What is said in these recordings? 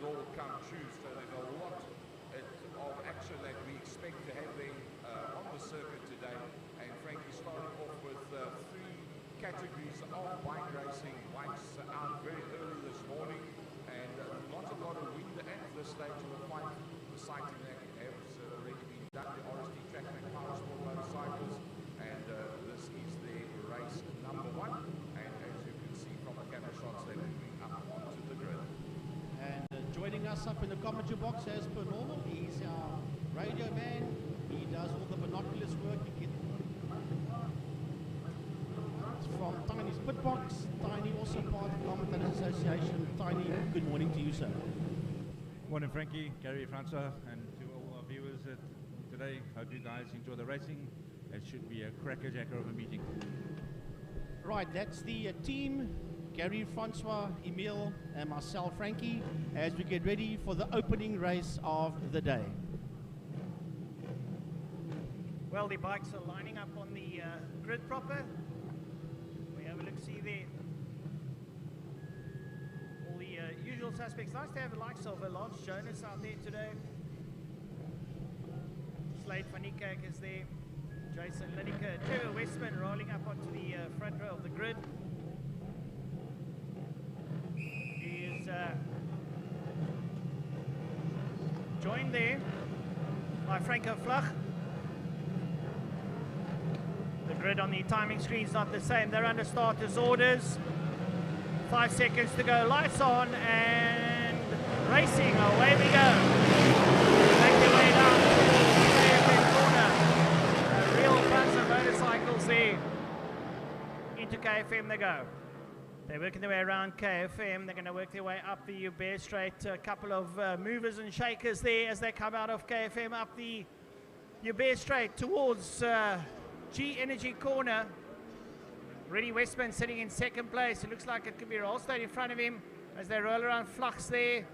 it all come true. So there's a lot of action that we expect to have there on the circuit today. And Frankie started off with 3 categories of bike racing. Bikes out very early this morning, and not a lot of wind at this stage. We'll find the sighting that has already been done. The RSD Track and Power Sport motorcycles, and this is their race number 1. And as you can see from the camera shots, they're moving up onto the grid. And joining us up in the commentary box as per normal, he's our radio man. He does all the binoculars work. He gets from Tiny's Pit Box. Tiny, also part of the Commentators Association. Tiny, good morning to you, sir. Morning, Frankie, Gary, Francois, and to all our viewers today. Hope you guys enjoy the racing. It should be a crackerjacker of a meeting. Right, that's the team. Gary, Francois, Emile, and myself, Frankie, as we get ready for the opening race of the day. Well, the bikes are lining up on the grid proper. We have a look-see there. All the usual suspects. Nice to have the likes of Lance Jonas out there today. Slade van Niekerk is there. Jason Lineker, Trevor Westman rolling up onto the front row of the grid. He is joined there by Franco Flach. The grid on the timing screen is not the same. They're under starters orders. 5 seconds to go. Lights on and racing. Away we go. Make their way down to the KFM corner. A real bunch of motorcycles there. Into KFM they go. They're working their way around KFM. They're going to work their way up the Bear Straight. A couple of movers and shakers there as they come out of KFM up the Bear Straight towards G Energy corner. Reddy Westman sitting in second place. It looks like it could be Rolstad in front of him as they roll around Flux there,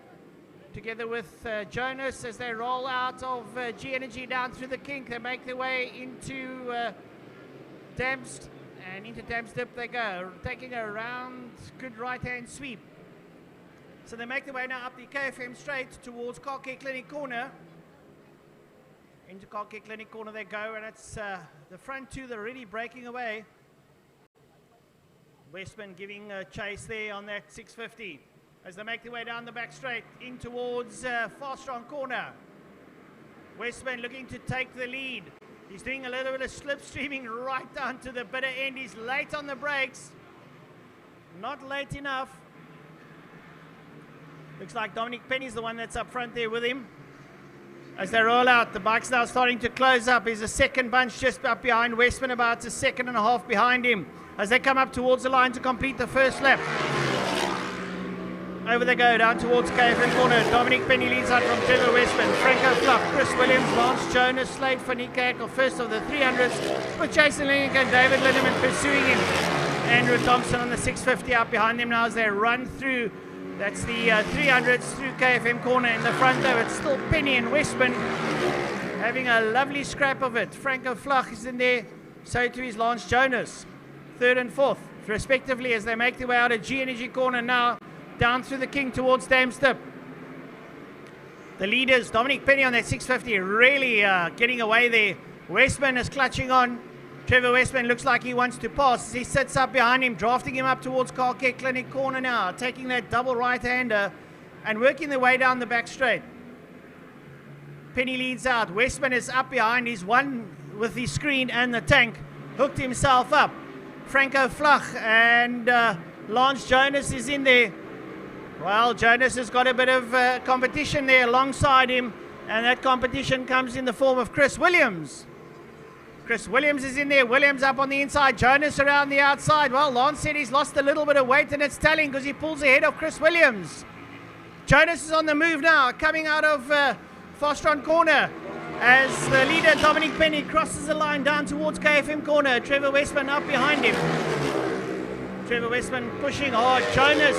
together with Jonas as they roll out of G Energy down through the kink. They make their way into Damst, and into Damst Dip they go, taking a round, good right-hand sweep. So they make their way now up the KFM straight towards Car Care Clinic corner. Into Car Care Clinic corner they go, and it's the front two that are really breaking away. Westman giving a chase there on that 650 as they make their way down the back straight in towards Fast-Strong corner. Westman looking to take the lead. He's doing a little bit of slipstreaming right down to the bitter end. He's late on the brakes. Not late enough. Looks like Dominic Penny's the one that's up front there with him. As they roll out, the bike's now starting to close up. There's a second bunch just up behind Westman, about a second and a half behind him, as they come up towards the line to complete the first lap. Over they go, down towards KFM corner. Dominic Penny leads out from Trevor Westman. Franco Fluff, Chris Williams, Lance Jonas, Slade van Niekerk, first of the 300s, with Jason Lineker and David Lindemann pursuing him. Andrew Thompson on the 650 out behind them now as they run through. That's the 300s through KFM corner. In the front though, it's still Penny and Westman having a lovely scrap of it. Franco Flach is in there, so too is Lance Jonas. Third and fourth, respectively, as they make their way out of G Energy corner now, down through the king towards Damstip. The leaders, Dominic Penny on that 650, really getting away there. Westman is clutching on. Trevor Westman looks like he wants to pass. He sits up behind him, drafting him up towards Car Care Clinic corner now, taking that double right-hander and working their way down the back straight. Penny leads out. Westman is up behind. He's one with the screen and the tank, hooked himself up. Franco Flach and Lance Jonas is in there. Well, Jonas has got a bit of competition there alongside him, and that competition comes in the form of Chris Williams. Chris Williams is in there. Williams up on the inside. Jonas around the outside. Well, Lance said he's lost a little bit of weight, and it's telling because he pulls ahead of Chris Williams. Jonas is on the move now, coming out of Fostron corner as the leader, Dominic Penny, crosses the line down towards KFM corner. Trevor Westman up behind him. Trevor Westman pushing hard. Jonas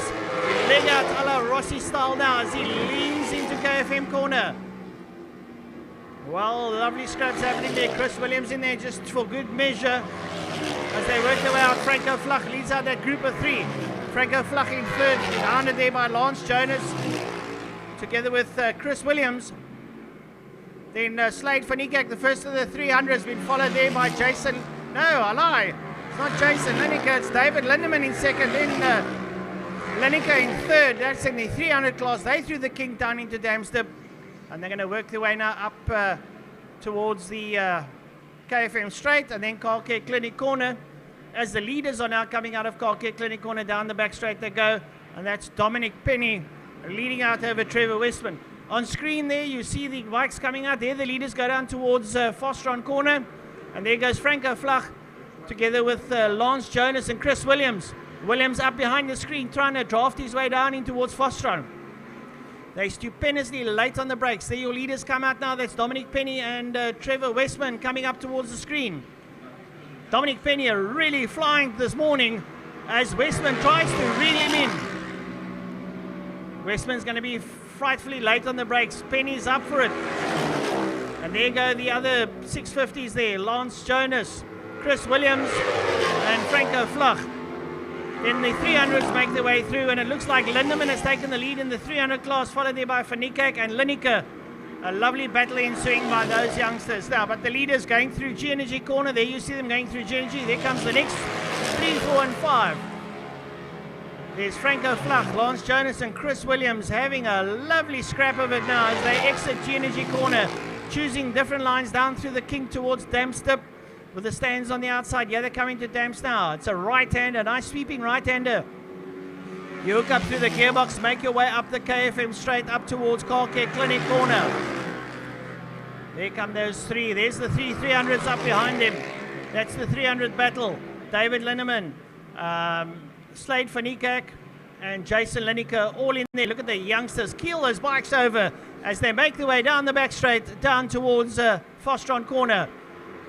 leg out a la Rossi style now as he leans into KFM corner. Well, lovely scraps happening there. Chris Williams in there just for good measure as they work their way out. Franco Flach leads out that group of three. Franco Flach in third, hounded there by Lance Jonas. together with Chris Williams. Then Slade van Niekerk, the first of the 300, has been followed there by Jason. No, I lie. It's not Jason Lineker, it's David Lindeman in second. Then Lineker in third. That's in the 300 class. They threw the king down into Damstip. And they're going to work their way now up towards the KFM straight and then Car Care Clinic corner. As the leaders are now coming out of Car Care Clinic corner, down the back straight they go. And that's Dominic Penny leading out over Trevor Westman. On screen there, you see the bikes coming out. There the leaders go down towards Fostron corner. And there goes Franco Flach together with Lance Jonas and Chris Williams. Williams up behind the screen trying to draft his way down in towards Fostron. They're stupendously late on the brakes. There your leaders come out now. That's Dominic Penny and Trevor Westman coming up towards the screen. Dominic Penny are really flying this morning as Westman tries to reel him in. Westman's going to be frightfully late on the brakes. Penny's up for it. And there go the other 650s there. Lance Jonas, Chris Williams and Franco Flach. Then the 300s make their way through, and it looks like Lindeman has taken the lead in the 300 class, followed there by van Niekerk and Lineker. A lovely battle ensuing by those youngsters now, but the leaders going through G-Energy corner. There you see them going through G-Energy. There comes the next 3, 4 and 5. There's Franco Flach, Lance Jonas and Chris Williams having a lovely scrap of it now as they exit G-Energy corner, choosing different lines down through the King towards Damstip. With the stands on the outside. Yeah, they're coming to Damps now. It's a right-hander, nice sweeping right-hander. You hook up through the gearbox, make your way up the KFM straight up towards Car Care Clinic corner. There come those three. There's the 300s up behind them. That's the 300 battle. David Linneman, Slade van Niekerk and Jason Lineker all in there. Look at the youngsters keel those bikes over as they make their way down the back straight, down towards Fostron corner.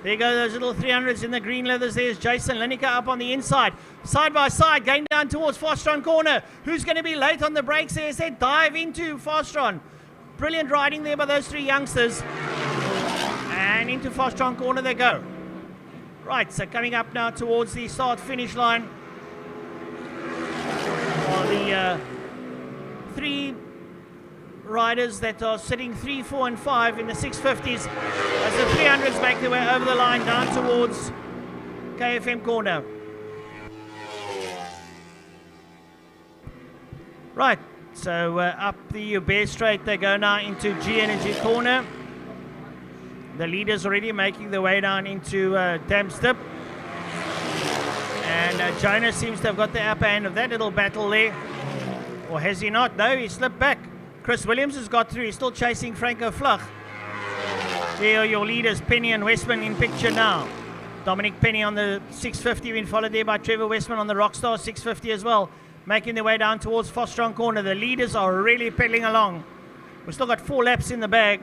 There go those little 300s in the green leathers. There's Jason Lineker up on the inside. Side by side, going down towards Fostron corner. Who's going to be late on the brakes there? As they dive into Fostron. Brilliant riding there by those three youngsters. And into Fostron corner they go. Right, so coming up now towards the start-finish line. Are the three riders that are sitting 3, 4 and 5 in the 650s as the 300s make their way over the line down towards KFM corner. Right, so up the Bear Straight they go now into G-Energy corner. The leaders already making their way down into Damstip. And Jonas seems to have got the upper hand of that little battle there. Or has he not? No, he slipped back. Chris Williams has got through. He's still chasing Franco Flach. There are your leaders, Penny and Westman in picture now. Dominic Penny on the 650, been followed there by Trevor Westman on the Rockstar 650 as well. Making their way down towards Fostron corner. The leaders are really pedaling along. We've still got 4 laps in the bag.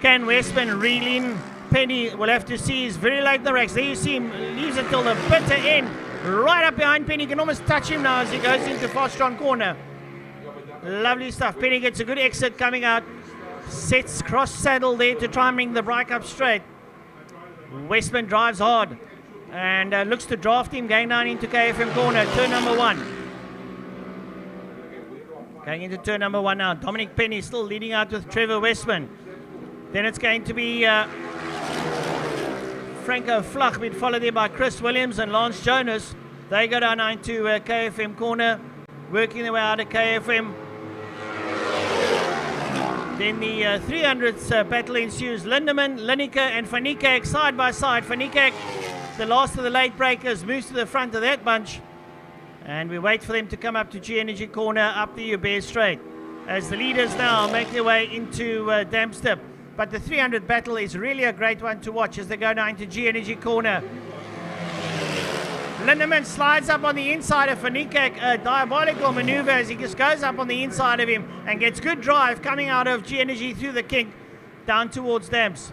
Can Westman reel in? Penny will have to see. He's very late in the racks. There you see him. Leaves until the bitter end. Right up behind Penny. You can almost touch him now as he goes into Fostron corner. Lovely stuff. Penny gets a good exit coming out. Sets cross saddle there to try and bring the bike up straight. Westman drives hard and looks to draft him going down into KFM corner. Turn number 1. Going into turn number 1 now. Dominic Penny still leading out with Trevor Westman. Then it's going to be Franco Flach, been followed there by Chris Williams and Lance Jonas. They go down into KFM corner, working their way out of KFM. Then the 300s battle ensues. Lindeman, Lineker and van Niekerk side by side. Van Niekerk, the last of the late breakers, moves to the front of that bunch. And we wait for them to come up to G-Energy corner up the Bear Straight. As the leaders now make their way into Damstip. But the 300 battle is really a great one to watch as they go now into G-Energy corner. Lindeman slides up on the inside of van Niekerk, a diabolical maneuver as he just goes up on the inside of him and gets good drive coming out of G-Energy through the kink down towards Damps.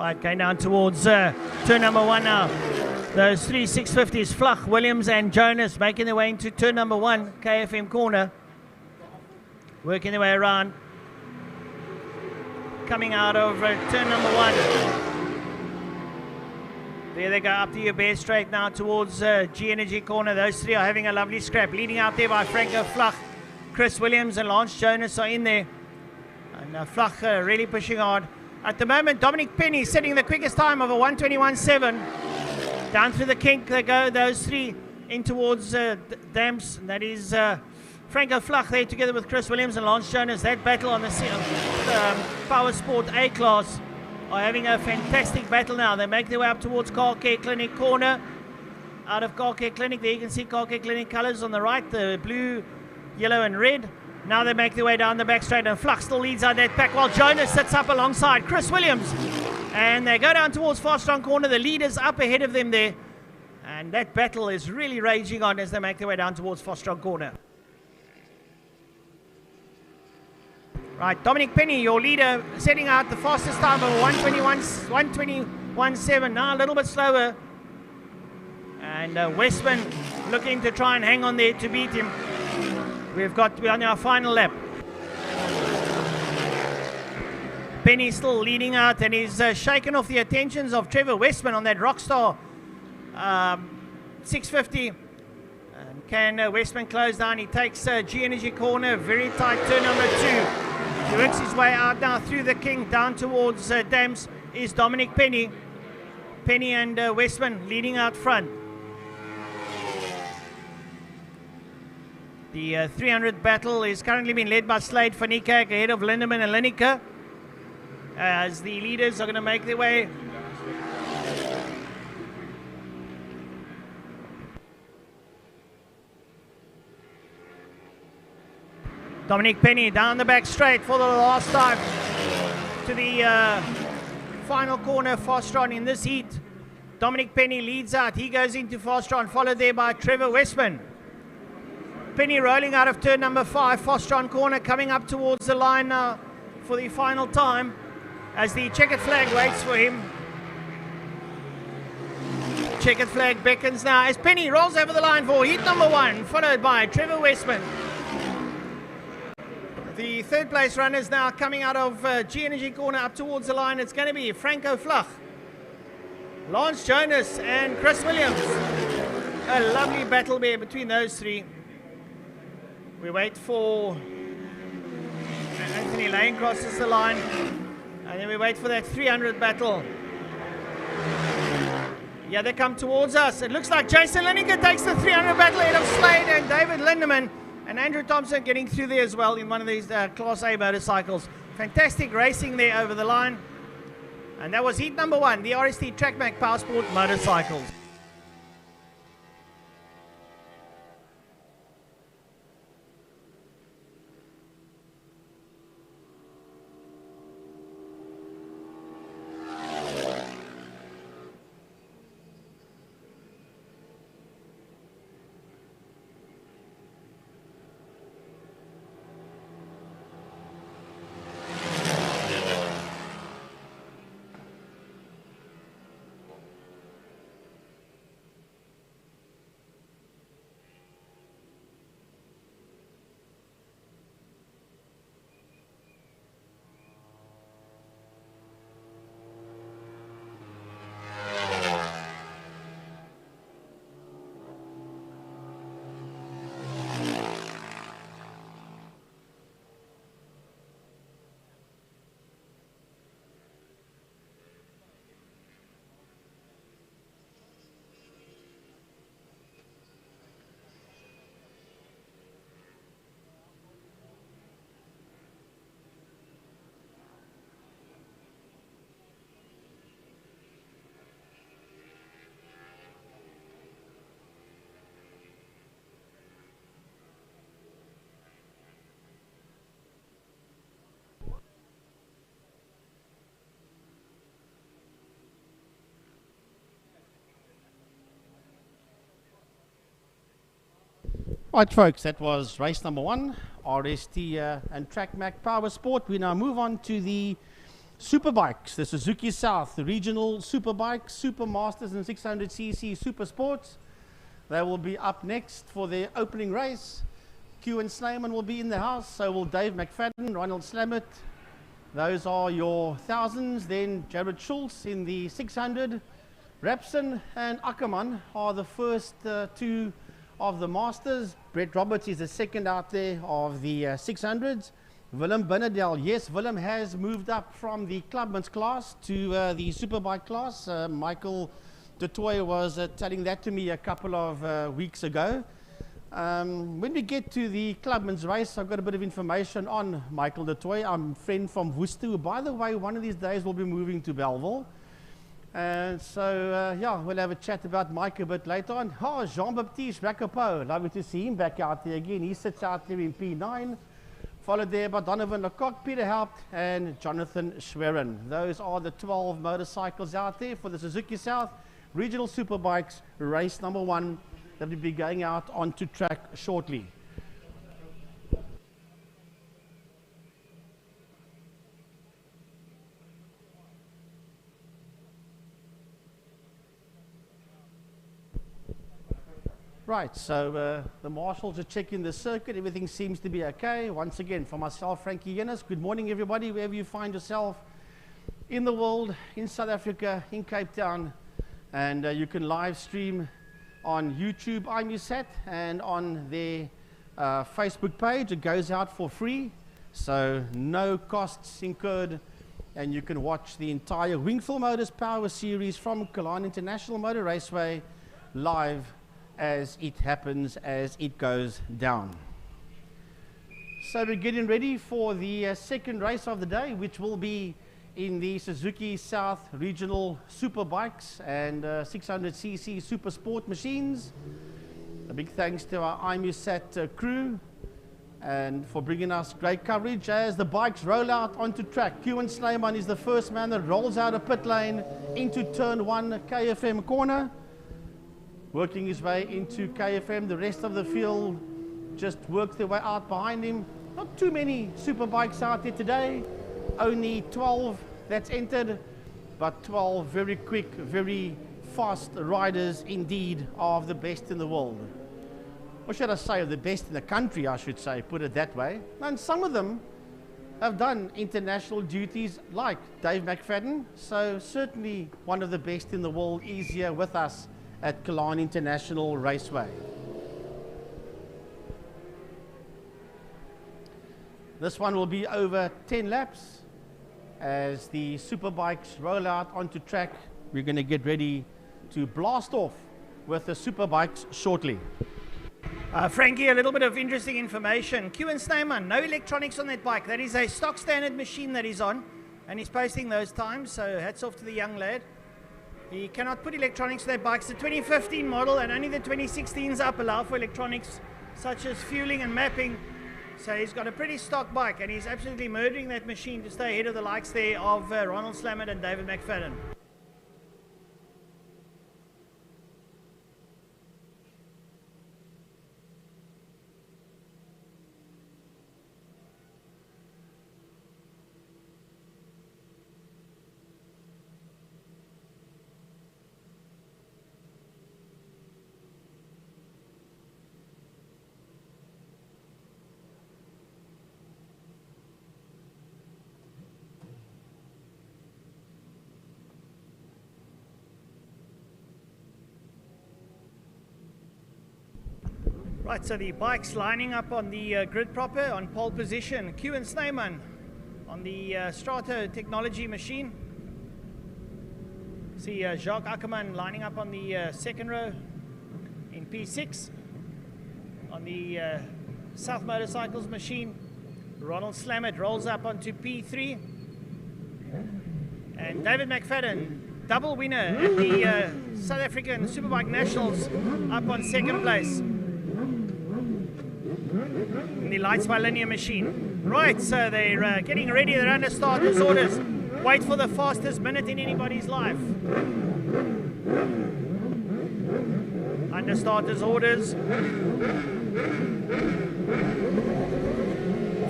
Right, going down towards turn number 1 now. Those 3 650s, Flach, Williams and Jonas making their way into turn number 1, KFM corner. Working their way around. Coming out of turn number 1. There they go up the Uber straight now towards G Energy corner. Those 3 are having a lovely scrap. Leading out there by Franco Flach. Chris Williams and Lance Jonas are in there. And Flach really pushing hard. At the moment, Dominic Penny setting the quickest time of a 1:21.7. Down through the kink they go, those 3 in towards Damps. That is Franco Flach there together with Chris Williams and Lance Jonas. That battle on the Power Sport A class are having a fantastic battle now. They make their way up towards Car Care Clinic corner. Out of Car Care Clinic, there you can see Car Care Clinic colours on the right, the blue, yellow and red. Now they make their way down the back straight, and Flach still leads out that pack while Jonas sits up alongside Chris Williams. And they go down towards Fastron corner. The leaders up ahead of them there. And that battle is really raging on as they make their way down towards Fastron corner. Right, Dominic Penny, your leader, setting out the fastest time of 1:21.7. Now a little bit slower. And Westman looking to try and hang on there to beat him. We're on our final lap. Penny still leading out, and he's shaken off the attentions of Trevor Westman on that Rockstar 650. And can Westman close down? He takes G Energy corner, very tight turn number 2. He works his way out now through the king down towards Dams is Dominic Penny. Penny and Westman leading out front. The 300 battle is currently being led by Slade van Niekerk ahead of Lindeman and Lineker, as the leaders are going to make their way. Dominic Penny down the back straight for the last time to the final corner. Fastron in this heat. Dominic Penny leads out. He goes into Fastron, followed there by Trevor Westman. Penny rolling out of turn number 5. Fastron corner coming up towards the line now for the final time as the checkered flag waits for him. Checkered flag beckons now as Penny rolls over the line for heat number 1, followed by Trevor Westman. The third place runners now coming out of G Energy corner up towards the line. It's going to be Franco Flach, Lance Jonas and Chris Williams. A lovely battle there between those 3. We wait for Anthony Lane crosses the line, and then we wait for that 300 battle. Yeah, they come towards us. It looks like Jason Lineker takes the 300 battle ahead of Slade and David Lindeman, and Andrew Thompson getting through there as well in one of these Class A motorcycles. Fantastic racing there over the line. And that was heat number 1, the RST TrackMac Power Sport motorcycles. Right, folks, that was race number 1, RST and TrackMac Power Sport. We now move on to the Superbikes, the Suzuki South Regional Superbikes, Super Masters and 600cc Super Sports. They will be up next for their opening race. Q and Slayman will be in the house, so will Dave McFadden, Ronald Slamet. Those are your thousands. Then Jared Schultz in the 600. Rapson and Ackerman are the first two of the Masters. Brett Roberts is the second out there of the 600s. Willem Binnendal, yes, Willem has moved up from the clubman's class to the superbike class. Michael de Toy was telling that to me a couple of weeks ago. When we get to the clubman's race, I've got a bit of information on Michael de Toy. I'm a friend from Worcester, who, by the way, one of these days will be moving to Belleville. And so, yeah, we'll have a chat about Mike a bit later on. Oh, Jean-Baptiste Racopo, lovely to see him back out there again. He sits out there in P9, followed there by Donovan Lecoq, Peter Haupt, and Jonathan Schwerin. Those are the 12 motorcycles out there for the Suzuki South Regional Superbikes race number 1 that will be going out onto track shortly. Right, so the marshals are checking the circuit. Everything seems to be okay. Once again, for myself, Frankie Yennis, good morning, everybody, wherever you find yourself in the world, in South Africa, in Cape Town. And you can live stream on YouTube, IMUSAT, and on their Facebook page. It goes out for free, so no costs incurred. And you can watch the entire Wingfield Motors Power Series from Killarney International Motor Raceway live as it happens, as it goes down. So we're getting ready for the second race of the day, which will be in the Suzuki South Regional Superbikes and 600cc Super Sport machines. A big thanks to our IMUSAT crew and for bringing us great coverage as the bikes roll out onto track. Q and Slayman is the first man that rolls out of pit lane into turn 1 KFM corner. Working his way into KFM, the rest of the field just works their way out behind him. Not too many superbikes out there today, only 12 that's entered, but 12 very quick, very fast riders indeed of the best in the world. Or should I say, of the best in the country, I should say, put it that way. And some of them have done international duties like Dave McFadden, so certainly one of the best in the world is here with us at Killarney International Raceway. This one will be over 10 laps. As the superbikes roll out onto track, we're going to get ready to blast off with the superbikes shortly. Frankie, a little bit of interesting information. Q and Snyman, no electronics on that bike. That is a stock standard machine that he's on, and he's posting those times, so hats off to the young lad. He cannot put electronics on that bike. It's a 2015 model, and only the 2016s up allow for electronics such as fueling and mapping. So he's got a pretty stock bike, and he's absolutely murdering that machine to stay ahead of the likes there of Ronald Slamet and David McFadden. Right, so the bike's lining up on the grid proper on pole position. Q and Snyman on the Strato technology machine. See Jacques Ackerman lining up on the second row in P6. On the South Motorcycles machine, Ronald Slamet rolls up onto P3. And David McFadden, double winner at the South African Superbike Nationals, up on second place. In the Lights by Linear machine. Right, so they're getting ready. They're under starters orders. Wait for the fastest minute in anybody's life. Under starters orders.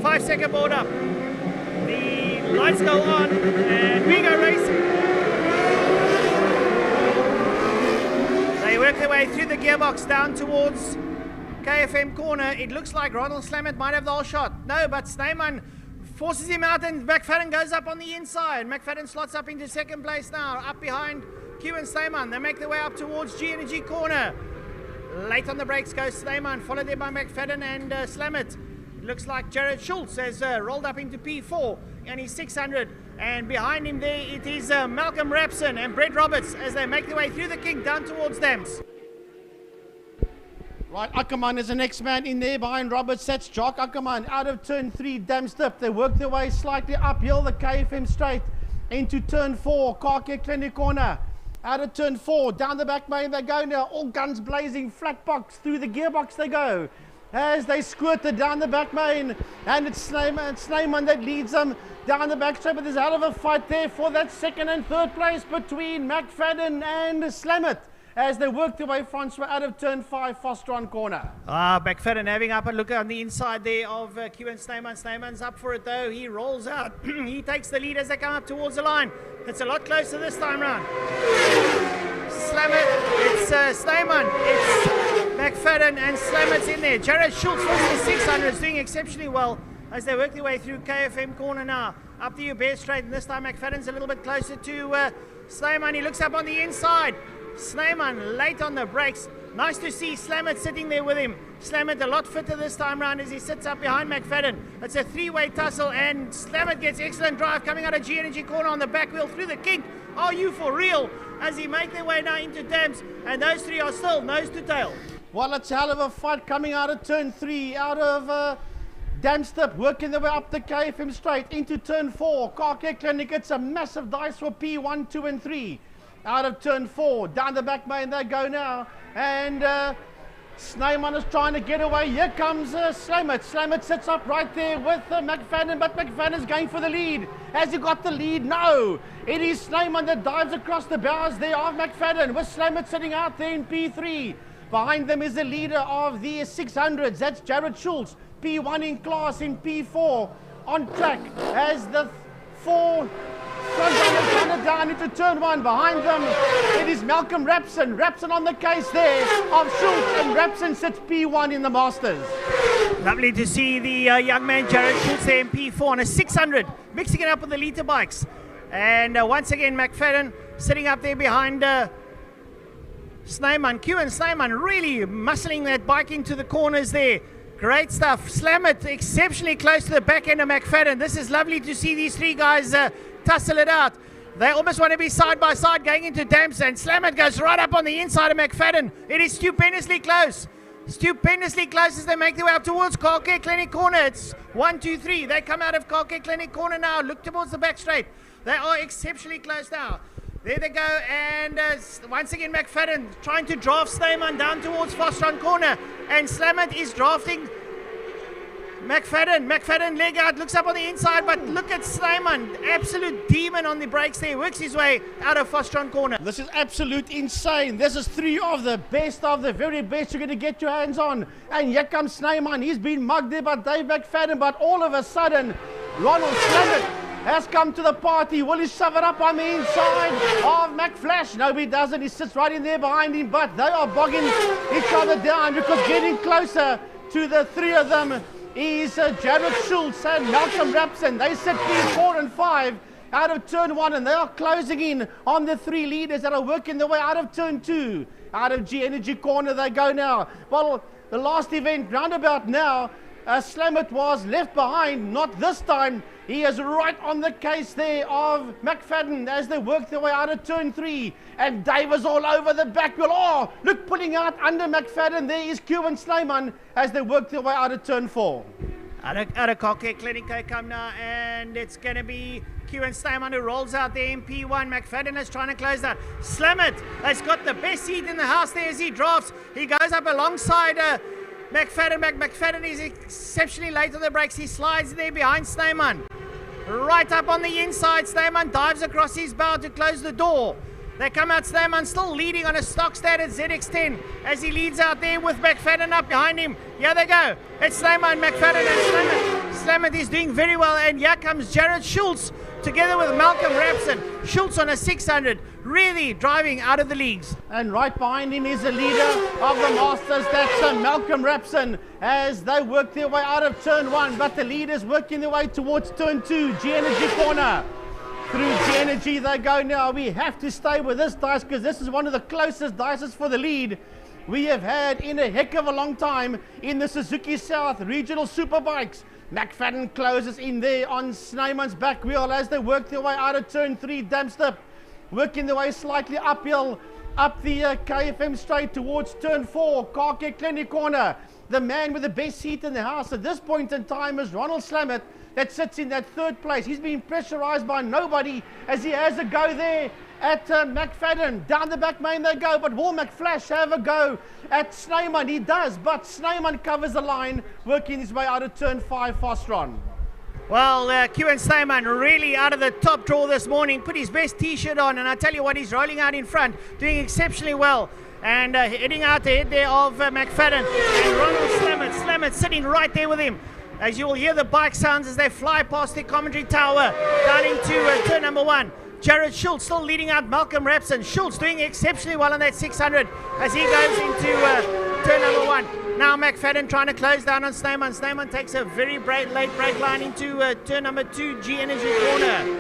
5-second board up. The Lights go on, and we go racing. They work their way through the gearbox down towards KFM corner. It looks like Ronald Slamet might have the whole shot. No, but Snyman forces him out, and McFadden goes up on the inside. McFadden slots up into second place now, up behind Q and Snyman. They make their way up towards G corner. Late on the brakes goes Snyman, followed there by McFadden and Slamet. Looks like Jared Schultz has rolled up into P4 and he's 600. And behind him there it is Malcolm Rapson and Brett Roberts as they make their way through the kink down towards them. Right, Ackerman is the next man in there behind Roberts. That's Jock Ackerman out of turn 3, Damstip. They work their way slightly uphill the KFM straight into turn 4, Car Care Clinic corner. Out of turn 4, down the back main they go now. All guns blazing, flat box through the gearbox they go. As they squirted down the back main, and it's Snyman that leads them down the back straight, but there's a hell of a fight there for that second and third place between McFadden and Slamet as they work their way Francois out of turn 5, Foster on corner. McFadden having up a look on the inside there of Q and Snyman. Snyman's up for it though, he rolls out. He takes the lead as they come up towards the line. It's a lot closer this time round. Slamet, it's Snyman, it's McFadden and Slamet's in there. Jared Schultz from the 600 is doing exceptionally well as they work their way through KFM corner now. Up the Uber straight, and this time McFadden's a little bit closer to Snyman. He looks up on the inside. Snyman late on the brakes. Nice to see Slamet sitting there with him. Slamet a lot fitter this time round as he sits up behind McFadden. It's a three-way tussle and Slamet gets excellent drive coming out of G Energy corner on the back wheel through the kink. Are you for real? As he make their way now into Dams, and those three are still nose to tail. Well, it's a hell of a fight coming out of turn 3, out of Damstip, working their way up the KFM straight into turn 4, Car Care Clinic. It's a massive dice for P1, 2 and 3. Out of turn 4, down the back main they go now, and Snyman is trying to get away. Here comes Slamet. Slamet sits up right there with McFadden, but McFadden is going for the lead. Has he got the lead? No. It is Snyman that dives across the bows there of McFadden, with Slamet sitting out there in P3. Behind them is the leader of the 600s. That's Jared Schultz, P1 in class in P4, on track as the 4 front runners down into turn 1. Behind them, it is Malcolm Rapson. Rapson on the case there of Schultz, and Rapson sits P1 in the Masters. Lovely to see the young man Jared Schultz there in P4 on a 600, mixing it up with the liter bikes. And once again, McFadden sitting up there behind Snyman. Q and Snyman really muscling that bike into the corners there. Great stuff. Slamet exceptionally close to the back end of McFadden. This is lovely to see these three guys tussle it out. They almost want to be side by side going into Dams, and Slamet goes right up on the inside of McFadden. It is stupendously close. Stupendously close as they make their way up towards Car Care Clinic corner. It's 1, 2, 3. They come out of Car Care Clinic corner now. Look towards the back straight. They are exceptionally close now. There they go, and once again McFadden trying to draft Snyman down towards Foster on corner, and Slamet is drafting McFadden. McFadden leg out, looks up on the inside, but look at Snyman, absolute demon on the brakes there, works his way out of Foster on corner. This is absolute insane. This is 3 of the very best you're going to get your hands on. And here comes Snyman. He's been mugged there by Dave McFadden, but all of a sudden, Ronald Slamet has come to the party. Will he shove it up on the inside of McFlash? No, he doesn't. He sits right in there behind him, but they are bogging each other down because getting closer to the 3 of them is Jared Schultz and Malcolm Rapson. They sit P4 and 5 out of turn 1, and they are closing in on the 3 leaders that are working their way out of turn 2. Out of G Energy corner they go now. Well, the last event roundabout now, Slamet was left behind. Not this time. He is right on the case there of McFadden as they work their way out of turn 3. And Dave is all over the back wheel. Oh, look, pulling out under McFadden. There is Q and Snyman as they work their way out of turn 4. Out of Car Care Clinic they come now, and it's going to be Q and Snyman who rolls out there in P1. McFadden is trying to close that. Slamet has got the best seat in the house there as he drafts. He goes up alongside McFadden. McFadden is exceptionally late on the brakes. He slides there behind Snyman. Right up on the inside, Snyman dives across his bow to close the door. They come out, Snyman still leading on a stock standard ZX10 as he leads out there with McFadden up behind him. Here they go. It's Snyman, McFadden and Slamet is doing very well, and here comes Jared Schultz together with Malcolm Rapson. Schultz on a 600, really driving out of the leagues. And right behind him is the leader of the Masters, that's Malcolm Rapson, as they work their way out of turn 1, but the leaders working their way towards turn 2, G-Energy corner. Through G-Energy they go now. We have to stay with this dice because this is one of the closest dices for the lead we have had in a heck of a long time in the Suzuki South Regional Superbikes. McFadden closes in there on Snyman's back wheel as they work their way out of turn 3. Damstep working their way slightly uphill up the KFM straight towards turn 4. Car Care Clinic corner. The man with the best seat in the house at this point in time is Ronald Slamet, that sits in that 3rd place. He's being pressurized by nobody as he has a go there at McFadden. Down the back main they go, but will McFlash have a go at Snyman? He does, but Snyman covers the line, working his way out of turn 5, Fostron. Well, Q&. Snyman really out of the top draw this morning, put his best t-shirt on, and I tell you what, he's rolling out in front, doing exceptionally well. And heading out ahead there of McFadden. And Ronald Slamet sitting right there with him. As you will hear the bike sounds as they fly past the commentary tower down into turn number 1. Jared Schultz still leading out Malcolm Rapson. Schultz doing exceptionally well on that 600 as he goes into turn number 1. Now McFadden trying to close down on Snyman. Snyman takes a very late brake line into turn number 2, G-Energy corner.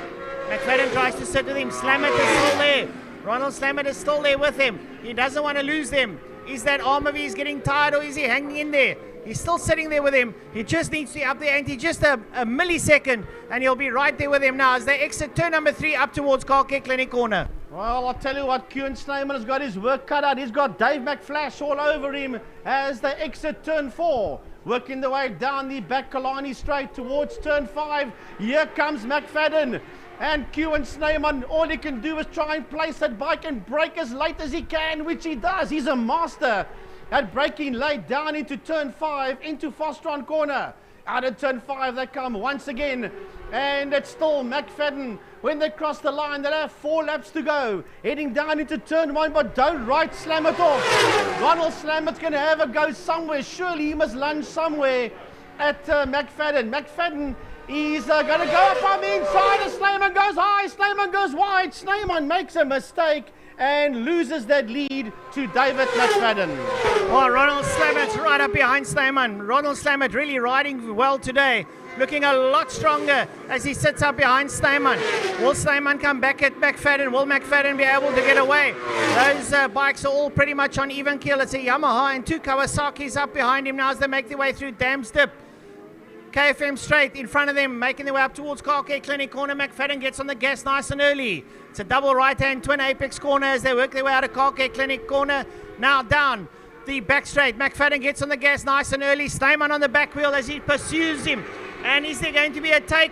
McFadden tries to sit with him. Slamet is still there. Ronald Slamet is still there with him. He doesn't want to lose them. Is that arm of his getting tired, or is he hanging in there? He's still sitting there with him. He just needs to up the ante just a millisecond, and he'll be right there with him now as they exit turn number 3 up towards Car Care Clinic corner. Well, I'll tell you what, Q&. Snyman has got his work cut out. He's got Dave McFlash all over him as they exit turn 4. Working the way down the back Killarney straight towards turn 5. Here comes McFadden. And Q&. Snyman, all he can do is try and place that bike and brake as late as he can, which he does. He's a master at braking late down into turn 5, into Fostron corner. Out of turn 5 they come once again, and it's still McFadden. When they cross the line, they'll have 4 laps to go. Heading down into turn 1, but don't slam it off. Ronald Slamet's going to have a go somewhere. Surely he must lunge somewhere at McFadden. McFadden is going to go up on the inside as Snyman goes high, Snyman goes wide. Snyman makes a mistake and loses that lead to David McFadden. Well, Ronald Slamet's right up behind Snyman. Ronald Slamet really riding well today, looking a lot stronger as he sits up behind Snyman. Will Snyman come back at McFadden? Will McFadden be able to get away? Those bikes are all pretty much on even keel. It's a Yamaha and 2 Kawasaki's up behind him now as they make their way through Damstep. KFM straight in front of them, making their way up towards Car Care Clinic corner. McFadden gets on the gas nice and early. It's a double right-hand twin apex corner as they work their way out of Car Care Clinic corner. Now down the back straight. McFadden gets on the gas nice and early. Snyman on the back wheel as he pursues him. And is there going to be a take?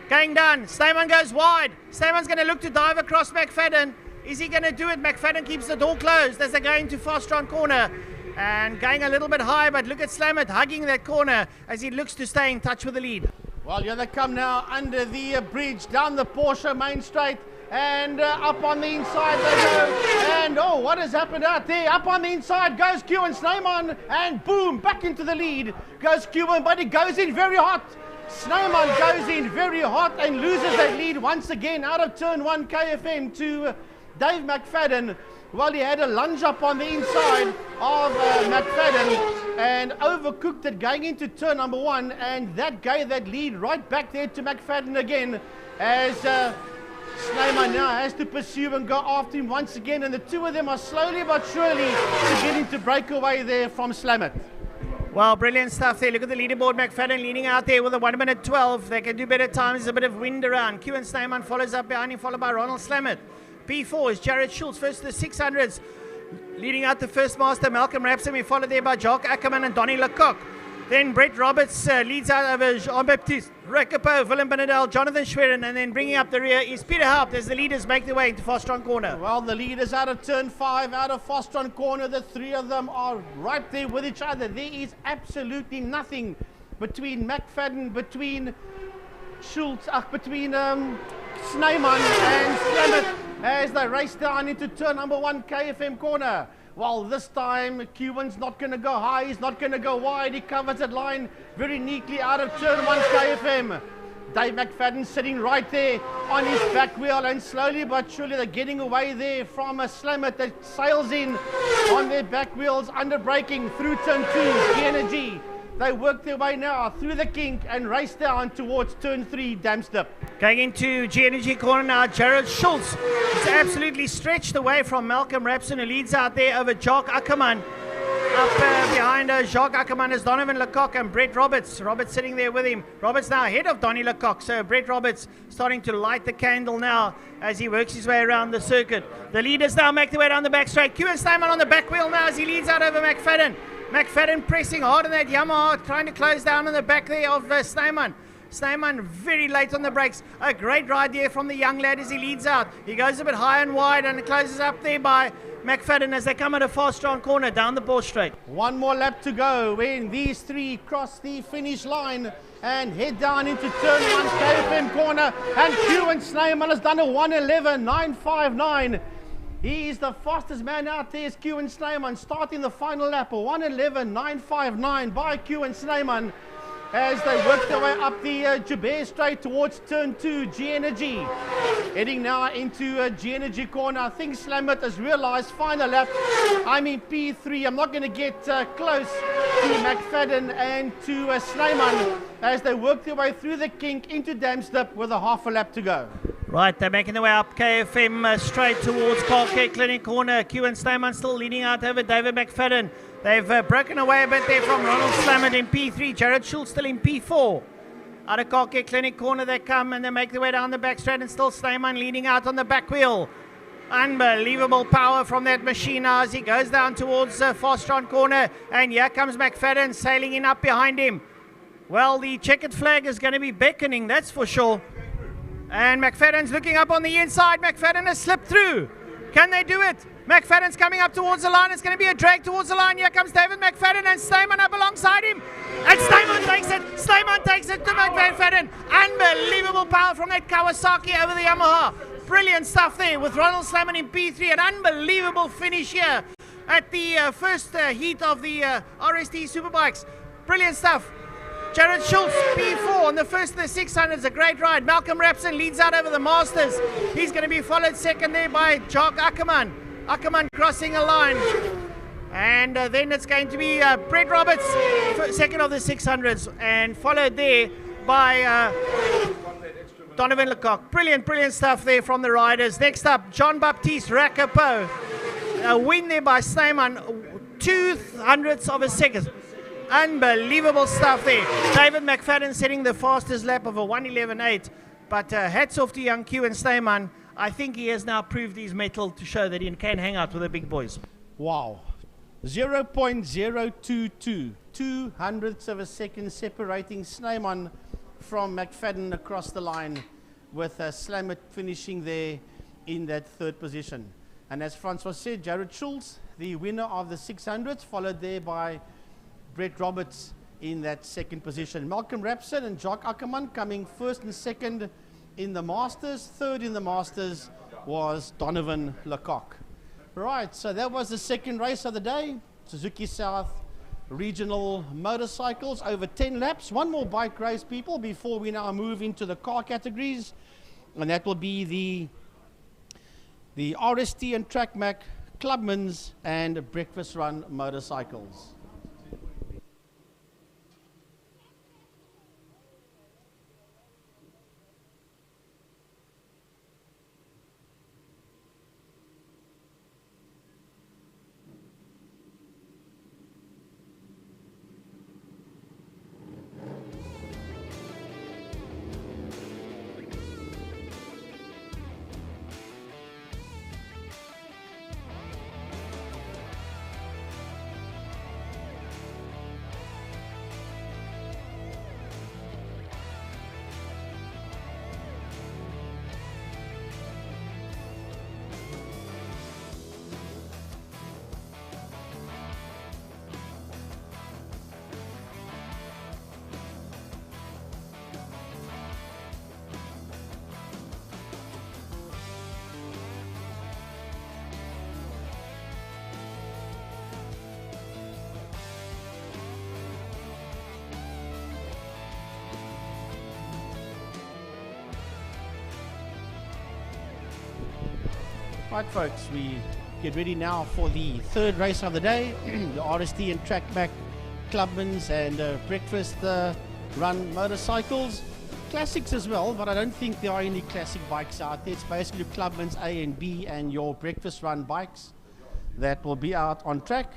Going down. Snyman goes wide. Snyman's going to look to dive across McFadden. Is he going to do it? McFadden keeps the door closed as they go into Fostron corner. And going a little bit high, but look at Slamet hugging that corner as he looks to stay in touch with the lead. Well, here they come now under the bridge, down the Porsche main straight, and up on the inside they go. And oh, what has happened out there? Up on the inside goes Q&. Snyman, and boom, back into the lead goes Q&, but he goes in very hot. Snyman goes in very hot and loses that lead once again out of turn 1 KFM to Dave McFadden. Well, he had a lunge up on the inside of McFadden and overcooked it going into turn number 1, and that gave that lead right back there to McFadden again as Snyman now has to pursue and go after him once again, and the two of them are slowly but surely beginning to break away there from Slamet. Well, brilliant stuff there. Look at the leaderboard. McFadden leading out there with a 1 minute 12. They can do better times. There's a bit of wind around. Q&. Snyman follows up behind him, followed by Ronald Slamet. P4 is Jared Schultz, first to the 600s. Leading out the first master, Malcolm Rapson, followed there by Jock Ackerman and Donnie Lecoq. Then Brett Roberts leads out over Jean-Baptiste Recapo, Willem Benedel, Jonathan Schwerin, and then bringing up the rear is Peter Haupt as the leaders make their way into Fostron corner. Well, the leaders out of turn 5, out of Fostron corner, the 3 of them are right there with each other. There is absolutely nothing between McFadden, between Schultz, between Snyman and Slamet as they race down into turn number 1 KFM corner. Well, this time, Cuban's not going to go high, he's not going to go wide. He covers that line very neatly out of turn 1 KFM. Dave McFadden sitting right there on his back wheel, and slowly but surely they're getting away there from a Slammet that sails in on their back wheels, under braking through turn 2, the energy. They work their way now through the kink and race down towards turn 3, Damstip. Going into G-Energy corner now, Jared Schultz is absolutely stretched away from Malcolm Rapson, who leads out there over Jacques Ackerman. Up behind Jacques Ackerman is Donovan Lecoq and Brett Roberts. Roberts sitting there with him. Roberts now ahead of Donnie Lecoq. So Brett Roberts starting to light the candle now as he works his way around the circuit. The leaders now make their way down the back straight. Q and Snyman on the back wheel now as he leads out over McFadden. McFadden pressing hard on that Yamaha, trying to close down on the back there of Snyman. Snyman very late on the brakes. A great ride there from the young lad as he leads out. He goes a bit high and wide and closes up there by McFadden as they come at a fast strong corner down the ball straight. One more lap to go when these three cross the finish line and head down into turn 1 KFM corner, and Q and Snyman has done a 1:11.959. He is the fastest man out there, is Q and Snyman, starting the final lap, a 1:11.959 by Q and Snyman as they work their way up the Joubert Straight towards turn 2, G-Energy. Heading now into G-Energy corner. I think Slammet has realized final lap, I'm in P3. I'm not going to get close to McFadden and to Snyman as they work their way through the kink into Damstip with a half a lap to go. Right, they're making their way up KFM straight towards Car Care Clinic corner. Q and Snyman still leading out over David McFadden. They've broken away a bit there from Ronald Slammet in P3. Jared Schultz still in P4. Out of Car Care Clinic corner they come and they make their way down the back straight, and still Snyman leading out on the back wheel. Unbelievable power from that machine now as he goes down towards Fastron corner, and here comes McFadden sailing in up behind him. Well, the checkered flag is going to be beckoning, that's for sure. And McFadden's looking up on the inside. McFadden has slipped through. Can they do it? McFadden's coming up towards the line. It's going to be a drag towards the line. Here comes David McFadden and Snyman up alongside him. And Snyman takes it. Snyman takes it to McFadden. Unbelievable power from that Kawasaki over the Yamaha. Brilliant stuff there with Ronald Snyman in P3. An unbelievable finish here at the first heat of the RST Superbikes. Brilliant stuff. Jared Schultz, P4 on the first of the 600s, a great ride. Malcolm Rapson leads out over the Masters. He's going to be followed second there by Jacques Ackerman. Ackerman crossing a line. And then it's going to be Brett Roberts, second of the 600s, and followed there by Donovan Lecoq. Brilliant, brilliant stuff there from the riders. Next up, John Baptiste Rakapo. A win there by Snyman, 0.02 of a second. Unbelievable stuff there. David McFadden setting the fastest lap of a 1:11.8. But hats off to young Q and Snyman. I think he has now proved his mettle to show that he can hang out with the big boys. Wow. 0.022. 0.02 of a second separating Snyman from McFadden across the line, with Slammet finishing there in that third position. And as Francois said, Jared Schultz, the winner of the 600s, followed there by Brett Roberts in that second position. Malcolm Rapson and Jacques Ackerman coming first and second in the Masters. Third in the Masters was Donovan Lecoq. Right, so that was the second race of the day. Suzuki South Regional Motorcycles, over 10 laps. One more bike race, people, before we now move into the car categories. And that will be the RST and TrackMac Clubman's and Breakfast Run motorcycles. Right, folks, we get ready now for the third race of the day, the RST and Track Back Clubman's and Breakfast Run motorcycles. Classics as well, but I don't think there are any classic bikes out there. It's basically Clubman's A and B and your Breakfast Run bikes that will be out on track.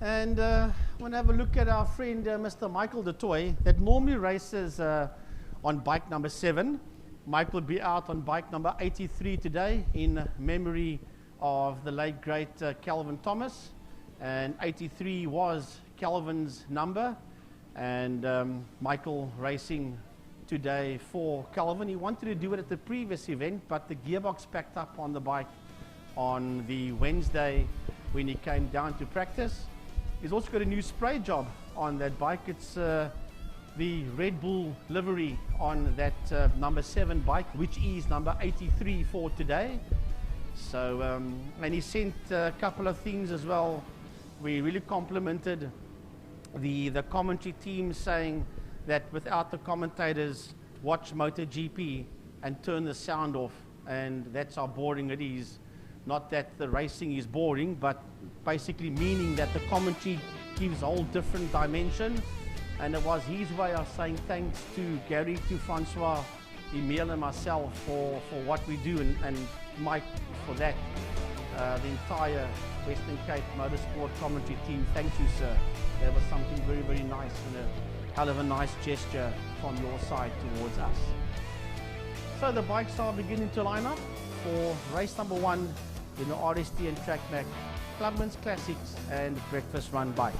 And I want to have a look at our friend Mr. Michael DeToy that normally races on bike number 7. Mike will be out on bike number 83 today in memory of the late great Calvin Thomas, and 83 was Calvin's number, and Michael racing today for Calvin. He wanted to do it at the previous event, but the gearbox packed up on the bike on the Wednesday when he came down to practice. He's also got a new spray job on that bike. It's the Red Bull livery on that number 7 bike, which is number 83 for today. So, and he sent a couple of things as well. We really complimented the commentary team, saying that without the commentators, watch MotoGP and turn the sound off, and that's how boring it is. Not that the racing is boring, but basically meaning that the commentary gives a whole different dimension. And it was his way of saying thanks to Gary, to Francois, Emile and myself for what we do, and Mike for that. The entire Western Cape Motorsport commentary team, thank you, sir. That was something very, very nice, and a hell of a nice gesture from your side towards us. So the bikes are beginning to line up for race number 1 in the RST and Track Back Clubman's Classics and Breakfast Run bikes.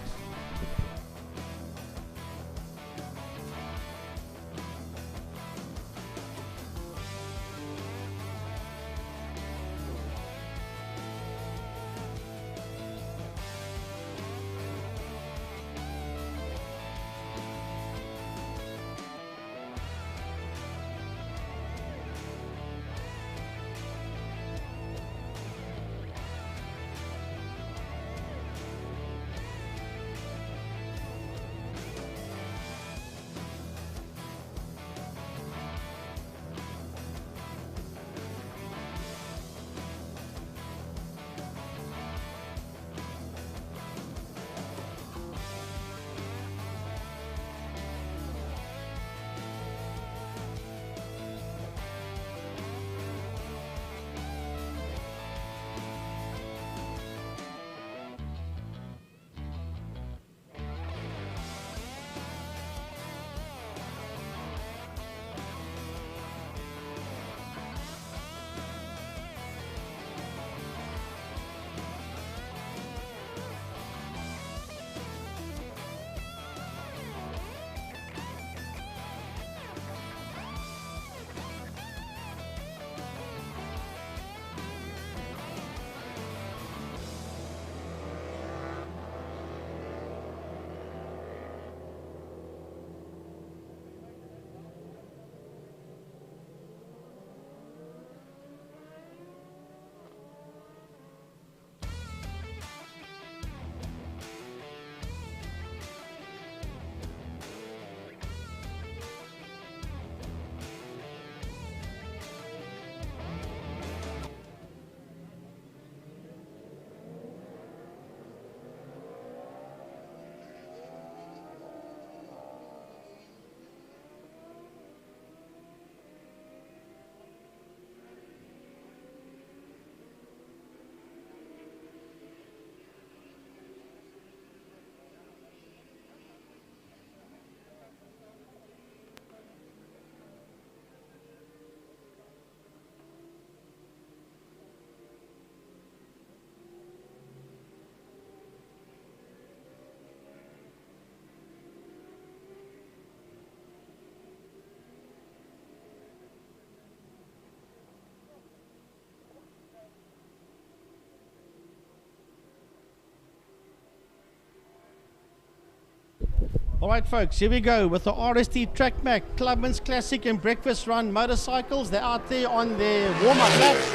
All right, folks, here we go with the RST Track Back Clubman's Classic and Breakfast Run motorcycles. They're out there on their warm-up laps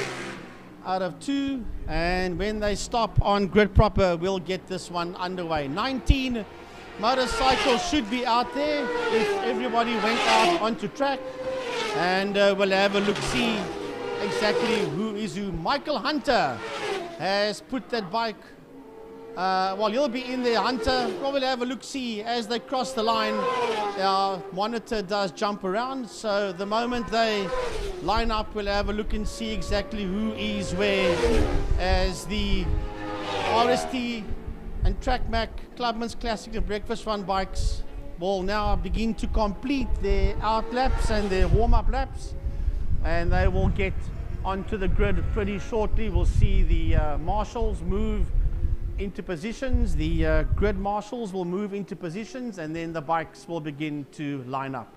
out of 2, and when they stop on grid proper, we'll get this one underway. 19 motorcycles should be out there if everybody went out onto track, and we'll have a look, see exactly who is who? Michael Hunter has put that bike. Well, he'll be in there. Hunter, probably have a look-see as they cross the line. Our monitor does jump around, so the moment they line up, we'll have a look and see exactly who is where, as the RST and TrackMac Clubman's Classic and Breakfast Run bikes will now begin to complete their out laps and their warm-up laps, and they will get onto the grid pretty shortly. We'll see the marshals move into positions, the grid marshals will move into positions, and then the bikes will begin to line up.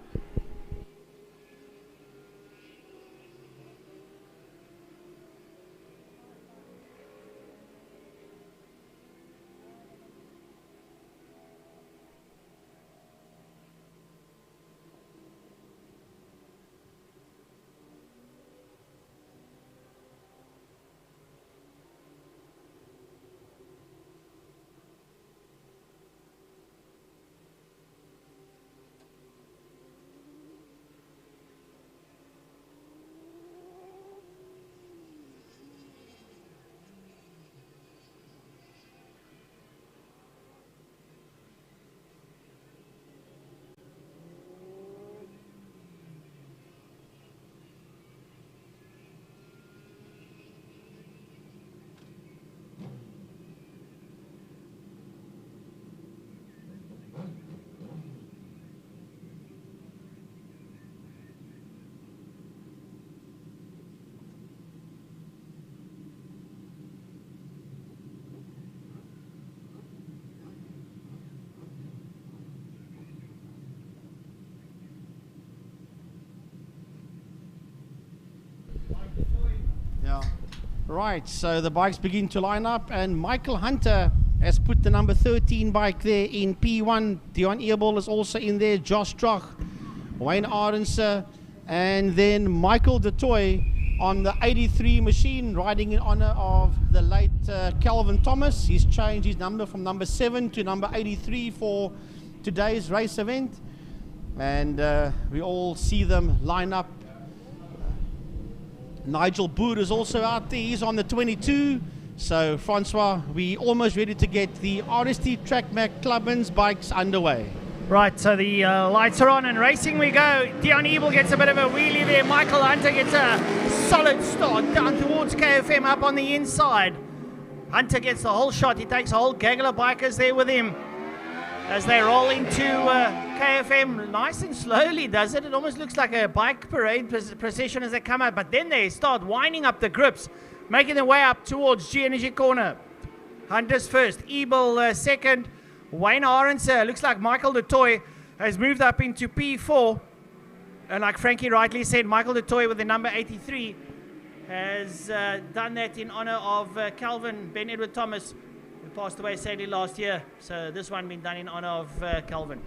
Right, so the bikes begin to line up, and Michael Hunter has put the number 13 bike there in P1. Dion Earball is also in there, Josh Stroch, Wayne Ardenser, and then Michael DeToy on the 83 machine, riding in honor of the late Calvin Thomas. He's changed his number from number 7 to number 83 for today's race event, and we all see them line up. Nigel Boer is also out there. He's on the 22. So, Francois, we almost ready to get the RST TrackMac Clubman's bikes underway. Right, so the lights are on and racing we go. Dion Ebel gets a bit of a wheelie there. Michael Hunter gets a solid start down towards KFM up on the inside. Hunter gets the whole shot. He takes a whole gaggle of bikers there with him as they roll into KFM nice and slowly, does it? It almost looks like a bike parade procession as they come out, but then they start winding up the grips, making their way up towards G Energy Corner. Hunter's first, Ebel second, Wayne Arendse. Looks like Michael DeToy has moved up into P4, and like Frankie rightly said, Michael DeToy with the number 83 has done that in honor of Calvin Ben Edward Thomas, who passed away sadly last year. So this one been done in honor of Calvin.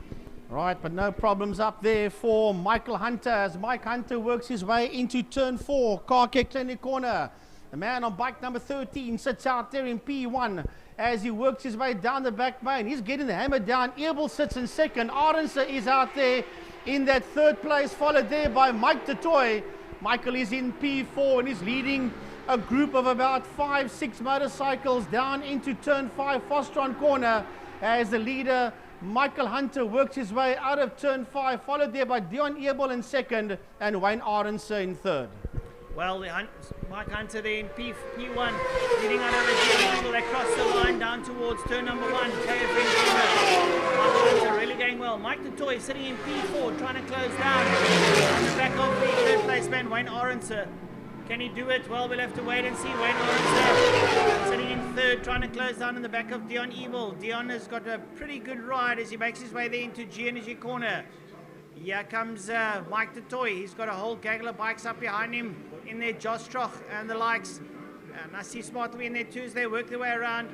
Right, but no problems up there for Michael Hunter as Mike Hunter works his way into turn 4, Car Care Clinic Corner. The man on bike number 13 sits out there in P1 as he works his way down the back main. He's getting the hammer down. Erbel sits in second. Arendse is out there in that third place, followed there by Mike DeToy. Michael is in P4 and is leading a group of about 5-6 motorcycles down into turn 5 Fostron Corner as the leader Michael Hunter works his way out of turn 5, followed there by Dion Erbel in second and Wayne Arendse in third. Well, Mike Hunter there in P1 leading out of the Dion Erbel. They cross the line down towards turn number 1 KFM Corner. Michael Hunter really going well. Mike DeToy sitting in P4 trying to close down on the back of the third place man Wayne Arendse. Can he do it? Well, we'll have to wait and see. Wayne Arendse sitting in third, trying to close down in the back of Dion Ebel. Dion has got a pretty good ride as he makes his way there into G Energy Corner. Here comes Mike DeToy. He's got a whole gaggle of bikes up behind him in there, Josh Stroch and the likes. And I see Smartly in there too as they work their way around.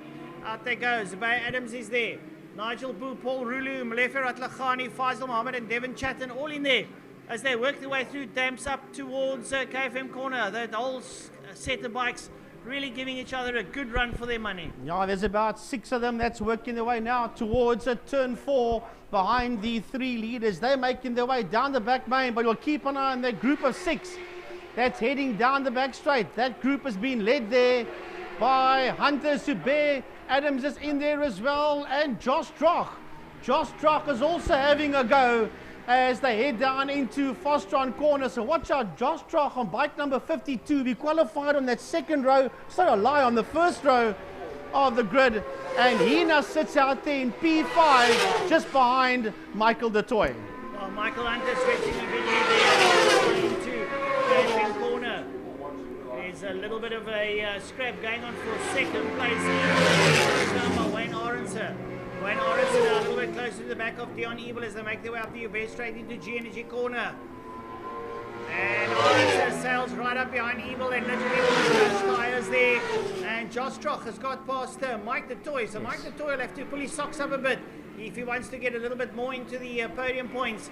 Out they go. Zubair Adams is there. Nigel Boo, Paul Rulu, Malefe Ratlachani, Faisal Mohammed and Devin Chatton all in there as they work their way through damps up towards KFM Corner. The whole set of bikes really giving each other a good run for their money. Yeah, there's about 6 of them that's working their way now towards turn 4 behind the 3 leaders. They're making their way down the back main, but we'll keep an eye on that group of 6 that's heading down the back straight. That group has been led there by Hunter Sube. Adams is in there as well, and Josh Droch. Josh Droch is also having a go as they head down into Fostron corner. So watch out, Josh Droch on bike number 52. We qualified on that second row, on the first row of the grid, and he now sits out there in P5 just behind Michael Du Toit. Well, Michael Hunter stretching a bit there into the corner. There's a little bit of a scrap going on for second place here. By Wayne Orenser. Wayne Orenser now a little bit closer to the back of Dion Ebel as they make their way up the base straight into G Energy corner. And Orenser sails right up behind Ebel and literally tires there. And Josh Droch has got past Mike Du Toit. So Mike Du Toit will have to pull his socks up a bit if he wants to get a little bit more into the podium points.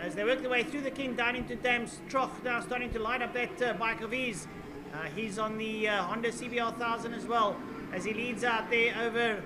As they work their way through the King down into Dams, Droch now starting to light up that bike of his. He's on the Honda CBR 1000 as well, as he leads out there over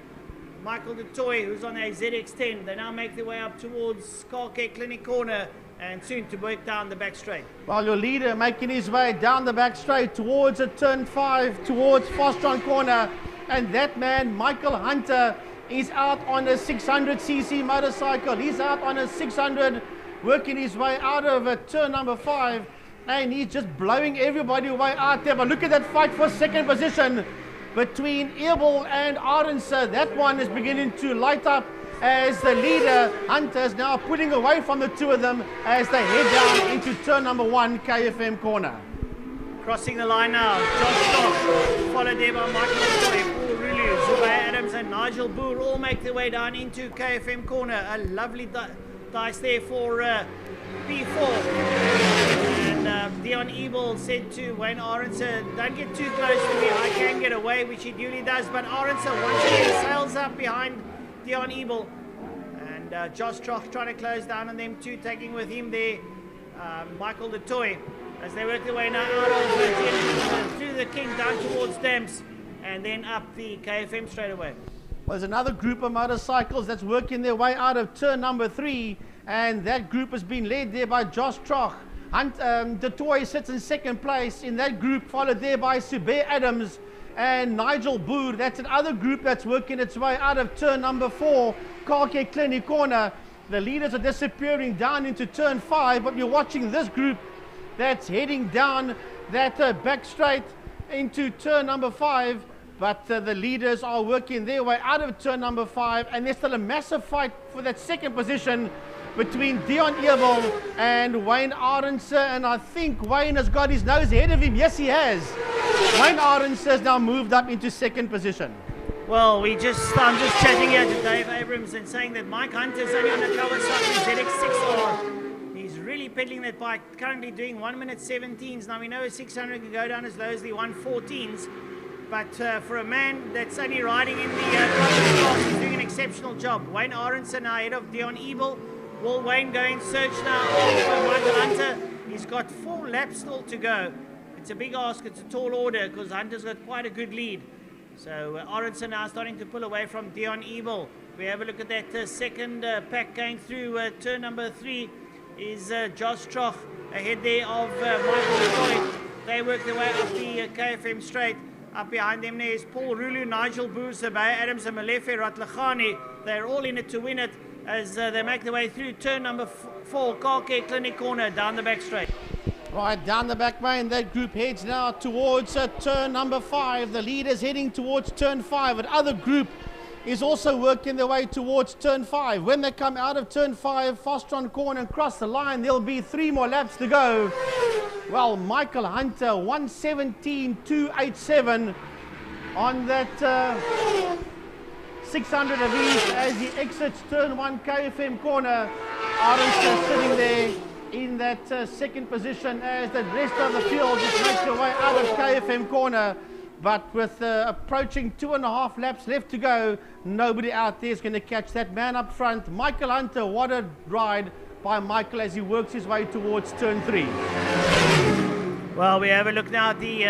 Michael Du Toit, who's on a ZX10. They now make their way up towards Car Care Clinic corner and soon to work down the back straight. Well, your leader making his way down the back straight towards a turn 5, towards Fostron corner. And that man, Michael Hunter, is out on a 600cc motorcycle. He's out on a 600, working his way out of turn number 5. And he's just blowing everybody away out there. But look at that fight for second position between Ebel and Orenser. That one is beginning to light up as the leader, Hunter, is now putting away from the two of them as they head down into turn number 1, KFM corner. Crossing the line now, Josh Droch, followed there by Michael Du Toit, Paul Rulu, Zubay Adams and Nigel Boer all make their way down into KFM corner. A lovely dice there for P4. And Dion Ebel said to Wayne Orenser, don't get too close to me, I can get away, which he duly does. But Orenser once again sails up behind Dion Ebel. And Josh Droch trying to close down on them two, taking with him there Michael Du Toit, as they work their way now out of through the King down towards Dams and then up the KFM straight away. Well, there's another group of motorcycles that's working their way out of turn number 3, and that group has been led there by Josh Droch. Du Toit sits in second place in that group, followed there by Sube Adams and Nigel Boer. That's another group that's working its way out of turn number 4, Car Care Clinic corner. The leaders are disappearing down into turn 5, but you're watching this group that's heading down that back straight into turn number 5. But the leaders are working their way out of turn number 5, and there's still a massive fight for that second position between Dion Ebel and Wayne Orenser, and I think Wayne has got his nose ahead of him. Yes, he has. Wayne Orenser has now moved up into second position. Well, I'm just chatting here to Dave Abrams and saying that Mike Hunter's only on the Kawasaki ZX6R. He's really pedaling that bike, currently doing 1 minute 17s. Now we know a 600 can go down as low as the 114s. But for a man that's only riding in the class, he's doing an exceptional job. Wayne Orenser now ahead of Dion Ebel. Will Wayne go in search now of Michael Hunter? He's got 4 laps still to go. It's a big ask, it's a tall order because Hunter's got quite a good lead. So Orenser now starting to pull away from Dion Ebel. We have a look at that second pack going through turn number 3 is Josh Droch ahead there of Michael Du Toit. They work their way up the KFM straight. Up behind them there is Paul Rulu, Nigel Boer, Sube Adams and Malefe Ratlachani. They're all in it to win it as they make their way through turn number 4, Car Care Clinic corner, down the back straight. Right, down the back lane, that group heads now towards turn number 5. The leaders heading towards turn 5. Another group is also working their way towards turn 5. When they come out of turn 5, Fostron corner and cross the line, there'll be 3 more laps to go. Well, Michael Hunter, 1:17.287 on that 600 of ease as he exits turn 1 KFM corner. Orenser sitting there in that second position as the rest of the field just makes their way out of KFM corner. But with approaching 2.5 laps left to go, nobody out there is going to catch that man up front. Michael Hunter, what a ride by Michael as he works his way towards turn 3. Well, we have a look now at the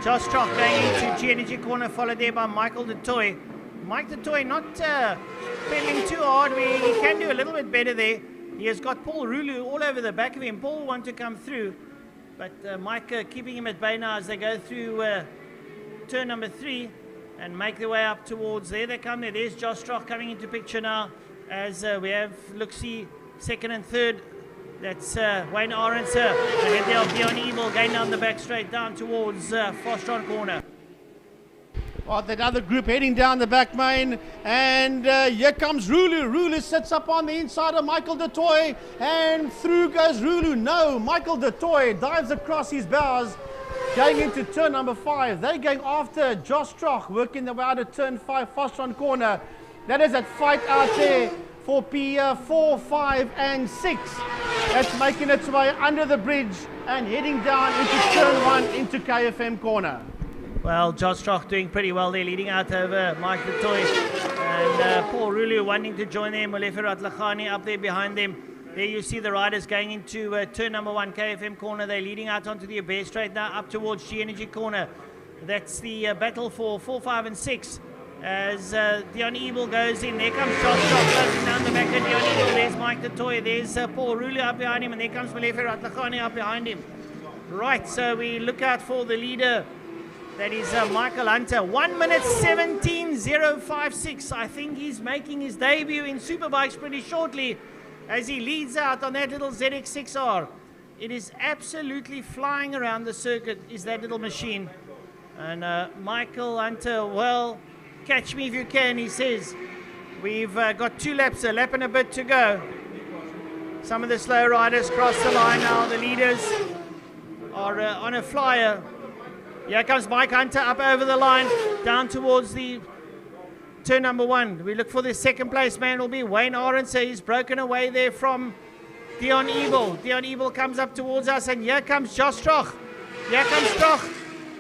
Josh Droch going into G Energy corner, followed there by Michael Du Toit. Mike Du Toit not pedaling too hard. He can do a little bit better there. He has got Paul Rulu all over the back of him. Paul want to come through. But Mike keeping him at bay now as they go through turn number 3 and make their way up towards, there they come, there's Josh Strock coming into picture now as we have Luxie second and third. That's Wayne Aronson, ahead there of Dion Evil, going down the back straight down towards Fostron corner. Well, that other group heading down the back main, and here comes Rulu. Rulu sits up on the inside of Michael Du Toit, and through goes Rulu. No, Michael Du Toit dives across his bows, going into turn number 5. They're going after Josh Strock, working their way out of turn 5, Fostron corner. That is that fight out there for P4, 5, and 6. That's making its way under the bridge and heading down into turn 1 into KFM corner. Well, Josh Strock doing pretty well there, leading out over Mike Du Toit. And Paul Rulu wanting to join them. Molefe Ratlachani up there behind them. There you see the riders going into turn number 1, KFM corner. They're leading out onto the Abear Straight now, up towards G Energy corner. That's the battle for 4, 5, and 6. As Dion Evil goes in, there comes Josh Strock closing down the back of Dion Evil. There's Mike Du Toit, there's Paul Rulu up behind him, and there comes Molefe Ratlachani up behind him. Right, so we look out for the leader. That is Michael Hunter. 1 minute 17.056. I think he's making his debut in Superbikes pretty shortly as he leads out on that little ZX6R. It is absolutely flying around the circuit, is that little machine. And Michael Hunter, well, catch me if you can, he says. We've got 2 laps, a lap and a bit to go. Some of the slow riders cross the line now. The leaders are on a flyer. Here comes Mike Hunter up over the line, down towards the turn number 1. We look for the second place man, will be Wayne Aronson. He's broken away there from Dion Evil. Dion Evil comes up towards us, and here comes Josh Strock. Here comes Strock.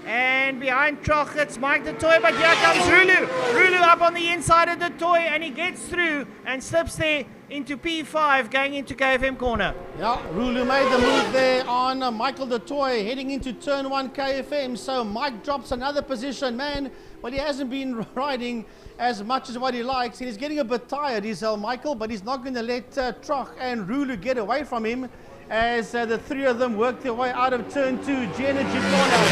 And behind Strock, it's Mike Du Toit, but here comes Rulu. Rulu up on the inside of Du Toit, and he gets through and slips there into P5, going into KFM corner. Yeah, Rulu made the move there on Michael Du Toit, heading into turn 1 KFM. So Mike drops another position, man. Well, he hasn't been riding as much as what he likes. He's getting a bit tired, is Michael, but he's not going to let Troch and Rulu get away from him as the 3 of them work their way out of turn 2, G Energy corner.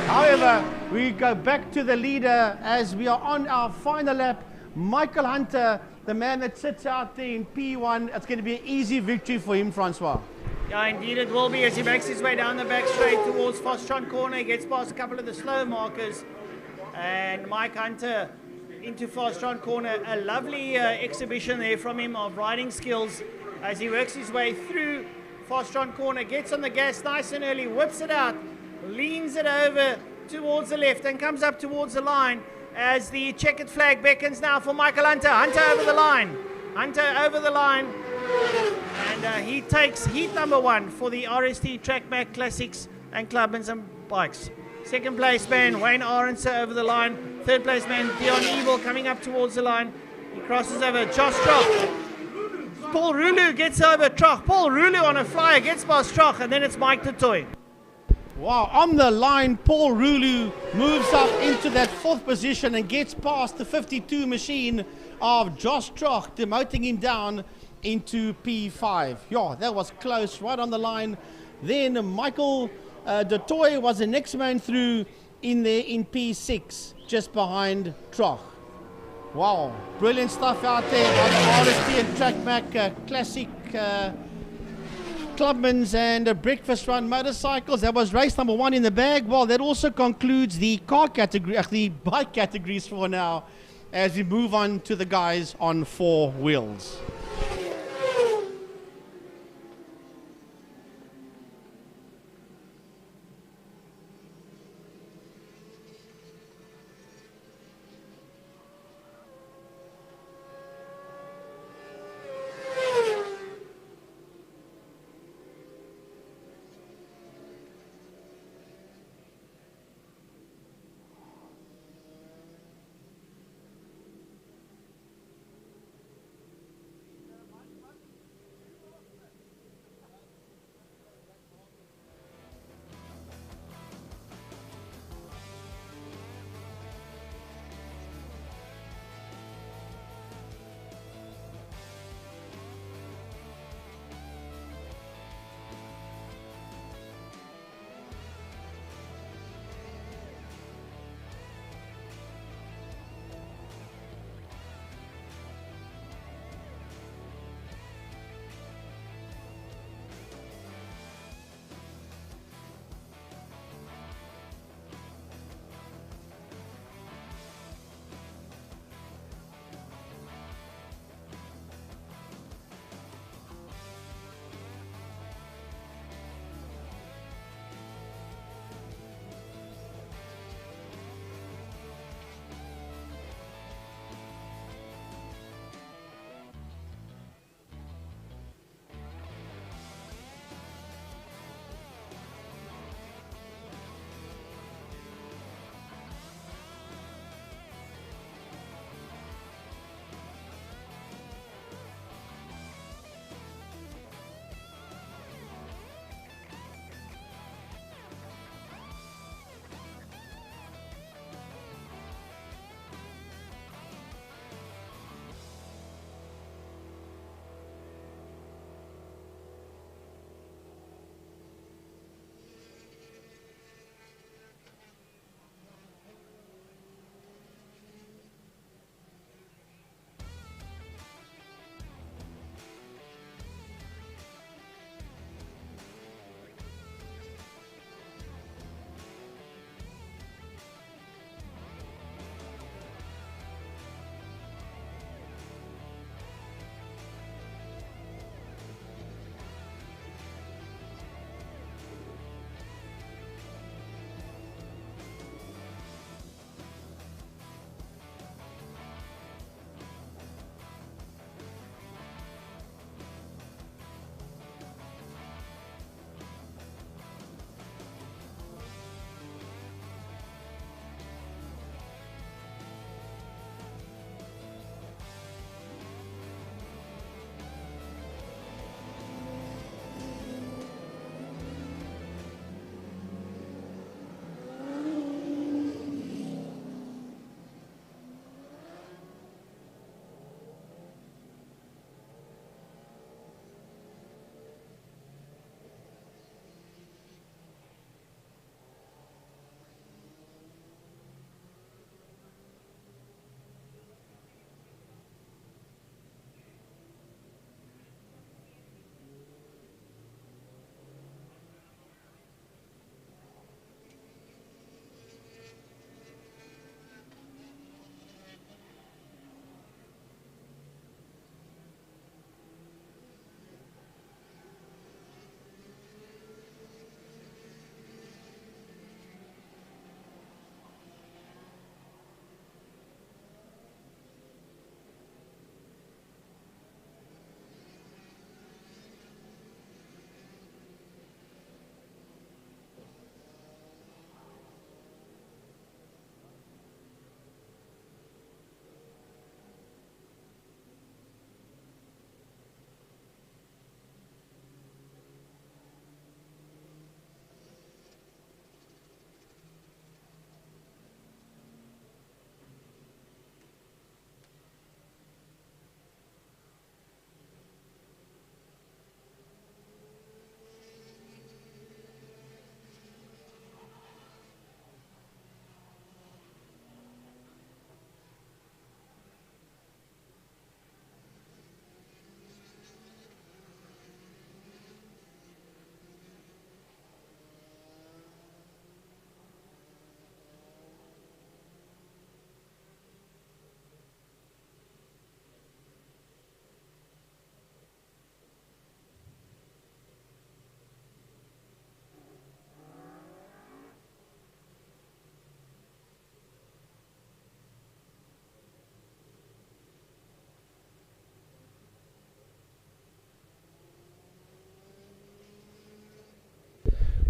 However, we go back to the leader as we are on our final lap. Michael Hunter, the man that sits out there in P1. It's going to be an easy victory for him, Francois. Yeah, indeed it will be as he makes his way down the back straight towards Fostron corner. He gets past a couple of the slow markers. And Mike Hunter into Fostron corner. A lovely exhibition there from him of riding skills as he works his way through Fostron corner, gets on the gas nice and early, whips it out, leans it over towards the left and comes up towards the line as the checkered flag beckons now for Michael Hunter. Hunter over the line. Hunter over the line. And he takes heat number 1 for the RST Trackback Classics and Clubmans and Bikes. Second place man, Wayne Aronson over the line. Third place man, Dion Evil coming up towards the line. He crosses over Josh Strock. Paul Rulu gets over Troch. Paul Rulu on a flyer gets past Troch, and then it's Mike Du Toit. Wow, on the line, Paul Rulu moves up into that 4th position and gets past the 52 machine of Josh Troch, demoting him down into P5. Yeah, that was close, right on the line. Then Michael Du Toit was the next man through in there in P6, just behind Troch. Wow, brilliant stuff out there on the RST and Trackback Classic Clubmans and Breakfast Run motorcycles. That was race number 1 in the bag. Well, that also concludes the car category, the bike categories for now, as we move on to the guys on 4 wheels.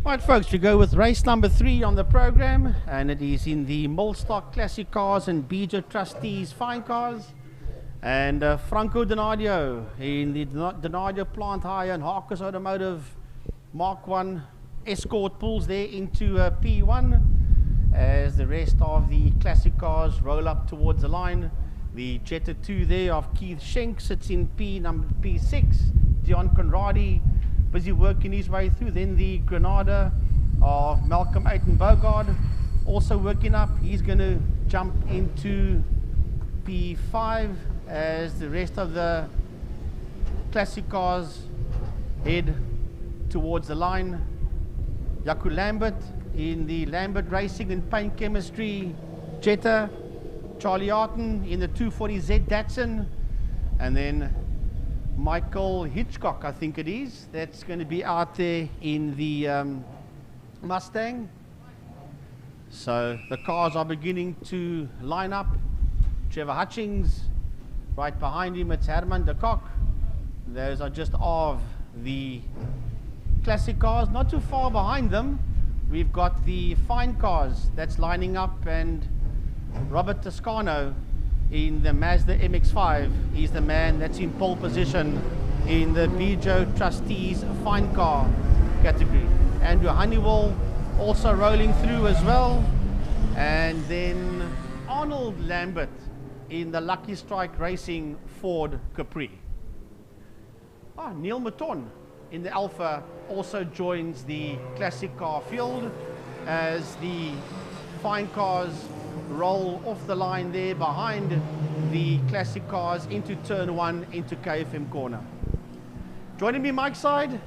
Right, folks, we go with race number 3 on the program, and it is in the Millstock Classic Cars and Bijo Trustees Fine Cars. And Franco Donadio in the Donadio Plant Hire and Harkers Automotive Mark 1 Escort pulls there into P1 as the rest of the classic cars roll up towards the line. The Jetta 2 there of Keith Schenk sits in P6. Dion Conradi busy working his way through. Then the Granada of Malcolm Aiton Bogard also working up. He's going to jump into P5 as the rest of the classic cars head towards the line. Jaco Lambert in the Lambert Racing and Paint Chemistry Jetta. Charlie Arton in the 240Z Datsun. And then Michael Hitchcock, I think it is, that's going to be out there in the Mustang. So the cars are beginning to line up. Trevor Hutchings, right behind him it's Herman de Kock. Those are just of the classic cars. Not too far behind them we've got the fine cars that's lining up, and Robert Toscano in the Mazda MX-5. He's the man that's in pole position in the Bijo Trustees Fine Car category. Andrew Honeywell also rolling through as well. And then Arnold Lambert in the Lucky Strike Racing Ford Capri. Neil Maton in the Alpha also joins the classic car field as the fine cars roll off the line there behind the classic cars into turn 1 into KFM corner. Joining me Mike's side,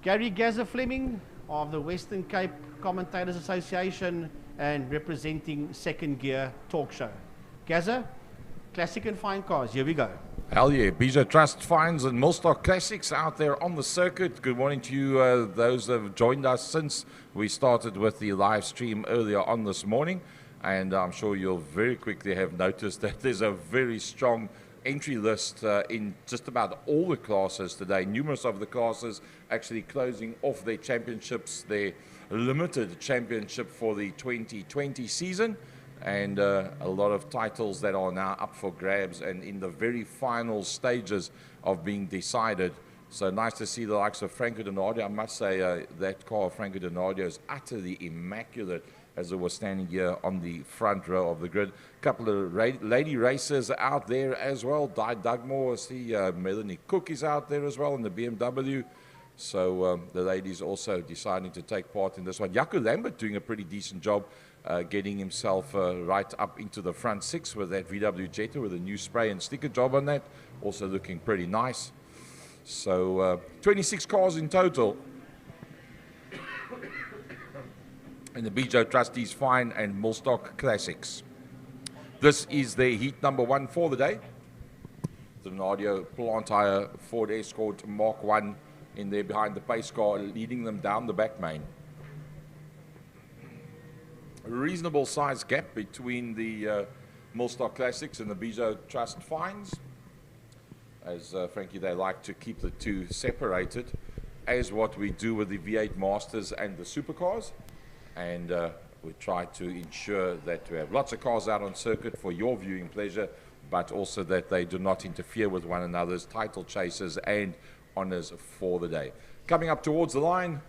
Gary Gazza Fleming of the Western Cape Commentators Association and representing Second Gear Talk Show. Gazza, classic and fine cars, here we go. Hell yeah, Bijo Trust Fines and Millstock Classics out there on the circuit. Good morning to you, those that have joined us since we started with the live stream earlier on this morning. And I'm sure you'll very quickly have noticed that there's a very strong entry list in just about all the classes today. Numerous of the classes actually closing off their championships, their limited championship for the 2020 season. And a lot of titles that are now up for grabs and in the very final stages of being decided. So nice to see the likes of Franco Donadio. I must say that car of Franco Donadio is utterly immaculate as it was standing here on the front row of the grid. A couple of lady racers out there as well. Di Dugmore, I see Melanie Cook is out there as well in the BMW. So the ladies also deciding to take part in this one. Jaco Lambert doing a pretty decent job. Getting himself right up into the front 6 with that VW Jetta with a new spray and sticker job on that. Also looking pretty nice. So 26 cars in total in the Bijo Trustees Fine and Millstock Classics. This is their heat number 1 for the day. The Donadio Plant Hire Ford Escort Mark 1 in there behind the pace car, leading them down the back main. A reasonable size gap between the Millstock Classics and the Bijo Trust Fines. As frankly, they like to keep the two separated, as what we do with the V8 Masters and the supercars. And we try to ensure that we have lots of cars out on circuit for your viewing pleasure, but also that they do not interfere with one another's title chases and honors for the day. Coming up towards the line,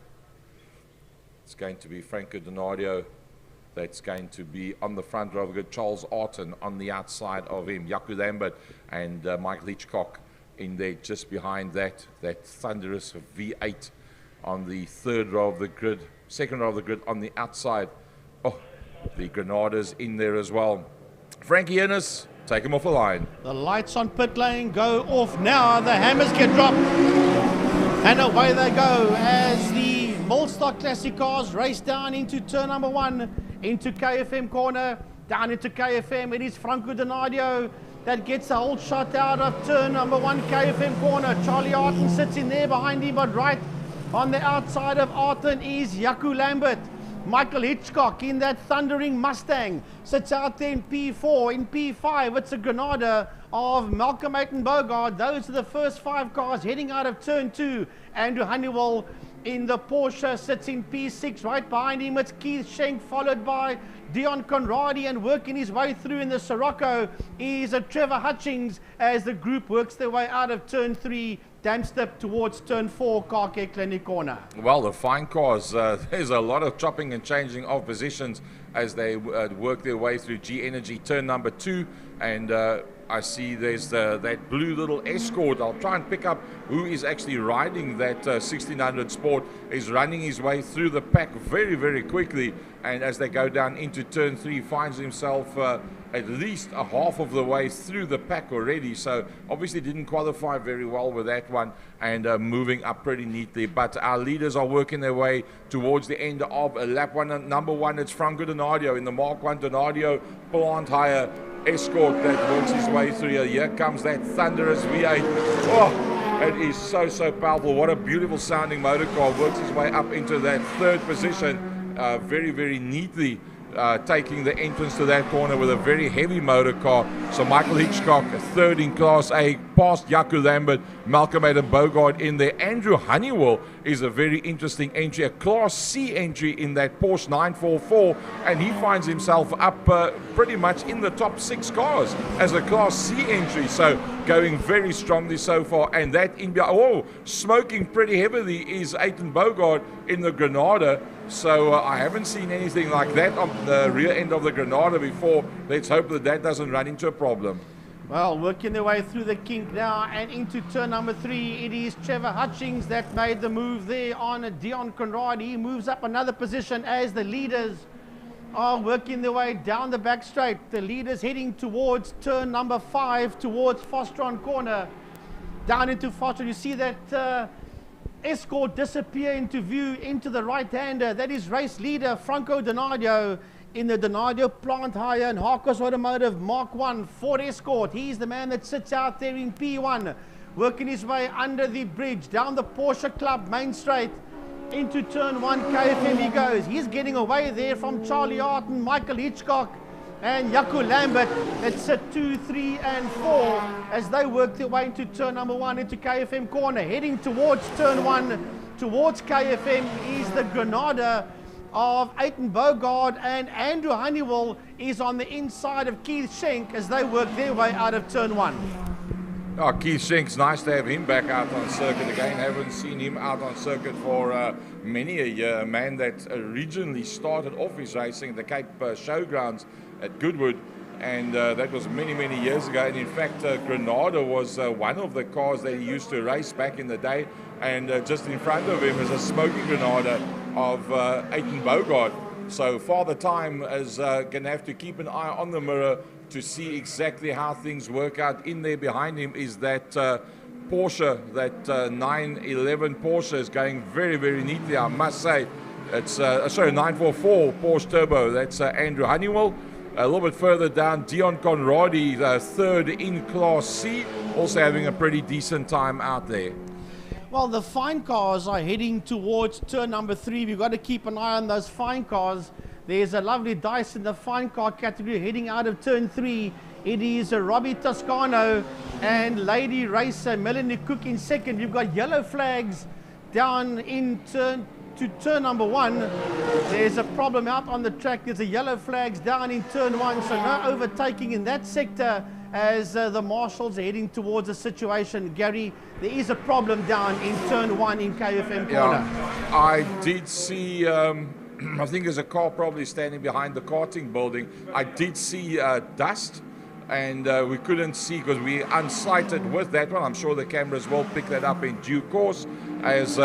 it's going to be Franco Donadio. That's going to be on the front row. We've got Charles Arton on the outside of him, Jaco Lambert and Michael Hitchcock in there just behind that thunderous V8 on the third row of the grid, second row of the grid on the outside. Oh, the Granadas in there as well. Frankie Ennis, take him off the line. The lights on pit lane go off now. The hammers get dropped. And away they go as the Millstock Classic cars race down into turn number 1. Into KFM corner, down into KFM. It is Franco Donadio that gets a whole shot out of turn number 1, KFM corner. Charlie Arton sits in there behind him, but right on the outside of Arton is Jaco Lambert. Michael Hitchcock in that thundering Mustang sits out there in P4. In P5, it's a Granada of Malcolm Aiton Bogard. Those are the first 5 cars heading out of turn 2. Andrew Honeywell in the Porsche, sits in P6. Right behind him, it's Keith Schenk, followed by Dion Conradi, and working his way through in the Sirocco is Trevor Hutchings as the group works their way out of turn 3, Damstep towards turn 4, Car Care Clinic corner. Well, the fine cars, there's a lot of chopping and changing of positions as they work their way through G Energy turn number 2, and I see there's that blue little Escort. I'll try and pick up who is actually riding that 1600 Sport. Is running his way through the pack very, very quickly, and as they go down into turn 3, finds himself at least a half of the way through the pack already. So obviously didn't qualify very well with that one, and moving up pretty neatly. But our leaders are working their way towards the end of lap 1. Number 1, it's Franco Donadio in the Mark 1 Donadio plant hire Escort that works his way through. Here comes that thunderous V8. Oh, it is so, so powerful. What a beautiful sounding motor car. Works his way up into that 3rd position very, very neatly. Taking the entrance to that corner with a very heavy motor car. So Michael Hitchcock, 3rd in Class A, past Jaco Lambert, Malcolm Adam Bogard in there. Andrew Honeywell is a very interesting entry, a Class C entry in that Porsche 944, and he finds himself up pretty much in the top 6 cars as a Class C entry. So going very strongly so far, and that in smoking pretty heavily is Aiton Bogard in the Granada. So I haven't seen anything like that on the rear end of the Granada before. Let's hope that that doesn't run into a problem. Well, working their way through the kink now and into turn number 3, it is Trevor Hutchings that made the move there on Dion Conrad. He moves up another position as the leaders are working their way down the back straight. The leaders heading towards turn number 5, towards Fostron corner, down into Fostron. You see that Escort disappear into view into the right-hander. That is race leader Franco Donadio in the Donadio plant hire and Harkos Automotive Mark 1 Ford Escort. He's the man that sits out there in P1, working his way under the bridge, down the Porsche Club main straight, into turn 1 KFM he goes. He's getting away there from Charlie Arton, Michael Hitchcock, and Jaco Lambert. It's at 2, 3, and 4 as they work their way into turn number 1 into KFM corner. Heading towards turn 1, towards KFM, is the Granada of Aiton Bogard, and Andrew Honeywell is on the inside of Keith Schenk as they work their way out of turn 1. Oh, Keith Schenk's nice to have him back out on circuit again. Haven't seen him out on circuit for many a year. A man that originally started off his racing at the Cape Showgrounds at Goodwood, and that was many, many years ago. And in fact, Granada was one of the cars that he used to race back in the day, and just in front of him is a smoking Granada of Aiton Bogard. So Father Time is going to have to keep an eye on the mirror to see exactly how things work out. In there behind him is that Porsche, that 911 Porsche is going very, very neatly, I must say. It's, sorry, 944 Porsche Turbo, that's Andrew Honeywell. A little bit further down, Dion Conradi, 3rd in Class C, also having a pretty decent time out there. Well, the fine cars are heading towards turn number 3. We've got to keep an eye on those fine cars. There's a lovely dice in the fine car category heading out of turn 3. It is Robbie Toscano and Lady Racer Melanie Cook in 2nd. We've got yellow flags down in turn number 1. There's a problem out on the track. There's a yellow flags down in turn 1, so no overtaking in that sector as the marshals are heading towards a situation. Gary, there is a problem down in turn 1 in KFM corner. Yeah, I did see, I think there's a car probably standing behind the karting building. I did see dust, and we couldn't see because we unsighted with that one. I'm sure the cameras will pick that up in due course. As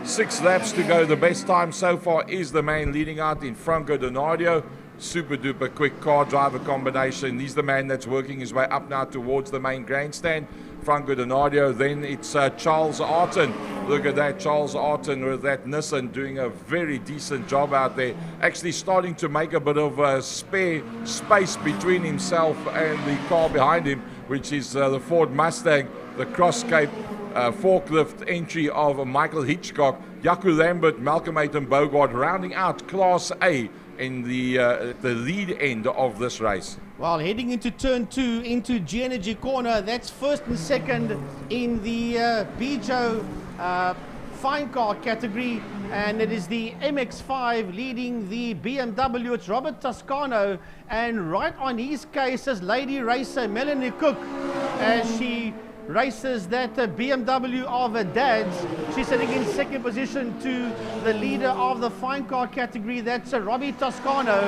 6 laps to go, the best time so far is the man leading out in Franco Donadio. Super duper quick car driver combination. He's the man that's working his way up now towards the main grandstand. Franco Donadio, then it's Charles Arton. Look at that, Charles Arton with that Nissan doing a very decent job out there. Actually starting to make a bit of a spare space between himself and the car behind him, which is the Ford Mustang, the Cross Cape forklift entry of Michael Hitchcock. Jaco Lambert, Malcolm Aiton Bogard rounding out Class A in the lead end of this race. Well, heading into turn 2 into G Energy corner, that's 1st and 2nd in the Bijo fine car category, and it is the MX-5 leading the BMW. It's Robert Toscano, and right on his case is lady racer Melanie Cook as she races that BMW of her dad's. She's sitting in second position to the leader of the fine car category, that's Robbie Toscano,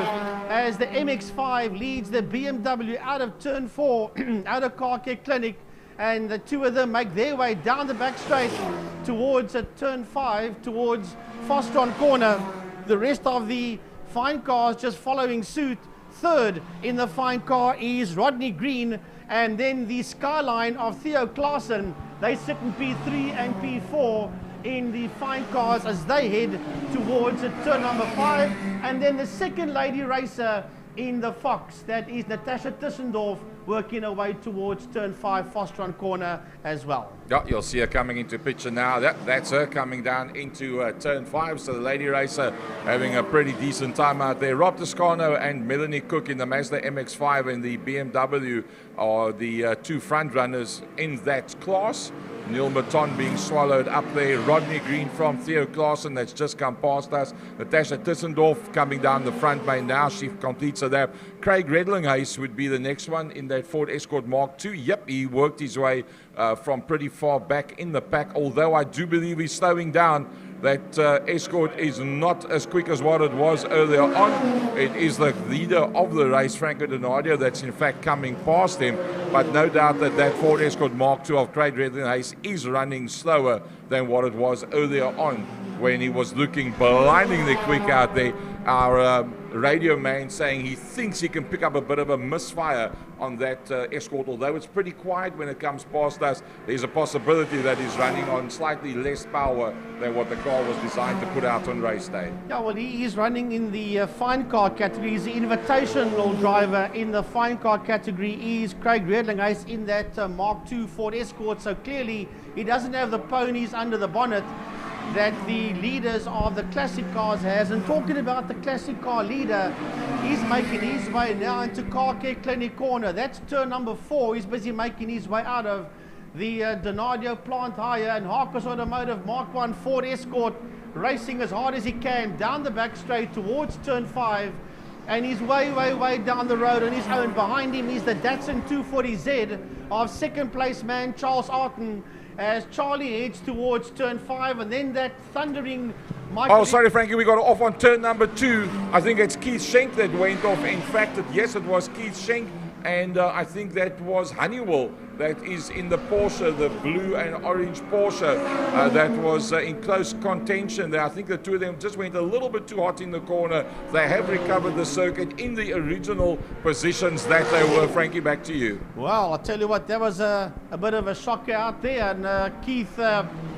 as the MX-5 leads the BMW out of turn 4 out of Car Care Clinic, and the two of them make their way down the back straight towards turn 5 towards Fostron Corner. The rest of the fine cars just following suit. Third in the fine car is Rodney Green, and then the Skyline of Theo Klaassen. They sit in P3 and P4 in the fine cars as they head towards turn number 5. And then the second lady racer in the Fox, that is Natasha Tissendorf, working her way towards turn 5 Fostron Corner as well. Yeah, you'll see her coming into picture now. That's her coming down into turn 5. So the lady racer having a pretty decent time out there. Rob Toscano and Melanie Cook in the Mazda MX-5 and the BMW are the two front runners in that class. Neil Maton being swallowed up there. Rodney Green from Theo Klaassen that's just come past us. Natasha Tissendorf coming down the front main now. She completes her lap. Craig Redlinghuis would be the next one in that Ford Escort Mark II. Yep, he worked his way from pretty far back in the pack, although I do believe he's slowing down. That Escort is not as quick as what it was earlier on. It is the leader of the race, Franco Donadio, that's in fact coming past him. But no doubt that Ford Escort Mark II of Craig Redlinghuis is running slower than what it was earlier on when he was looking blindingly quick out there. Our radio man saying he thinks he can pick up a bit of a misfire on that Escort, although it's pretty quiet when it comes past us. There's a possibility that he's running on slightly less power than what the car was designed to put out on race day. Yeah, well, he is running in the fine car category. He's the invitational driver in the fine car category. Is Craig Redlinghuis in that Mark II Ford Escort, so clearly he doesn't have the ponies under the bonnet that the leaders of the classic cars has. And talking about the classic car leader, he's making his way now into Car Care Clinic Corner. That's turn number 4. He's busy making his way out of the Donadio Plant Hire, and Harkos Automotive Mark I Ford Escort racing as hard as he can down the back straight towards turn 5, and he's way down the road on his own. Behind him is the Datsun 240Z of second place man Charles Arton, as Charlie heads towards turn 5, and then that thundering Michael... Oh, sorry, Frankie, we got off on turn number 2. I think it's Keith Schenk that went off. In fact, yes, it was Keith Schenk, and I think that was Honeywell that is in the Porsche, the blue and orange Porsche, that was in close contention there. I think the two of them just went a little bit too hot in the corner. They have recovered the circuit in the original positions that they were. Frankie, back to you. Well, I'll tell you what, that was a bit of a shocker out there, and Keith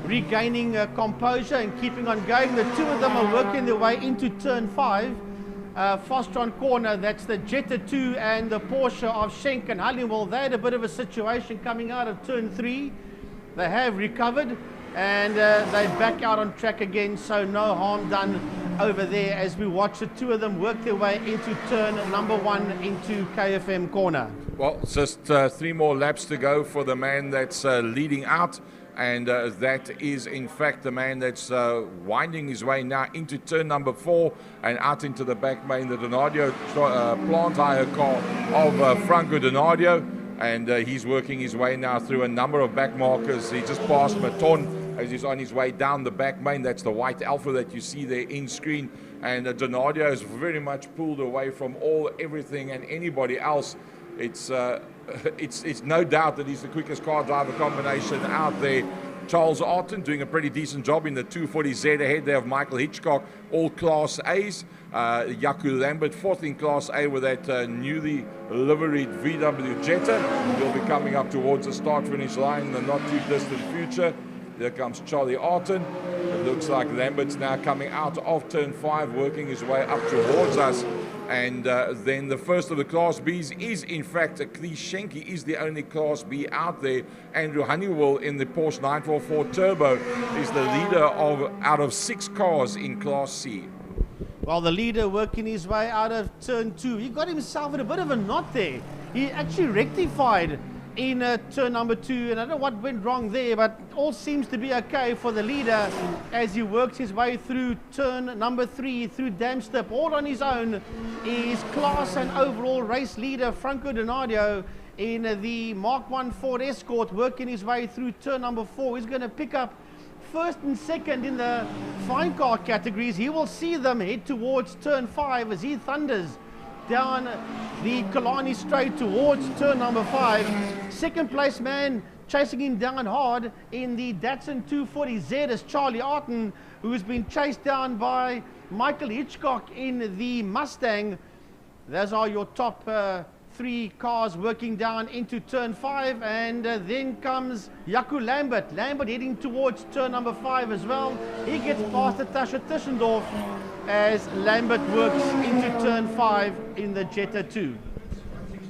regaining composure and keeping on going. The two of them are working their way into turn 5. Fostron Corner, that's the Jetta 2 and the Porsche of Schenk and Honeywell. They had a bit of a situation coming out of turn 3. They have recovered, and they back out on track again, so no harm done over there as we watch the two of them work their way into turn number 1 into KFM Corner. Well, just 3 more laps to go for the man that's leading out. And that is, in fact, the man that's winding his way now into turn number 4 and out into the back main, the Donadio plant hire car of Franco Donadio. And he's working his way now through a number of back markers. He just passed Maton as he's on his way down the back main. That's the white Alpha that you see there in screen. And Donadio is very much pulled away from everything and anybody else. It's no doubt that he's the quickest car driver combination out there. Charles Arton doing a pretty decent job in the 240Z ahead there of Michael Hitchcock, all Class A's. Jaco Lambert, 4th in Class A with that newly liveried VW Jetta. He'll be coming up towards the start-finish line in the not-too-distant future. There comes Charlie Arton. It looks like Lambert's now coming out of turn 5, working his way up towards us. And then the first of the Class Bs is, in fact, Keith Schenk. He is the only Class B out there. Andrew Honeywell in the Porsche 944 Turbo is the leader out of 6 cars in Class C. Well, the leader working his way out of turn 2. He got himself in a bit of a knot there. He actually rectified in turn number 2, and I don't know what went wrong there, but all seems to be okay for the leader as he works his way through turn number 3 through Damstep. All on his own is class and overall race leader Franco Donadio in the Mark 1 Ford Escort, working his way through turn number 4. He's going to pick up first and second in the fine car categories. He will see them head towards turn 5 as he thunders down the Killarney straight towards turn number 5. Second place man chasing him down hard in the Datsun 240Z is Charlie Arton, who's been chased down by Michael Hitchcock in the Mustang. Those are your top 3 cars working down into turn 5, and then comes Jaco Lambert. Lambert heading towards turn number 5 as well. He gets past Natasha Tischendorf as Lambert works into turn 5 in the Jetta 2.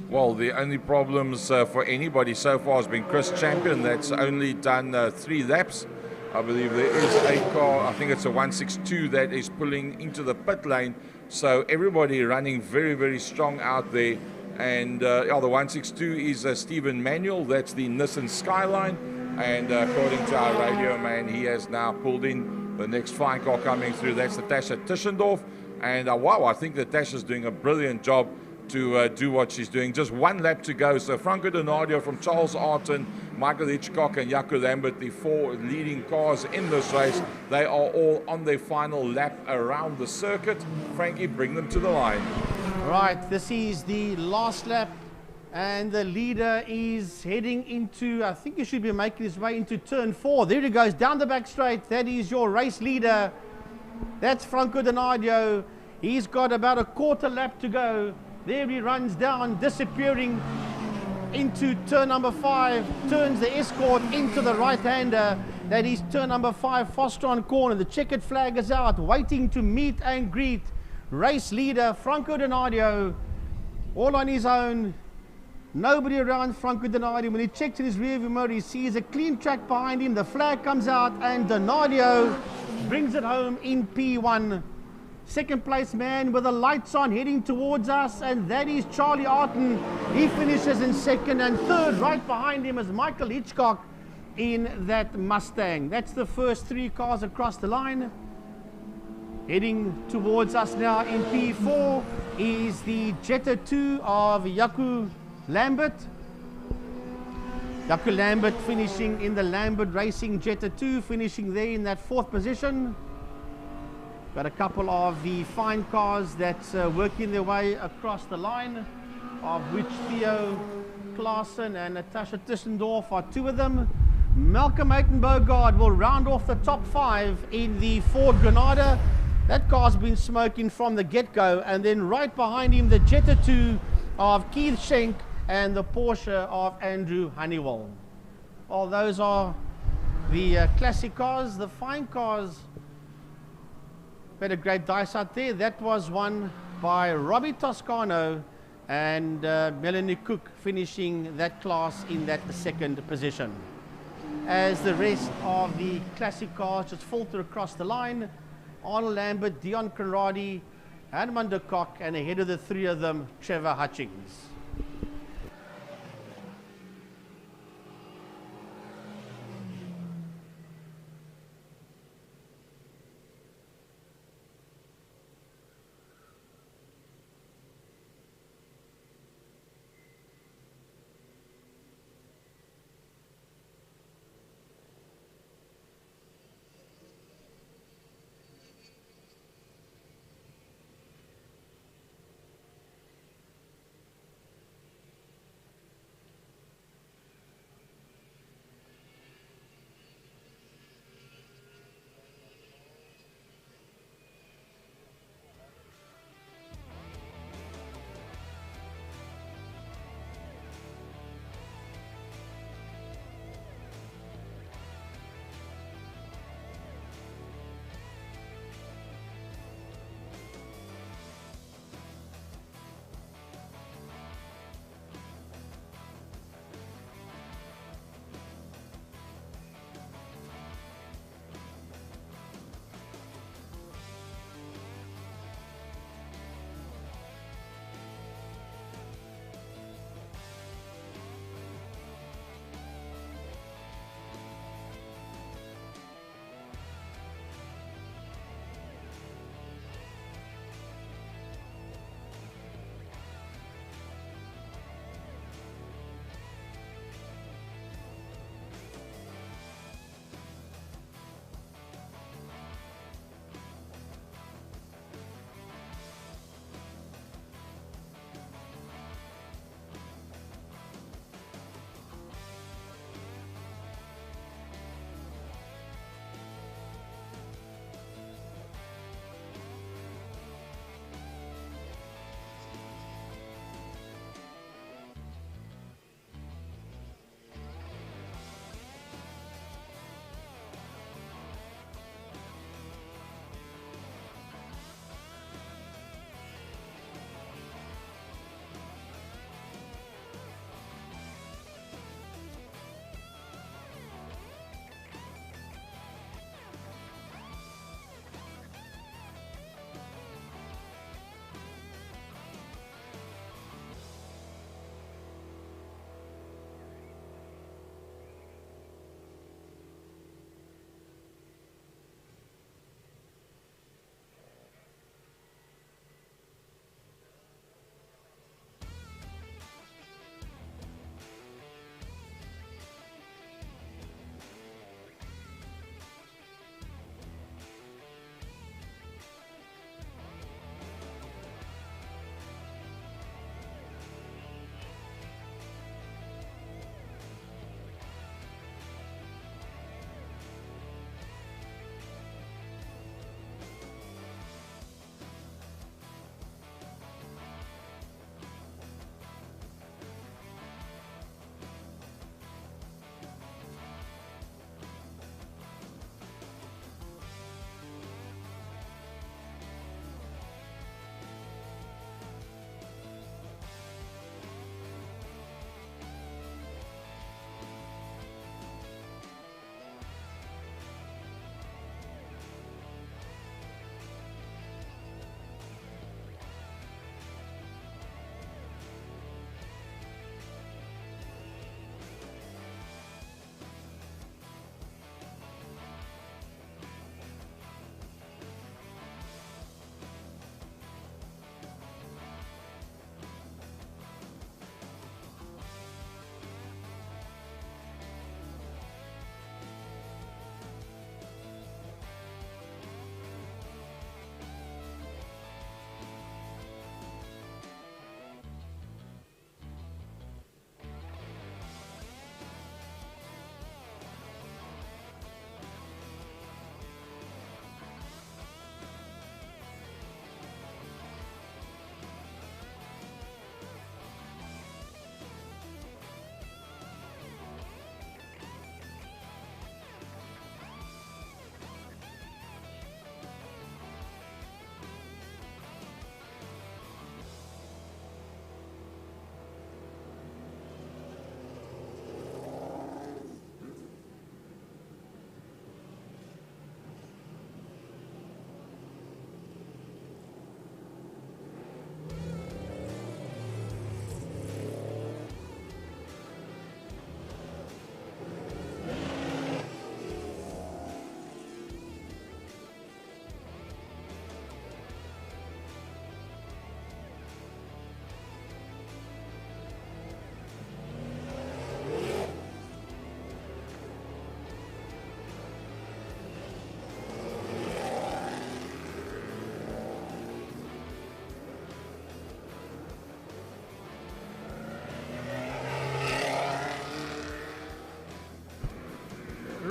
Well, the only problems for anybody so far has been Chris Champion. That's only done 3 laps. I believe there is a car, I think it's a 162, that is pulling into the pit lane. So everybody running very, very strong out there. And the 162 is Stephen Manuel. That's the Nissan Skyline. And according to our radio man, he has now pulled in the next fine car coming through. That's Natasha Tischendorf. And wow, I think Natasha's doing a brilliant job to do what she's doing. Just 1 lap to go. So Franco Donadio from Charles Arton, Michael Hitchcock and Jaco Lambert, the 4 leading cars in this race, they are all on their final lap around the circuit. Frankie, bring them to the line. Right, this is the last lap, and the leader is heading into, I think he should be making his way into turn 4. There he goes, down the back straight. That is your race leader. That's Franco Donadio. He's got about a quarter lap to go. There he runs down, disappearing into turn number 5, turns the Escort into the right-hander. That is turn number 5, Fostron corner. The checkered flag is out, waiting to meet and greet race leader Franco Donadio, all on his own. Nobody around Franco Donadio. When he checks in his rearview mirror, he sees a clean track behind him. The flag comes out, and Donadio brings it home in P1. Second place man with the lights on heading towards us, and that is Charlie Arton. He finishes in second, and third right behind him is Michael Hitchcock in that Mustang. That's the first 3 cars across the line. Heading towards us now in P4 is the Jetta 2 of Jaco Lambert. Jaco Lambert finishing in the Lambert Racing Jetta 2, finishing there in that 4th position. Got a couple of the fine cars that's working their way across the line, of which Theo Klaassen and Natasha Tischendorf are 2 of them. Malcolm Bogard will round off the top 5 in the Ford Granada. That car's been smoking from the get-go, and then right behind him the Jetta 2 of Keith Schenk and the Porsche of Andrew Honeywell. Well, those are the classic cars. The fine cars had a great dice out there. That was won by Robbie Toscano and Melanie Cook, finishing that class in that 2nd position. As the rest of the classic cars just filter across the line, Arnold Lambert, Dion Conradi, Herman de Kock, and ahead of the 3 of them, Trevor Hutchings.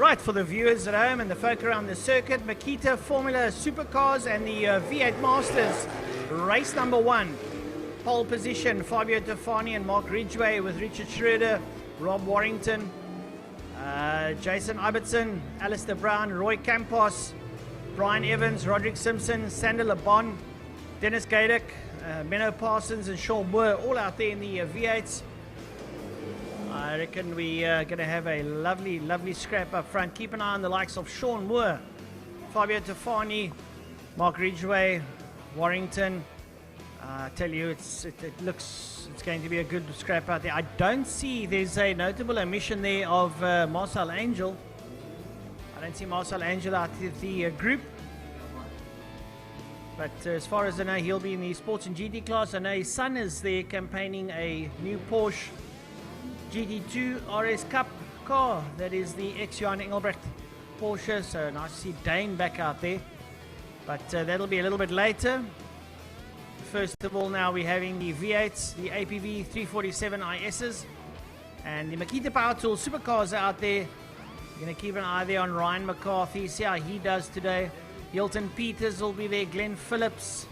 Right, for the viewers at home and the folk around the circuit, Makita Formula Supercars and the V8 Masters, race number 1. Pole position, Fabio Tofani and Mark Ridgway with Richard Schroeder, Rob Warrington, Jason Ibbotson, Alistair Brown, Roy Campos, Brian Evans, Roderick Simpson, Sander LeBon, Dennis Gaydek, Menno Parsons and Sean Moore, all out there in the V8s. I reckon we are going to have a lovely, lovely scrap up front. Keep an eye on the likes of Sean Moore, Fabio Tofani, Mark Ridgway, Warrington. I tell you, it looks it's going to be a good scrap out there. I don't see there's a notable omission there of Marcel Angel. I don't see Marcel Angel out of the group. But as far as I know, he'll be in the Sports and GT class. I know his son is there campaigning a new Porsche GT2 RS Cup car. That is the ex-Johan Engelbrecht Porsche. So nice to see Dane back out there. But that'll be a little bit later. First of all, now we're having the V8s, the APV 347 ISs, and the Makita Power Tool Supercars are out there. You're going to keep an eye there on Ryan McCarthy, see how he does today. Hilton Peters will be there, Glenn Phillips.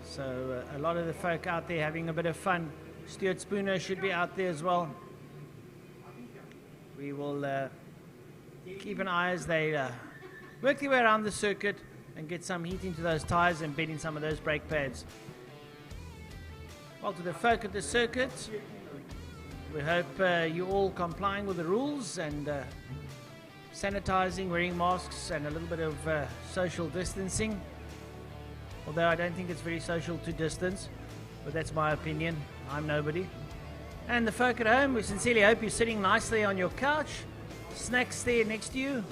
So a lot of the folk out there having a bit of fun. Stuart Spooner should be out there as well. We will keep an eye as they work their way around the circuit and get some heat into those tires and bed in some of those brake pads. Well, to the folk at the circuit, we hope you're all complying with the rules and sanitizing, wearing masks and a little bit of social distancing. Although I don't think it's very social to distance, but that's my opinion. I'm nobody. And the folk at home, we sincerely hope you're sitting nicely on your couch. Snacks there next to you.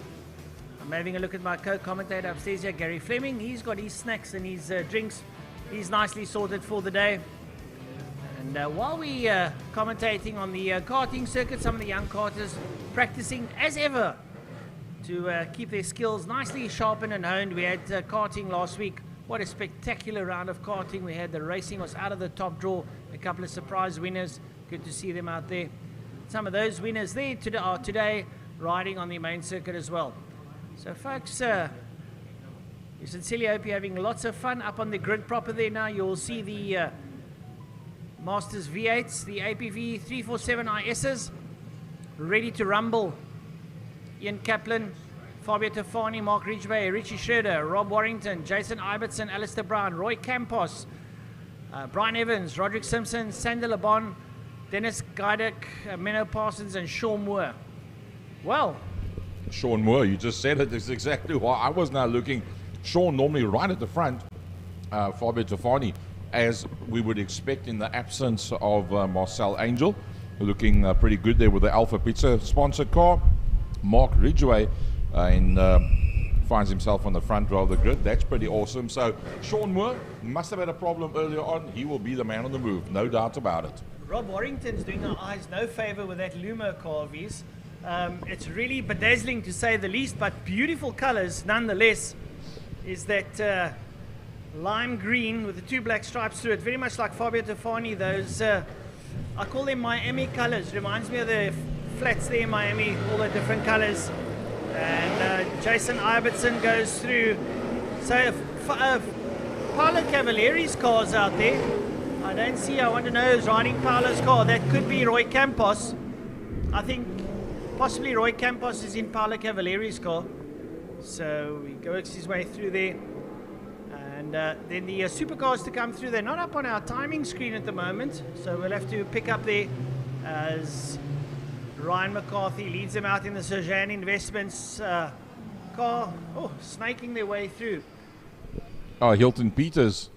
I'm having a look at my co-commentator upstairs here, Gary Fleming. He's got his snacks and his drinks. He's nicely sorted for the day. And while we commentating on the karting circuit, some of the young karters practicing as ever to keep their skills nicely sharpened and honed. We had karting last week. What a spectacular round of karting we had. The racing was out of the top draw. A couple of surprise winners. Good to see them out there. Some of those winners there are today riding on the main circuit as well. So folks, we sincerely hope you're having lots of fun up on the grid proper there now. You'll see the Masters V8s, the APV 347 ISs, ready to rumble. Ian Kaplan, Fabio Tofani, Mark Ridgway, Richie Schroeder, Rob Warrington, Jason Ibbotson, Alistair Brown, Roy Campos, Brian Evans, Roderick Simpson, Sander LeBon, Dennis Gaydek, Menno Parsons and Sean Moore. Well, Sean Moore, you just said it. It's exactly why I was now looking. Sean normally right at the front, Fabio Tofani, as we would expect in the absence of Marcel Angel, looking pretty good there with the Alpha Pizza sponsored car. Mark Ridgway finds himself on the front row of the grid. That's pretty awesome. So Sean Moore must have had a problem earlier on. He will be the man on the move, no doubt about it. Rob Warrington's doing our eyes no favor with that Luma car of his. It's really bedazzling to say the least, but beautiful colors nonetheless. Is that lime green with the two black stripes through it, very much like Fabio Tofani. Those I call them Miami colors. Reminds me of the flats there in Miami, all the different colors. And Jason Ibbotson goes through. So Paolo Cavalieri's car's out there. I don't see. I want to know who's riding Paolo's car. That could be Roy Campos. I think possibly Roy Campos is in Paolo Cavalieri's car. So he works his way through there. And then the supercars to come through. They're not up on our timing screen at the moment, so we'll have to pick up there as Ryan McCarthy leads them out in the Serjan Investments car. Oh, snaking their way through. Hilton Peters,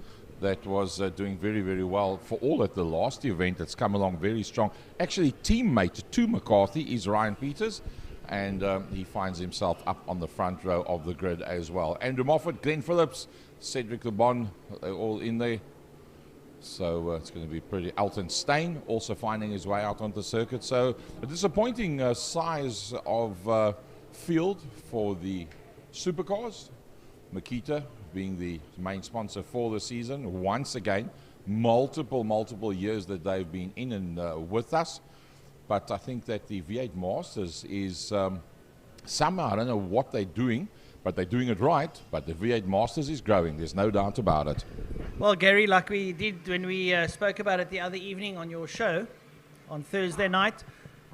that was doing very, very well for all at the last event. It's come along very strong. Actually, teammate to McCarthy is Ryan Peters, and he finds himself up on the front row of the grid as well. Andrew Moffat, Glenn Phillips, Cedric LeBon, they're all in there. So it's going to be pretty. Alton Steyn also finding his way out onto the circuit. So a disappointing size of field for the supercars. Makita being the main sponsor for the season. Once again, multiple years that they've been in and with us. but I think that the V8 Masters is somehow, I don't know what they're doing, but they're doing it right. But the V8 Masters is growing. There's no doubt about it. Well, Gary, like we did when we spoke about it the other evening on your show, on Thursday night,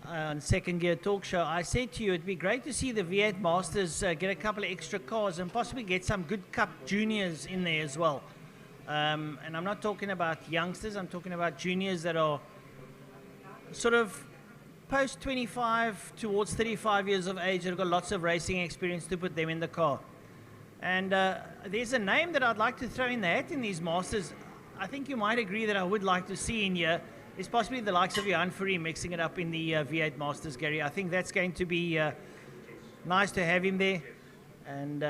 on Second Gear Talk Show, I said to you it'd be great to see the V8 Masters get a couple of extra cars and possibly get some good Cup juniors in there as well. And I'm not talking about youngsters, I'm talking about juniors that are sort of post 25 towards 35 years of age that have got lots of racing experience to put them in the car. And there's a name that I'd like to throw in the hat in these Masters. I think you might agree that I would like to see in here is possibly the likes of Johan Fourie mixing it up in the V8 Masters, Gary. I think that's going to be nice to have him there. And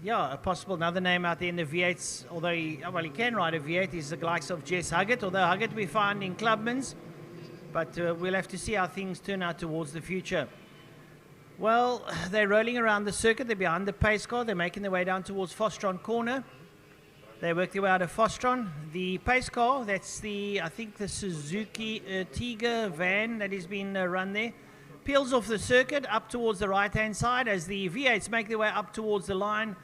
yeah, a possible another name out there in the V8s, although he can ride a V8, is the likes of Jess Huggett, although Huggett we find in Clubman's. But we'll have to see how things turn out towards the future. Well, they're rolling around the circuit. They're behind the pace car. They're making their way down towards Fostron Corner. They work their way out of Fostron. The pace car, that's I think the Suzuki Ertiga van that has been run there, peels off the circuit up towards the right-hand side as the V8s make their way up towards the line.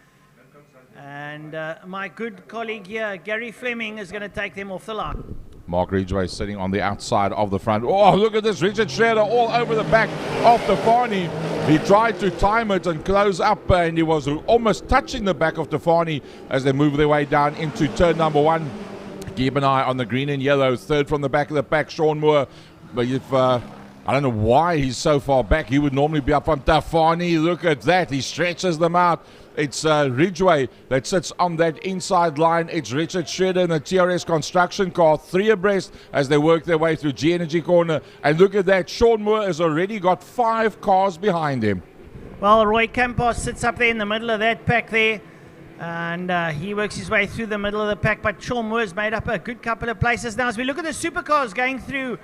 And my good colleague here, Gary Fleming, is going to take them off the line. Mark Ridgway sitting on the outside of the front. Oh, look at this. Richard Schroeder all over the back of Tefani. He tried to time it and close up, and he was almost touching the back of Tefani as they move their way down into turn number 1. Keep an eye on the green and yellow. Third from the back of the pack, Sean Moore. But if I don't know why he's so far back. He would normally be up on Tefani. Look at that. He stretches them out. It's Ridgway that sits on that inside line. It's Richard Schroeder in the TRS construction car, 3 abreast as they work their way through G Energy Corner. And look at that, Sean Moore has already got 5 cars behind him. Well, Roy Campos sits up there in the middle of that pack there. And he works his way through the middle of the pack. But Sean Moore's made up a good couple of places. Now, as we look at the supercars going through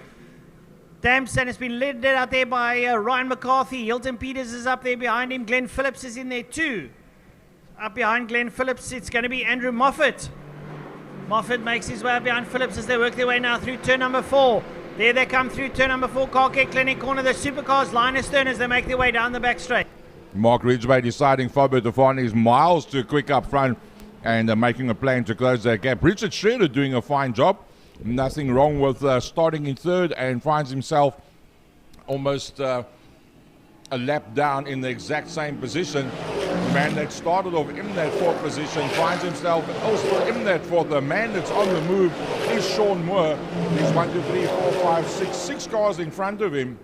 Damps, and it's been led out there by Ryan McCarthy. Hilton Peters is up there behind him. Glenn Phillips is in there too. Up behind Glenn Phillips, it's going to be Andrew Moffat. Moffat makes his way up behind Phillips as they work their way now through turn number 4. There they come through turn number 4, Car Care Clinic Corner. The supercars line astern as they make their way down the back straight. Mark Ridgway deciding Fabio Tefani is miles too quick up front and making a plan to close that gap. Richard Schroeder doing a fine job. Nothing wrong with starting in third and finds himself almost a lap down in the exact same position. The man that started off in that 4th position finds himself also in that 4th. The man that's on the move is Sean Moore. He's 1, 2, 3, 4, 5, 6 cars in front of him.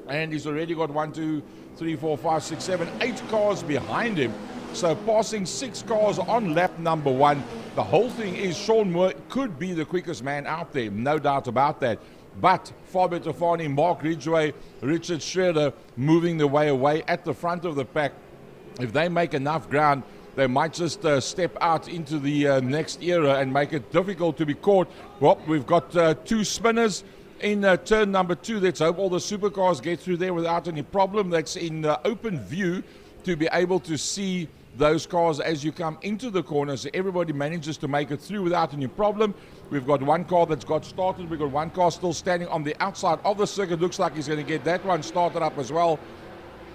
And he's already got 1, 2, 3, 4, 5, 6, 7, 8 cars behind him. So passing 6 cars on lap number 1. The whole thing is Sean Moore could be the quickest man out there, no doubt about that. But Fabio Tefani, Mark Ridgway, Richard Schroeder moving their way away at the front of the pack. If they make enough ground, they might just step out into the next era and make it difficult to be caught. Well, we've got 2 spinners in turn number 2. Let's hope all the supercars get through there without any problem. That's in open view to be able to see those cars as you come into the corner, so everybody manages to make it through without any problem. We've got 1 car that's got started. We've got 1 car still standing on the outside of the circuit. Looks like he's going to get that one started up as well.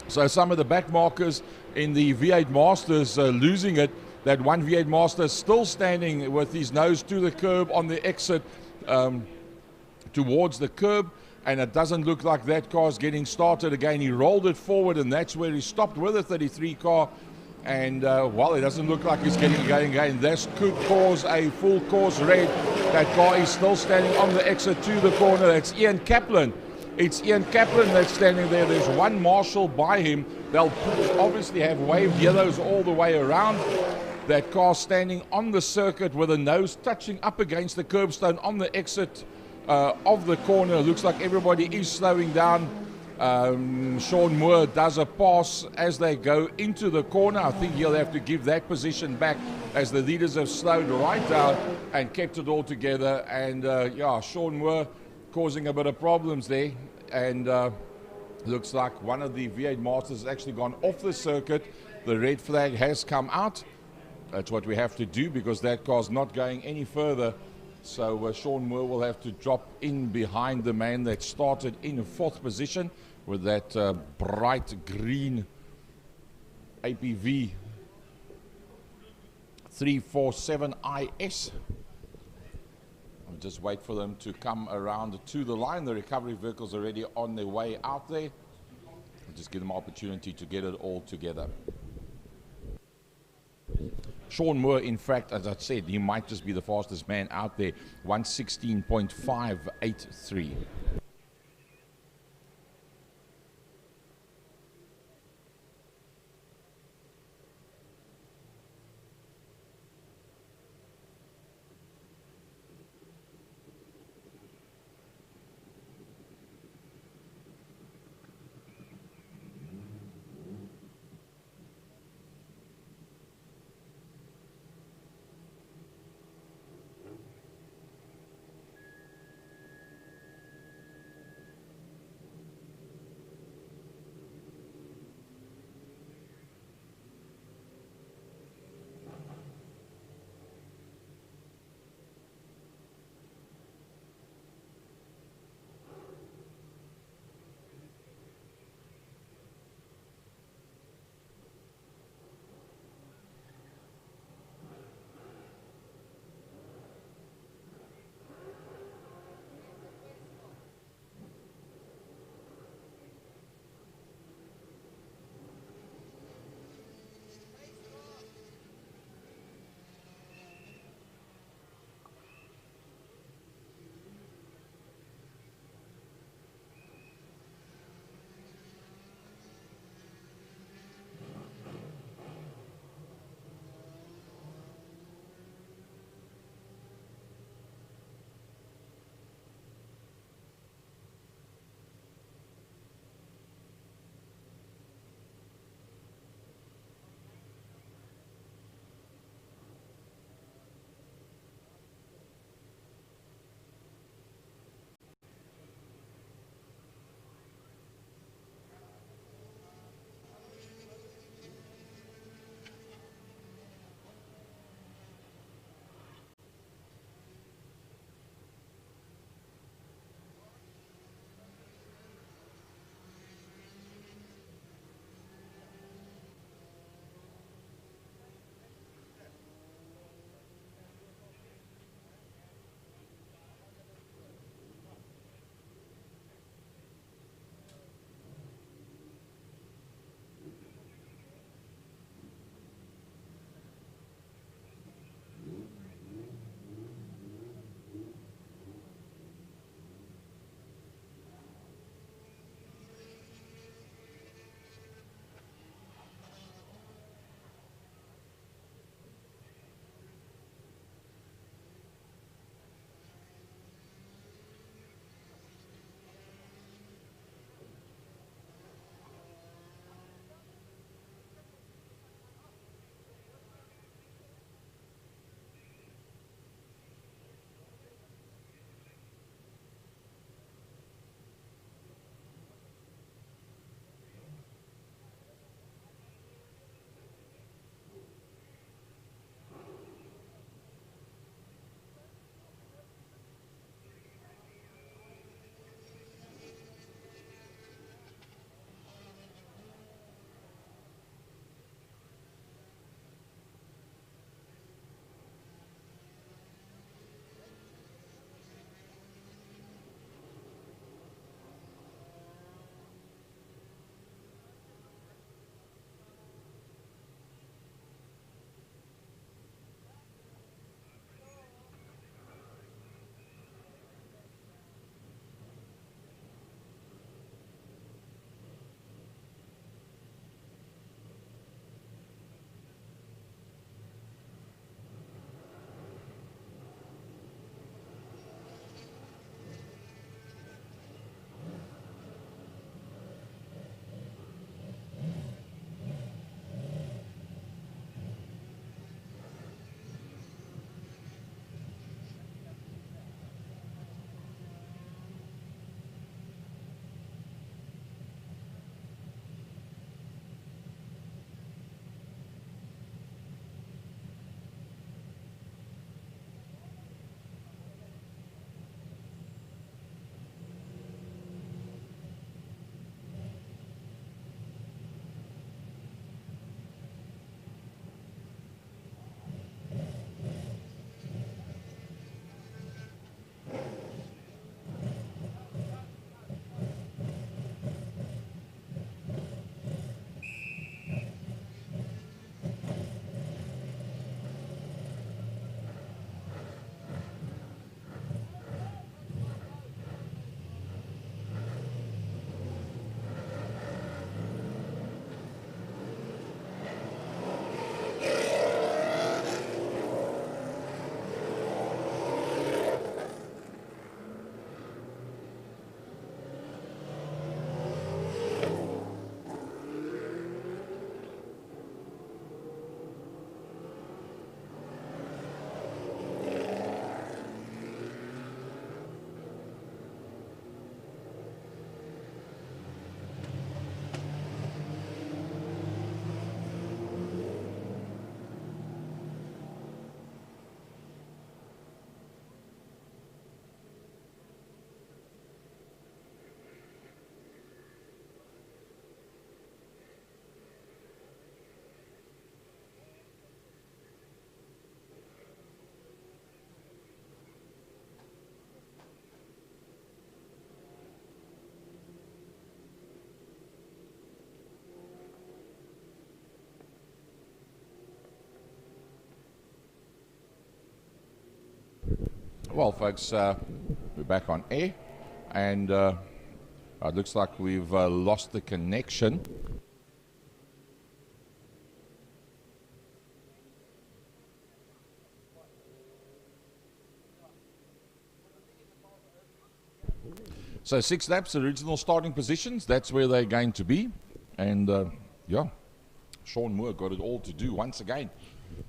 So some of the back markers in the V8 Masters losing it. That 1 V8 Master still standing with his nose to the curb on the exit towards the curb. And it doesn't look like that car's getting started again. He rolled it forward, and that's where he stopped with a 33 car. And, well, it doesn't look like he's getting going again. This could cause a full course red. That car is still standing on the exit to the corner. That's Ian Kaplan. It's Ian Kaplan that's standing there. There's 1 marshal by him. They'll obviously have waved yellows all the way around. That car standing on the circuit with a nose touching up against the curbstone on the exit of the corner. Looks like everybody is slowing down. Sean Moore does a pass as they go into the corner. I think he'll have to give that position back as the leaders have slowed right down and kept it all together. And yeah, Sean Moore causing a bit of problems there. And looks like one of the V8 Masters has actually gone off the circuit. The red flag has come out. That's what we have to do because that car's not going any further So Sean Moore will have to drop in behind the man that started in 4th position with that bright green APV 347 IS. I'll just wait for them to come around to the line. The recovery vehicles are already on their way out there. I'll just give them an opportunity to get it all together. Sean Moore, in fact, as I said, he might just be the fastest man out there, 1:16.583. Well, folks, we're back on air, and it looks like we've lost the connection. So 6 laps, original starting positions, that's where they're going to be. And yeah, Sean Moore got it all to do once again.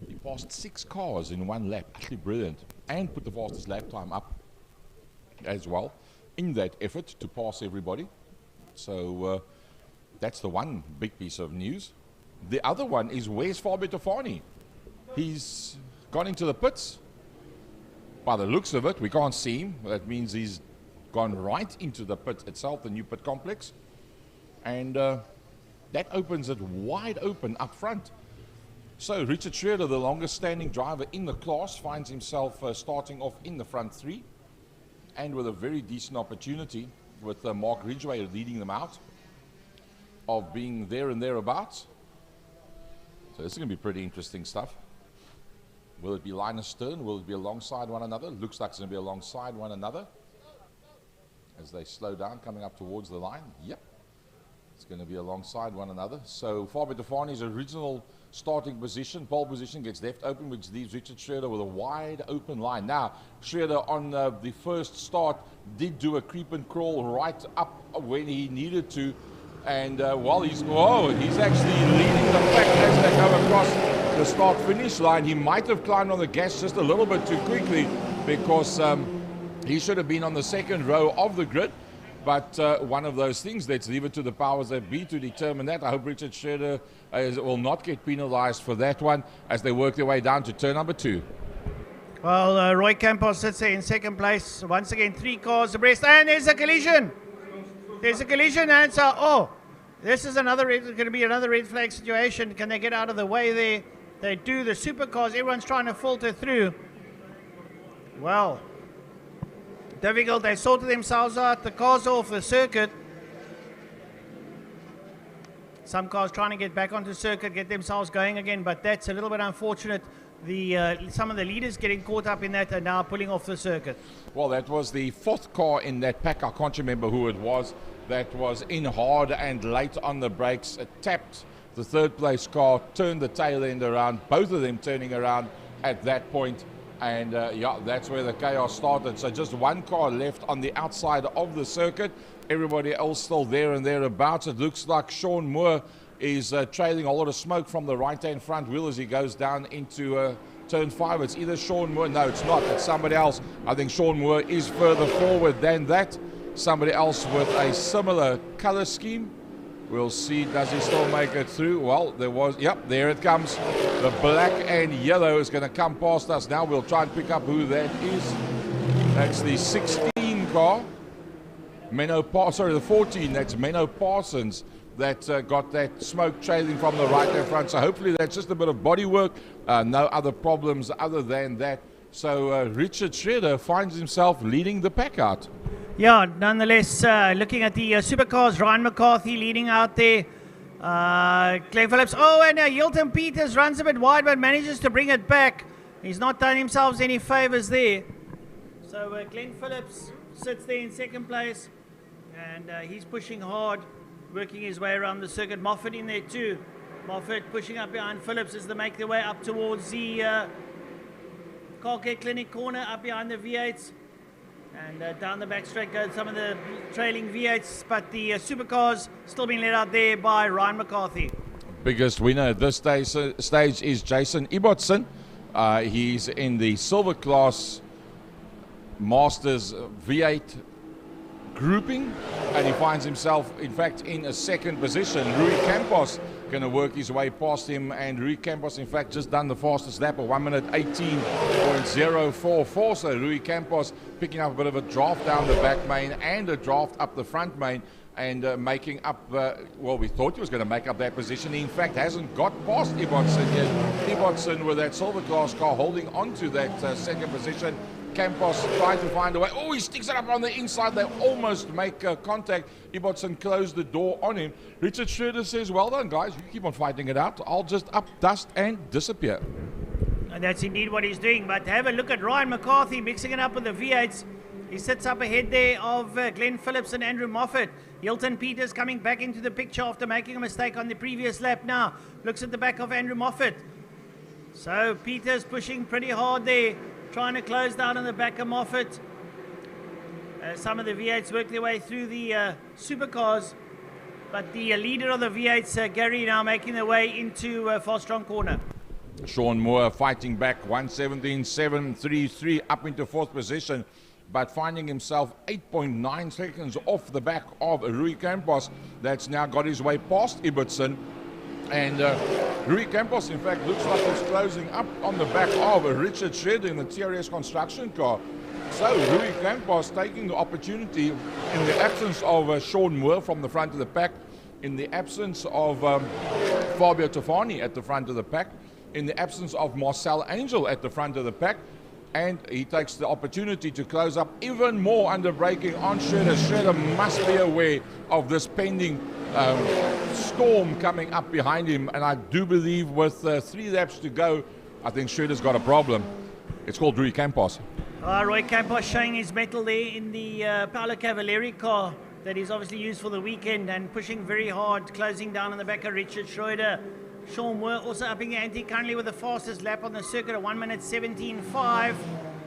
He passed 6 cars in 1 lap, actually brilliant. And put the fastest lap time up as well in that effort to pass everybody. So that's the one big piece of news. The other one is, where's Fabio Tofani? He's gone into the pits. By the looks of it, we can't see him. That means he's gone right into the pit itself, the new pit complex. And that opens it wide open up front. So Richard Schroeder, the longest standing driver in the class, finds himself starting off in the front 3. And with a very decent opportunity, with Mark Ridgway leading them out, of being there and thereabouts. So this is going to be pretty interesting stuff. Will it be line astern? Will it be alongside one another? Looks like it's going to be alongside one another. As they slow down, coming up towards the line. Yep. It's going to be alongside one another. So Fabio Tofani's original starting position, pole position, gets left open, which leaves Richard Schroeder with a wide open line. Now, Schroeder on the first start did do a creep and crawl right up when he needed to. And while he's actually leading the pack as they come across the start-finish line. He might have climbed on the gas just a little bit too quickly, because he should have been on the second row of the grid. But one of those things, let's leave it to the powers that be to determine that. I hope Richard Schroeder will not get penalized for that one as they work their way down to turn number 2. Well, Roy Campos sits there in second place. Once again, 3 cars abreast. And there's a collision. There's a collision, and so, this is going to be another red flag situation. Can they get out of the way there? They do. The supercars, everyone's trying to filter through. Well, difficult. They sorted themselves out. The cars are off the circuit. Some cars trying to get back onto the circuit, get themselves going again, but that's a little bit unfortunate. Some of the leaders getting caught up in that are now pulling off the circuit. Well, that was the 4th car in that pack. I can't remember who it was. That was in hard and late on the brakes. It tapped the 3rd place car, turned the tail end around, both of them turning around at that point. And yeah, that's where the chaos started. So just 1 car left on the outside of the circuit. Everybody else still there and thereabouts. It looks like Sean Moore is trailing a lot of smoke from the right-hand front wheel as he goes down into turn 5. It's either Sean Moore. No, it's not. It's somebody else. I think Sean Moore is further forward than that. Somebody else with a similar color scheme. We'll see, does he still make it through? Well, there it comes. The black and yellow is going to come past us now. We'll try and pick up who that is. That's the 16 car. The 14, that's Menno Parsons that got that smoke trailing from the right-hand front. So hopefully that's just a bit of body work. No other problems other than that. So Richard Schroeder finds himself leading the pack out. Yeah, nonetheless, looking at the supercars, Ryan McCarthy leading out there. Glenn Phillips. Oh, and Hilton Peters runs a bit wide but manages to bring it back. He's not done himself any favours there. So Glenn Phillips sits there in second place. And he's pushing hard, working his way around the circuit. Moffat in there too. Moffat pushing up behind Phillips as they make their way up towards the Car Care Clinic corner, up behind the V8s. And down the back straight goes some of the trailing V8s, but the supercars still being led out there by Ryan McCarthy. Biggest winner at this stage is Jason Ibbotson. He's in the silver class Masters V8 grouping, and he finds himself, in fact, in a second position. Rui Campos going to work his way past him, and Rui Campos, in fact, just done the fastest lap of 1 minute 18.044. So Rui Campos picking up a bit of a draft down the back main and a draft up the front main, and making up, well, we thought he was going to make up that position. He, in fact, hasn't got past Ibbotson yet. Ibbotson with that silver class car holding on to that second position. Campos trying to find a way. Oh, he sticks it up on the inside. They almost make contact. Ibbotson closed the door on him. Richard Schroeder says, well done, guys. You keep on fighting it out. I'll just up, dust, and disappear. And that's indeed what he's doing. But have a look at Ryan McCarthy mixing it up with the V8s. He sits up ahead there of Glenn Phillips and Andrew Moffat. Hilton Peters coming back into the picture after making a mistake on the previous lap now. Looks at the back of Andrew Moffat. So Peters pushing pretty hard there, trying to close down on the back of Moffat. Some of the V8s work their way through the supercars. But the leader of the V8s, Gary, now making their way into Fast-Strong corner. Sean Moore fighting back, 1:17.733 up into 4th position, but finding himself 8.9 seconds off the back of Rui Campos. That's now got his way past Ibbotson. And Rui Campos, in fact, looks like he's closing up on the back of Richard Shredder in the TRS construction car. So Rui Campos taking the opportunity in the absence of Sean Moore from the front of the pack, in the absence of Fabio Tofani at the front of the pack, in the absence of Marcel Angel at the front of the pack, and he takes the opportunity to close up even more under braking on Shredder. Shredder must be aware of this pending storm coming up behind him, and I do believe with 3 laps to go, I think Shredder's got a problem. It's called Rui Campos. Roy Campos showing his mettle there in the Paolo Cavalieri car that he's obviously used for the weekend, and pushing very hard, closing down on the back of Richard Schroeder. Sean Moore also upping the ante currently with the fastest lap on the circuit at 1:17.5.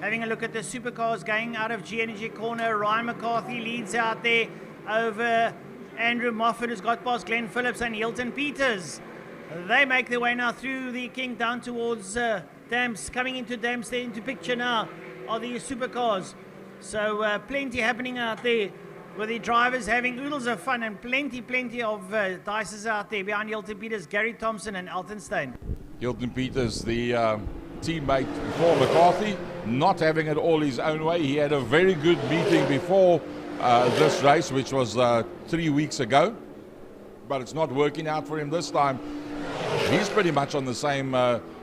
Having a look at the supercars going out of G Energy corner. Ryan McCarthy leads out there over Andrew Moffat, who's got past Glenn Phillips and Hilton Peters. They make their way now through the King down towards Dams, coming into Dams there into picture now are the supercars. So plenty happening out there with the drivers having oodles of fun, and plenty of dices out there behind Hilton Peters, Gary Thompson and Elton Stein. Hilton Peters, the teammate before McCarthy, not having it all his own way. He had a very good meeting before this race, which was 3 weeks ago, but it's not working out for him this time. He's pretty much on the same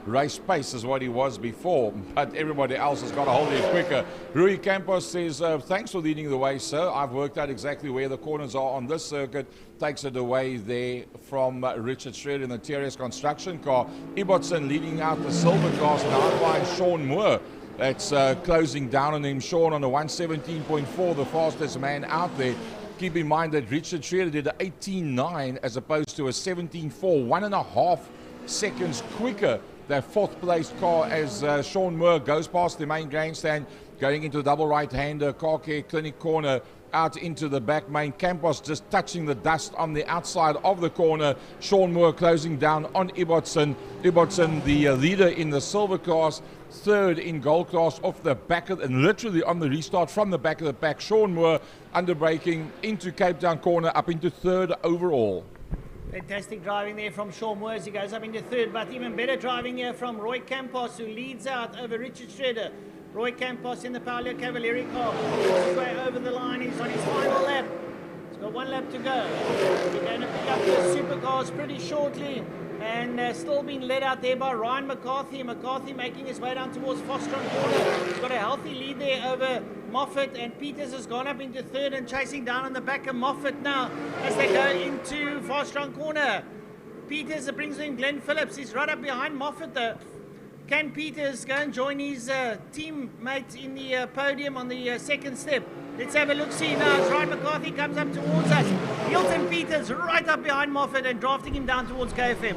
race pace as what he was before, but everybody else has got a hold of it quicker. Rui Campos says, thanks for leading the way, sir. I've worked out exactly where the corners are on this circuit. Takes it away there from Richard Shredder in the TRS construction car. Ibbotson leading out the silver cars, now by Sean Moore. That's closing down on him. Sean on a 1:17.4, the fastest man out there. Keep in mind that Richard Shredder did an 18.9 as opposed to a 17.4, 1.5 seconds quicker. Their 4th place car as Sean Moore goes past the main grandstand, going into the double right-hander, car care clinic corner, out into the back main. Campos just touching the dust on the outside of the corner. Sean Moore closing down on Ibbotson. Ibbotson, the leader in the silver class, 3rd in gold class off the back of, and literally on the restart from the back of the pack. Sean Moore under braking into Cape Town corner, up into 3rd overall. Fantastic driving there from Sean Moore as he goes up into 3rd, but even better driving here from Roy Campos, who leads out over Richard Shredder. Roy Campos in the Paolo Cavalieri car, his way over the line. He's on his final lap. He's got 1 lap to go. We're going to pick up the supercars pretty shortly, and still being led out there by Ryan McCarthy. McCarthy making his way down towards Fostron corner. He's got a healthy lead there over Moffat, and Peters has gone up into 3rd and chasing down on the back of Moffat now as they go into Fastron corner. Peters brings in Glenn Phillips. He's right up behind Moffat though. Can Peters go and join his teammate in the podium on the 2nd step? Let's have a look-see now as Ryan McCarthy comes up towards us. Hilton Peters right up behind Moffat and drafting him down towards KFM.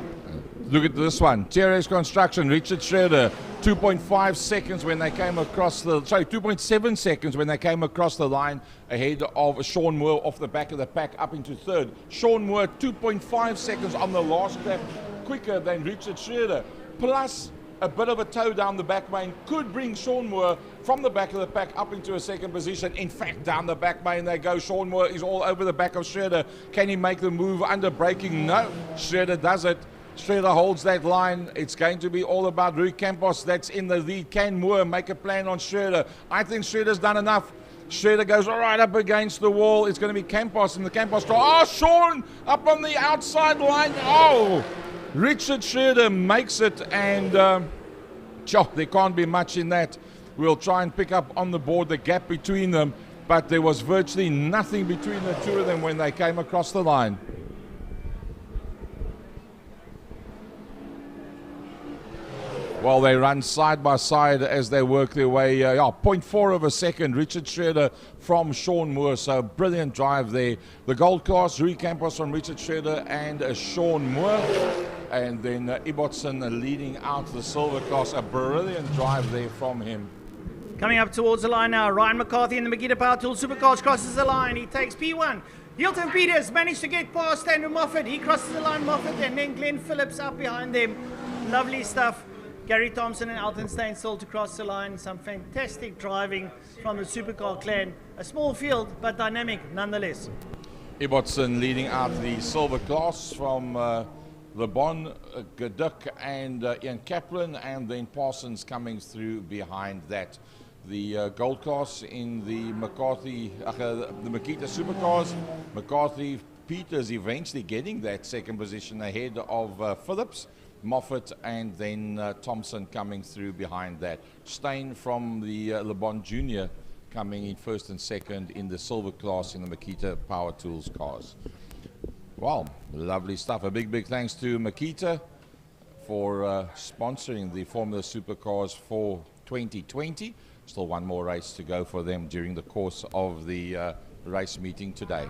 Look at this one. TRS Construction, Richard Shredder, 2.5 seconds when they came across the, 2.7 seconds when they came across the line ahead of Sean Moore off the back of the pack up into 3rd. Sean Moore, 2.5 seconds on the last lap, quicker than Richard Shredder. Plus, a bit of a toe down the back main could bring Sean Moore from the back of the pack up into a 2nd position. In fact, down the back main they go. Sean Moore is all over the back of Shredder. Can he make the move under braking? No, Shredder does it. Shredder holds that line. It's going to be all about Rui Campos that's in the lead. Can Moore make a plan on Shredder? I think Shredder's done enough. Shredder goes right up against the wall. It's going to be Campos in the Campos car. Oh, Sean up on the outside line. Oh, Richard Shredder makes it, and there can't be much in that. We'll try and pick up on the board the gap between them, but there was virtually nothing between the two of them when they came across the line. Well, they run side by side as they work their way. 0.4 of a second. Richard Schroeder from Sean Moore. So brilliant drive there. The gold class, Rui Campos from Richard Schroeder and Sean Moore. And then Ibbotson leading out the silver class. A brilliant drive there from him. Coming up towards the line now, Ryan McCarthy in the Makita Power Tools Supercars crosses the line. He takes P1. Hilton Peters managed to get past Andrew Moffat. He crosses the line, Moffat, and then Glenn Phillips up behind them. Lovely stuff. Gary Thompson and Alton Stein still to cross the line. Some fantastic driving from the Supercar clan. A small field, but dynamic nonetheless. Ibbotson leading out the silver class from Le Bon, Gaduk and Ian Kaplan, and then Parsons coming through behind that. The gold class in the the Makita Supercars, McCarthy, Peters eventually getting that second position ahead of Phillips, Moffat, and then Thompson coming through behind that. Stein from the Le Bon Junior coming in first and second in the silver class in the Makita Power Tools cars. Wow, lovely stuff. A big thanks to Makita for sponsoring the Formula Supercars for 2020. Still one more race to go for them during the course of the race meeting today.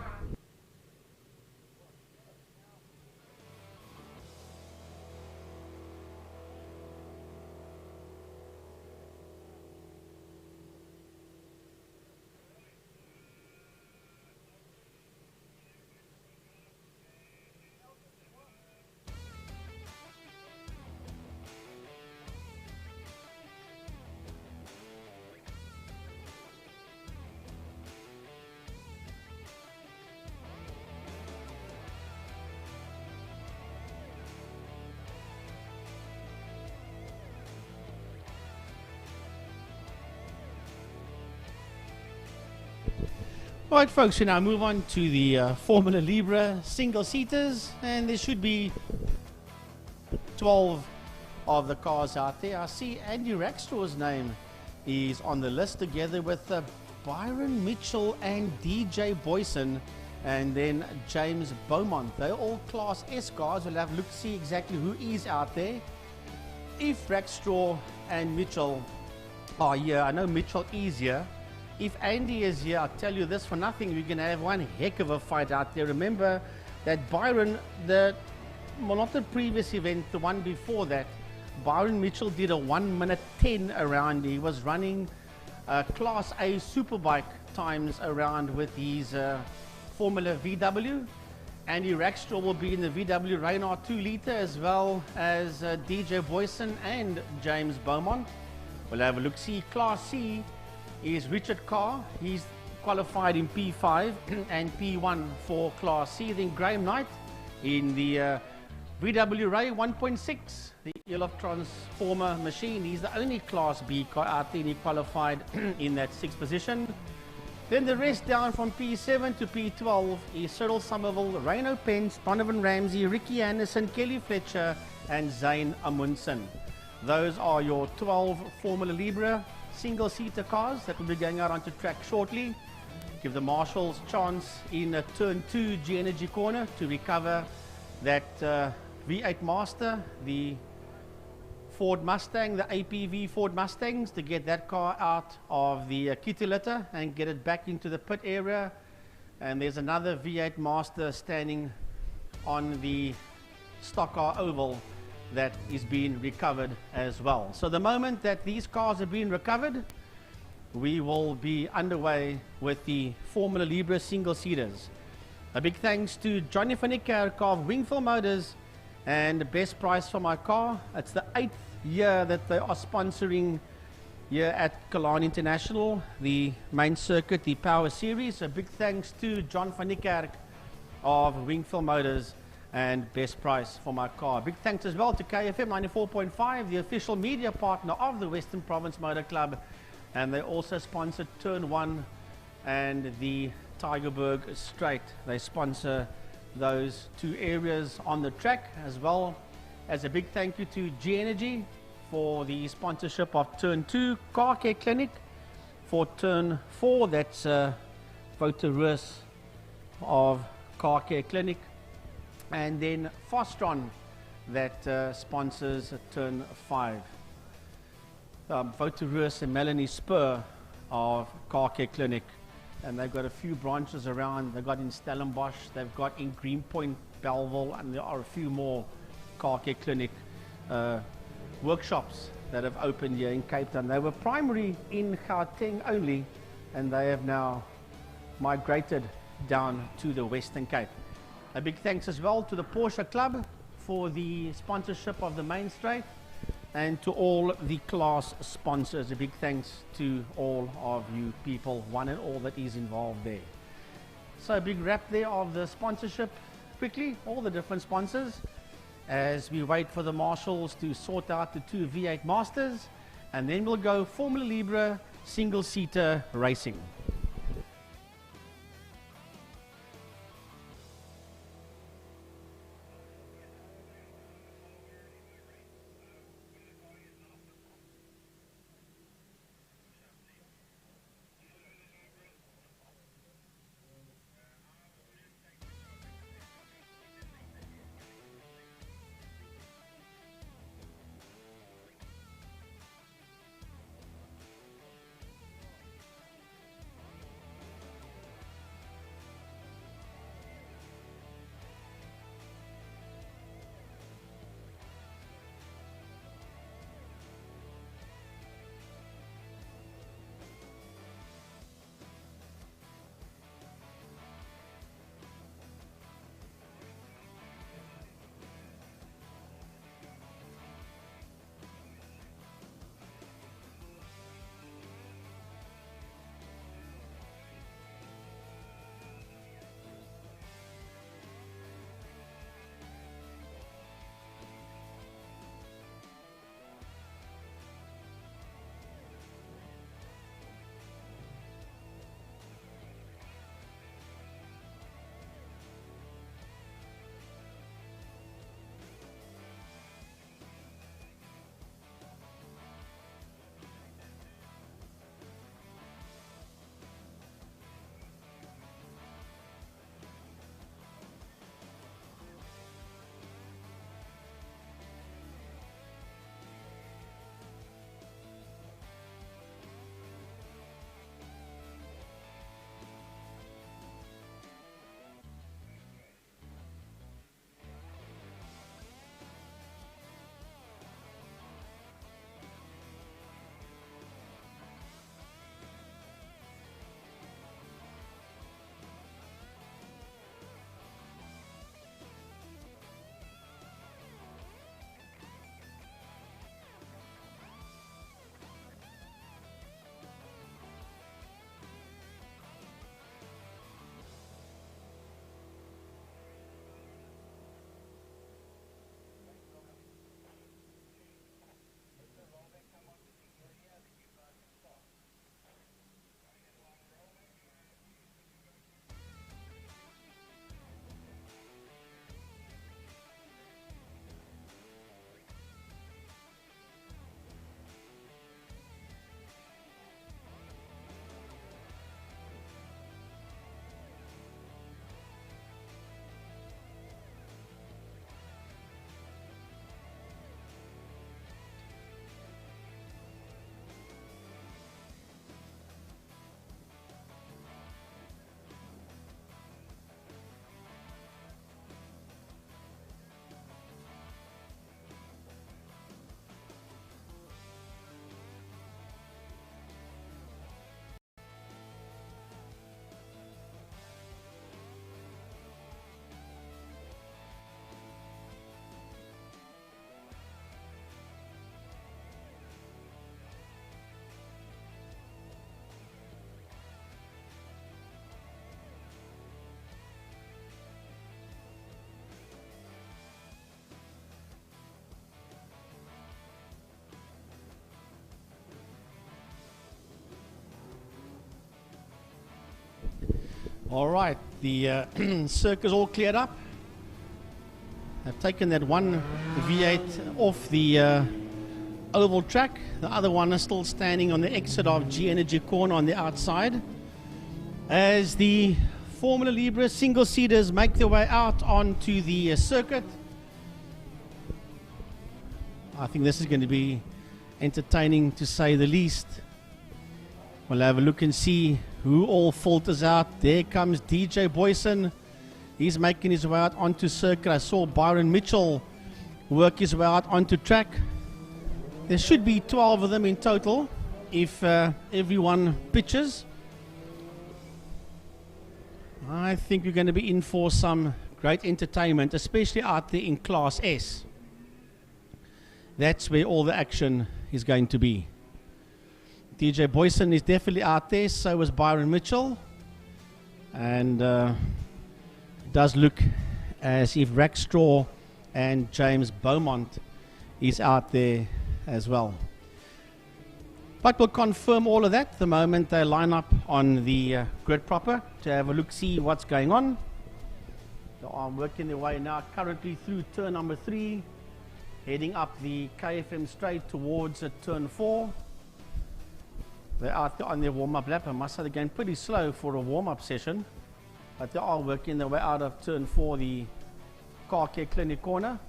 Right, folks, we now move on to the Formula Libre single-seaters, and there should be 12 of the cars out there. I see Andy Rackstraw's name is on the list together with Byron Mitchell and DJ Boyson, and then James Beaumont. They're all Class S cars. We'll have a look to see exactly who is out there. If Rackstraw and Mitchell are here, I know Mitchell is here. If Andy is here, I'll tell you this for nothing, we're going to have one heck of a fight out there. Remember that Byron, not the previous event, the one before that, Byron Mitchell did a 1 minute 10 around. He was running Class A Superbike times around with his Formula VW. Andy Rackstraw will be in the VW Reynard 2 litre, as well as DJ Boyson and James Beaumont. We'll have a look. See, Class C is Richard Carr. He's qualified in P5 and P1 for Class C. Then Graham Knight in the VW Ray 1.6, the Elof Transformer machine. He's the only Class B car out there, and he qualified in that 6th position. Then the rest down from P7 to P12 is Cyril Somerville, Reno Pence, Donovan Ramsey, Ricky Anderson, Kelly Fletcher, and Zane Amundsen. Those are your 12 Formula Libre single-seater cars that will be going out onto track shortly. Give the marshals chance in turn 2 G-Energy corner to recover that V8 Master, the Ford Mustang, the APV Ford Mustangs, to get that car out of the kitty litter and get it back into the pit area. And there's another V8 Master standing on the stock car oval that is being recovered as well. So the moment that these cars are being recovered, we will be underway with the Formula Libre single-seaters. A big thanks to Johnny van Niekerk of Wingfield Motors and Best Price for My Car. It's the 8th year that they are sponsoring here at Killarney International, the main circuit, the Power Series. A big thanks to John van Niekerk of Wingfield Motors and Best Price for My Car. Big thanks as well to KFM 94.5, the official media partner of the Western Province Motor Club, and they also sponsored Turn 1 and the Tygerberg Straight. They sponsor those two areas on the track, as well as a big thank you to G-Energy for the sponsorship of Turn 2 Car Care Clinic. For Turn 4, that's Voterus of Car Care Clinic. And then Fostron that sponsors Turn 5. Voterus and Melanie Spur of Car Care Clinic, and they've got a few branches around. They've got in Stellenbosch, they've got in Greenpoint, Belleville, and there are a few more Car Care Clinic workshops that have opened here in Cape Town. They were primary in Gauteng only, and they have now migrated down to the Western Cape. A big thanks as well to the Porsche Club for the sponsorship of the main straight, and to all the class sponsors. A big thanks to all of you people, one and all that is involved there. So a big wrap there of the sponsorship quickly, all the different sponsors, as we wait for the marshals to sort out the 2 V8 Masters, and then we'll go Formula Libre single-seater racing. All right, the circuit's all cleared up. I've taken that one V8 off the oval track. The other one is still standing on the exit of G Energy Corner on the outside. As the Formula Libre single-seaters make their way out onto the circuit, I think this is going to be entertaining to say the least. We'll have a look and see who all falters out. There comes DJ Boyson. He's making his way out onto circuit. I saw Byron Mitchell work his way out onto track. There should be 12 of them in total if everyone pitches. I think we're going to be in for some great entertainment, especially out there in Class S. That's where all the action is going to be. DJ Boyson is definitely out there, so is Byron Mitchell. And it does look as if Rackstraw and James Beaumont is out there as well. But we'll confirm all of that the moment they line up on the grid proper to have a look, see what's going on. They are working their way now currently through turn number 3, heading up the KFM straight towards turn 4. They're out there on their warm-up lap. I must say they're going pretty slow for a warm-up session, but they are working their way out of turn 4, the car care clinic corner.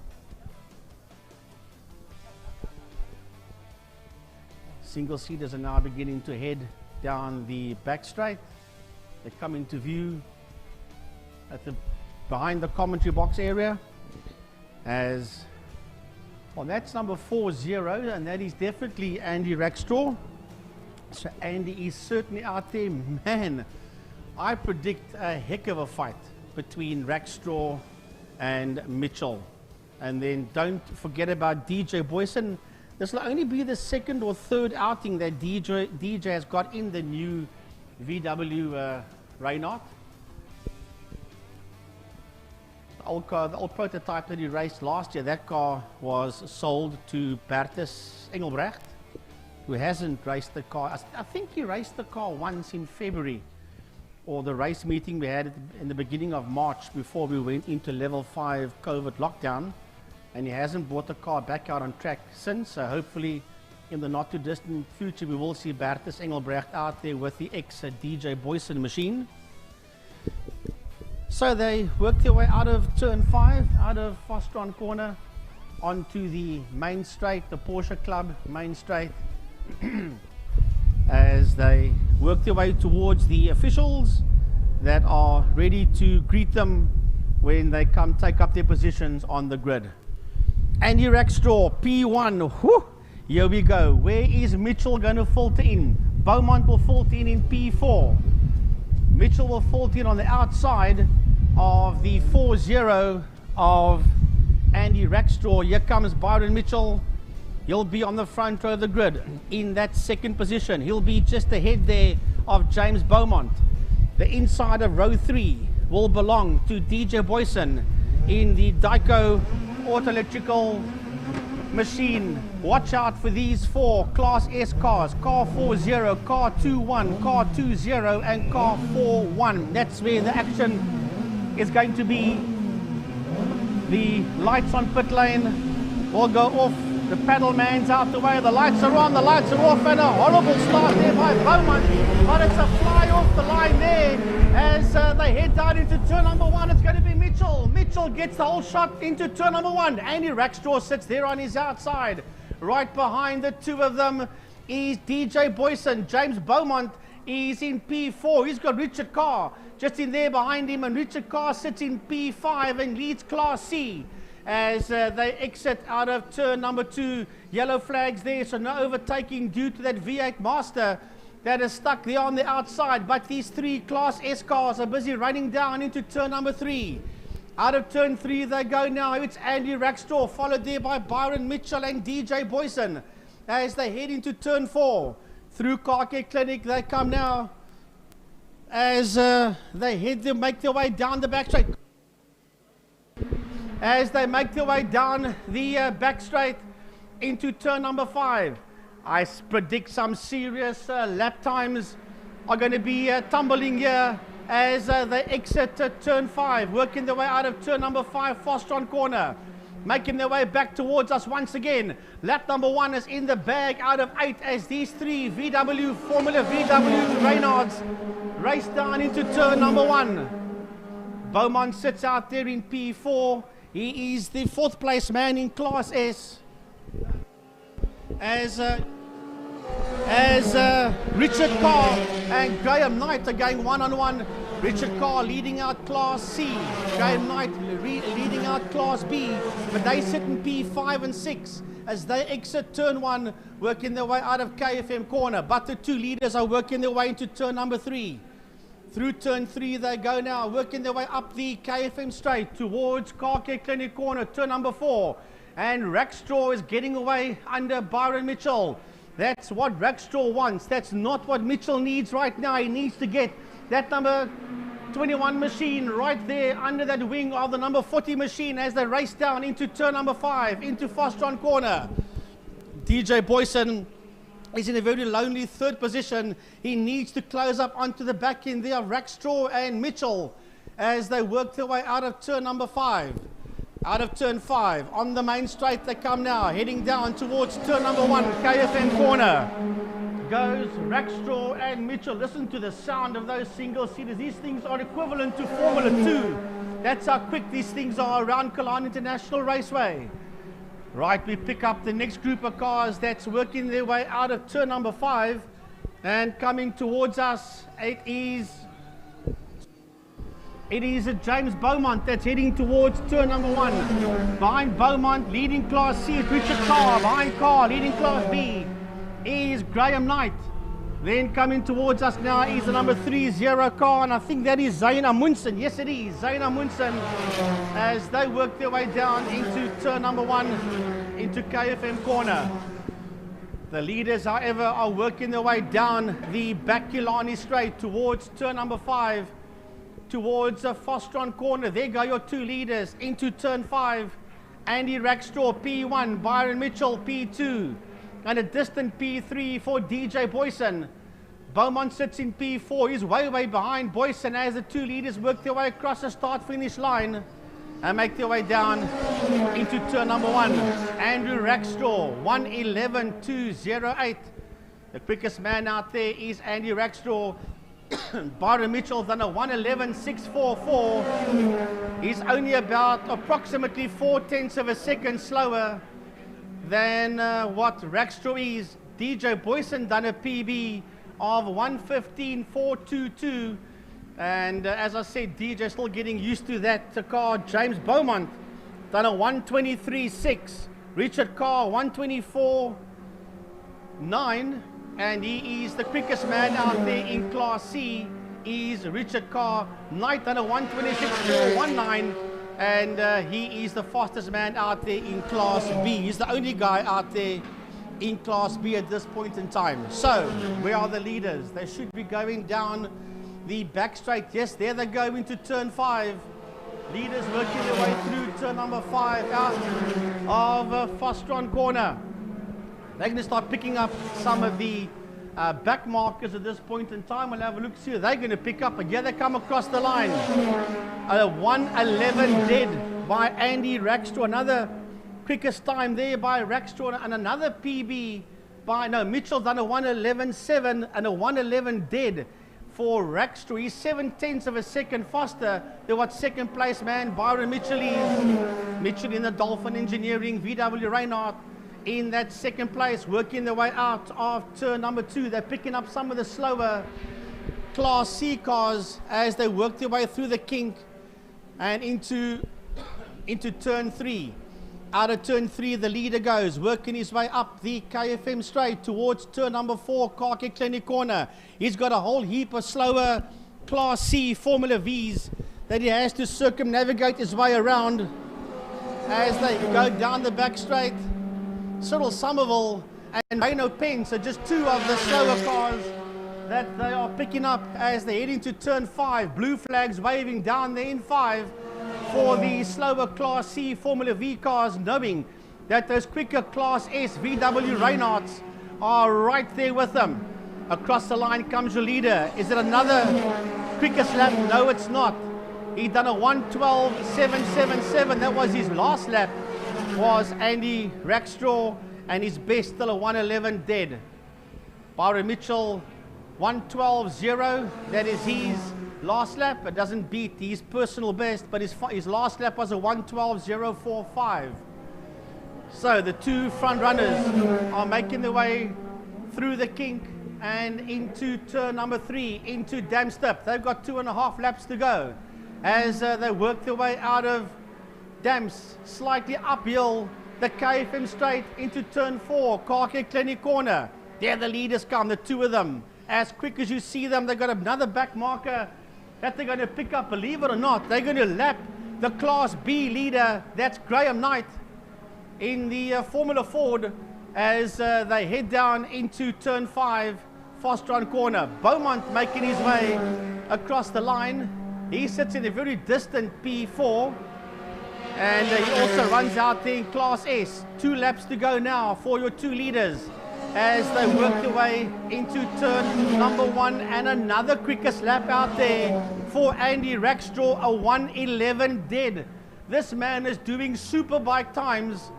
Single seaters are now beginning to head down the back straight. They come into view at the behind the commentary box area. As well, that's number 40, and that is definitely Andy Rackstraw. So Andy is certainly out there. Man, I predict a heck of a fight between Rackstraw and Mitchell. And then don't forget about DJ Boyson. This will only be the second or third outing that DJ has got in the new VW Reynard. The old car, the old prototype that he raced last year, that car was sold to Bertus Engelbrecht, who hasn't raced the car. I think he raced the car once in February, or the race meeting we had in the beginning of March before we went into level 5 COVID lockdown. And he hasn't brought the car back out on track since, so hopefully in the not too distant future we will see Bertus Engelbrecht out there with the ex-DJ Boyson machine. So they work their way out of turn 5, out of Fostron corner, onto the main straight, the Porsche Club main straight, as they work their way towards the officials that are ready to greet them when they come take up their positions on the grid. Andy Rackstraw, P1, whoo, here we go. Where is Mitchell going to falter in? Beaumont will falter in P4. Mitchell will falter in on the outside of the 4-0 of Andy Rackstraw. Here comes Byron Mitchell. He'll be on the front row of the grid in that second position. He'll be just ahead there of James Beaumont. The inside of row 3 will belong to DJ Boyson in the Dyco Auto Electrical machine. Watch out for these 4 Class S cars: car 40, car 21, car 20, and car 41. That's where the action is going to be. The lights on pit lane will go off. The paddle man's out the way. The lights are on, the lights are off, and a horrible start there by Beaumont. But it's a fly off the line there as they head down into turn number 1. It's going to be Mitchell. Mitchell gets the whole shot into turn number 1. Andy Rackstraw sits there on his outside. Right behind the two of them is DJ Boyson. James Beaumont is in P4. He's got Richard Carr just in there behind him, and Richard Carr sits in P5 and leads Class C. As they exit out of turn number 2. Yellow flags there, so no overtaking due to that V8 Master that is stuck there on the outside. But these 3 Class S cars are busy running down into turn number 3. Out of turn 3 they go now. It's Andy Rackstraw, followed there by Byron Mitchell and DJ Boyson as they head into turn 4. Through Car Care Clinic they come now as they make their way down the back straight. As they make their way down the back straight into turn number 5. I predict some serious lap times are going to be tumbling here as they exit turn 5, working their way out of turn number 5, Fostron corner, making their way back towards us once again. Lap number 1 is in the bag out of 8 as these 3 Formula VW Reynards race down into turn number 1. Beaumont sits out there in P4. He is the 4th place man in Class S. as Richard Carr and Graham Knight are going one-on-one. Richard Carr leading out Class C, Graham Knight leading out Class B, but they sit in P5 and 6 as they exit turn 1, working their way out of KFM corner. But the two leaders are working their way into turn number 3. Through turn 3 they go now, working their way up the KFM straight towards Killarney corner, turn number 4. And Rackstraw is getting away under Byron Mitchell. That's what Rackstraw wants. That's not what Mitchell needs right now. He needs to get that number 21 machine right there under that wing of the number 40 machine as they race down into turn number 5, into Fostron corner. DJ Boyson is in a very lonely third position. He needs to close up onto the back end there of Rackstraw and Mitchell as they work their way out of turn number 5. Out of turn 5, on the main straight they come now, heading down towards turn number 1, KFM corner. Goes Rackstraw and Mitchell. Listen to the sound of those single-seaters. These things are equivalent to Formula 2. That's how quick these things are around Killarney International Raceway. Right, we pick up the next group of cars that's working their way out of turn number 5 and coming towards us. It is James Beaumont that's heading towards turn number 1. Behind Beaumont, leading Class C is Richard Carr. Behind Carr, leading Class B is Graham Knight. Then coming towards us now is the number 30 car, and I think that is Zayn Amundsen. Yes, it is Zayn Amundsen as they work their way down into turn number 1, into KFM corner. The leaders, however, are working their way down the back Killarney straight towards turn number 5, towards Fostron corner. There go your two leaders into turn 5. Andy Rackstraw, P1, Byron Mitchell, P2, and a distant P3 for DJ Boyson. Beaumont sits in P4. He's way behind Boyson as the two leaders work their way across the start-finish line and make their way down into turn number 1. Andrew Rackstraw, 1:11.208. The quickest man out there is Andy Rackstraw. Byron Mitchell's done a 1:11.644. He's only about approximately 0.4 of a second slower than what Rackstraw is. DJ Boyson done a PB of 1:15.422. And as I said, DJ still getting used to that car. James Beaumont done a 1:23.6. Richard Carr 1:24.9. And he is the quickest man out there in Class C, is Richard Carr. Knight done a 1:26.419, and he is the fastest man out there in Class B. He's the only guy out there in Class B at this point in time. So, where are the leaders? They should be going down the back straight. Yes, there they go into turn 5. Leaders working their way through turn number 5 out of Fostron corner. They're going to start picking up some of the back markers at this point in time. We'll have a look, see who they're going to pick up. And yeah, they come across the line. 1:11 dead by Andy Rackstraw. Another quickest time there by Rackstraw. And another PB by, Mitchell done a 1:11.7 and a 1:11 dead for Rackstraw. He's 0.7 of a second faster than what second place man Byron Mitchell is. Mitchell in the Dolphin Engineering, VW Reinhardt in that second place, working their way out of turn number 2. They're picking up some of the slower Class C cars as they work their way through the kink and into turn 3. Out of turn 3, the leader goes, working his way up the KFM straight towards turn number 4, Killarney corner. He's got a whole heap of slower Class C Formula Vs that he has to circumnavigate his way around as they go down the back straight. Cyril Somerville and Reno Pence are just two of the slower cars that they are picking up as they head into turn 5. Blue flags waving down there in 5 for the slower Class C Formula V cars, knowing that those quicker Class S VW Reinhardts are right there with them. Across the line comes your leader. Is it another quickest lap? No, it's not. He done a 1:12.777. That was his last lap, was Andy Rackstraw, and his best still a 1:11 dead. Byron Mitchell 1:12.0. That is his last lap. It doesn't beat his personal best, but his last lap was a 1:12.045. So the two front runners are making their way through the kink and into turn number 3, into Damstip. They've got 2.5 laps to go as they work their way out of Dams, slightly uphill, the KFM straight into turn 4, Killarney corner. There the leaders come, the two of them. As quick as you see them, they've got another back marker that they're going to pick up. Believe it or not, they're going to lap the Class B leader, that's Graham Knight, in the Formula Ford as they head down into turn 5, Fostron corner. Beaumont making his way across the line. He sits in a very distant P4. And he also runs out there in Class S. 2 laps to go now for your two leaders as they work their way into turn number 1, and another quickest lap out there for Andy Rackstraw, a 1:11 dead. This man is doing superbike times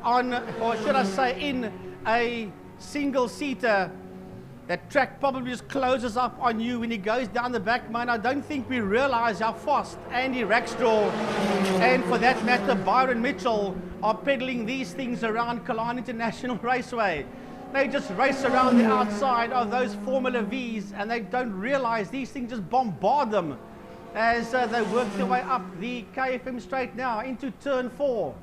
on, or should I say, in a single-seater. That track probably just closes up on you when he goes down the back, man. I don't think we realize how fast Andy Rackstraw, and for that matter Byron Mitchell, are pedaling these things around Killarney International Raceway. They just race around the outside of those Formula Vs and they don't realize these things just bombard them as they work their way up the KFM straight now into turn 4.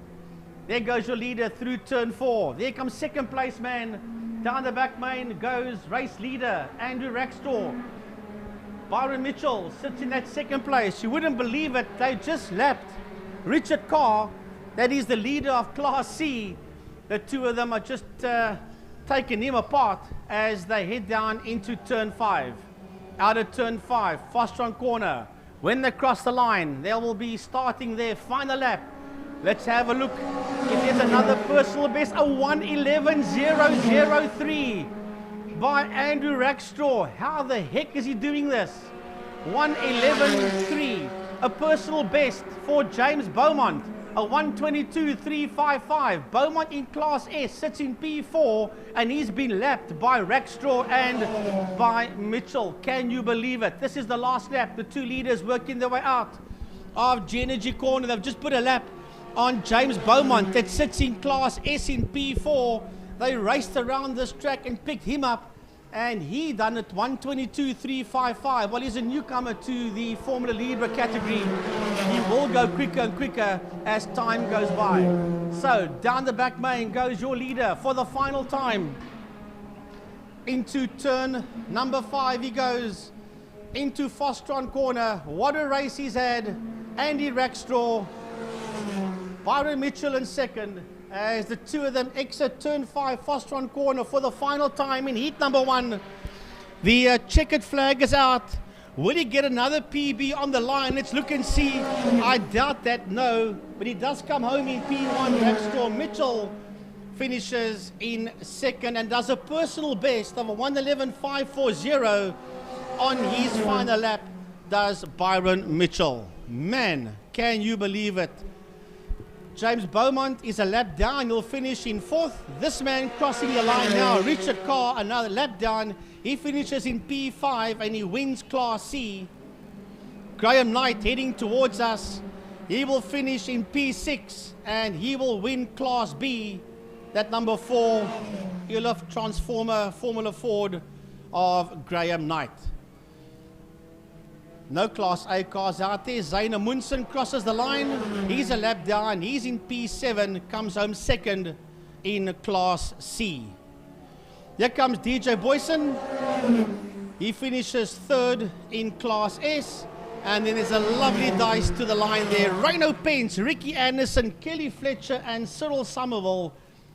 There goes your leader through turn 4. There comes second place man. Down the back main goes race leader Andrew Rackstraw. Byron Mitchell sits in that second place. You wouldn't believe it, they just lapped Richard Carr, that is the leader of Class C. The two of them are just taking him apart as they head down into turn 5. Out of turn 5, Fostron corner. When they cross the line, they will be starting their final lap. Let's have a look if there's another personal best, a 1:11.003 by Andrew Rackstraw. How the heck is he doing this? 1:11.3, a personal best for James Beaumont, a 1:22.355. Beaumont in Class S sits in P4 and he's been lapped by Rackstraw and by Mitchell. Can you believe it? This is the last lap. The two leaders working their way out of G-Energy corner. They've just put a lap on James Beaumont that sits in Class S in P4. They raced around this track and picked him up and he done it 1:22.355. Well, he's a newcomer to the Formula Libre category. He will go quicker and quicker as time goes by. So down the back main goes your leader for the final time. Into turn number 5 he goes, into Fostron corner. What a race he's had. Andy Rackstraw, Byron Mitchell in second as the two of them exit turn 5 Fostron corner for the final time in heat number 1. The checkered flag is out. Will he get another PB on the line? Let's look and see. I doubt that, no, but he does come home in P1. Rackstraw. Mitchell finishes in second and does a personal best of a 1:11.540 on his final lap, does Byron Mitchell. Man, can you believe it? James Beaumont is a lap down. He'll finish in 4th. This man crossing the line now, Richard Carr, another lap down. He finishes in P5 and he wins Class C. Graham Knight heading towards us. He will finish in P6 and he will win Class B. That number 4, Elof Transformer Formula Ford of Graham Knight. No Class A cars out there. Zaina Munson crosses the line. He's a lap down. He's in P7. Comes home second in Class C. Here comes DJ Boyson. He finishes 3rd in Class S. And then there's a lovely dice to the line there. Rhino Pence, Ricky Anderson, Kelly Fletcher, and Cyril Somerville.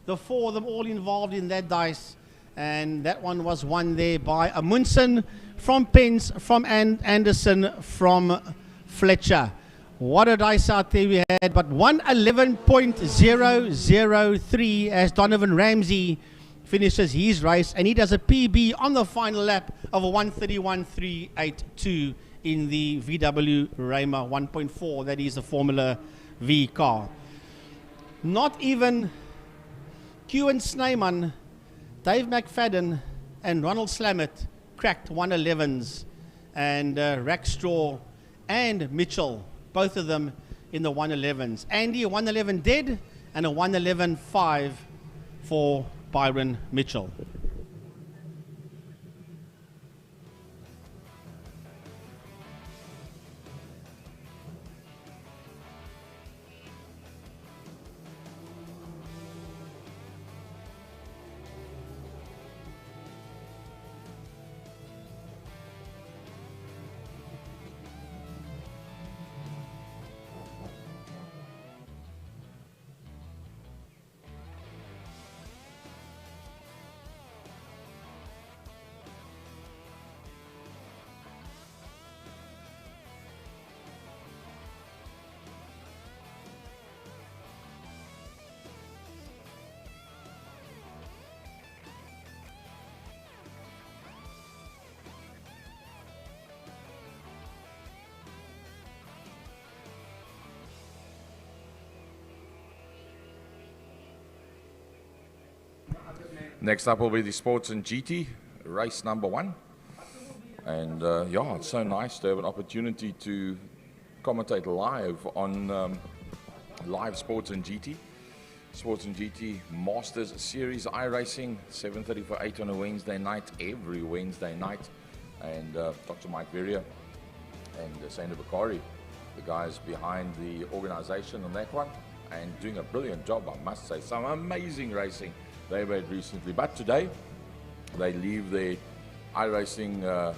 The 4 of them all involved in that dice. And that one was won there by Amundsen from Pence, from Anderson, from Fletcher. What a dice out there we had, but 1:11.003 as Donovan Ramsey finishes his race, and he does a PB on the final lap of a 1:31.382 in the VW Raymer 1.4. That is the Formula V car. Not even Kewan Snyman, Dave McFadden and Ronald Slamet cracked 1:11s, and Rackstraw and Mitchell, both of them in the 1:11s. Andy, 1:11 dead, and a 1:11.5 for Byron Mitchell. Next up will be the Sports and GT, race number 1. And yeah, it's so nice to have an opportunity to commentate live on live Sports and GT. Sports and GT Masters Series iRacing, 7:30 for 8 on a Wednesday night, every Wednesday night. And Dr. Mike Verrier and Sandra Bakari, the guys behind the organization on that one, and doing a brilliant job, I must say. Some amazing racing they've had recently. But today, they leave their iRacing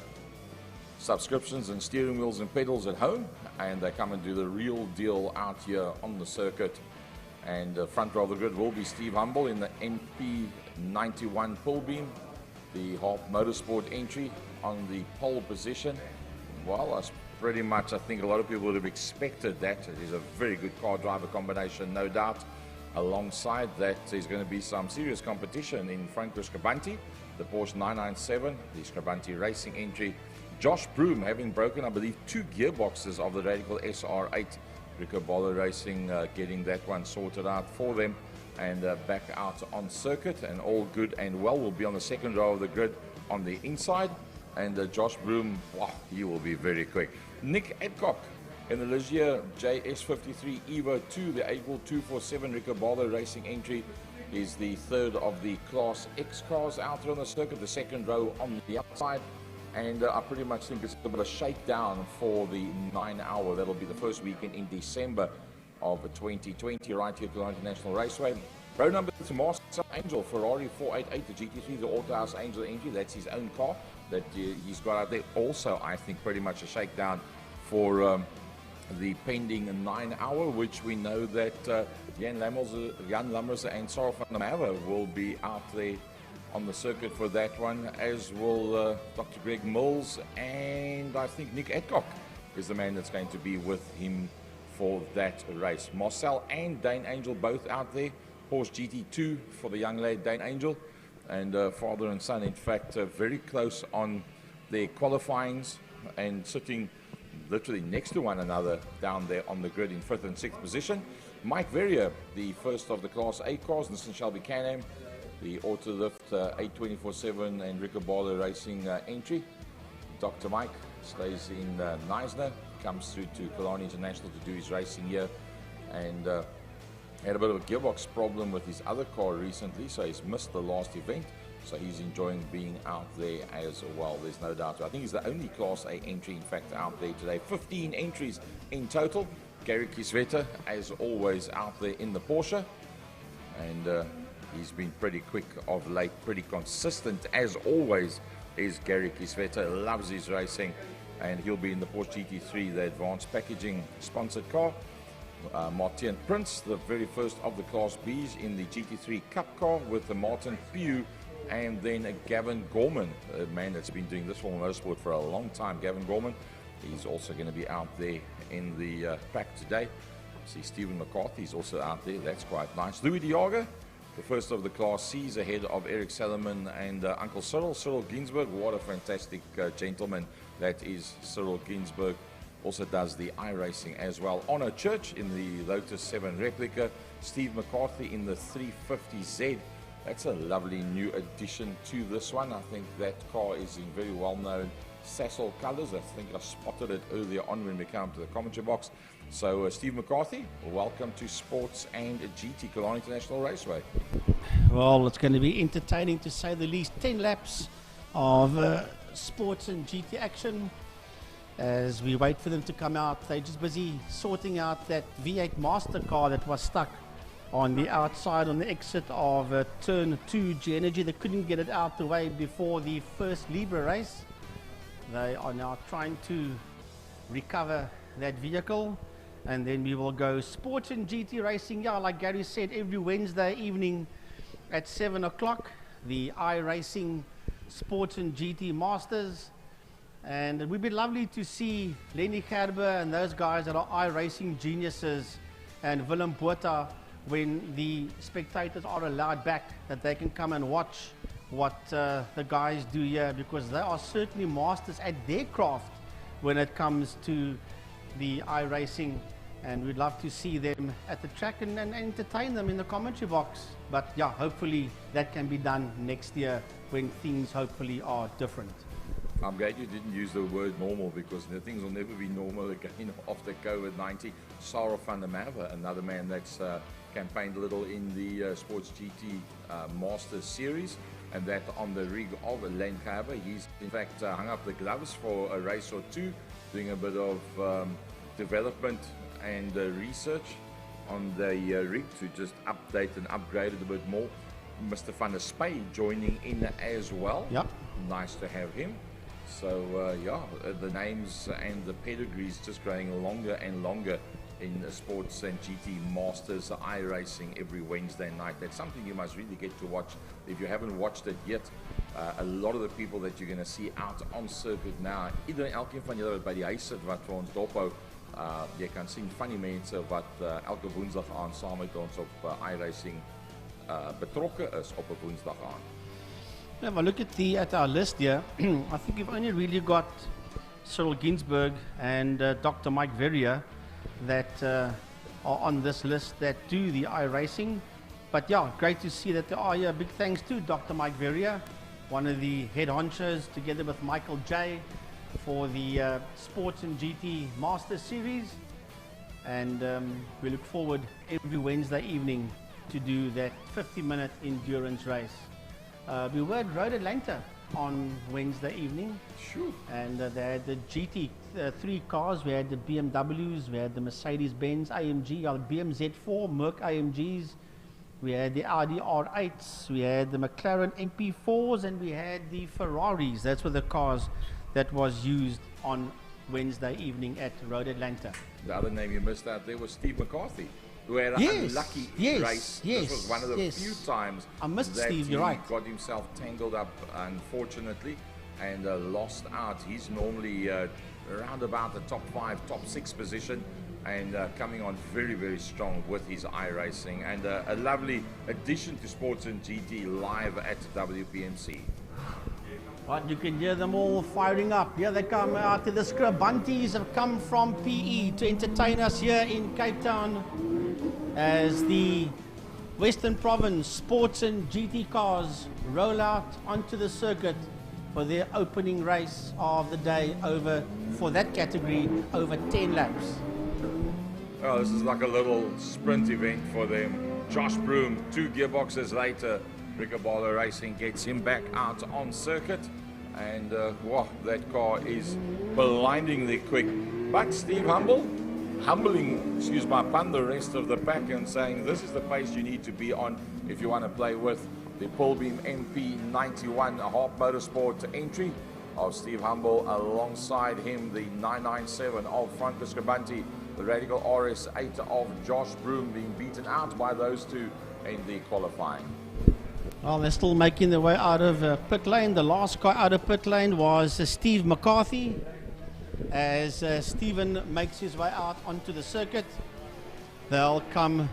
subscriptions and steering wheels and pedals at home, and they come and do the real deal out here on the circuit. And front row of the grid will be Steve Humble in the MP91 pull beam, the Harp Motorsport entry on the pole position. Well, that's pretty much, I think a lot of people would have expected that. It is a very good car driver combination, no doubt. Alongside that, there's going to be some serious competition in Franco Scribanti, the Porsche 997, the Scribanti Racing entry. Josh Broom, having broken, I believe, 2 gearboxes of the Radical SR8. Rico Boller Racing getting that one sorted out for them, and back out on circuit, and all good and well. Will be on the second row of the grid on the inside, and Josh Broom, wow, he will be very quick. Nick Adcock in the Ligier JS53 Evo 2, the April 247 Rico Boller Racing entry, is the third of the Class X cars out there on the circuit, the second row on the outside. And I pretty much think it's a bit of a shakedown for the 9 hour. That'll be the first weekend in December of 2020, right here at Killarney International Raceway. Row number 2, Marcel Angel, Ferrari 488, the GT3, the Autohouse Angel entry. That's his own car that he's got out there. Also, I think pretty much a shakedown for the pending 9 hour, which we know that Jan Lammers and Sarah van der Merwe will be out there on the circuit for that one, as will Dr. Greg Mills, and I think Nick Adcock is the man that's going to be with him for that race. Marcel and Dane Angel both out there. Porsche GT2 for the young lad Dane Angel, and father and son, in fact, very close on their qualifyings and sitting literally next to one another down there on the grid in 5th and 6th position. Mike Verrier, the first of the Class A cars, Nissan Shelby Can-Am, the Autolift 824/7 and Rico Boller Racing entry. Dr. Mike stays in Neisner, comes through to Killarney International to do his racing here, and had a bit of a gearbox problem with his other car recently, so he's missed the last event. So he's enjoying being out there as well, there's no doubt. I think he's the only Class A entry, in fact, out there today. 15 entries in total. Gary Kisveta, as always, out there in the Porsche, and he's been pretty quick of late, pretty consistent as always is Gary Kisveta. Loves his racing, and he'll be in the Porsche GT3, the advanced packaging sponsored car. Martin Prince, the very first of the Class Bs in the GT3 Cup car with the Martin Pugh, and then Gavin Gorman, a man that's been doing this for motorsport for a long time. Gavin Gorman, he's also going to be out there in the pack today. See Stephen McCarthy, he's also out there, that's quite nice. Louis Diaga, the first of the Class Cs, ahead of Eric Salomon and Uncle Cyril Ginsberg. What a fantastic gentleman that is Cyril Ginsberg. Also does the iRacing as well. Honor Church in the Lotus 7 replica. Steve McCarthy in the 350Z. That's a lovely new addition to this one. I think that car is in very well-known Sasol colors. I think I spotted it earlier on when we came to the commentary box. So Steve McCarthy, welcome to Sports and GT, Killarney International Raceway. Well, it's going to be entertaining to say the least. 10 laps of sports and GT action. As we wait for them to come out, they're just busy sorting out that V8 Master car that was stuck on the outside on the exit of turn 2 G Energy. They couldn't get it out the way before the first Libra race. They are now trying to recover that vehicle, and then we will go sports and GT racing. Yeah, like Gary said, every Wednesday evening at 7 o'clock, the iRacing Sports and GT Masters. And it would be lovely to see Lenny Gerber and those guys that are iRacing geniuses and Willem Botha, when the spectators are allowed back, that they can come and watch what the guys do here, because they are certainly masters at their craft when it comes to the iRacing, and we'd love to see them at the track and entertain them in the commentary box. But yeah, hopefully that can be done next year when things hopefully are different. I'm glad you didn't use the word normal, because the things will never be normal again after COVID-19. Sarah van der Merwe, another man that's campaigned a little in the Sports GT Masters series, and that on the rig of Len Gerber. He's in fact hung up the gloves for a race or two, doing a bit of development and research on the rig to just update and upgrade it a bit more. Mr. Van der Spey joining in as well. Yep. Nice to have him. So yeah, the names and the pedigrees just growing longer and longer in the Sports and GT Masters iRacing every Wednesday night. That's something you must really get to watch if you haven't watched it yet. A lot of the people that you're going to see out on circuit now, iedereen, elkeen van julle wat by die huis sit wat vir ons dophou, jy kan sien van die mense wat elke woensdag aan saam met ons op iRacing betrokke is op 'n woensdag aan. Yeah, well, look at our list here. I think we've only really got Cyril Ginsberg and Dr. Mike Verrier that are on this list that do the iRacing. But yeah, great to see that there are here. Big thanks to Dr. Mike Verrier, one of the head honchos, together with Michael J, for the Sports and GT Master Series. And we look forward every Wednesday evening to do that 50-minute endurance race. We were at Road Atlanta on Wednesday evening. Sure. And they had the GT3 cars. We had the BMWs, we had the Mercedes-Benz AMG, BMZ4, Merc AMGs. We had the Audi R8s, we had the McLaren MP4s, and we had the Ferraris. That's were the cars that was used on Wednesday evening at Road Atlanta. The other name you missed out there was Steve McCarthy, who had an unlucky race. This was one of the few times I missed that Steve, he you're right. got himself tangled up, unfortunately, and lost out. He's normally around about the top 5, top 6 position, and coming on very, very strong with his iRacing, and a lovely addition to Sports and GT live at WPMC. Right, you can hear them all firing up. Here they come out. The Scribantes have come from PE to entertain us here in Cape Town as the Western Province Sports and GT cars roll out onto the circuit for their opening race of the day, over, for that category, over 10 laps. Well, this is like a little sprint event for them. Josh Broom, 2 gearboxes later, Rickaballer Racing gets him back out on circuit, and wow, that car is blindingly quick. But Steve humbling, excuse my pun, the rest of the pack, and saying this is the pace you need to be on if you want to play with the Pullbeam MP91 Harp Motorsport entry of Steve Humble. Alongside him, the 997 of Franco Scribanti, the Radical RS8 of Josh Broom, being beaten out by those two in the qualifying. Well, they're still making their way out of pit lane. The last car out of pit lane was Steve McCarthy, as Stephen makes his way out onto the circuit. They'll come.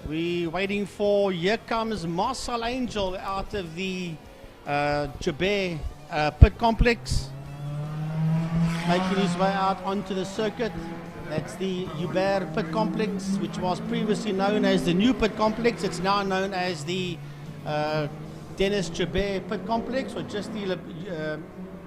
We're waiting for, here comes Marcel Angel out of the Jabé pit complex, making his way out onto the circuit. That's the Hubert pit complex, which was previously known as the new pit complex. It's now known as the Dennis Jabé pit complex, or just the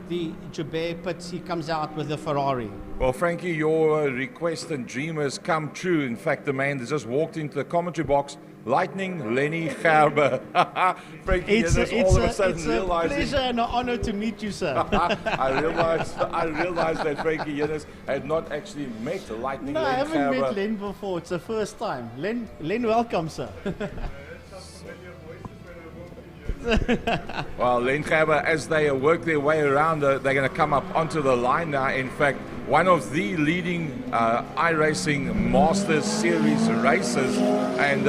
the Joubert pits, he comes out with the Ferrari. Well, Frankie, your request and dream has come true. In fact, the man that just walked into the commentary box, Lightning Lenny Gerber. Frankie, It's all of a sudden a realizing. pleasure and an honor to meet you, sir. I realized that Frankie Yennis had not actually met Lightning No, I Lenny haven't Gerber. met Len before. It's the first time. Len, welcome, sir. Well, Len Gerber, as they work their way around, they're going to come up onto the line now. In fact, one of the leading iRacing Masters Series races, and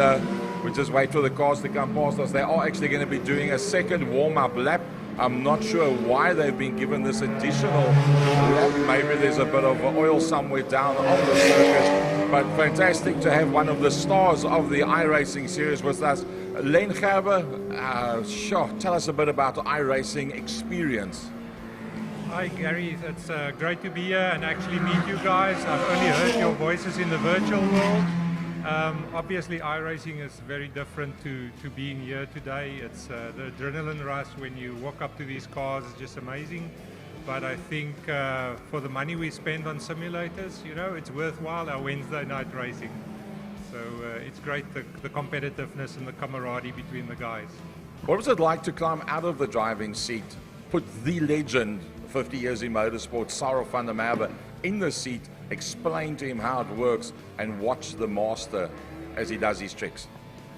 we just wait for the cars to come past us. They are actually going to be doing a second warm-up lap. I'm not sure why they've been given this additional lap. Maybe there's a bit of oil somewhere down on the circuit, but fantastic to have one of the stars of the iRacing series with us. Len Gerber, sure, tell us a bit about the iRacing experience. Hi Gary, it's great to be here and actually meet you guys. I've only heard your voices in the virtual world. Obviously iRacing is very different to being here today. It's the adrenaline rush when you walk up to these cars is just amazing. But I think for the money we spend on simulators, you know, it's worthwhile our Wednesday night racing. So it's great, the competitiveness and the camaraderie between the guys. What was it like to climb out of the driving seat, put the legend, 50 years in motorsport, Cyril van der Merwe, in the seat, explain to him how it works, and watch the master as he does his tricks?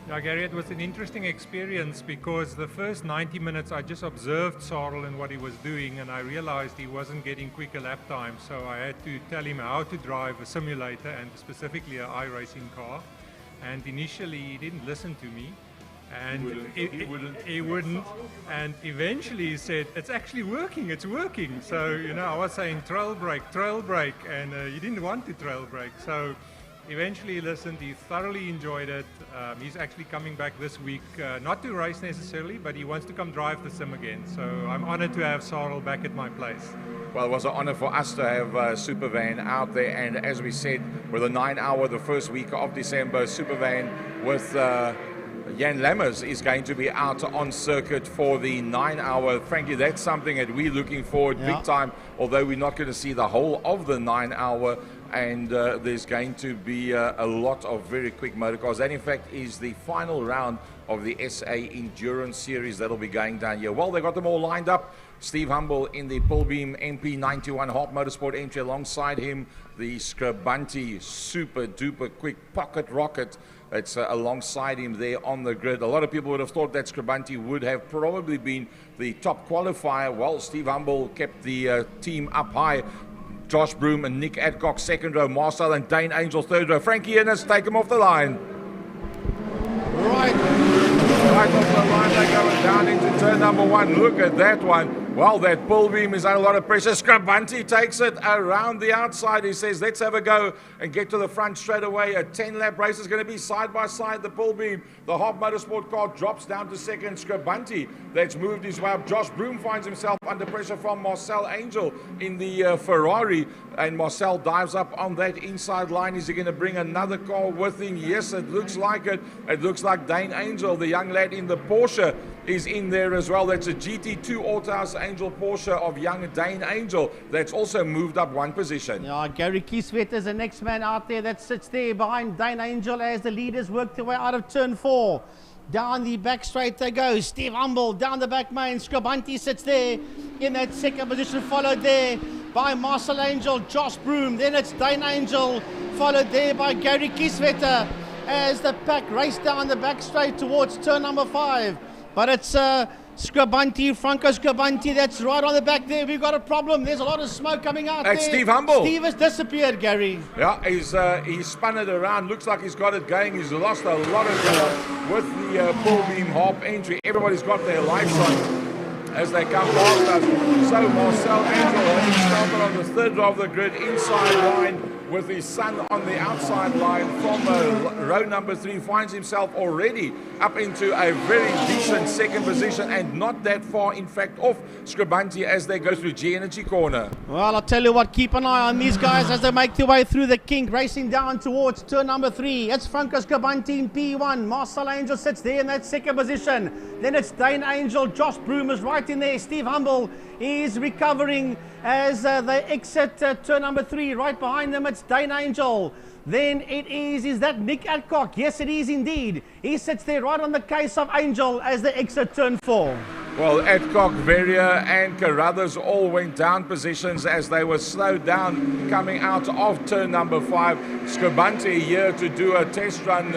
Now, Gary, it was an interesting experience because the first 90 minutes I just observed Cyril and what he was doing, and I realized he wasn't getting quicker lap time, so I had to tell him how to drive a simulator and specifically an iRacing car. And initially he didn't listen to me, and he wouldn't, and eventually he said, it's actually working, it's working. So, you know, I was saying trail brake, and he didn't want to trail brake. So eventually he listened, he thoroughly enjoyed it. He's actually coming back this week, not to race necessarily, but he wants to come drive the sim again. So I'm honored to have Cyril back at my place. Well, it was an honor for us to have Supervan out there, and as we said, with a 9-hour the first week of December, Supervan with Jan Lammers is going to be out on circuit for the 9-hour. Frankly, that's something that we're looking forward big time, although we're not going to see the whole of the 9-hour. And there's going to be a lot of very quick motorcars. That, in fact, is the final round of the SA Endurance Series that'll be going down here. Well, they got them all lined up. Steve Humble in the Pullbeam MP91 Hart Motorsport entry. Alongside him, the Scribante super duper quick pocket rocket that's alongside him there on the grid. A lot of people would have thought that Scribante would have probably been the top qualifier. Well, Steve Humble kept the team up high. Josh Broom and Nick Adcock second row, Marcel and Dane Angel third row. Frankie Yennis, take him off the line. Right off the line, they're going down into turn number one. Look at that one. Well, that bull beam is under a lot of pressure. Scribante takes it around the outside. He says, let's have a go and get to the front straight away. A 10-lap race is going to be side by side. The bull beam, the Hart Motorsport car drops down to second. Scribante, that's moved his way up. Josh Broom finds himself under pressure from Marcel Angel in the Ferrari. And Marcel dives up on that inside line. Is he going to bring another car with him? Yes, it looks like it. It looks like Dane Angel, the young lad in the Porsche, is in there as well. That's a GT2 Autohouse Angel Porsche of young Dane Angel. That's also moved up one position. Yeah, Gary Kieswetter is the next man out there that sits there behind Dane Angel as the leaders work their way out of turn 4. Down the back straight they go. Steve Humble down the back main. Scribante sits there in that second position, followed there by Marcel Angel, Josh Broom. Then it's Dane Angel, followed there by Gary Kieswetter as the pack race down the back straight towards turn number 5. But it's Scribante, Franco Scribante, that's right on the back there. We've got a problem. There's a lot of smoke coming out That's there. Steve Humble. Steve has disappeared, Gary. Yeah, he's spun it around. Looks like he's got it going. He's lost a lot of with the Bull Beam Hop entry. Everybody's got their lights on as they come past us. So Marcel Angel has started on the third row of the grid, inside line. with his son on the outside line from row number 3, finds himself already up into a very decent second position and not that far, in fact, off Scribanti as they go through G-Energy corner. Well, I'll tell you what, keep an eye on these guys as they make their way through the kink, racing down towards turn number 3. It's Franco Scribanti in P1. Marcel Angel sits there in that second position. Then it's Dane Angel. Josh Broom is right in there. Steve Humble is recovering as they exit turn number 3. Right behind them, it's Dane Angel. Then is that Nick Adcock? Yes, it is indeed. He sits there right on the case of Angel as they exit turn 4. Well, Adcock, Verrier and Carruthers all went down positions as they were slowed down coming out of turn number 5. Scribanti here to do a test run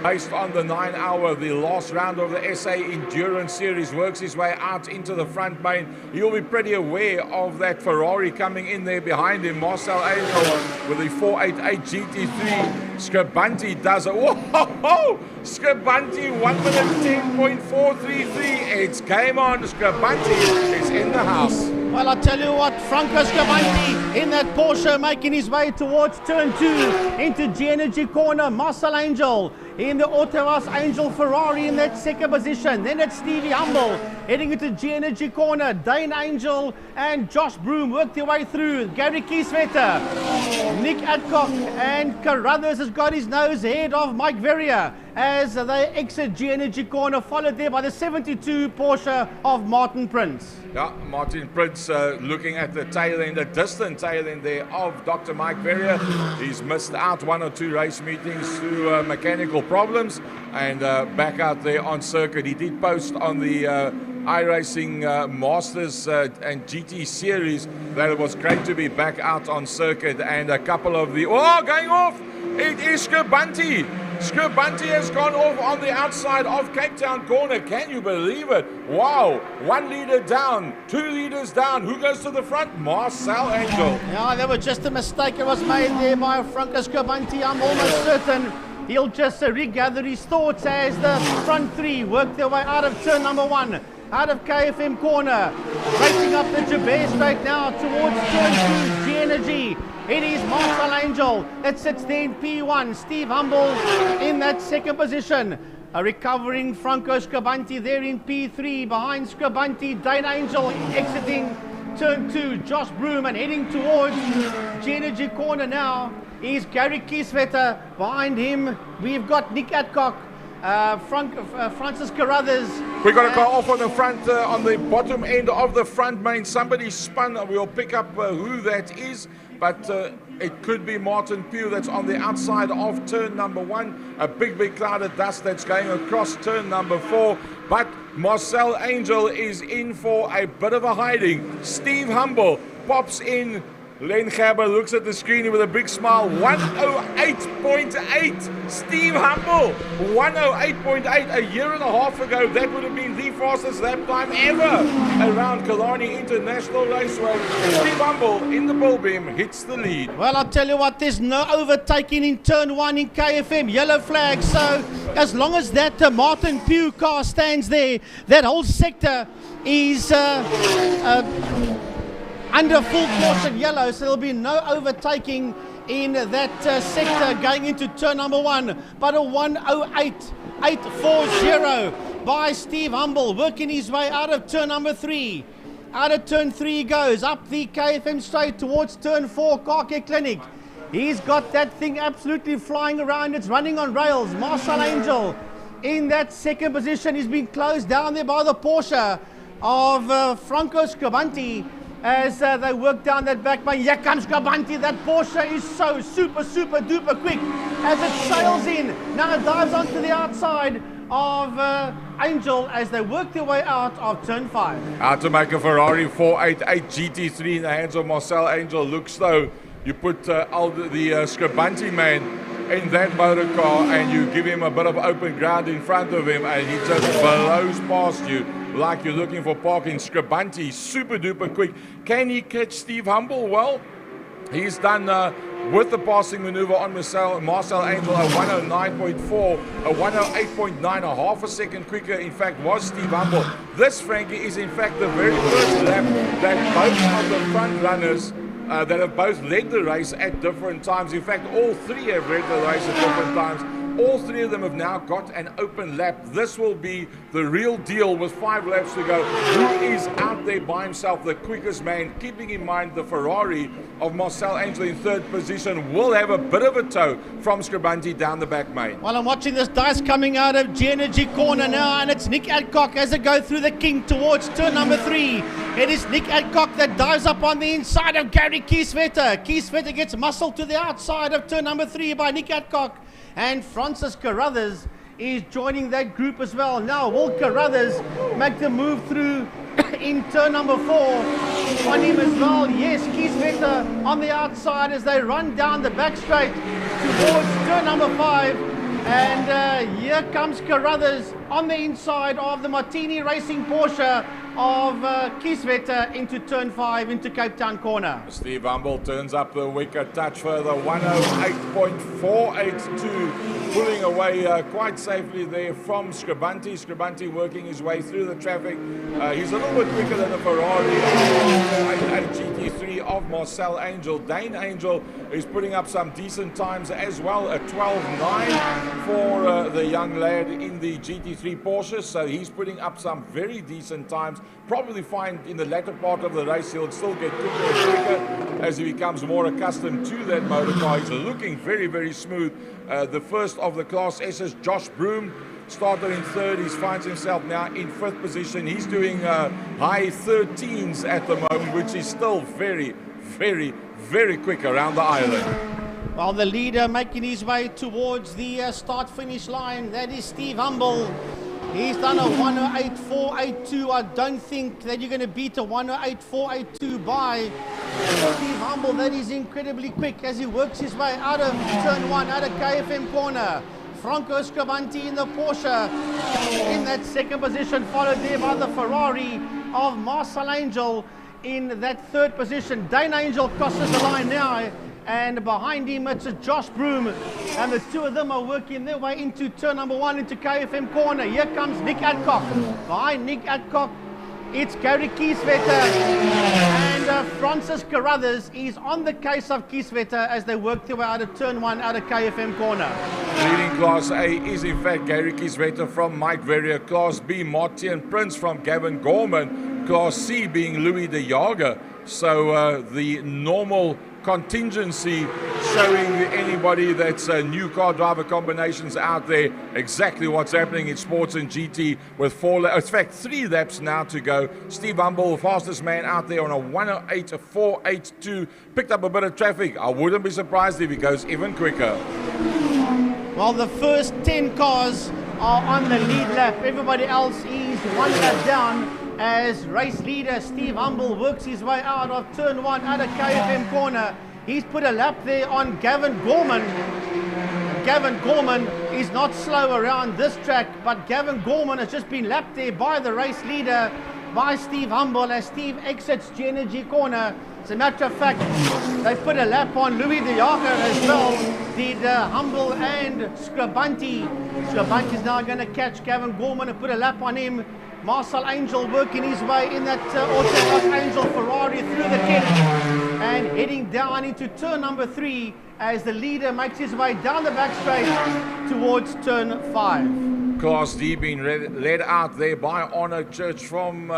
based on the 9 hour, the last round of the SA Endurance Series, works his way out into the front main. He'll be pretty aware of that Ferrari coming in there behind him. Marcel Angel with the 488 GT3. Scribanti does it. Whoa! Scribanti 1 minute 10.433. It's game on. Scribanti is in the house. Well, I'll tell you what, Franco Scribanti in that Porsche making his way towards turn 2 into G-Energy corner. Marcel Angel in the Autohaus Angel Ferrari in that second position. Then it's Stevie Humble heading into G-Energy corner. Dane Angel and Josh Broom work their way through. Gary Kieswetter, Nick Adcock and Carruthers has got his nose ahead of Mike Verrier as they exit G-Energy corner, followed there by the 72 Porsche of Martin Prince. Yeah, Martin Prince looking at the tail end, the distant tail end there of Dr. Mike Verrier. He's missed out 1 or 2 race meetings through mechanical problems and back out there on circuit. He did post on the iRacing Masters and GT Series that it was great to be back out on circuit, and a couple of the... Oh, going off! It is Scribanti! Scribanti has gone off on the outside of Cape Town corner. Can you believe it? Wow, 1 leader down, 2 leaders down. Who goes to the front? Marcel Angel. Yeah, there was just a mistake that was made there by Franco Scribanti. I'm almost certain he'll just regather his thoughts as the front 3 work their way out of turn number 1. Out of KFM corner, racing up the Jabez Straight now towards turn 2, G-Energy. It is Marcel Angel that sits there in P1. Steve Humble in that second position. A recovering Franco Scribanti there in P3. Behind Scribanti, Dane Angel exiting turn 2. Josh Broom and heading towards G-Energy corner now is Gary Kieswetter. Behind him, we've got Nick Adcock. Francis Carruthers. We've got a car off on the front, on the bottom end of the front main. Somebody spun. We'll pick up who that is, but it could be Martin Pugh that's on the outside of turn number 1. A big cloud of dust that's going across turn number 4. But Marcel Angel is in for a bit of a hiding. Steve Humble pops in. Len Gabber looks at the screen with a big smile. 108.8. Steve Humble, 108.8. A year and a half ago, that would have been the fastest lap time ever around Killarney International Raceway. Steve Humble in the bull beam hits the lead. Well, I'll tell you what, there's no overtaking in turn 1 in KFM. Yellow flag. So as long as that Martin Pugh car stands there, that whole sector is under full caution yellow, so there'll be no overtaking in that sector going into turn number 1. But a 108.840 by Steve Humble, working his way out of turn number 3. Out of turn 3 he goes, up the KFM straight towards turn 4, Car Care Clinic. He's got that thing absolutely flying around, it's running on rails. Marcel Angel in that second position. He's been closed down there by the Porsche of Franco Scribanti. As they work down that back by here comes Scribanti. That Porsche is so super duper quick as it sails in. Now it dives onto the outside of Angel as they work their way out of turn 5. How to make a Ferrari 488 GT3 in the hands of Marcel Angel. Looks though, you put the Scribanti man in that motor car and you give him a bit of open ground in front of him and he just blows past you like you're looking for parking. Scribanti, super duper quick. Can he catch Steve Humble? Well, he's done with the passing maneuver on Marcel Angel, a 109.4, a 108.9, a half a second quicker, in fact, was Steve Humble. This, Frankie, is in fact the very first lap that both of the front runners that have both led the race at different times. In fact, all three have led the race at different times. All three of them have now got an open lap. This will be the real deal with 5 laps to go. Who is out there by himself, the quickest man? Keeping in mind the Ferrari of Marcel Angel in 3rd position will have a bit of a tow from Scribunti down the back main. Well, I'm watching this dice coming out of G-Energy corner now, and it's Nick Adcock as they go through the king towards turn number 3. It is Nick Adcock that dives up on the inside of Gary Kieswetter. Kieswetter gets muscled to the outside of turn number 3 by Nick Adcock. And Francis Carruthers is joining that group as well. Now, will Carruthers make the move through in turn number 4 on him as well? Yes, Kieswetter on the outside as they run down the back straight towards turn number 5. And here comes Carruthers on the inside of the Martini Racing Porsche of Kieswetter into turn 5 into Cape Town corner. Steve Humble turns up the wicker touch further, 108.482, pulling away quite safely there from Scribunti. Scribunti working his way through the traffic. He's a little bit quicker than the Ferrari 488 GT3 of Marcel Angel. Dane Angel is putting up some decent times as well, a 12.9 for the young lad in the GT3 Porsche, so he's putting up some very decent times. Probably find in the latter part of the race he'll still get quicker and quicker as he becomes more accustomed to that motor car. He's looking very, very smooth. The first of the Class S's, Josh Broom, started in 3rd. He finds himself now in 5th position. He's doing high 13s at the moment, which is still very, very, very quick around the island. Well, the leader making his way towards the start-finish line, that is Steve Humble. He's done a 108.482. I don't think that you're going to beat a 108.482 by Steve Humble. That is incredibly quick as he works his way out of turn 1, out of KFM corner. Franco Scribunti in the Porsche in that 2nd position, followed there by the Ferrari of Marcel Angel in that 3rd position. Dane Angel crosses the line now, and behind him it's Josh Broom, and the two of them are working their way into turn number 1 into KFM corner. Here comes Nick Adcock. Behind Nick Adcock it's Gary Kieswetter, and Francis Carruthers is on the case of Kieswetter as they work their way out of turn 1 out of KFM corner. Leading Class A is in fact Gary Kieswetter from Mike Verrier. Class B, Martin Prince from Gavin Gorman. Class C being Louis de Jager. So the normal contingency showing anybody that's new car driver combinations out there exactly what's happening in sports and GT with 3 laps now to go. Steve Humble, fastest man out there on a 108.482, picked up a bit of traffic. I wouldn't be surprised if he goes even quicker. Well, the first 10 cars are on the lead lap. Everybody else is 1 lap down as race leader Steve Humble works his way out of turn 1 out of KFM corner. He's put a lap there on Gavin Gorman. Gavin Gorman is not slow around this track, but Gavin Gorman has just been lapped there by the race leader, by Steve Humble, as Steve exits G-Energy corner. As a matter of fact, they put a lap on Louis de Jager as well, did Humble and Scribunti. Scribunti is now going to catch Gavin Gorman and put a lap on him. Marcel Angel working his way in that Autobot Angel Ferrari through the kick and heading down into turn number 3 as the leader makes his way down the back straight towards turn 5. Class D being led out there by Arno Church from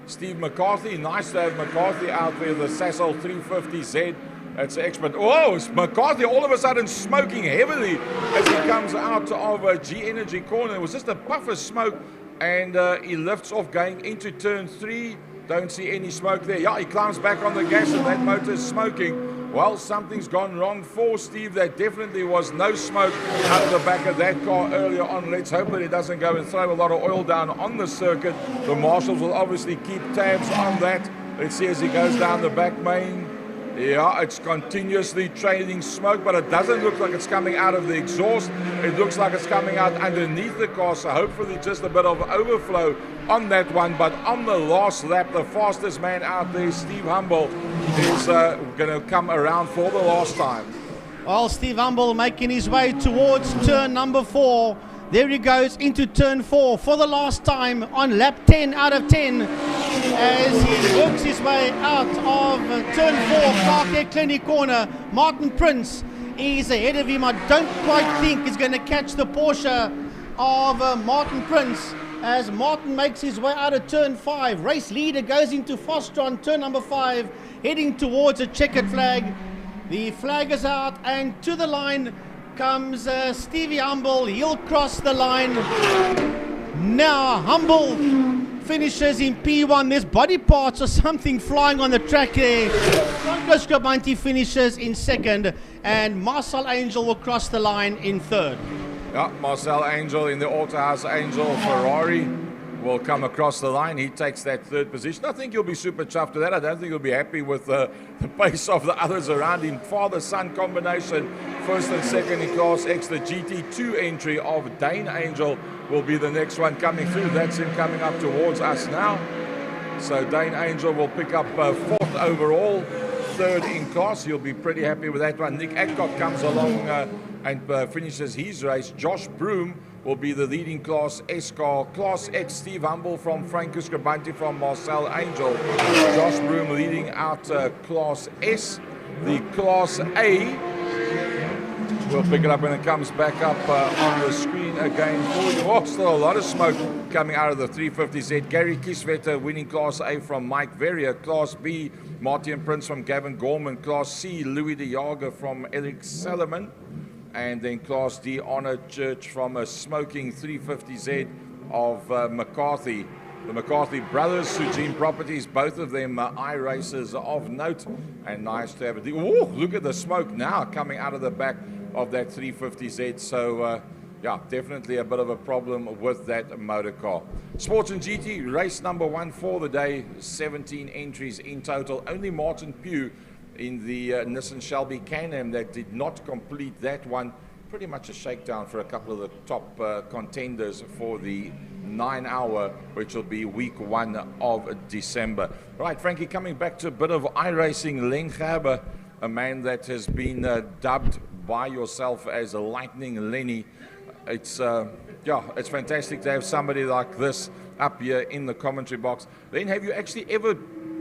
Steve McCarthy. Nice to have McCarthy out there, the Sasol 350Z. That's expert. Oh, it's McCarthy all of a sudden smoking heavily as he comes out of G-Energy corner. It was just a puff of smoke, and he lifts off going into turn 3. Don't see any smoke there. Yeah, he climbs back on the gas and that motor is smoking. Well, something's gone wrong for Steve. There definitely was no smoke out of the back of that car earlier on. Let's hope that he doesn't go and throw a lot of oil down on the circuit. The marshals will obviously keep tabs on that. Let's see as he goes down the back main. Yeah, it's continuously trailing smoke, but it doesn't look like it's coming out of the exhaust. It looks like it's coming out underneath the car, so hopefully just a bit of overflow on that one. But on the last lap, the fastest man out there, Steve Humble, is going to come around for the last time. Well, Steve Humble making his way towards turn number 4. There he goes into turn 4 for the last time on lap 10 out of 10 as he works his way out of turn 4, Clark Clinic corner. Martin Prince is ahead of him. I don't quite think he's going to catch the Porsche of Martin Prince as Martin makes his way out of turn 5. Race leader goes into Foster on turn number 5, heading towards a checkered flag. The flag is out, and to the line comes Stevie Humble. He'll cross the line. Now Humble finishes in P1. There's body parts or something flying on the track there. Franco Scabanti finishes in second, and Marcel Angel will cross the line in third. Yeah, Marcel Angel in the Autohaus Angel Ferrari will come across the line. He takes that third position. I think he'll be super chuffed with that. I don't think he'll be happy with the pace of the others around him. Father-son combination, first and second in Class X. The GT2 entry of Dane Angel will be the next one coming through. That's him coming up towards us now. So Dane Angel will pick up fourth overall, third in class. He'll be pretty happy with that one. Nick Adcock comes along and finishes his race. Josh Broom will be the leading Class S car. Class X, Steve Humble from Franco Scabanti from Marcel Angel. Josh Broom leading out Class S. The Class A, we'll pick it up when it comes back up on the screen again for you. Oh, still a lot of smoke coming out of the 350Z. Gary Kieswetter winning Class A from Mike Verrier. Class B, Martin Prince from Gavin Gorman. Class C, Louis de Jager from Eric Salomon. And then Class D, Honor Church from a smoking 350Z of McCarthy. The McCarthy brothers, Sujin Properties, both of them iRacers of note. And nice to have it. Oh, look at the smoke now coming out of the back of that 350Z. So, yeah, definitely a bit of a problem with that motor car. Sports and GT, race number 1 for the day. 17 entries in total. Only Martin Pugh in the Nissan Shelby Can-Am that did not complete that one. Pretty much a shakedown for a couple of the top contenders for the 9-hour, which will be week 1 of December. Right, Frankie, coming back to a bit of iRacing, Len Gerber, a man that has been dubbed by yourself as a Lightning Lenny. It's yeah, it's fantastic to have somebody like this up here in the commentary box. Len, have you actually ever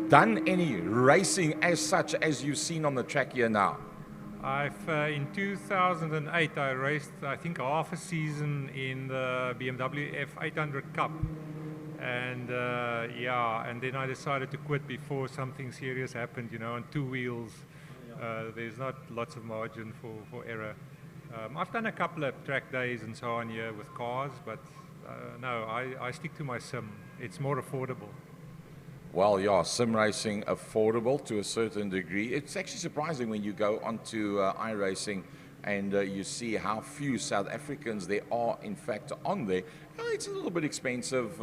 done any racing as such as you've seen on the track here now? I've in 2008 I raced I think half a season in the BMW F800 Cup, and yeah, and then I decided to quit before something serious happened. You know, on 2 wheels, there's not lots of margin for error. I've done a couple of track days and so on here with cars, but no, I stick to my sim. It's more affordable. Well, yeah, sim racing affordable to a certain degree. It's actually surprising when you go onto iRacing and you see how few South Africans there are, in fact, on there. It's a little bit expensive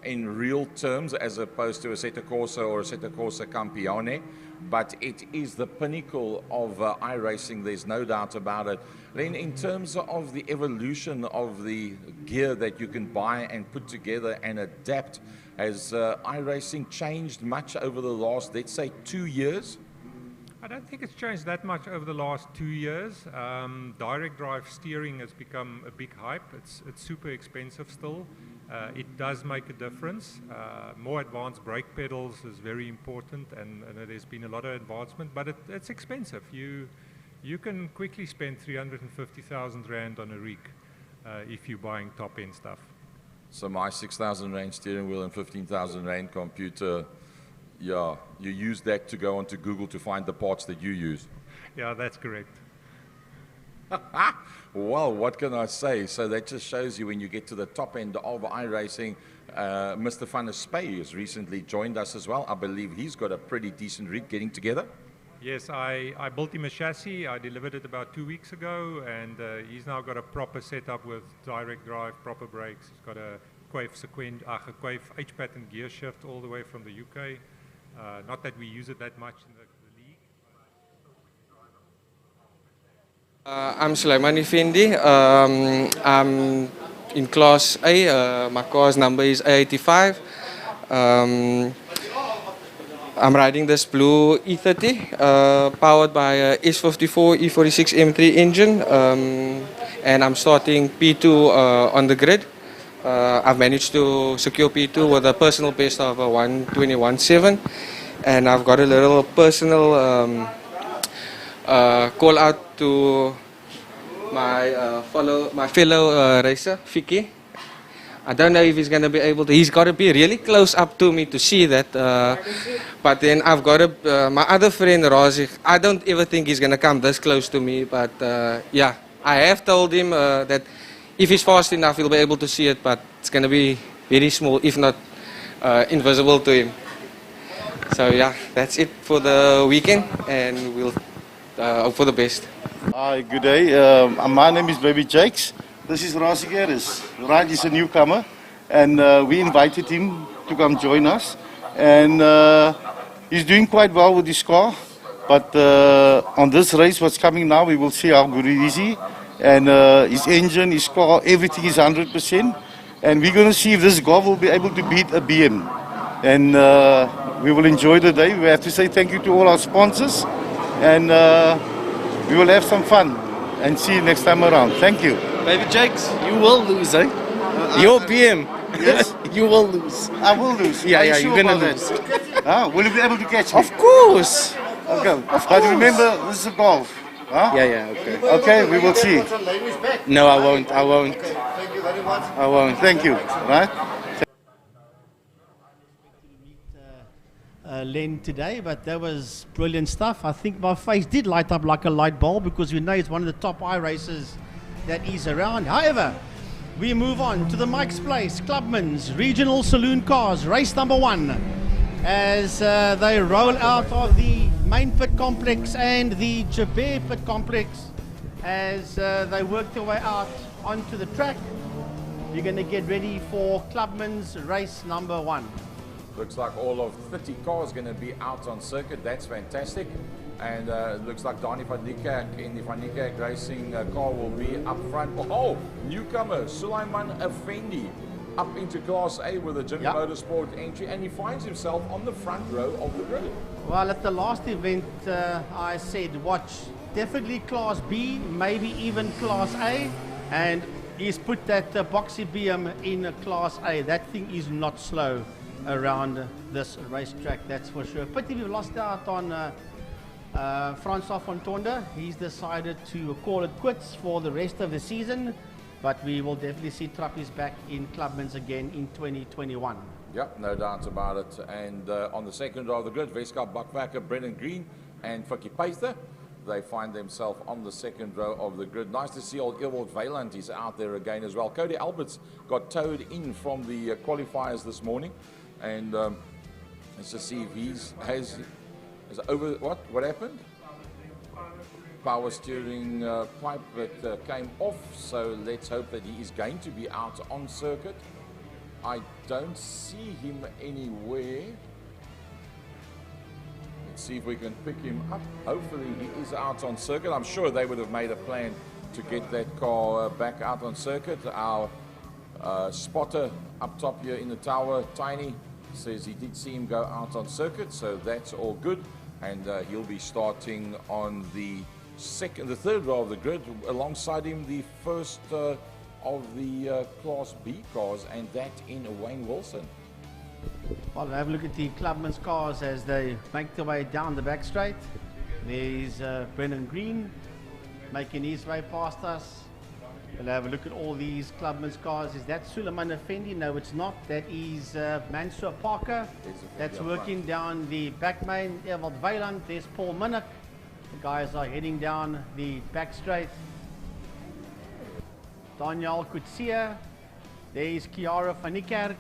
in real terms as opposed to a Assetto Corsa or a Assetto Corsa Campione, but it is the pinnacle of iRacing, there's no doubt about it. Then in terms of the evolution of the gear that you can buy and put together and adapt, has iRacing changed much over the last, let's say, 2 years? I don't think it's changed that much over the last 2 years. Direct drive steering has become a big hype. It's super expensive still. It does make a difference. More advanced brake pedals is very important, and there's been a lot of advancement, but it's expensive. You can quickly spend 350,000 Rand on a rig if you're buying top-end stuff. So my 6,000 Rand steering wheel and 15,000 Rand computer, yeah, you use that to go onto Google to find the parts that you use. Yeah, that's correct. Well, what can I say? So that just shows you when you get to the top end of iRacing. Mr. Van der Spey has recently joined us as well. I believe he's got a pretty decent rig getting together. Yes, I built him a chassis. I delivered it about 2 weeks ago, and he's now got a proper setup with direct drive, proper brakes. He's got a Quaife H-pattern gear shift all the way from the UK. Not that we use it that much in the league. I'm Sulaiman Effendi. I'm in Class A. My car's number is A85. I'm riding this blue E30, powered by a S54 E46 M3 engine, and I'm starting P2 on the grid. I've managed to secure P2 with a personal best of 1:21.7, and I've got a little personal call out to my fellow racer, Vicky. I don't know if he's going to be able to. He's got to be really close up to me to see that. But then I've got my other friend, Razik. I don't ever think he's going to come this close to me. But yeah, I have told him that if he's fast enough, he'll be able to see it. But it's going to be very small, if not invisible to him. So yeah, that's it for the weekend. And we'll hope for the best. Hi, good day. My name is Baby Jakes. This is Razik Harris. Raj is a newcomer, and we invited him to come join us. And he's doing quite well with his car. But on this race, what's coming now, we will see how good he is. And his engine, his car, everything is 100%. And we're going to see if this golf will be able to beat a BM. And we will enjoy the day. We have to say thank you to all our sponsors. And we will have some fun and see you next time around. Thank you. Baby Jakes, you will lose, eh? Your BM. Yes? You will lose. I will lose. Yeah, Are you yeah, sure you're gonna about lose. that? Will you be able to catch me? Of course. Okay. But remember, this is a golf. Huh? Yeah, yeah, okay. Okay, we will see. No, I won't. I won't. Thank you very much. I won't. Thank you. Right? Len today, but that was brilliant stuff. I think my face did light up like a light bulb because we know it's one of the top races that is around. However, we move on to the Mike's Place Clubman's Regional Saloon Cars, race number 1, as they roll out of the main pit complex and the Jabir pit complex as they work their way out onto the track. You're going to get ready for Clubman's race number 1. Looks like all of 30 cars going to be out on circuit. That's fantastic. And it looks like Donnie van Niekerk in the Van Niekerk Racing car will be up front. Oh, newcomer Sulaiman Effendi up into Class A with a Jimmy Motorsport entry. And he finds himself on the front row of the grid. Well, at the last event, I said watch definitely Class B, maybe even Class A. And he's put that boxy BM in Class A. That thing is not slow around this racetrack, that's for sure. Pity we've lost out on Francois Fontonda. He's decided to call it quits for the rest of the season, but we will definitely see Trappies back in Clubman's again in 2021. Yep, no doubt about it. And on the second row of the grid, Weska Bakwacker, Brennan Green and Fikkie Paither. They find themselves on the second row of the grid. Nice to see old Ewald Weiland is out there again as well. Cody Alberts got towed in from the qualifiers this morning. And let's just see if has over what happened? Power steering pipe that came off. So let's hope that he is going to be out on circuit. I don't see him anywhere. Let's see if we can pick him up. Hopefully he is out on circuit. I'm sure they would have made a plan to get that car back out on circuit. Our spotter up top here in the tower, Tiny, says he did see him go out on circuit, so that's all good, and he'll be starting on the third row of the grid. Alongside him, the first of the Class B cars, and that in Wayne Wilson. Well, we'll have a look at the Clubman's cars as they make their way down the back straight. There's Brennan Green making his way past us. We'll have a look at all these Clubman's cars. Is that Sulaiman Effendi? No, it's not. That is Mansour Parker. That's working down the back main. Ewald Weiland. There's Paul Minnick. The guys are heading down the back straight. Daniel Kutsia. There's Kiara van Niekerk.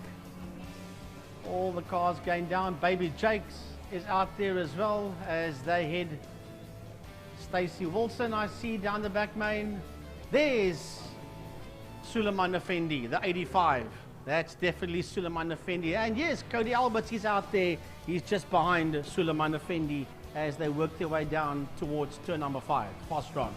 All the cars going down. Baby Jakes is out there as well as they head. Stacey Wilson, I see down the back main. There's Sulaiman Effendi, the 85. That's definitely Sulaiman Effendi. And yes, Cody Alberts is out there. He's just behind Sulaiman Effendi as they work their way down towards turn number 5. Fast run.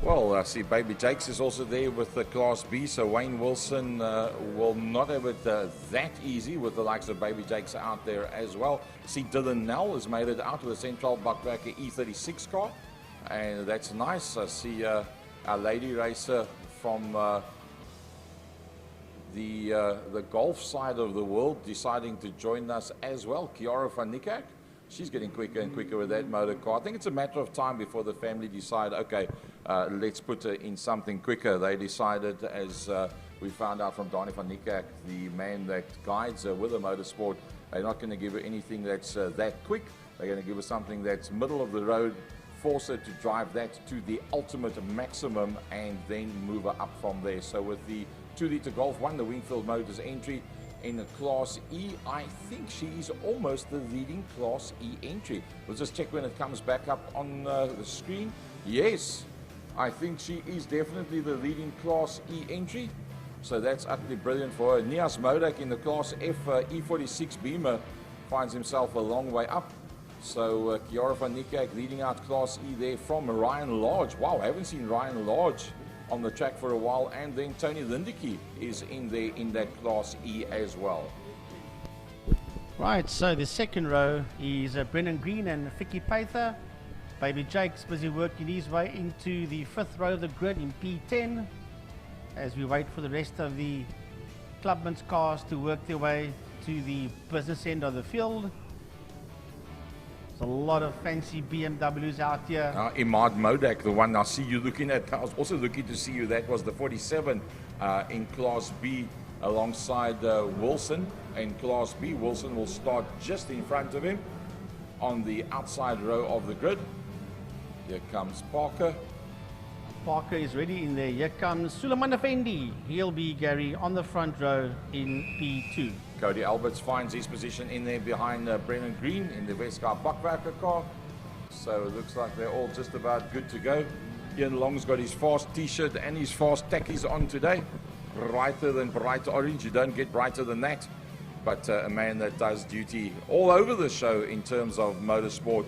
Well, I see Baby Jakes is also there with the Class B, so Wayne Wilson will not have it that easy with the likes of Baby Jakes out there as well. See Dylan Nell has made it out with a Central Buckbacker E36 car, and that's nice. I see our lady racer from the golf side of the world deciding to join us as well, Kiara van Niekerk. She's getting quicker and quicker with that motor car. I think it's a matter of time before the family decide, okay, let's put her in something quicker. They decided, as we found out from Donnie van Niekerk, the man that guides her with a motorsport, they're not going to give her anything that's that quick. They're going to give her something that's middle of the road, force her to drive that to the ultimate maximum, and then move her up from there. So with the 2-litre Golf 1, the Wingfield Motors entry, in the Class E, I think she is almost the leading Class E entry. We'll just check when it comes back up on the screen. Yes, I think she is definitely the leading Class E entry. So that's utterly brilliant for her. Nias Modak in the Class F E46 Beamer finds himself a long way up. So Kiara van Niekerk leading out Class E there from Ryan Lodge. Wow, I haven't seen Ryan Lodge on the track for a while, and then Tony Lindeke is in there in that Class E as well. Right, so the second row is Brennan Green and Vicky Paither. Baby Jake's busy working his way into the fifth row of the grid in P10 as we wait for the rest of the clubman's cars to work their way to the business end of the field. There's a lot of fancy BMWs out here. Imad Modak, the one I see you looking at, I was also looking to see you. That was the 47 in Class B alongside Wilson. In Class B, Wilson will start just in front of him on the outside row of the grid. Here comes Parker. Parker is ready in there. Here comes Suleiman Effendi. He'll be, Gary, on the front row in P2. Cody Alberts finds his position in there behind Brennan Green in the Westcar Buckbacker car. So it looks like they're all just about good to go. Ian Long's got his fast t-shirt and his fast tackies on today. Brighter than bright orange. You don't get brighter than that. But a man that does duty all over the show in terms of motorsport.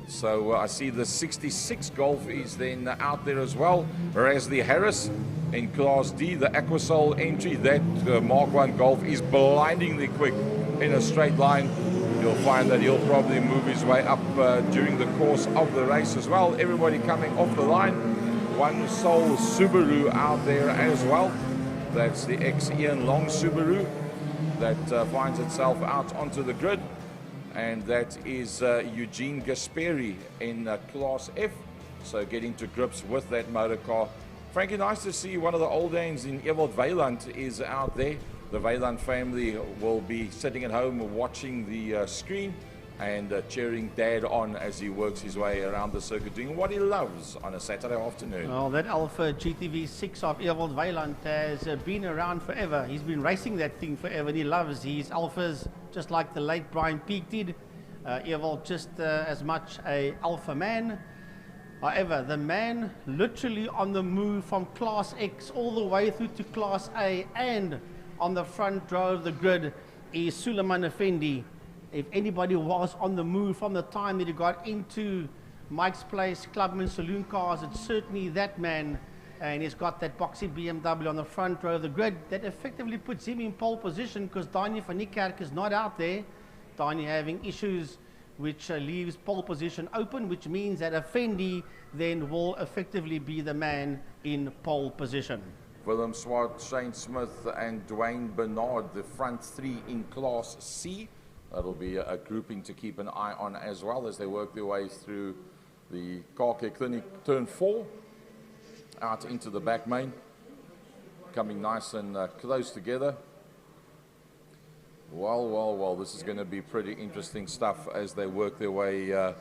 So I see the 66 Golf is then out there as well. Rasley Harris in Class D, the Aquasol entry. That Mark 1 Golf is blindingly quick in a straight line. You'll find that he'll probably move his way up during the course of the race as well. Everybody coming off the line. One Soul Subaru out there as well. That's the ex-Ian Long Subaru that finds itself out onto the grid. And that is Eugene Gasperi in Class F. So getting to grips with that motor car. Frankie, nice to see one of the old hands in Ewald Weiland is out there. The Weiland family will be sitting at home watching the screen and cheering Dad on as he works his way around the circuit, doing what he loves on a Saturday afternoon. Well, that Alpha GTV6 of Ewald Weiland has been around forever. He's been racing that thing forever, and he loves his Alphas, just like the late Brian Peake did. Ewald just as much a Alpha man. However, the man literally on the move from Class X all the way through to Class A and on the front row of the grid is Suleiman Effendi. If anybody was on the move from the time that he got into Mike's Place Clubman Saloon Cars, it's certainly that man. And he's got that boxy BMW on the front row of the grid that effectively puts him in pole position because Danie van Niekerk is not out there. Danie having issues which leaves pole position open, which means that Effendi then will effectively be the man in pole position. Willem Swart, Shane Smith and Dwayne Bernard, the front three in Class C. That'll be a grouping to keep an eye on as well as they work their way through the Car Care Clinic Turn 4 out into the back main. Coming nice and close together. Well, this is going to be pretty interesting stuff as they work their way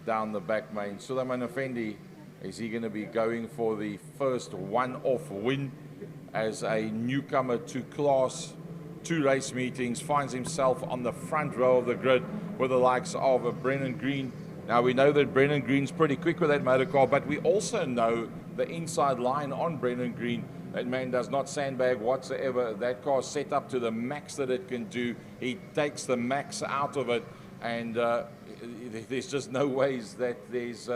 down the back main. Suleiman Effendi, is he going to be going for the first one-off win as a newcomer to Class 2 race meetings? Finds himself on the front row of the grid with the likes of Brennan Green. Now we know that Brennan Green's pretty quick with that motor car, but we also know the inside line on Brennan Green. That man does not sandbag whatsoever. That car's set up to the max that it can do. He takes the max out of it, and there's just no ways that there's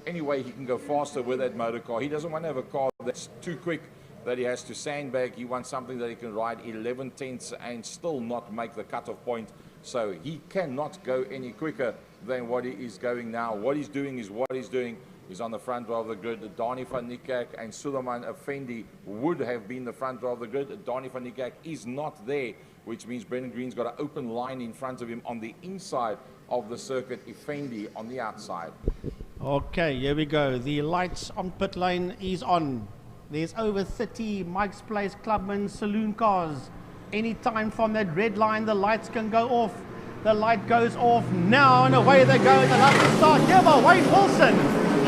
any way he can go faster with that motor car. He doesn't want to have a car that's too quick that he has to sandbag. He wants something that he can ride 11 tenths and still not make the cutoff point. So he cannot go any quicker than what he is going now. What he's doing is what he's doing. He's on the front row of the grid. Dani van Niekerk and Suleiman Effendi would have been the front row of the grid. Dani van Niekerk is not there, which means Brendan Green's got an open line in front of him on the inside of the circuit. Effendi on the outside. Okay, here we go. The lights on pit lane is on. There's over 30 Mike's Place Clubman saloon cars. Anytime from that red line, the lights can go off. The light goes off now, and away they go. The lovely start here by Wayne Wilson.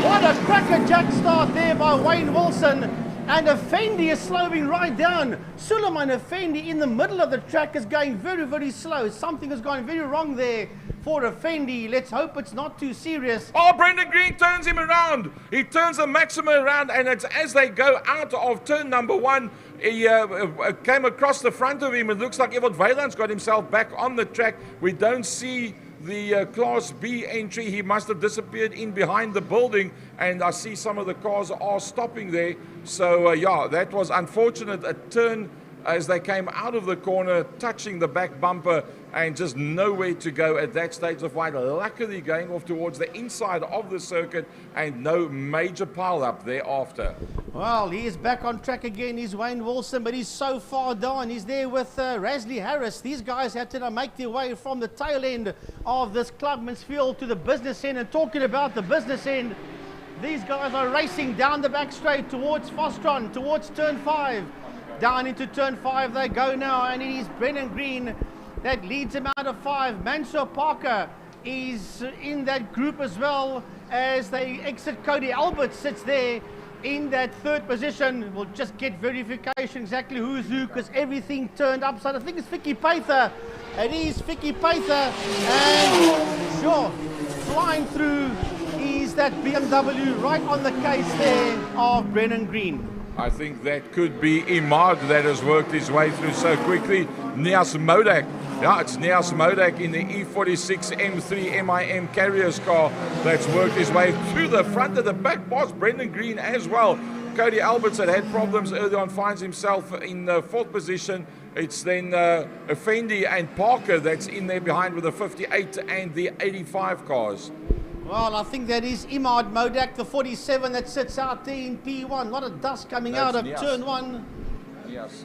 What a crackerjack start there by Wayne Wilson. And Effendi is slowing right down. Suleiman Effendi in the middle of the track is going very, very slow. Something has gone very wrong there for Effendi. Let's hope it's not too serious. Oh, Brendan Green turns him around. He turns the Maxima around, and it's as they go out of turn number 1, he came across the front of him. It looks like Evert Weiland's got himself back on the track. We don't see the Class B entry. He must have disappeared in behind the building, and I see some of the cars are stopping there. So yeah, that was unfortunate. A turn as they came out of the corner, touching the back bumper, and just nowhere to go at that stage of fight. Luckily going off towards the inside of the circuit, and no major pile-up thereafter. Well, he is back on track again. He's Wayne Wilson, but he's so far down. He's there with Rasley Harris. These guys have to now make their way from the tail end of this Clubman's Field to the business end. And talking about the business end, these guys are racing down the back straight towards Fostron, towards turn 5. Down into turn 5 they go now, and it is Brendan Green that leads him out of 5. Mansour Parker is in that group as well as they exit. Cody Albert sits there in that 3rd position. We'll just get verification exactly who's who, because everything turned upside. I think it's Vicky Paither. It is Vicky Paither, and sure, flying through is that BMW right on the case there of Brendan Green. I think that could be Imad that has worked his way through so quickly. Nias Modak. Yeah, it's Nias Modak in the E46 M3 MIM Carriers car that's worked his way through the front of the back boss. Brendan Green as well. Cody Alberts had problems early on, finds himself in the 4th position. It's then Effendi and Parker that's in there behind with the 58 and the 85 cars. Well, I think that is Imad Modak, the 47 that sits out there in P1. A lot of dust coming out of turn 1. Yes.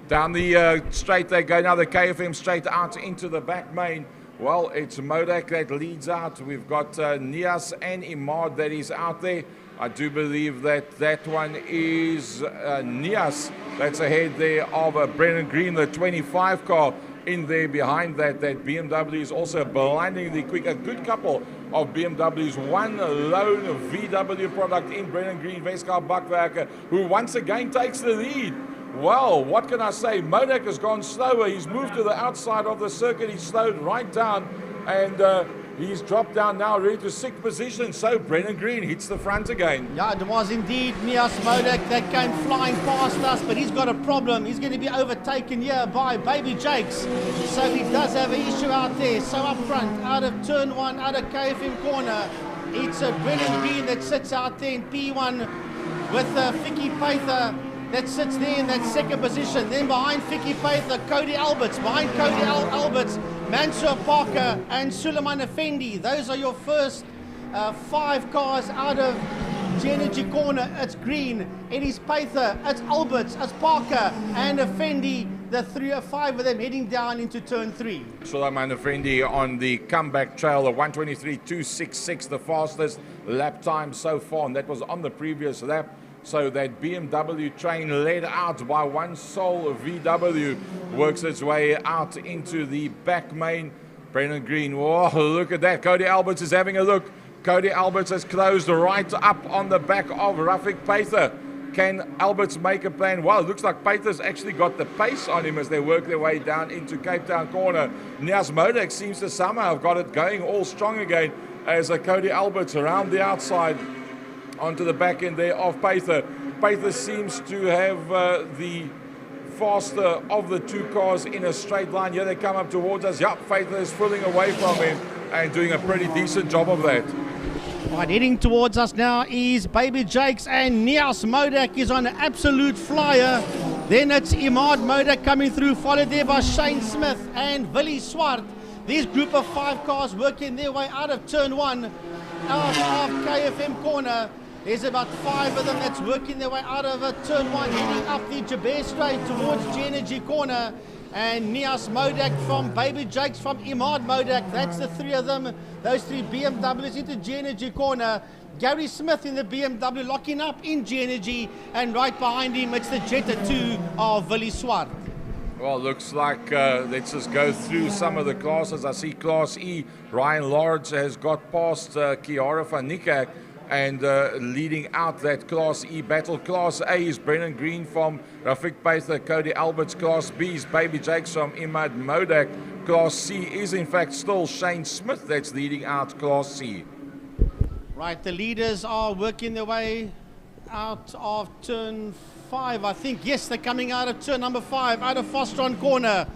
Down the straight they go now, the KFM straight out into the back main. Well, it's Modak that leads out. We've got Nias and Imad that is out there. I do believe that that one is Nias that's ahead there of Brendan Green, the 25 car. In there behind that BMW is also blindingly quick. A good couple of BMWs, one lone VW product in Brendan Green, Westkar Bakwerker, who once again takes the lead. Well, what can I say? Modak has gone slower. He's moved to the outside of the circuit. He's slowed right down, and he's dropped down now, ready to 6th position. So Brendan Green hits the front again. Yeah, it was indeed Nias Modak that came flying past us, but he's got a problem. He's going to be overtaken here by Baby Jakes. So he does have an issue out there. So up front, out of turn 1, out of KFM corner, it's a Brendan Green that sits out there in P1 with Vicky Paither that sits there in that 2nd position. Then behind Vicky Paither, Cody Alberts. Behind Cody Alberts, Mansour Parker and Suleiman Effendi. Those are your first 5 cars out of G-Energy corner. It's Green, it is Paither, it's Alberts, it's Parker and Effendi. The 3 or 5 of them heading down into turn 3. Suleiman Effendi on the comeback trail, the 1:23.266, the fastest lap time so far, and that was on the previous lap. So that BMW train led out by one sole VW works its way out into the back main. Brendan Green, whoa, look at that. Cody Alberts is having a look. Cody Alberts has closed right up on the back of Rafik Paither. Can Alberts make a plan? Well, it looks like Paither's actually got the pace on him as they work their way down into Cape Town corner. Nias Modak seems to somehow have got it going all strong again as Cody Alberts around the outside onto the back end there of Paither. Paither seems to have the faster of the 2 cars in a straight line. Here they come up towards us. Yep, Paither is pulling away from him. and doing a pretty decent job of that. Right, heading towards us now is Baby Jakes, and Nias Modak is on an absolute flyer. Then it's Imad Modak coming through, followed there by Shane Smith and Willie Swart. These group of 5 cars working their way out of turn 1 out of KFM corner. There's about 5 of them that's working their way out of turn 1, heading up the Jabez Straight towards G-Energy corner. And Nias Modak from Baby Jakes from Imad Modak. That's the 3 of them. Those 3 BMWs into G-Energy corner. Gary Smith in the BMW locking up in G-Energy. And right behind him, it's the Jetta 2 of Willie Swart. Well, looks like let's just go through some of the classes. I see Class E, Ryan Lawrence has got past Kiara van Niekerk and leading out that Class E battle. Class A is Brennan Green from Rafik Paither, Cody Alberts. Class B is Baby Jakes from Imad Modak. Class C is in fact still Shane Smith that's leading out Class C. Right, the leaders are working their way out of turn 5, I think. Yes, they're coming out of turn number 5, out of Fostron corner.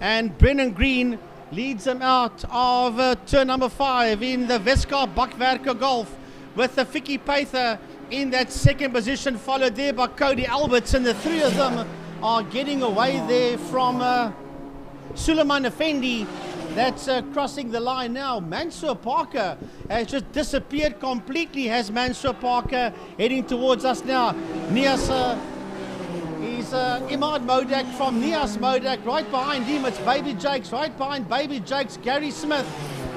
And Brennan Green leads them out of turn number 5 in the Vescar Bakwerker Golf, with the Vicky Paither in that second position, followed there by Cody Alberts. And the 3 of them are getting away there from Suleiman Effendi. That's crossing the line now. Mansour Parker has just disappeared completely, has Mansour Parker, heading towards us now. Nias is Imad Modak from Nias Modak. Right behind him, it's Baby Jakes. Right behind Baby Jakes, Gary Smith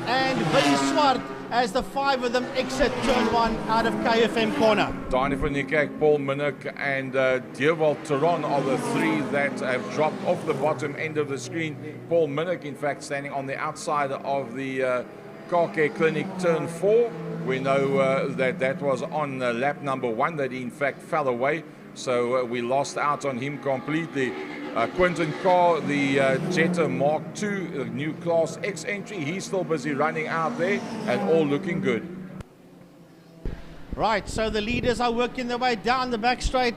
and Willie Swart, as the 5 of them exit turn 1 out of KFM corner. Dani van Niekerk, Paul Minnick and Dewald Teron are the 3 that have dropped off the bottom end of the screen. Paul Minnick, in fact, standing on the outside of the Car Care Clinic turn 4. We know that was on lap number 1 that he in fact fell away. So we lost out on him completely. Quentin Carr, the Jetta Mark II, new Class X entry, he's still busy running out there and all looking good. Right, so the leaders are working their way down the back straight.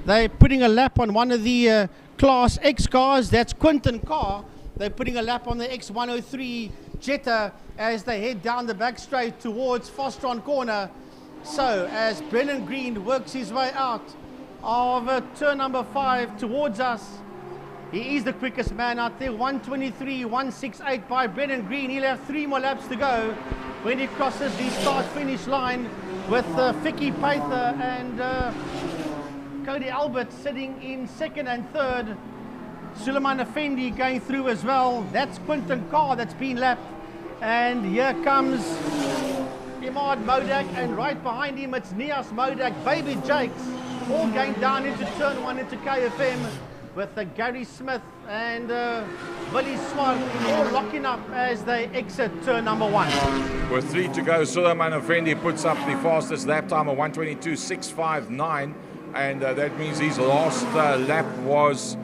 They're putting a lap on one of the Class X cars. That's Quentin Carr. They're putting a lap on the X103 Jetta as they head down the back straight towards Fostron corner. So as Brennan Green works his way out of turn number 5 towards us, he is the quickest man out there. 1:23.168 by Brennan Green. He'll have 3 more laps to go when he crosses the start-finish line, with Vicky Paither and Cody Albert sitting in 2nd and 3rd. Suleiman Effendi going through as well. That's Quentin Carr that's been lapped. And here comes Imad Modak, and right behind him it's Nias Modak, Baby Jakes, all going down into turn 1 into KFM, with Gary Smith and Willie Swart all locking up as they exit turn number 1. With 3 to go, Suleiman Effendi puts up the fastest lap time of 1:22.659, and that means his last lap was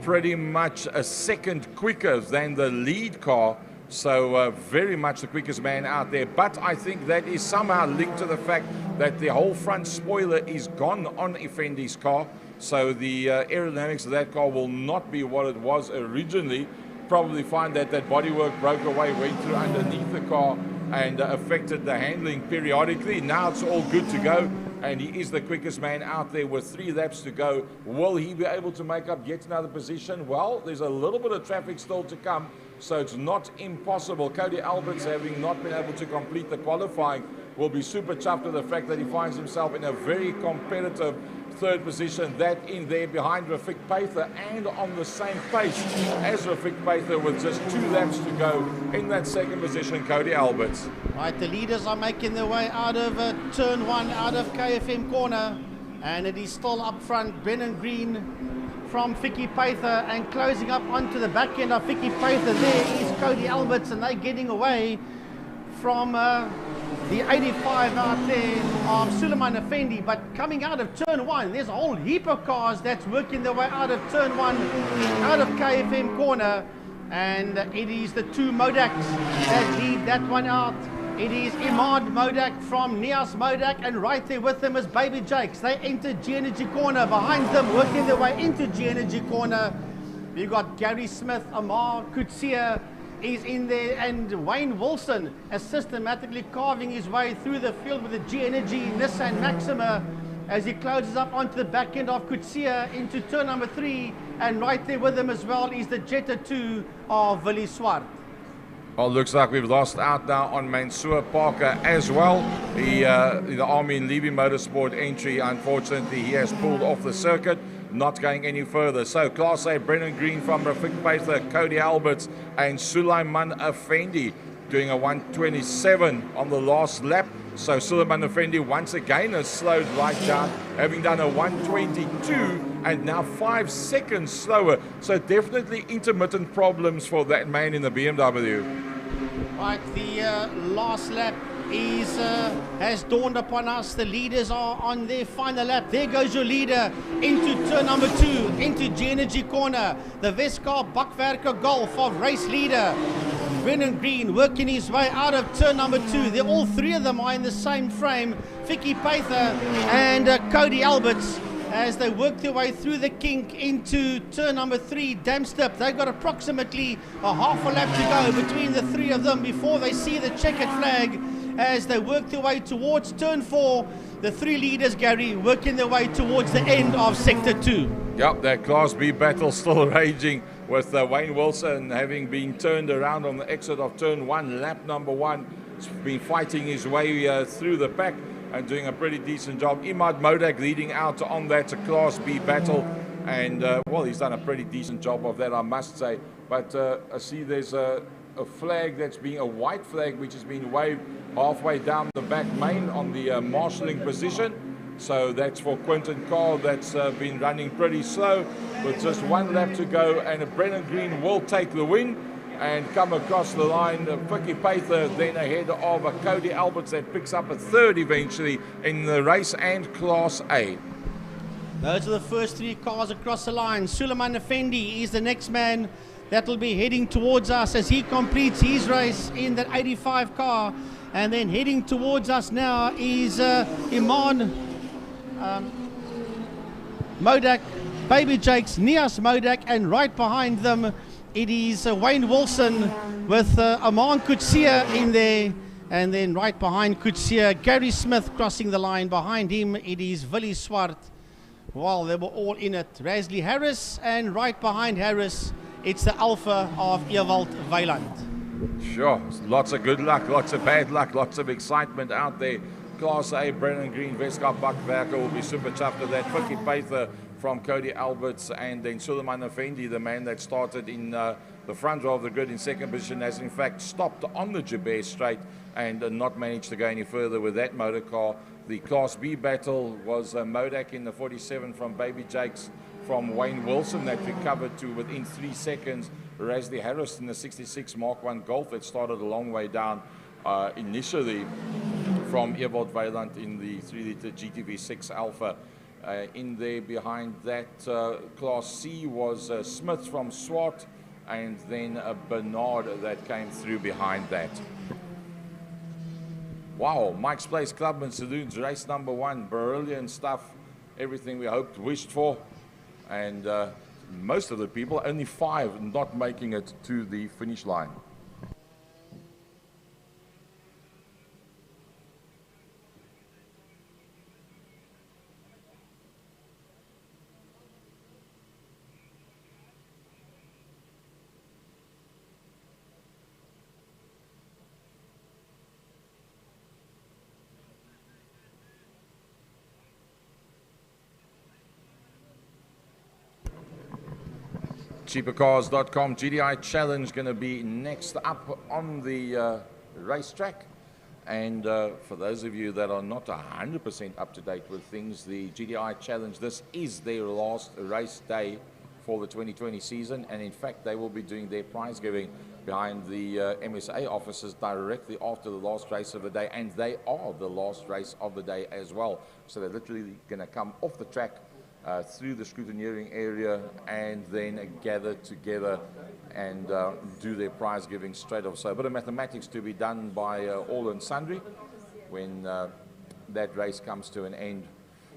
pretty much a second quicker than the lead car. So very much the quickest man out there. But I think that is somehow linked to the fact that the whole front spoiler is gone on Effendi's car. So the aerodynamics of that car will not be what it was originally. Probably find that bodywork broke away, went through underneath the car and affected the handling periodically. Now it's all good to go, and he is the quickest man out there with 3 laps to go. Will he be able to make up yet another position? Well, there's a little bit of traffic still to come, so it's not impossible. Cody Alberts, having not been able to complete the qualifying, will be super chuffed with the fact that he finds himself in a very competitive 3rd position, that in there behind Rafik Paither and on the same pace as Rafik Paither, with just 2 laps to go. In that 2nd position, Cody Alberts. Right, the leaders are making their way out of turn 1, out of KFM corner, and it is still up front, Brennan Green from Vicky Paither, and closing up onto the back end of Vicky Paither there is Cody Alberts, and they're getting away from the 85 out there of Suleiman Effendi. But coming out of turn 1, there's a whole heap of cars that's working their way out of turn 1, out of KFM corner, and it is the 2 Modaks that lead that one out. It is Imad Modak from Nias Modak, and right there with them is Baby Jakes. They enter G-Energy corner. Behind them, working their way into G-Energy corner, you've got Gary Smith, Amar Kutsia, is in there, and Wayne Wilson is systematically carving his way through the field with the G-Energy Nissan Maxima as he closes up onto the back end of Kutsia into turn number 3, and right there with him as well is the Jetta 2 of Willie Swart. Well, looks like we've lost out now on Mansour Parker as well. The Army and Levy Motorsport entry, unfortunately, he has pulled off the circuit, not going any further. So Class A, Brennan Green from Rafik Paither, Cody Alberts and Sulaiman Effendi doing a 127 on the last lap. So Sulaiman Effendi once again has slowed right down, having done a 122 and now 5 seconds slower. So definitely intermittent problems for that man in the BMW. Right, the last lap has dawned upon us. The leaders are on their final lap. There goes your leader into turn number 2, into G-Energy corner. The Vescar Bakwerker Golf of race leader Brennan Green working his way out of turn number 2. They're all three of them are in the same frame. Vicky Paither and Cody Alberts as they work their way through the kink into turn number 3, Damstip. They've got approximately a half a lap to go between the three of them before they see the checkered flag as they work their way towards turn 4. The three leaders, Gary, working their way towards the end of sector 2. Yep, that Class B battle still raging with Wayne Wilson having been turned around on the exit of turn 1, lap number 1. He's been fighting his way through the pack and doing a pretty decent job. Imad Modak leading out on that Class B battle, and well, he's done a pretty decent job of that, I must say. But I see there's a flag that's being a white flag which has been waved halfway down the back main on the marshalling position. So that's for Quentin Carl, that's been running pretty slow with just 1 lap to go, and Brennan Green will take the win and come across the line. Vicky Paither then ahead of Cody Alberts that picks up a 3rd eventually in the race and Class A. Those are the first 3 cars across the line. Sulaiman Effendi is the next man that will be heading towards us as he completes his race in that 85 car. And then heading towards us now is Iman Modak, Baby Jakes, Nias Modak, and right behind them it is Wayne Wilson with Aman Kutsia in there, and then right behind Kutsia, Gary Smith crossing the line. Behind him it is Willie Swart. Well, they were all in it. Rasley Harris, and right behind Harris it's the Alpha of Ewald Weiland. Sure, lots of good luck, lots of bad luck, lots of excitement out there. Class A, Brennan Green, Vescar Bakwerker will be super chuffed with that. Vicky Paither from Cody Alberts, and then Sulaiman Effendi, the man that started in the front row of the grid in 2nd position, has in fact stopped on the Jabez straight and not managed to go any further with that motor car. The Class B battle was Modak in the 47 from Baby Jakes from Wayne Wilson that recovered to within 3 seconds. Rasley Harris in the 66 Mark 1 Golf that started a long way down initially from Ewald Weiland in the 3-litre GTV6 Alpha. In there behind that Class C was Smith from Swart, and then Bernard that came through behind that. Wow, Mike's Place Clubman Saloons, race number 1, brilliant stuff, everything we hoped, wished for, and most of the people, only 5 not making it to the finish line. Cheapercars.com GDI Challenge going to be next up on the racetrack. And for those of you that are not 100% up to date with things, the GDI Challenge, this is their last race day for the 2020 season. And in fact, they will be doing their prize giving behind the MSA offices directly after the last race of the day. And they are the last race of the day as well. So they're literally going to come off the track through the scrutineering area and then gather together and do their prize giving straight off. So a bit of mathematics to be done by all and sundry when that race comes to an end.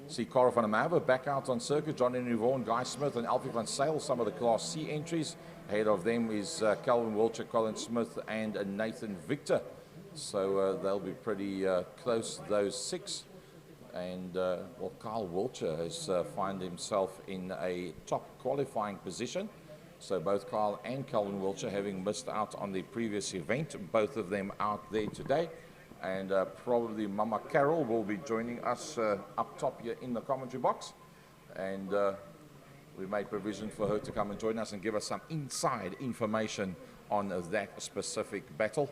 see Karel van der Merwe back out on circuit. John Henry Vaughan, Guy Smith and Alfie van Sale, some of the Class C entries. Ahead of them is Calvin Wiltshire, Colin Smith and Nathan Victor. So they'll be pretty close, those 6. And well, Kyle Wiltshire has found himself in a top qualifying position. So both Kyle and Calvin Wiltshire, having missed out on the previous event, both of them out there today. And probably Mama Carol will be joining us up top here in the commentary box. And we made provision for her to come and join us and give us some inside information on that specific battle.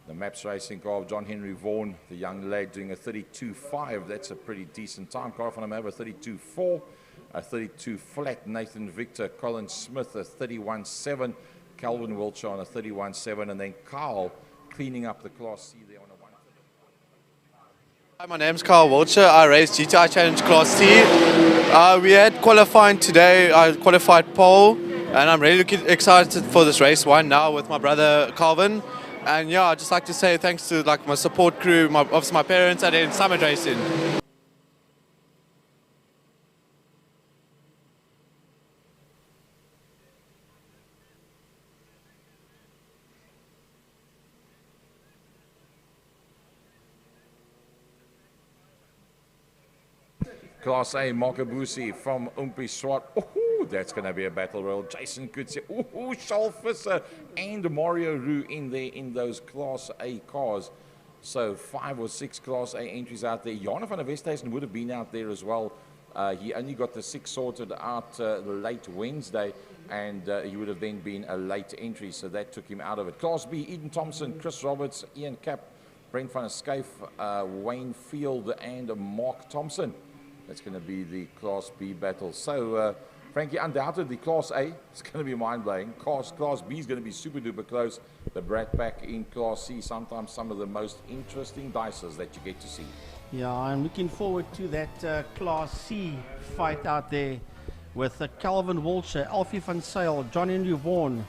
The Maps Racing car of John Henry Vaughan, the young lad, doing a 32.5. That's a pretty decent time. Karel van der Merwe, 32.4. A 32 flat. Nathan Victor, Colin Smith, a 31.7. Calvin Wiltshire on a 31.7. And then Carl cleaning up the Class C there on a 1. Hi, my name's Carl Wiltshire. I race GTI Challenge Class C. We had qualifying today. I qualified pole, and I'm really excited for this race one now with my brother Calvin. And yeah, I'd just like to say thanks to like my support crew, obviously my parents, and then Summit Racing. Class A, Makabusi from Umpi Swart. Ooh, that's going to be a battle royal. Jason Kutse, ooh, Charles Visser and Mario Roo in there in those Class A cars. So 5 or 6 Class A entries out there. Janne van der Westhuizen would have been out there as well. He only got the 6 sorted out late Wednesday, and he would have then been a late entry, so that took him out of it. Class B, Eden Thompson, Chris Roberts, Ian Cap, Brent van der Schyff, Wayne Field and Mark Thompson. That's going to be the Class B battle. So, Frankie, undoubtedly, Class A is going to be mind-blowing. Class B is going to be super duper close. The Brat Pack in Class C, sometimes some of the most interesting dices that you get to see. Yeah, I'm looking forward to that Class C fight out there with Calvin Wiltshire, Alfie van Sale, John Henry Vaughan,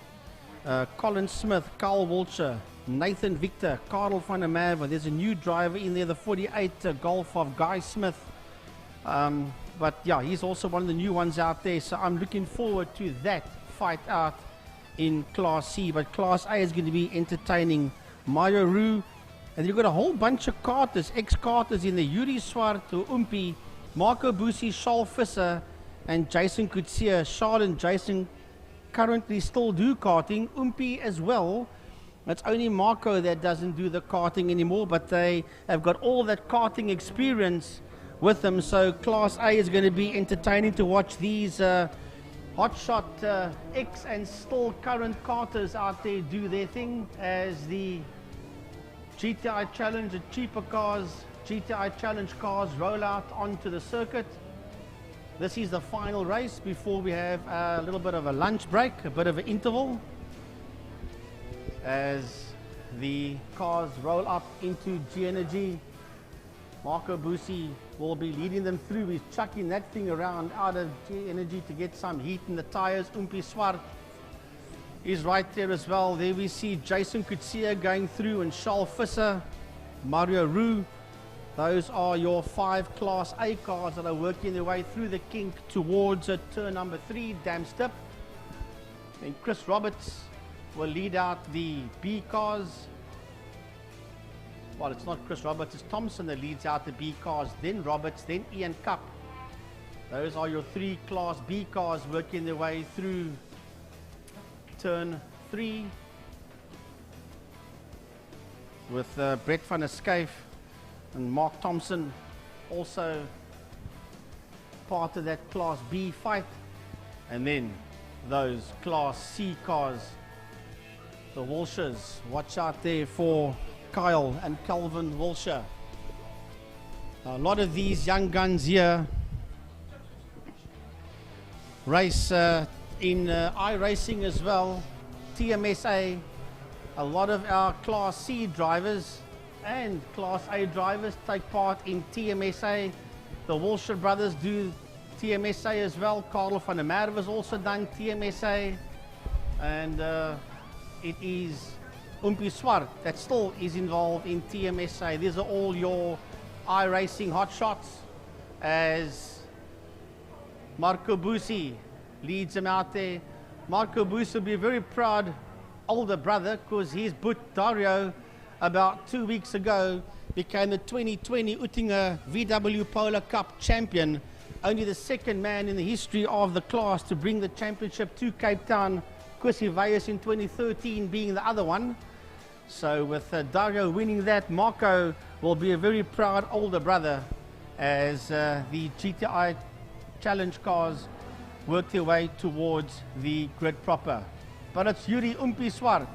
Colin Smith, Carl Wiltshire, Nathan Victor, Karel van der Merwe. There's a new driver in there, the 48 Golf of Guy Smith. But yeah, he's also one of the new ones out there, so I'm looking forward to that fight out in Class C. But Class A is going to be entertaining. Mario Roo, and you've got a whole bunch of karters, ex-karters in the Yuri Swart, Umpi, Marco Busi, Charles Visser, and Jason Kutsia. Charles and Jason currently still do karting, Umpi as well. It's only Marco that doesn't do the karting anymore, but they have got all that karting experience with them. So Class A is going to be entertaining to watch these hotshot ex and still current karters out there do their thing as the GTI Challenge, the cheaper cars, GTI Challenge cars roll out onto the circuit. This is the final race before we have a little bit of a lunch break, a bit of an interval, as the cars roll up into G-Energy. Marco Busi will be leading them through. He's chucking that thing around out of G-Energy to get some heat in the tires. Umpi Swart is right there as well. There we see Jason Kutsia going through and Charles Visser, Mario Roo. Those are your 5 Class A cars that are working their way through the kink towards turn number 3, Dam Stip. Then Chris Roberts will lead out the B cars. Well, it's not Chris Roberts, it's Thompson that leads out the B cars, then Roberts, then Ian Cup. Those are your 3 Class B cars working their way through turn 3. With Brett van der Schyff and Mark Thompson also part of that Class B fight. And then those Class C cars, the Wilshires. Watch out there for Kyle and Calvin Wiltshire. A lot of these young guns here race in iRacing as well, TMSA. A lot of our Class C drivers and Class A drivers take part in TMSA. The Wilshire brothers do TMSA as well. Karel van der Merwe has also done TMSA. And it is Umpi Swart that still is involved in TMSA. These are all your iRacing hotshots. as Marco Busi leads him out there. Marco Busi will be a very proud older brother because his but Dario about 2 weeks ago became the 2020 Uttinger VW Polo Cup champion, only the second man in the history of the class to bring the championship to Cape Town, Kwesi Veyes in 2013 being the other one. So with Dario winning that, Marco will be a very proud older brother as the GTI Challenge cars work their way towards the grid proper. But it's Yuri Umpi Swart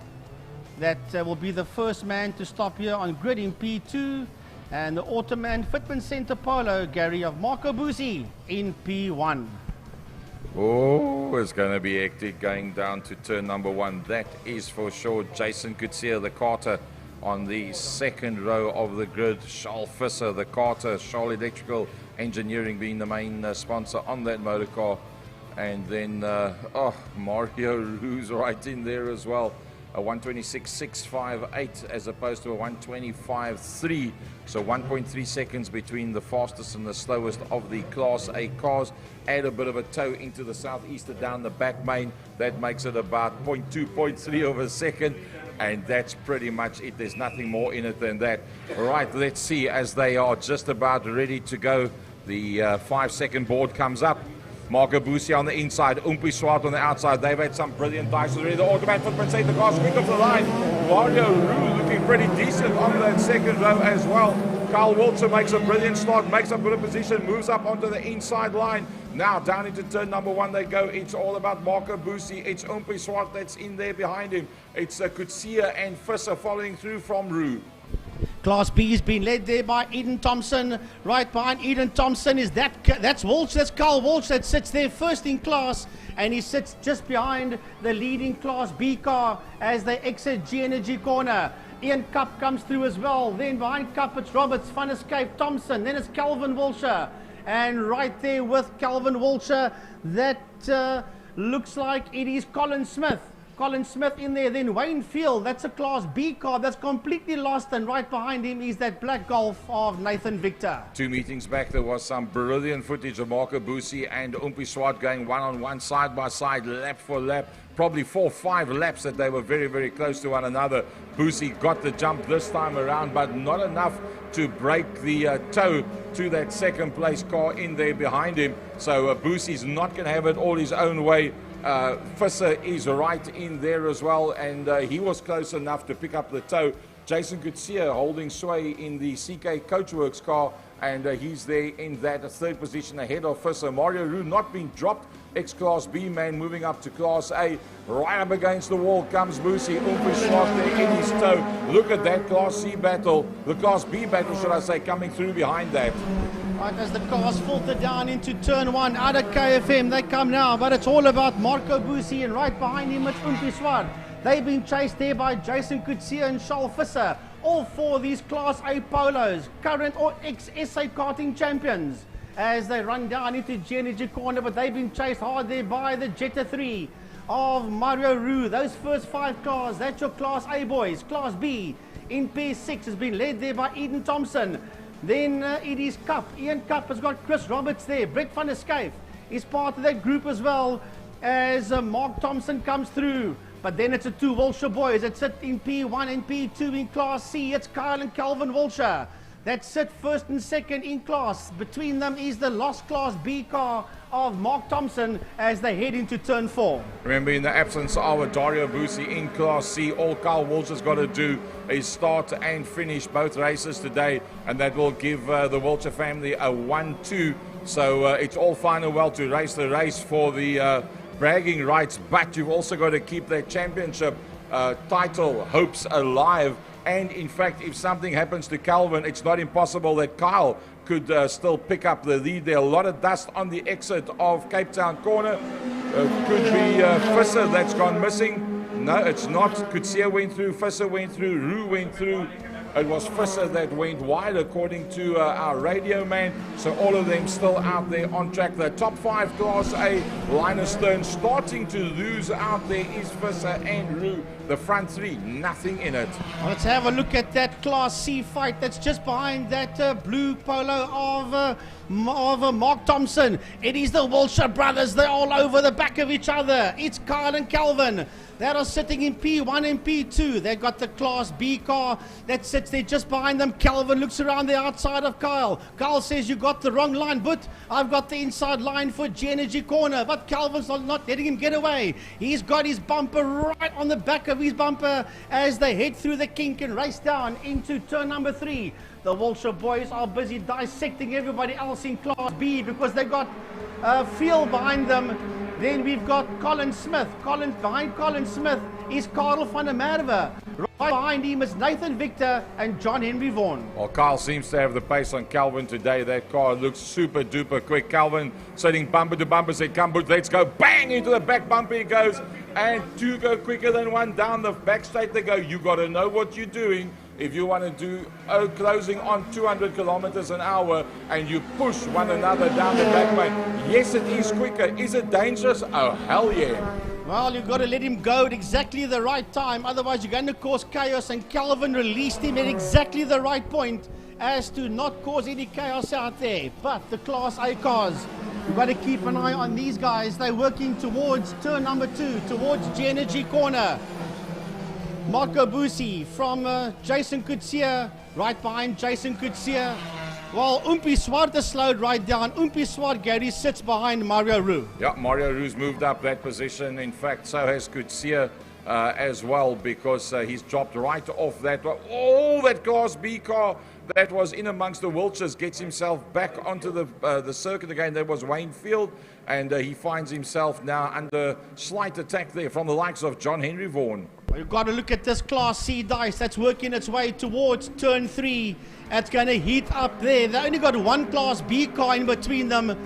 that will be the first man to stop here on grid in P2, and the Automan Fitment Center Polo, Gary, of Marco Busi in P1. Oh, it's going to be hectic going down to turn number 1. That is for sure. Jason Kutsia, the Carter, on the second row of the grid. Charles Visser, the Carter. Charles Electrical Engineering being the main sponsor on that motor car. And then, Mario Roos right in there as well. A 126.658 as opposed to a 125.3. So 1.3 seconds between the fastest and the slowest of the Class A cars. Add a bit of a toe into the southeaster down the back main. That makes it about 0.2, 0.3 of a second. And that's pretty much it. There's nothing more in it than that. Right, let's see as they are just about ready to go. The 5-second board comes up. Marco Busi on the inside, Umpi Swart on the outside. They've had some brilliant dice already. The Automan Footprint say the car's quick off the line. Mario Roo looking pretty decent on that second row as well. Carl Walter makes a brilliant start, makes a good position, moves up onto the inside line. Now down into turn number 1 they go. It's all about Marco Busi. It's Umpi Swart that's in there behind him. It's Kutsia and Visser following through from Roo. Class B has been led there by Eden Thompson. Right behind Eden Thompson is that's Walsh, that's Carl Walsh that sits there first in class, and he sits just behind the leading Class B car as they exit G-Energy corner. Ian Cup comes through as well. Then behind Cup it's Roberts, Van Escape, Thompson. Then it's Calvin Walsher. And right there with Calvin Walsher, that looks like it is Colin Smith. Colin Smith in there, then Wayne Field, that's a Class B car that's completely lost, and right behind him is that black Golf of Nathan Victor. 2 meetings back there was some brilliant footage of Marco Busi and Umpi Swart going one-on-one, side by side, lap for lap, probably 4 or 5 laps that they were very, very close to one another. Busi got the jump this time around, but not enough to break the toe to that second place car in there behind him. So Busi's not going to have it all his own way. Visser is right in there as well, and he was close enough to pick up the toe. Jason Kutsia holding sway in the CK Coachworks car, and he's there in that third position ahead of Visser. Mario Roo not being dropped, ex-Class B man moving up to Class A. Right up against the wall comes Busi. Umpi Swart there in his toe. Look at that Class C battle, the Class B battle should I say, coming through behind that. Right, as the cars filter down into turn 1, out of KFM, they come now, but it's all about Marco Busi, and right behind him it's Umpi Swart. They've been chased there by Jason Kutsia and Charles Visser. All 4 of these Class A polos, current or ex-SA karting champions, as they run down into G-Energy corner, but they've been chased hard there by the Jetta 3 of Mario Roo. Those first 5 cars, that's your Class A boys. Class B in P6 has been led there by Eden Thompson. Then it is Cup. Ian Cup has got Chris Roberts there. Brett Van Escape is part of that group as well, as Mark Thompson comes through. But then it's the 2 Walsher boys that sit in P1 and P2 in Class C. It's Kyle and Calvin Walsher that sit first and second in class. Between them is the lost Class B car of Mark Thompson as they head into turn 4. Remember, in the absence of Dario Busi in Class C, all Carl Walsh has got to do is start and finish both races today, and that will give the Walsher family a 1-2. So it's all fine and well to race the race for the bragging rights, but you've also got to keep that championship title hopes alive. And in fact, if something happens to Calvin, it's not impossible that Kyle could still pick up the lead. There are a lot of dust on the exit of Cape Town corner. Could be Visser that's gone missing. No, it's not. Kutsia went through, Visser went through, Roo went through. It was Visser that went wide according to our radio man. So all of them still out there on track. The top 5 Class A, Linus Stern starting to lose out there is Visser and Roo. The front 3, nothing in it. Well, let's have a look at that Class C fight that's just behind that blue polo of Mark Thompson. It is the Wiltshire brothers. They're all over the back of each other. It's Kyle and Calvin that are sitting in P1 and P2. They've got the Class B car that sits there just behind them. Calvin looks around the outside of Kyle. Kyle says, you got the wrong line, but I've got the inside line for G-Energy corner. But Calvin's not letting him get away. He's got his bumper right on the back of his bumper as they head through the kink and race down into turn number 3. The Wiltshire boys are busy dissecting everybody else in Class B because they've got field behind them. Then we've got Colin Smith. Behind Colin Smith is Karel van der Merwe. Right behind him is Nathan Victor and John Henry Vaughan. Well, Kyle seems to have the pace on Calvin today. That car looks super duper quick. Calvin sitting bumper to bumper, said, come, but let's go. Bang! Into the back bumper he goes. And 2 go quicker than 1 down the back straight they go. You got to know what you're doing. If you want to do closing on 200 kilometers an hour and you push one another down the back lane, yes, it is quicker. Is it dangerous? Oh, hell yeah. Well, you've got to let him go at exactly the right time. Otherwise, you're going to cause chaos. And Calvin released him at exactly the right point as to not cause any chaos out there. But the Class A cars, you've got to keep an eye on these guys. They're working towards turn number 2, towards G-Energy corner. Marco Busi from Jason Kutsia, right behind Jason Kutsia. While Umpi Swart is slowed right down. Umpi Swart, Gary, sits behind Mario Roo. Yeah, Mario Roo's moved up that position. In fact, so has Kutsia as well, because he's dropped right off that. Oh, that Class B car that was in amongst the Wiltshires gets himself back onto the circuit again. There was Wayne Field, and he finds himself now under slight attack there from the likes of John Henry Vaughan. Well, you've got to look at this Class C dice that's working its way towards turn 3. It's going to heat up there. They only got 1 Class B car in between them.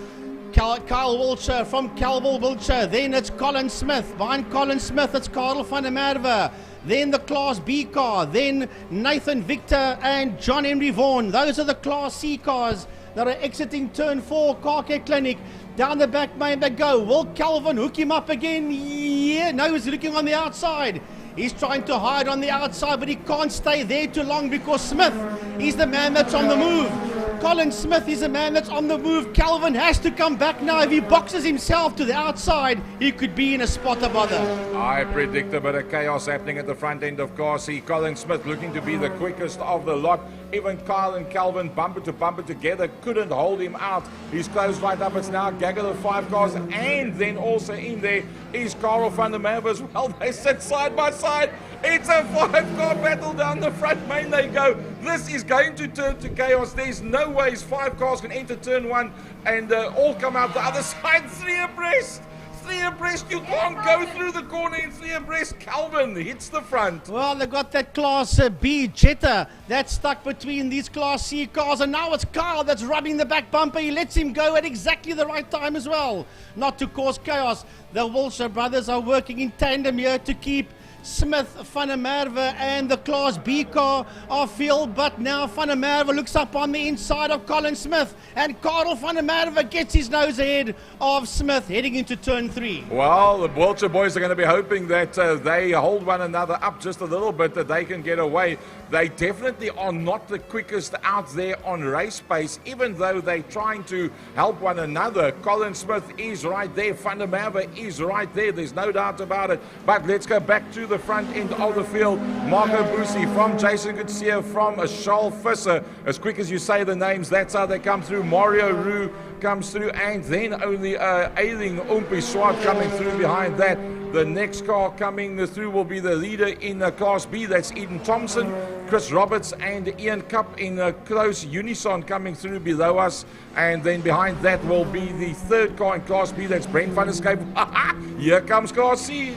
Kyle Wiltshire from Calville Wiltshire. Then it's Colin Smith. Behind Colin Smith, it's Karel van der Merwe. Then the Class B car. Then Nathan Victor and John Henry Vaughan. Those are the Class C cars that are exiting turn 4, Car Care Clinic. Down the back main they go. Will Calvin hook him up again? Yeah, no, he's looking on the outside. He's trying to hide on the outside, but he can't stay there too long because Smith is the man that's on the move. Colin Smith is the man that's on the move. Calvin has to come back now. If he boxes himself to the outside, he could be in a spot of bother. I predict a bit of chaos happening at the front end of Car C. Colin Smith looking to be the quickest of the lot. Even Kyle and Calvin bumper to bumper together couldn't hold him out. He's closed right up. It's now a gaggle of 5 cars, and then also in there is Karel van der Merwe as well. They sit side by side. It's a 5-car battle down the front main they go. This is going to turn to chaos. There's no ways 5 cars can enter turn 1 and all come out the other side 3 abreast. 3 abreast, you can't go through the corner in 3 abreast. Calvin hits the front. Well, they've got that Class B Jetta that's stuck between these Class C cars, and now it's Kyle that's rubbing the back bumper. He lets him go at exactly the right time as well, not to cause chaos. The Wiltshire brothers are working in tandem here to keep Smith, van der Merwe and the Class B car off field, but now van der Merwe looks up on the inside of Colin Smith, and Karel van der Merwe gets his nose ahead of Smith heading into turn 3. Well, the Wiltshire boys are going to be hoping that they hold one another up just a little bit, that they can get away. They definitely are not the quickest out there on race pace, even though they're trying to help one another. Colin Smith is right there. Van der Merwe is right there. There's no doubt about it. But let's go back to the front end of the field. Marco Busi from Jason Kutsia, from Charles Visser. As quick as you say the names, that's how they come through. Mario Roo comes through, and then only ailing Umpi Swart coming through behind that. The next car coming through will be the leader in Class B. That's Eden Thompson, Chris Roberts and Ian Cup in close unison coming through below us. And then behind that will be the third car in Class B. That's Brent van der Skype. Here comes Class C.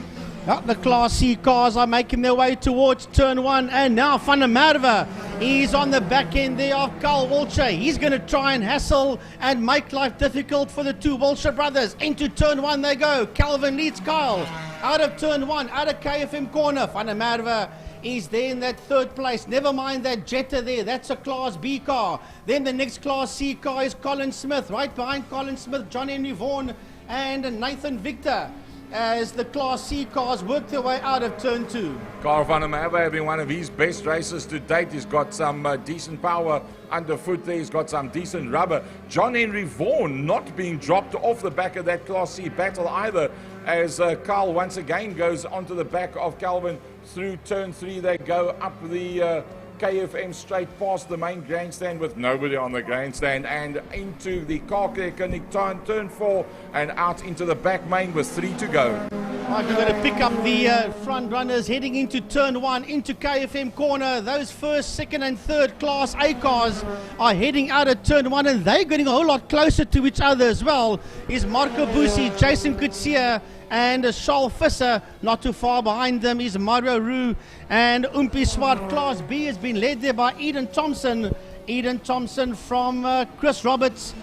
The Class C cars are making their way towards turn 1, and now van der Merwe is on the back end there of Kyle Wiltshire. He's going to try and hassle and make life difficult for the 2 Wiltshire brothers. Into turn 1 they go. Calvin leads Kyle out of turn 1, out of KFM corner. Van der Merwe is there in that third place. Never mind that Jetta there. That's a Class B car. Then the next Class C car is Colin Smith. Right behind Colin Smith, John Henry Vaughan and Nathan Victor, as the Class C cars work their way out of turn 2. Carl van der Merwe having one of his best races to date. He's got some decent power underfoot there. He's got some decent rubber. John Henry Vaughan not being dropped off the back of that Class C battle either, as Carl once again goes onto the back of Calvin through turn 3. They go up the KFM straight past the main grandstand with nobody on the grandstand and into the car care clinic turn 4 and out into the back main with 3 to go. Right, we're going to pick up the front runners heading into turn 1 into KFM corner. Those first, second and third Class A cars are heading out of turn 1 and they're getting a whole lot closer to each other as well. Is Marco Busi, Jason Kutsia and Charles Visser. Not too far behind them is Mario Roux and Umpi Swart. Class B has been led there by Eden Thompson. Eden Thompson from Chris Roberts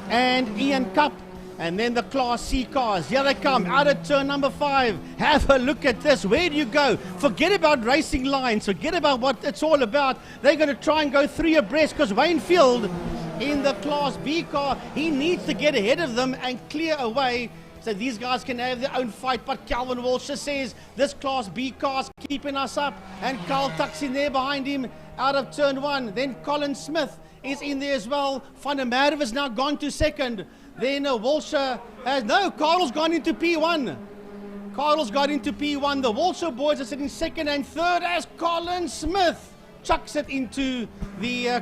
and Ian Cup. And then the Class C cars, here they come, out of turn number 5. Have a look at this. Where do you go? Forget about racing lines. Forget about what it's all about. They're going to try and go 3 abreast because Wayne Field in the Class B car, he needs to get ahead of them and clear away so these guys can have their own fight. But Calvin Walsh says this Class B car's keeping us up, and Carl tucks in there behind him out of turn 1. Then Colin Smith is in there as well. Van der Merwe has now gone to second. Then Walsher has, no, Carl's gone into P1. Carl's got into P1. The Walsher boys are sitting second and third as Colin Smith chucks it into the,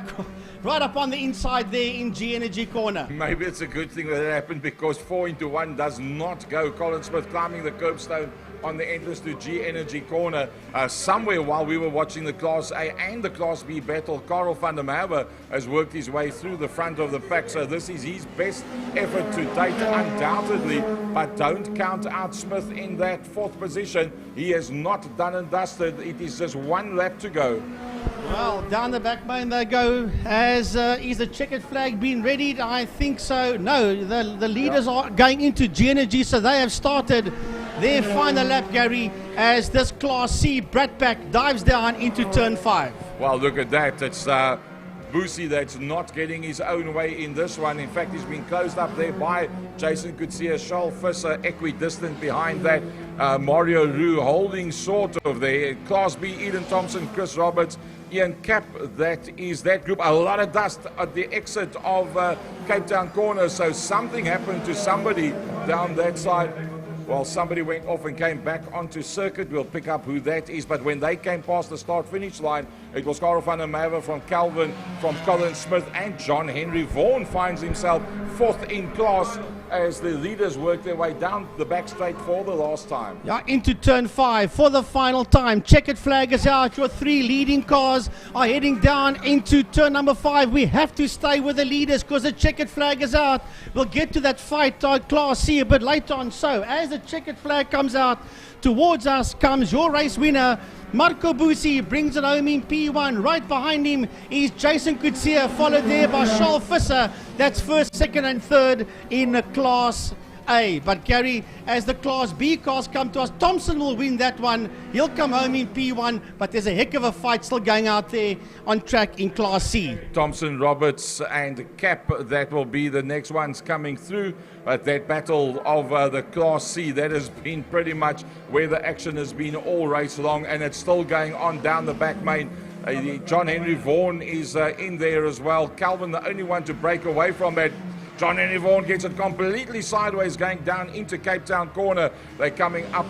right up on the inside there in G Energy corner. Maybe it's a good thing that it happened because 4 into 1 does not go. Colin Smith climbing the curbstone on the entrance to G Energy corner. Somewhere while we were watching the Class A and the Class B battle, Carl van der Merwe has worked his way through the front of the pack, so this is his best effort to date undoubtedly, but don't count out Smith in that 4th position. He has not done and dusted. It is just 1 lap to go. Well, down the back main they go. Is the checkered flag being readied? I think so. No, the leaders are going into G Energy, so they have started their final lap, Gary, as this Class C Brat Pack dives down into turn 5. Well, look at that. It's Busi that's not getting his own way in this one. In fact, he's been closed up there by Jason Kutsia, Charles Visser, equidistant behind that. Mario Roux holding sort of there. Class B, Eden Thompson, Chris Roberts, Ian Cap, that is that group. A lot of dust at the exit of Cape Town corner, so something happened to somebody down that side. Well, somebody went off and came back onto circuit. We'll pick up who that is. But when they came past the start-finish line, it was Carl van der Merwe from Calvin, from Colin Smith, and John Henry Vaughan finds himself 4th in class as the leaders work their way down the back straight for the last time. Yeah, into turn 5 for the final time. Checkered flag is out. Your 3 leading cars are heading down into turn number 5. We have to stay with the leaders because the checkered flag is out. We'll get to that fight on Class C a bit later on. So as the checkered flag comes out, towards us comes your race winner, Marco Busi, brings it home in P1. Right behind him is Jason Kutsia, followed there by Charles Visser. That's first, second and third in the Class A. But Gary, as the Class B cars come to us, Thompson will win that one. He'll come home in P1, but there's a heck of a fight still going out there on track in Class C. Thompson, Roberts and Cap, that will be the next ones coming through. But that battle of the Class C, that has been pretty much where the action has been all race long, and it's still going on down the back main. John Henry Vaughan is in there as well. Calvin, the only one to break away from that. John Henry Vaughan gets it completely sideways going down into Cape Town corner. They're coming up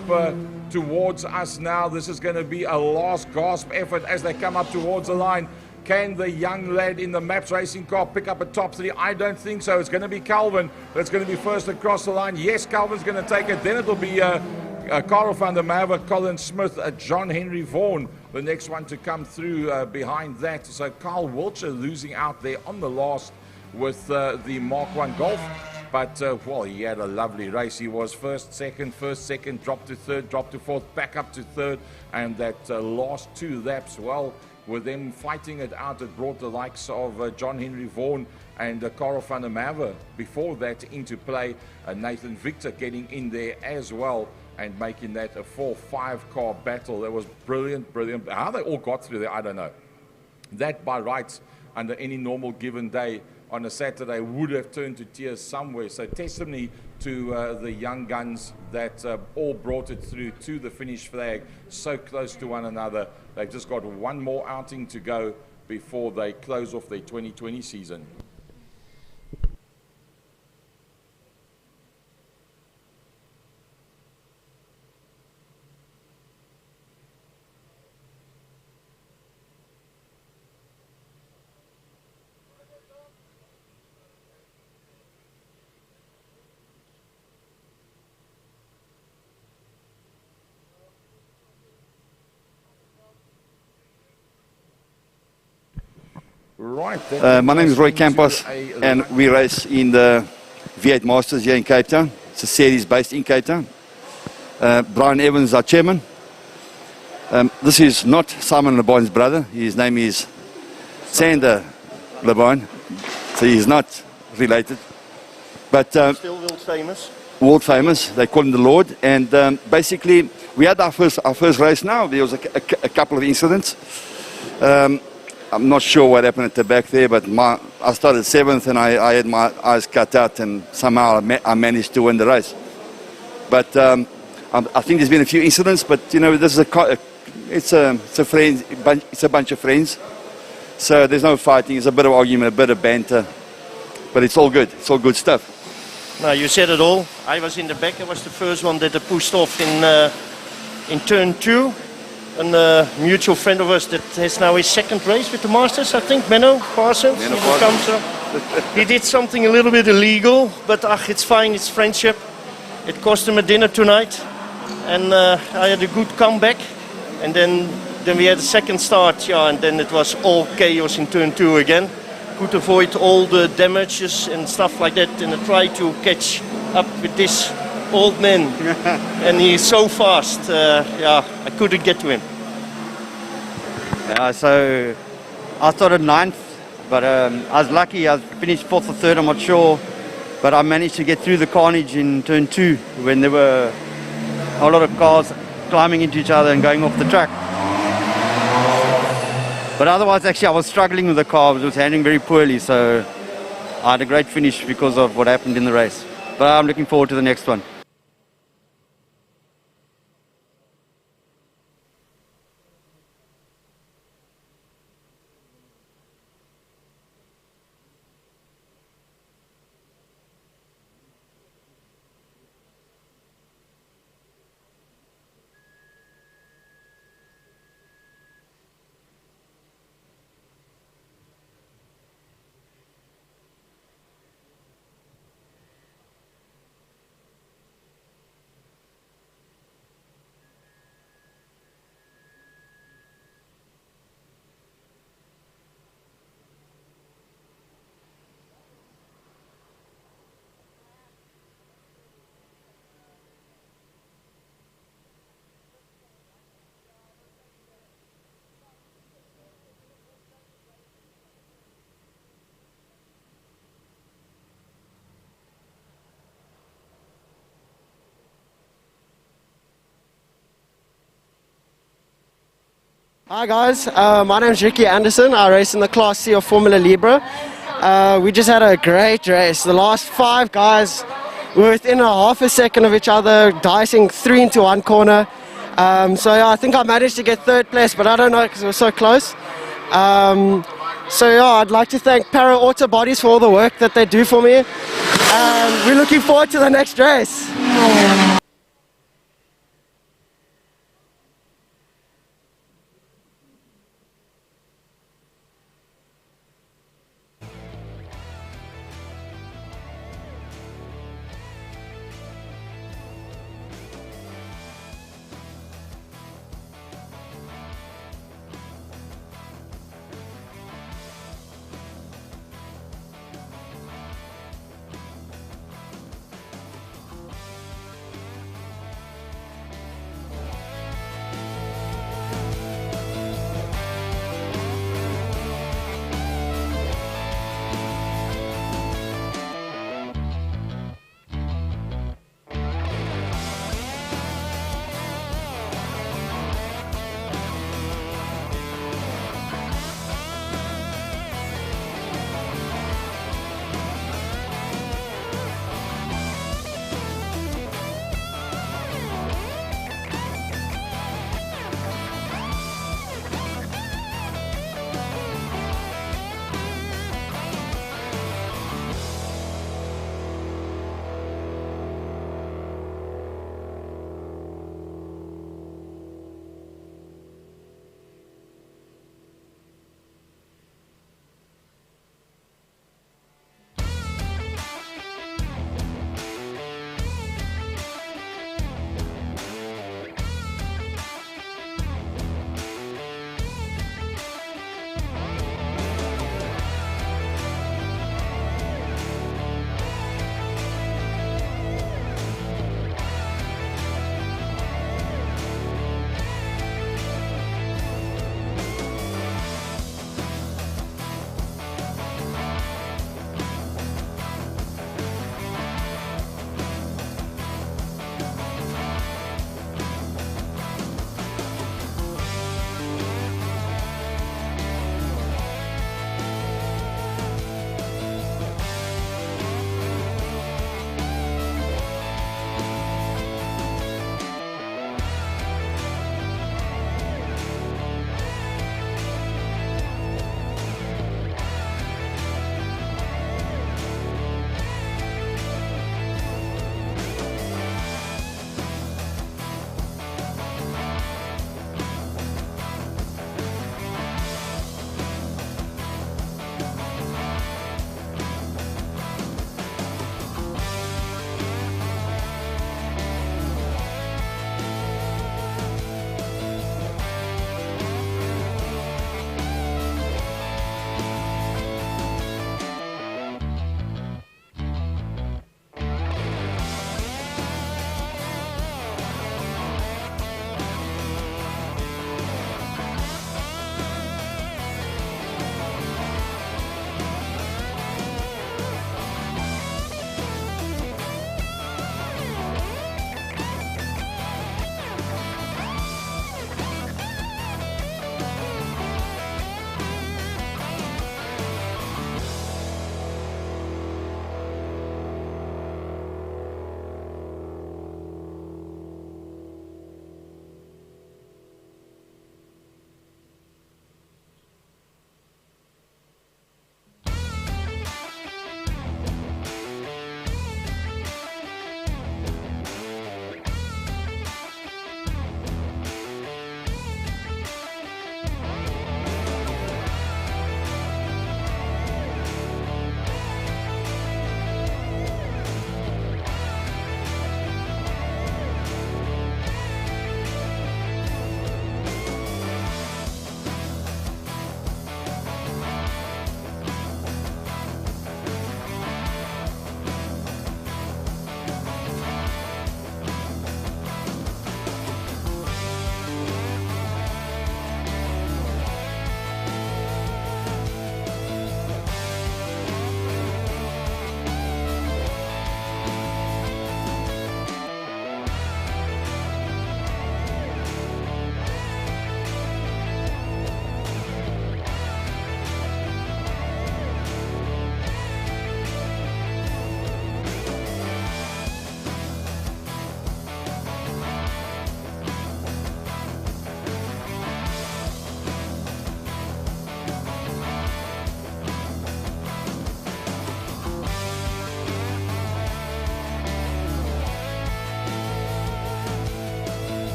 towards us now. This is going to be a last gasp effort as they come up towards the line. Can the young lad in the Maps Racing car pick up a top 3? I don't think so. It's going to be Calvin that's going to be first across the line. Yes, Calvin's going to take it. Then it'll be Carl van der Merwe, Colin Smith, John Henry Vaughan, the next one to come through behind that. So Carl Wiltshire losing out there on the last with the Mark 1 Golf. But, well, he had a lovely race. He was first, second, dropped to third, dropped to fourth, back up to third. And that last 2 laps, well, with them fighting it out, it brought the likes of John Henry Vaughan and Carl van der Merwe before that into play. Nathan Victor getting in there as well. and making that a 4-5 car battle. That was brilliant, brilliant. How they all got through there, I don't know. That by rights, under any normal given day on a Saturday, would have turned to tears somewhere. So testimony to the young guns that all brought it through to the finish flag, so close to one another. They've just got one more outing to go before they close off their 2020 season. Right. My name is Roy Campos, and we race in the V8 Masters here in Cape Town. It's a series based in Cape Town. Brian Evans, our chairman. This is not Simon LeBon's brother. His name is Sander LeBon, so he's not related. But Still world famous. World famous. They call him the Lord. And basically, we had our first race now. There was a couple of incidents. I'm not sure what happened at the back there, but I started 7th and I had my eyes cut out, and somehow I managed to win the race. But I think there's been a few incidents, but you know, this is it's a bunch of friends. So there's no fighting. It's a bit of argument, a bit of banter, but it's all good. It's all good stuff. No, you said it all. I was in the back. I was the first one that pushed off in turn 2. And a mutual friend of ours that has now his second race with the Masters, I think, Menno Parsons. He did something a little bit illegal, but it's fine, it's friendship. It cost him a dinner tonight, and I had a good comeback. And then we had a second start, yeah, and then it was all chaos in turn 2 again. Could avoid all the damages and stuff like that, and I tried to catch up with this old man, and he's so fast. Yeah, I couldn't get to him. Yeah, so I started 9th, but I was lucky. I finished 4th or 3rd, I'm not sure, but I managed to get through the carnage in turn 2 when there were a lot of cars climbing into each other and going off the track. But otherwise, actually, I was struggling with the car. It was handling very poorly, so I had a great finish because of what happened in the race. But I'm looking forward to the next one. Hi guys, my name is Ricky Anderson. I race in the Class C of Formula Libre. We just had a great race. The last 5 guys were within a half a second of each other, dicing 3 into 1 corner. So yeah, I think I managed to get 3rd place, but I don't know because it was so close. So yeah, I'd like to thank Para Auto Bodies for all the work that they do for me. And we're looking forward to the next race.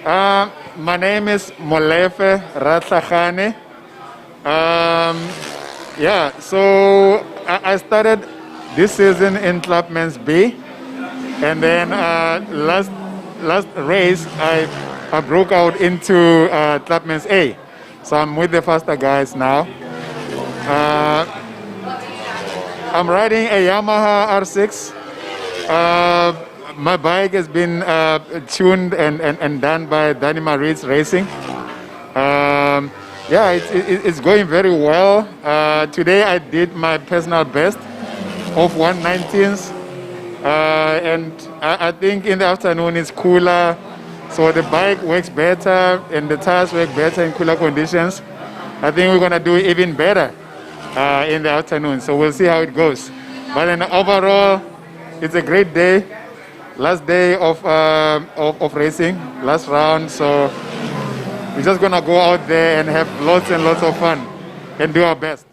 My name is Molefe Ratlagane. Yeah, so I started this season in Clubman's B, and then last race I broke out into Clubman's A. So I'm with the faster guys now. I'm riding a Yamaha R6. My bike has been tuned and done by Danny Maritz Racing. Yeah, it's going very well. Today I did my personal best of 119s. And I think in the afternoon it's cooler, so the bike works better and the tires work better in cooler conditions. I think we're going to do even better in the afternoon, so we'll see how it goes. But in overall, it's a great day. Last day of racing, last round, so we're just going to go out there and have lots and lots of fun and do our best.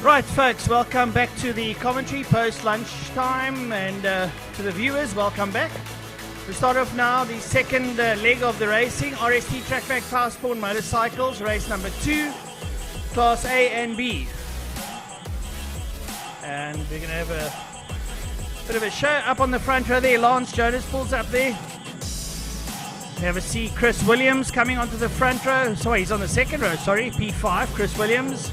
Right, folks, welcome back to the commentary post-lunch time, and to the viewers, welcome back. We start off now the second leg of the racing, RST Trackback Powersport Motorcycles, race number 2, Class A and B. And we're going to have a bit of a show up on the front row there. Lance Jonas pulls up there. We have a see Chris Williams coming onto the front row. Sorry, he's on the second row, sorry, P5, Chris Williams.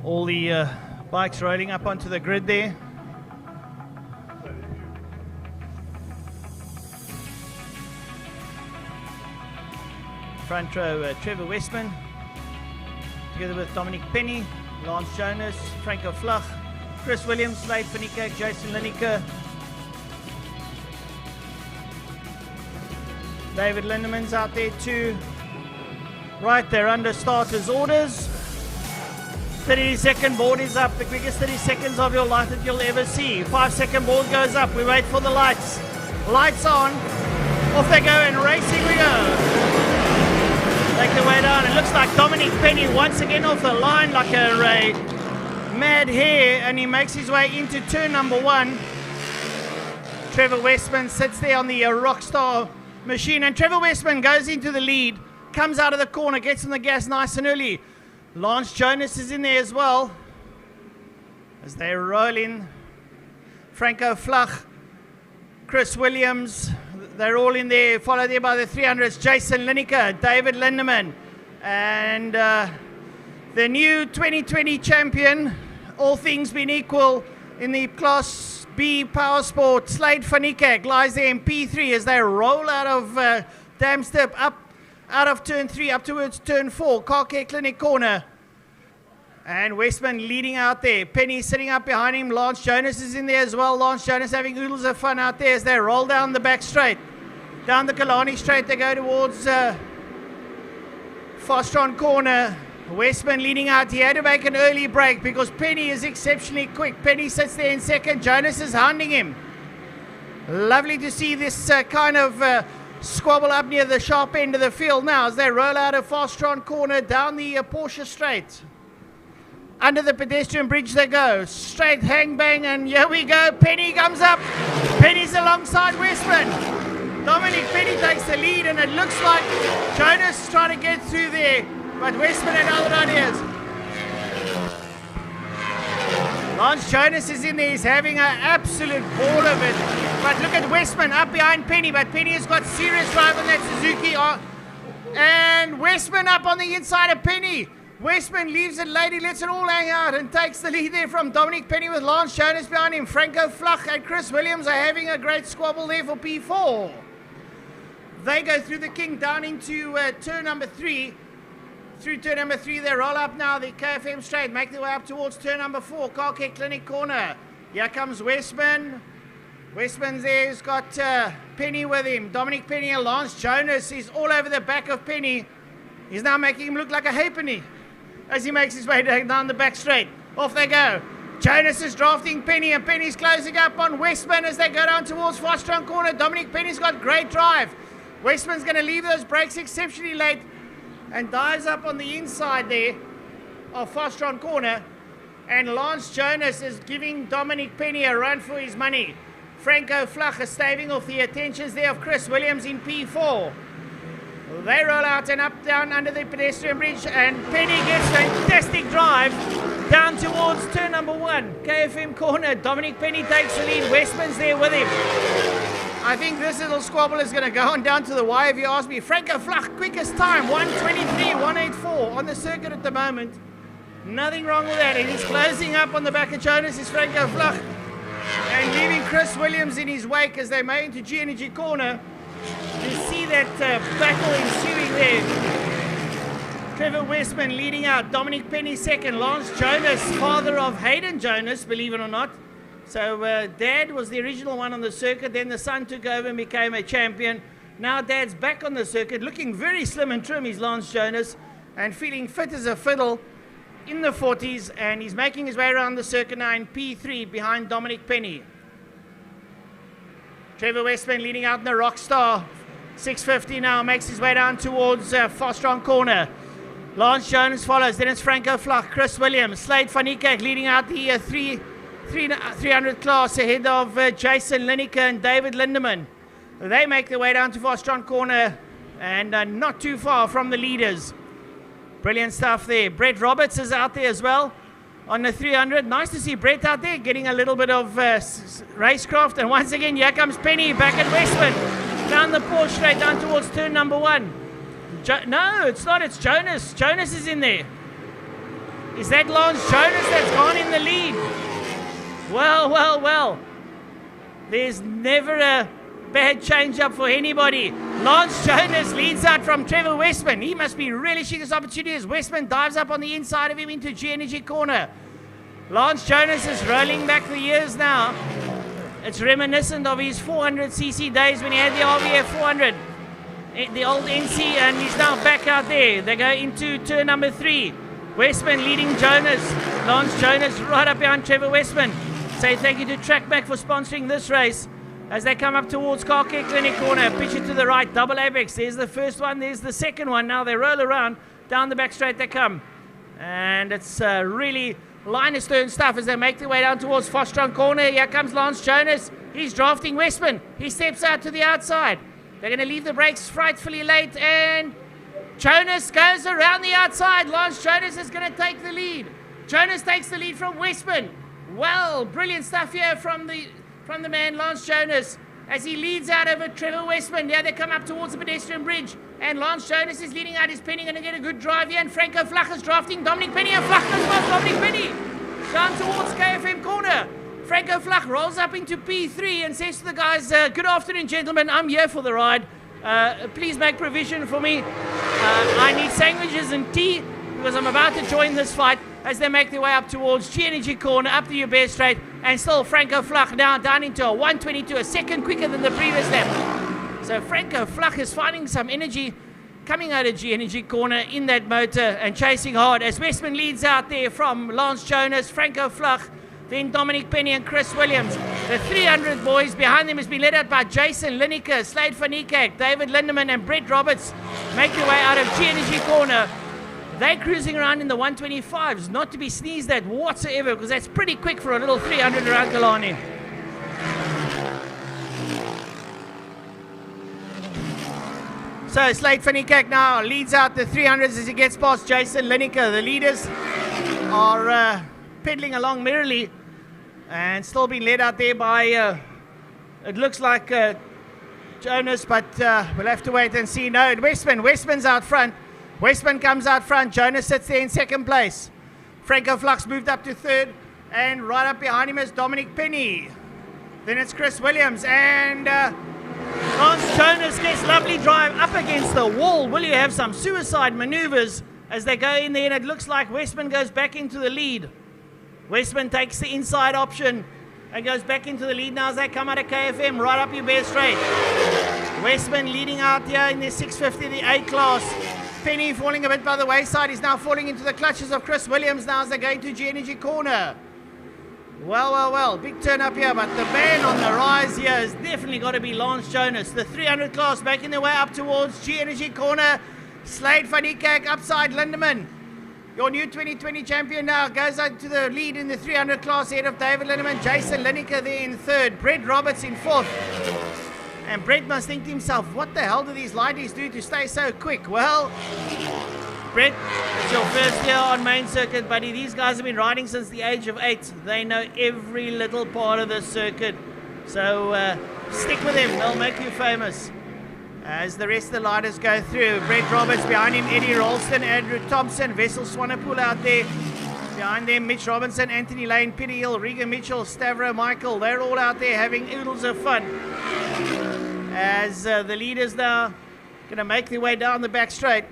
All the bikes rolling up onto the grid there. Front row, Trevor Westman, together with Dominic Penny, Lance Jonas, Franco Flach, Chris Williams, Slade Fanika, Jason Lineker, David Lindeman's out there too. Right, they're under starters' orders. 30-second board is up, the quickest 30 seconds of your life that you'll ever see. 5-second board goes up, we wait for the lights. Lights on, off they go, and racing we go. Make their way down, it looks like Dominic Penny once again off the line like a mad hare, and he makes his way into turn number 1. Trevor Westman sits there on the Rockstar machine, and Trevor Westman goes into the lead, comes out of the corner, gets on the gas nice and early. Lance Jonas is in there as well as they roll in. Franco Flach, Chris Williams, they're all in there, followed there by the 300s, Jason Lineker, David Lindeman, and the new 2020 champion, all things being equal, in the Class B Power Sport, Slade Fanika lies there in P3 as they roll out of Dam Step up out of turn 3 up towards turn 4, Car Care Clinic corner. And Westman leading out there. Penny sitting up behind him. Lance Jonas is in there as well. Lance Jonas having oodles of fun out there as they roll down the back straight. Down the Killarney straight they go towards Fostron corner. Westman leading out. He had to make an early break because Penny is exceptionally quick. Penny sits there in second. Jonas is hounding him. Lovely to see this kind of squabble up near the sharp end of the field now as they roll out of Fostron corner down the Porsche straight. Under the pedestrian bridge they go. Straight hang bang, and here we go. Penny comes up. Penny's alongside Westman. Dominic Penny takes the lead, and it looks like Jonas trying to get through there, but Westman had other ideas. Lance Jonas is in there. He's having an absolute ball of it. But look at Westman up behind Penny, but Penny has got serious drive on that Suzuki. And Westman up on the inside of Penny. Westman leaves it late, he lets it all hang out and takes the lead there from Dominic Penny with Lance Jonas behind him. Franco Flach and Chris Williams are having a great squabble there for P4. They go through the King down into turn number 3. Through turn number 3, they roll up now the KFM straight, make their way up towards turn number 4, Car Care Clinic corner. Here comes Westman. Westman's there, he's got Penny with him. Dominic Penny and Lance Jonas is all over the back of Penny. He's now making him look like a halfpenny as he makes his way down the back straight. Off they go. Jonas is drafting Penny, and Penny's closing up on Westman as they go down towards Fosterton corner. Dominic Penny's got great drive. Westman's going to leave those brakes exceptionally late and dives up on the inside there of Fosterton corner. And Lance Jonas is giving Dominic Penny a run for his money. Franco Flach is staving off the attentions there of Chris Williams in P4. They roll out and up down under the pedestrian bridge, and Penny gets fantastic drive down towards turn number 1. KFM corner, Dominic Penny takes the lead, Westman's there with him. I think this little squabble is going to go on down to the wire if you ask me. Franco Flach, quickest time, 1:23, 1:84 on the circuit at the moment. Nothing wrong with that, and he's closing up on the back of Jonas is Franco Flach and leaving Chris Williams in his wake as they make into G Energy corner. You see that battle ensuing there. Trevor Westman leading out, Dominic Penny second, Lance Jonas, father of Hayden Jonas, believe it or not. So Dad was the original one on the circuit, then the son took over and became a champion. Now Dad's back on the circuit, looking very slim and trim, he's Lance Jonas, and feeling fit as a fiddle in the 40s, and he's making his way around the circuit now in P3 behind Dominic Penny. Trevor Westman leading out in the Rockstar. 650 now, makes his way down towards Fosterton corner. Lance Jonas follows, then it's Franco Flach, Chris Williams, Slade van Niekerk leading out the 300 class ahead of Jason Lineker and David Lindemann. They make their way down to Fosterton corner and not too far from the leaders. Brilliant stuff there. Brett Roberts is out there as well on the 300. Nice to see Brett out there getting a little bit of racecraft. And once again, here comes Penny back at Westman. Down the Porsche straight down towards turn number 1. No, it's not. It's Jonas. Jonas is in there. Is that Lance Jonas that's gone in the lead? Well, well, well. There's never a bad change-up for anybody. Lance Jonas leads out from Trevor Westman. He must be relishing this opportunity as Westman dives up on the inside of him into G Energy corner. Lance Jonas is rolling back the years now. It's reminiscent of his 400cc days when he had the RVF 400, the old NC, and he's now back out there. They go into turn number 3. Westman leading Jonas. Lance Jonas right up behind Trevor Westman. Say thank you to TrackBack for sponsoring this race. As they come up towards Car Care Clinic corner, pitch it to the right, double apex. There's the first one, there's the second one. Now they roll around, down the back straight they come. And it's really line astern stuff as they make their way down towards Fosterton corner. Here comes Lance Jonas. He's drafting Westman. He steps out to the outside. They're going to leave the brakes frightfully late, and Jonas goes around the outside. Lance Jonas is going to take the lead. Jonas takes the lead from Westman. Well, brilliant stuff here from the man Lance Jonas as he leads out over Trevor Westman. Now they come up towards the pedestrian bridge, and Lance Jonas is leading out his Penny, going to get a good drive here, and Franco Flach is drafting Dominic Penny, and Flach as well, Dominic Penny down towards KFM corner. Franco Flach rolls up into P3 and says to the guys, good afternoon gentlemen, I'm here for the ride. Please make provision for me. I need sandwiches and tea because I'm about to join this fight. As they make their way up towards G Energy corner, up the Hubert straight, and still Franco Flach now down into a 1:22, a second quicker than the previous lap. So Franco Flach is finding some energy coming out of G Energy corner in that motor and chasing hard as Westman leads out there from Lance Jonas, Franco Flach, then Dominic Penny and Chris Williams. The 300 boys behind them has been led out by Jason Lineker, Slade van Niekerk, David Lindemann and Brett Roberts make their way out of G Energy corner. They're cruising around in the 125s, not to be sneezed at whatsoever, because that's pretty quick for a little 300 around Killarney. So Slade van Niekerk now leads out the 300s as he gets past Jason Lineker. The leaders are pedaling along merrily and still being led out there by It looks like Jonas, but we'll have to wait and see. No, Westman's out front. Westman comes out front. Jonas sits there in second place. Franco Flux moved up to third, and right up behind him is Dominic Penny. Then it's Chris Williams, and Lance Jonas gets lovely drive up against the wall. Will you have some suicide maneuvers as they go in there, and it looks like Westman goes back into the lead. Westman takes the inside option and goes back into the lead now as they come out of KFM, right up your bare straight. Westman leading out here in the 650, the A class. Penny falling a bit by the wayside. He's now falling into the clutches of Chris Williams now as they go into G-Energy corner. Well, big turn up here, but the man on the rise here has definitely got to be Lance Jonas. The 300 class making their way up towards G-Energy corner. Slade van Niekerk upside Lindemann. Your new 2020 champion now goes out to the lead in the 300 class ahead of David Lindemann. Jason Lineker there in third. Brett Roberts in fourth. And Brett must think to himself, what the hell do these lighties do to stay so quick? Well, Brett, it's your first year on main circuit, buddy. These guys have been riding since the age of 8. They know every little part of the circuit. So stick with them. They'll make you famous. As the rest of the riders go through, Brett Roberts behind him, Eddie Ralston, Andrew Thompson, Wessel Swanepoel out there. Behind them, Mitch Robinson, Anthony Lane, Peter Hill, Regan Mitchell, Stavro Michael. They're all out there having oodles of fun. As the leaders now going to make their way down the back straight.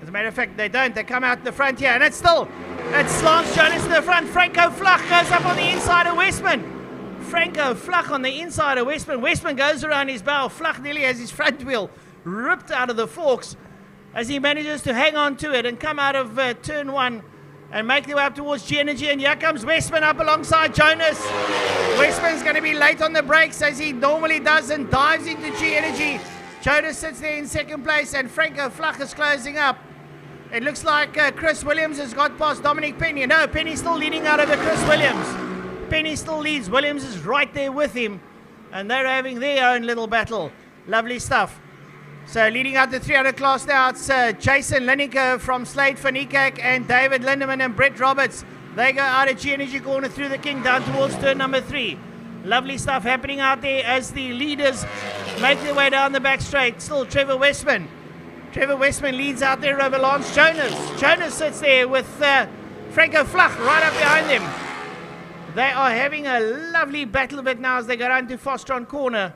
As a matter of fact, they don't. They come out the front here, and it's Lance Jonas in the front. Franco Flach goes up on the inside of Westman. Franco Flach on the inside of Westman. Westman goes around his bow. Flach nearly has his front wheel ripped out of the forks as he manages to hang on to it and come out of turn 1 and make their way up towards G-Energy. And here comes Westman up alongside Jonas. Westman's going to be late on the brakes as he normally does and dives into G-Energy. Jonas sits there in second place and Franco Flach is closing up. It looks like Chris Williams has got past Dominic Penny. No, Penny's still leading out over Chris Williams. Penny still leads. Williams is right there with him. And they're having their own little battle. Lovely stuff. So leading out the 300 class now, it's Jason Lineker from Slade van Niekerk and David Lindemann and Brett Roberts. They go out of G-Energy corner through the King down towards turn number 3. Lovely stuff happening out there as the leaders make their way down the back straight. Still Trevor Westman. Trevor Westman leads out there over Lance Jonas. Jonas sits there with Franco Flach right up behind them. They are having a lovely battle of it now as they go down to Fostron corner.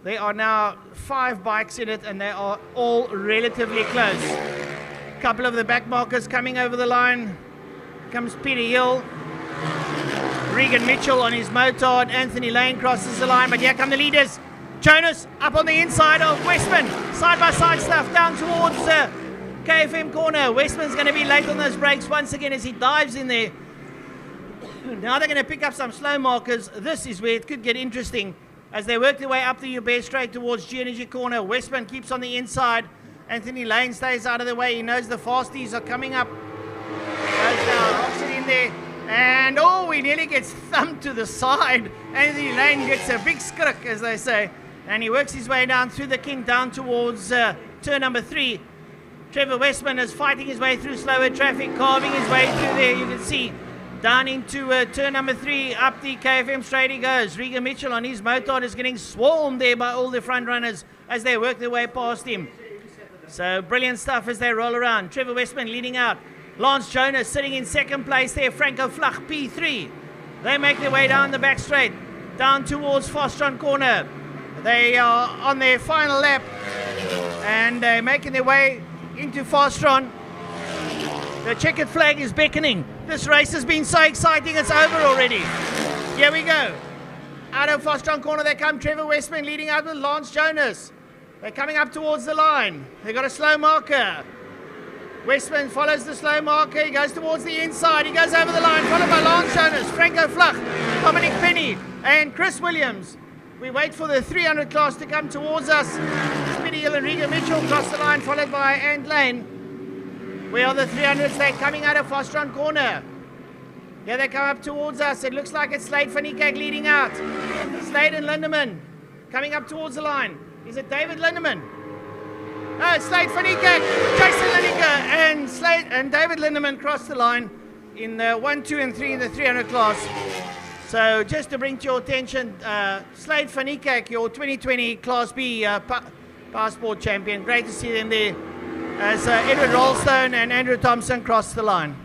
There are now 5 bikes in it and they are all relatively close. A couple of the back markers coming over the line. Comes Peter Hill. Regan Mitchell on his motard. Anthony Lane crosses the line, but here come the leaders. Jonas up on the inside of Westman. Side by side stuff down towards KFM corner. Westman's going to be late on those brakes once again as he dives in there. Now they're going to pick up some slow markers. This is where it could get interesting as they work their way up the Uber straight towards G-Energy corner. Westman keeps on the inside. Anthony Lane stays out of the way. He knows the fasties are coming up. Goes down, rocks it in there. And he nearly gets thumped to the side. Anthony Lane gets a big skirk, as they say. And he works his way down through the King down towards turn number 3. Trevor Westman is fighting his way through slower traffic, carving his way through there. You can see down into turn number 3, up the KFM straight he goes. Regan Mitchell on his motard is getting swarmed there by all the front runners as they work their way past him. So brilliant stuff as they roll around. Trevor Westman leading out. Lance Jonas sitting in second place there. Franco Flach P3. They make their way down the back straight, down towards Fostron corner. They are on their final lap and they're making their way into Fostron. The checkered flag is beckoning. This race has been so exciting, it's over already. Here we go. Out of Fostron corner they come. Trevor Westman leading out with Lance Jonas. They're coming up towards the line. They've got a slow marker. Westman follows the slow marker. He goes towards the inside. He goes over the line, followed by Lance Jonas, Franco Flach, Dominic Penny, and Chris Williams. We wait for the 300 class to come towards us. Speedy Hill and Regan Mitchell cross the line, followed by Ant Lane. We are the 300s. They're coming out of Fostron corner. Here they come up towards us. It looks like it's Slade van Niekerk leading out. Slade and Lindemann coming up towards the line. Is it David Lindemann? No, it's Slade van Niekerk, Jason Lineker and David Lindemann cross the line in 1, 2 and 3 in the 300 class. So just to bring to your attention, Slade van Niekerk, your 2020 Class B passport champion. Great to see them there as Edward Rolstone and Andrew Thompson cross the line.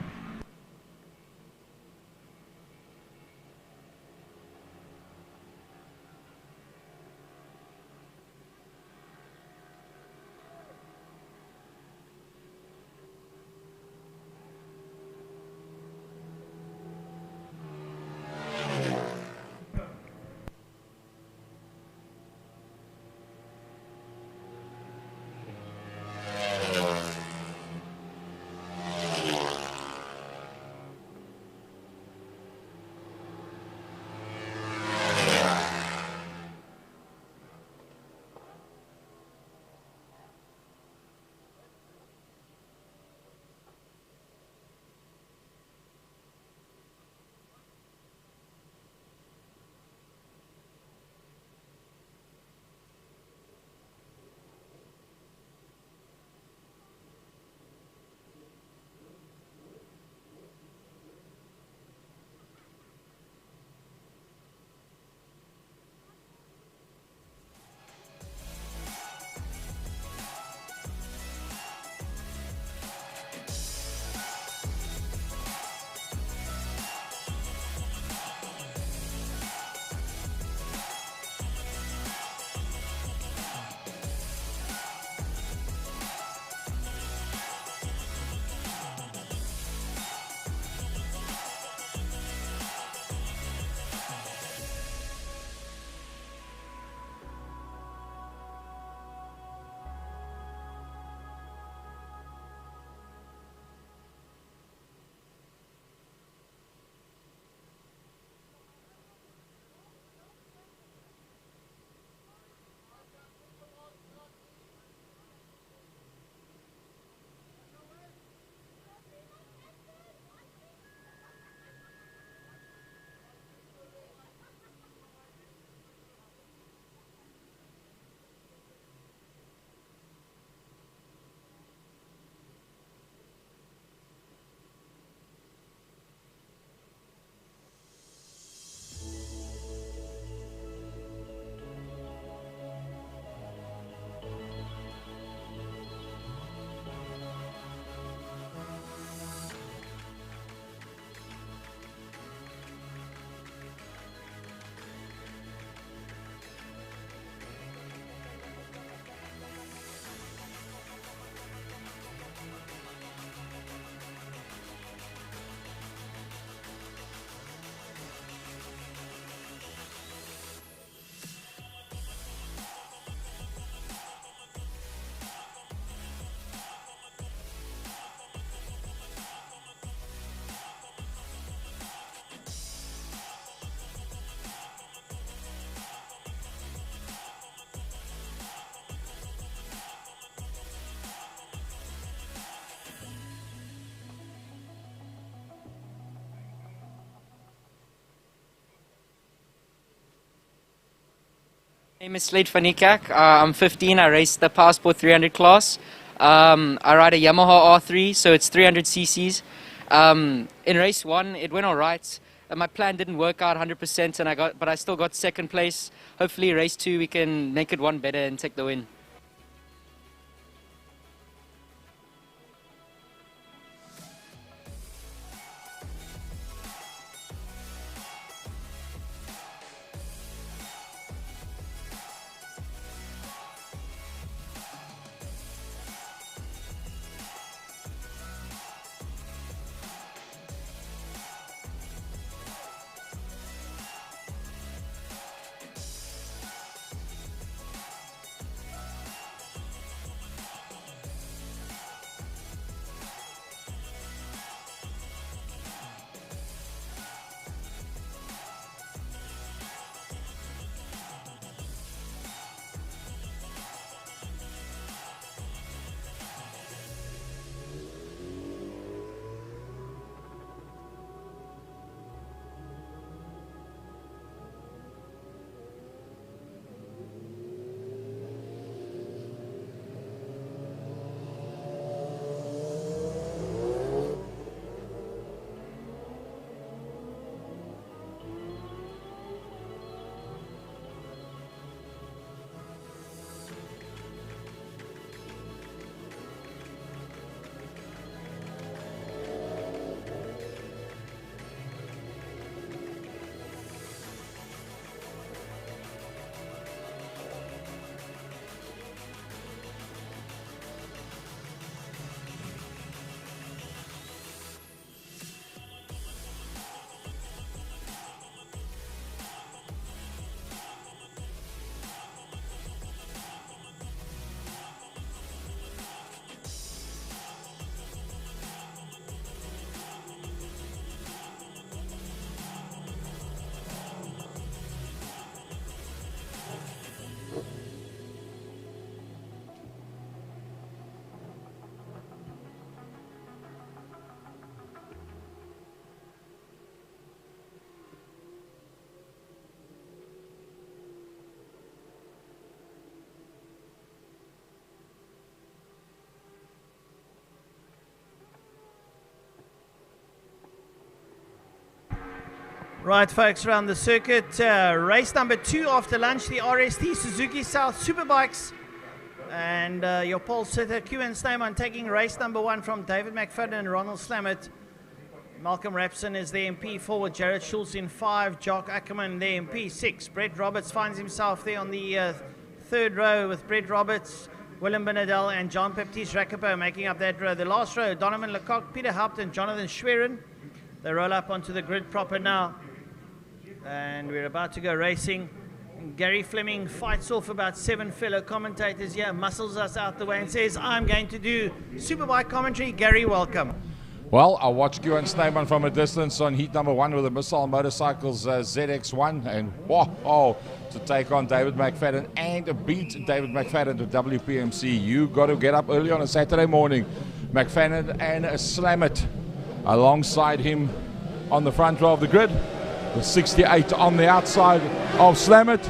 My name is Slade van Niekerk. I'm 15. I race the Passport 300 class. I ride a Yamaha R3, so it's 300 cc's. In race 1, it went all right. My plan didn't work out 100%, but I still got second place. Hopefully, race 2 we can make it one better and take the win. Right, folks, around the circuit, race number 2 after lunch, the RST Suzuki South Superbikes. And your pole sitter, Q&A Snowman, taking race number 1 from David McFadden and Ronald Slammett. Malcolm Rapson is the MP4 with Jared Schultz in 5, Jock Ackerman the MP6. Brett Roberts finds himself there on the third row with Brett Roberts, Willem Benadel and Jean-Baptiste Racapot making up that row. The last row, Donovan Lecoq, Peter Haupt and Jonathan Schwerin. They roll up onto the grid proper now. And we're about to go racing. Gary Fleming fights off about 7 fellow commentators here, muscles us out the way and says, I'm going to do Superbike commentary. Gary, welcome. Well, I watched Q and Snowman from a distance on heat number 1 with the Missile Motorcycles ZX1, and to take on David McFadden and beat David McFadden to WPMC. You got to get up early on a Saturday morning. McFadden and Slammett alongside him on the front row of the grid. The 68 on the outside of Slammett.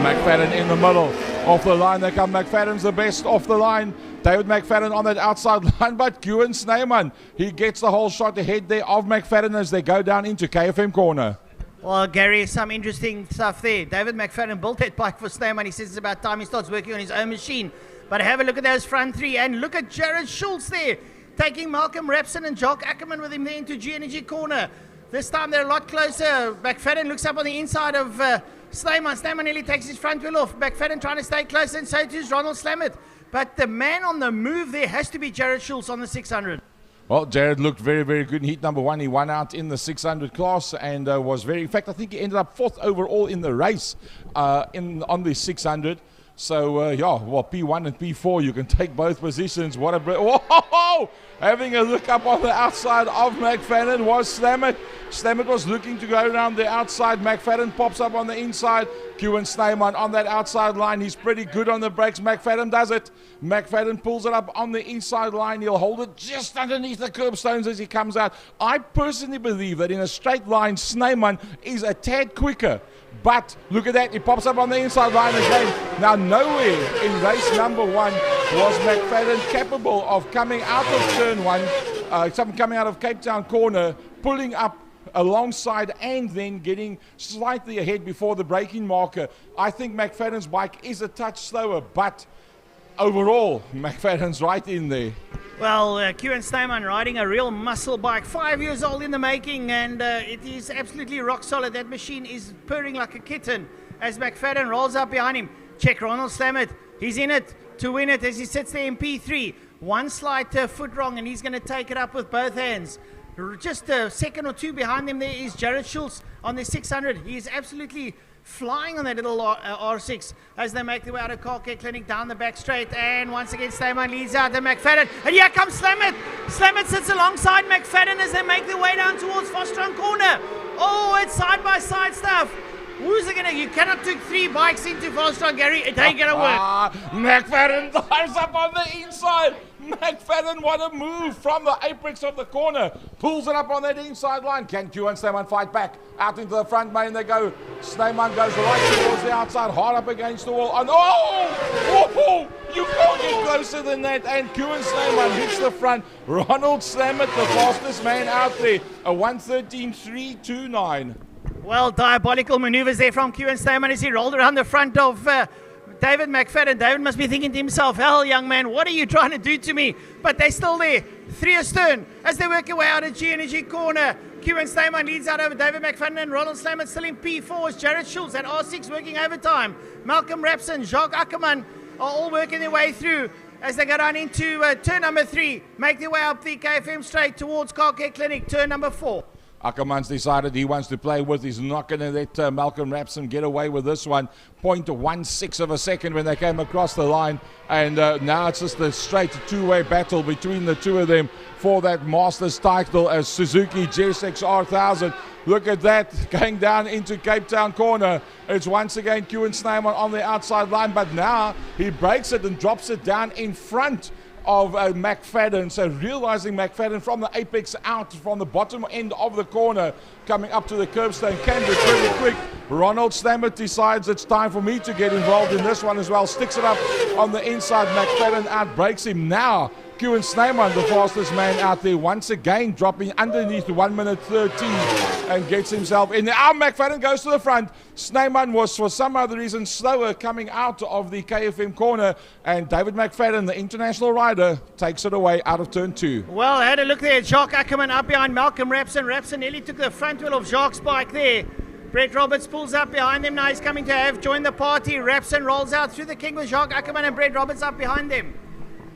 McFadden in the middle. Off the line they come. McFadden's the best off the line. David McFadden on that outside line, but Ewan Snyman, he gets the whole shot ahead there of McFadden as they go down into KFM corner. Well, Gary, some interesting stuff there. David McFadden built that bike for Snyman. He says it's about time he starts working on his own machine. But have a look at those front 3 and look at Jared Schultz there, taking Malcolm Rapson and Jock Ackerman with him there into G-Energy corner. This time they're a lot closer. McFadden looks up on the inside of Snyman. Snyman nearly takes his front wheel off. McFadden trying to stay close, and so too is Ronald Slammett. But the man on the move there has to be Jared Schultz on the 600. Well, Jared looked very, very good in heat number 1. He won out in the 600 class and was very... In fact, I think he ended up 4th overall in the race on the 600. So, P1 and P4, you can take both positions. What a... Whoa! Having a look up on the outside of McFadden was Slammett. Slammett was looking to go around the outside. McFadden pops up on the inside. Ewan Snyman on that outside line. He's pretty good on the brakes. McFadden does it. McFadden pulls it up on the inside line. He'll hold it just underneath the curbstones as he comes out. I personally believe that in a straight line, Snyman is a tad quicker. But look at that, he pops up on the inside line again. Now, nowhere in race number 1 was McFadden capable of coming out of turn 1, coming out of Cape Town corner, pulling up alongside and then getting slightly ahead before the braking marker. I think McFadden's bike is a touch slower, but overall, McFadden's right in there. Well, Q&A Snowman riding a real muscle bike, 5 years old in the making, and it is absolutely rock solid. That machine is purring like a kitten as McFadden rolls up behind him. Check Ronald Slammett. He's in it to win it as he sits there in P3. One slight foot wrong, and he's going to take it up with both hands. Just a second or 2 behind him there is Jared Schultz on the 600. He is absolutely flying on that little R6 as they make their way out of Car Care Clinic down the back straight, and once again Slayman leads out to McFadden, and here comes Slammett. Slammett sits alongside McFadden as they make their way down towards Fosterton corner. Oh, it's side by side stuff. Who's it gonna? You cannot take 3 bikes into Fosterton, Gary. It ain't gonna work. McFadden dives up on the inside. McFadden, what a move from the apex of the corner. Pulls it up on that inside line. Can Q and Snyman fight back? Out into the front main they go. Snyman goes right towards the outside, hard up against the wall. And you can't get closer than that. And Q and Snyman hits the front. Ronald Slammett, the fastest man out there. A 1:13.329. Well, diabolical maneuvers there from Q and Snyman as he rolled around the front of David McFadden. David must be thinking to himself, hell, young man, what are you trying to do to me? But they're still there, 3 astern, as they work their way out of G-Energy corner. Q and Snyman leads out over David McFadden, and Ronald Slammett still in P4 as Jared Schultz at R6 working overtime. Malcolm Rapson, Jacques Ackerman are all working their way through as they go down into turn number 3, make their way up the KFM straight towards Car Care Clinic, turn number 4. Ackerman's decided he wants to play with. He's not going to let Malcolm Rapson get away with this one. 0.16 of a second when they came across the line. And now it's just a straight 2-way battle between the 2 of them for that Masters title as Suzuki GSX R1000. Look at that, going down into Cape Town corner. It's once again Q and Snyman on the outside line, but now he breaks it and drops it down in front of McFadden. So realizing McFadden from the apex out from the bottom end of the corner coming up to the curbstone can be pretty quick. Ronald Slammett decides it's time for me to get involved in this one as well. Sticks it up on the inside. McFadden outbreaks him. Now Kewan Snyman, the fastest man out there, once again dropping underneath the 1 minute 13 and gets himself in there. McFadden goes to the front. Snyman was for some other reason slower coming out of the KFM corner, and David McFadden, the international rider, takes it away out of turn 2. Well, I had a look there. Jacques Ackerman up behind Malcolm Rapson. Rapson nearly took the front wheel of Jacques' bike there. Brett Roberts pulls up behind them now. He's coming to have joined the party. Rapson rolls out through the king with Jacques Ackerman and Brett Roberts up behind them.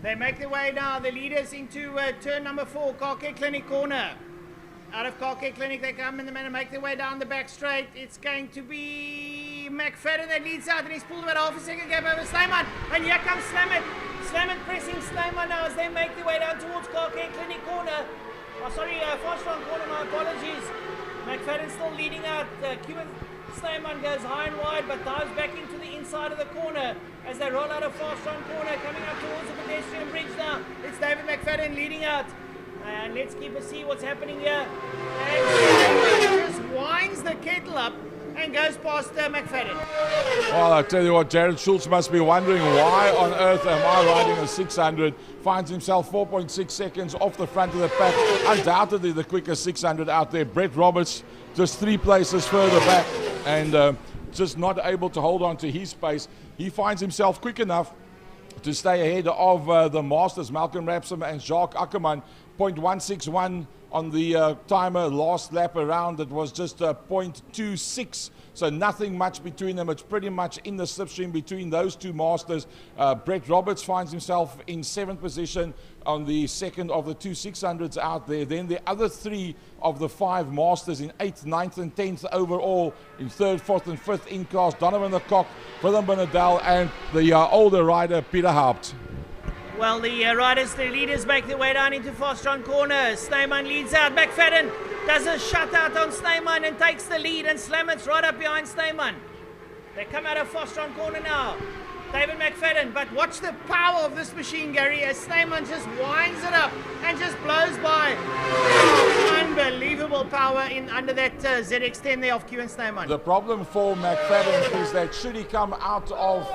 They make their way now, the leaders, into turn number 4, Car Care Clinic corner. Out of Car Care Clinic, they come in the man and make their way down the back straight. It's going to be McFadden that leads out, and he's pulled about half a second gap over Snyman. And here comes Slamit. Slamit pressing Snyman now as they make their way down towards Car Care Clinic corner. Fastron corner, my apologies. McFadden still leading out. Kewan Snyman goes high and wide, but dives back into the inside of the corner as they roll out of Fastron corner, coming up towards the pedestrian bridge now. It's David McFadden leading out. And let's keep a see what's happening here. And just winds the kettle up and goes past McFadden. Well, I tell you what, Jared Schultz must be wondering why on earth am I riding a 600. Finds himself 4.6 seconds off the front of the pack. Undoubtedly the quickest 600 out there. Brett Roberts just 3 places further back and just not able to hold on to his pace. He finds himself quick enough to stay ahead of the Masters, Malcolm Rapson and Jacques Ackerman. 0.161 on the timer last lap around. It was just 0.26, so nothing much between them. It's pretty much in the slipstream between those two Masters. Brett Roberts finds himself in 7th position on the second of the 2 600s out there. Then the other 3 of the 5 Masters in 8th, 9th and 10th overall, in 3rd, 4th and 5th in class. Donovan de Kock, Willem Benadel and the older rider Peter Haupt. Well, the riders, the leaders make their way down into Fastron corner. Snyman leads out. McFadden does a shutout on Snyman and takes the lead, and Slamit's right up behind Snyman. They come out of Fastron corner now. David McFadden, but watch the power of this machine, Gary, as Snyman just winds it up and just blows by. Unbelievable power in under that ZX10 there of Kewan Snyman. The problem for McFadden is that should he come out of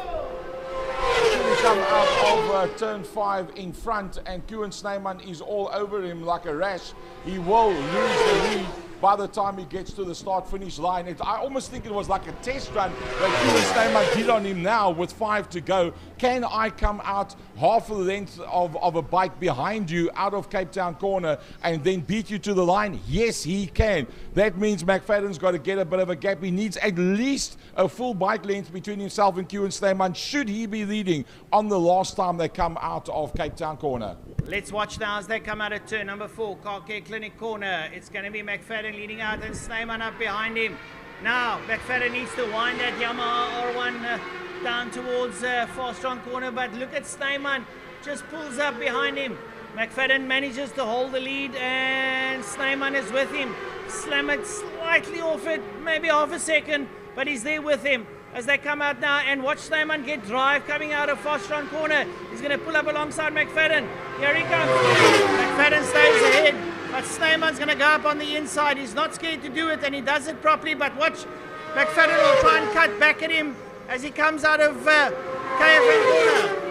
turn 5 in front and Kewan Snyman is all over him like a rash, he will lose the lead by the time he gets to the start-finish line. I almost think it was like a test run that Kewan Snyman did on him now with 5 to go. Can I come out half a length of a bike behind you out of Cape Town corner and then beat you to the line? Yes, he can. That means McFadden's got to get a bit of a gap. He needs at least a full bike length between himself and Kewan Snyman should he be leading on the last time they come out of Cape Town corner. Let's watch now as they come out of turn number 4, Car Care Clinic corner. It's going to be McFadden leading out and Snyman up behind him. Now, McFadden needs to wind that Yamaha R1 down towards Fastron corner, but look at Snyman, just pulls up behind him. McFadden manages to hold the lead and Snyman is with him. Slam it slightly off it, maybe half a second, but he's there with him. As they come out now and watch Snyman get drive coming out of Fastron corner. He's going to pull up alongside McFadden. Here he comes. McFadden stays ahead, but Snyman's going to go up on the inside. He's not scared to do it and he does it properly, but watch, McFadden will try and cut back at him as he comes out of KFM corner.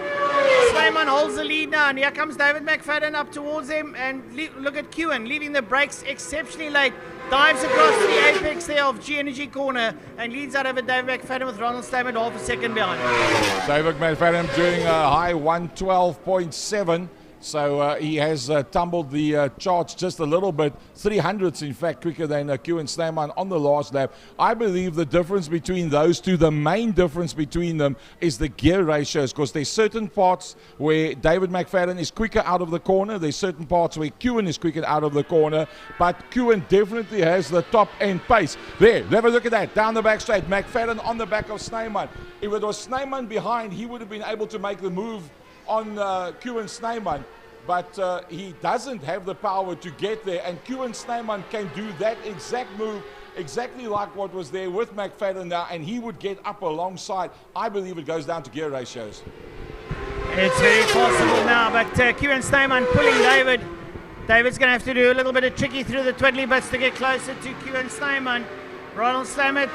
Snyman holds the lead now, and here comes David McFadden up towards him, and look at Kewan leaving the brakes exceptionally late, dives across the apex there of G Energy corner and leads out over David McFadden with Ronald Stammet half a second behind. David McFadden doing a high 112.7. So he has tumbled the charts just a little bit, 300ths in fact quicker than Kewan Snyman on the last lap. I believe the difference between those two, the main difference between them is the gear ratios, because there's certain parts where David McFadden is quicker out of the corner, there's certain parts where Kewan is quicker out of the corner, but Kewan definitely has the top end pace. There, have a look at that, down the back straight, McFadden on the back of Snyman. If it was Snyman behind, he would have been able to make the move on Kewan Snyman, but he doesn't have the power to get there, and Kewan Snyman can do that exact move exactly like what was there with McFadden now, and he would get up alongside. I believe it goes down to gear ratios. It's very possible now, but Kewan Snyman pulling David. David's going to have to do a little bit of tricky through the twiddly bits to get closer to Kewan Snyman. Ronald Stammet,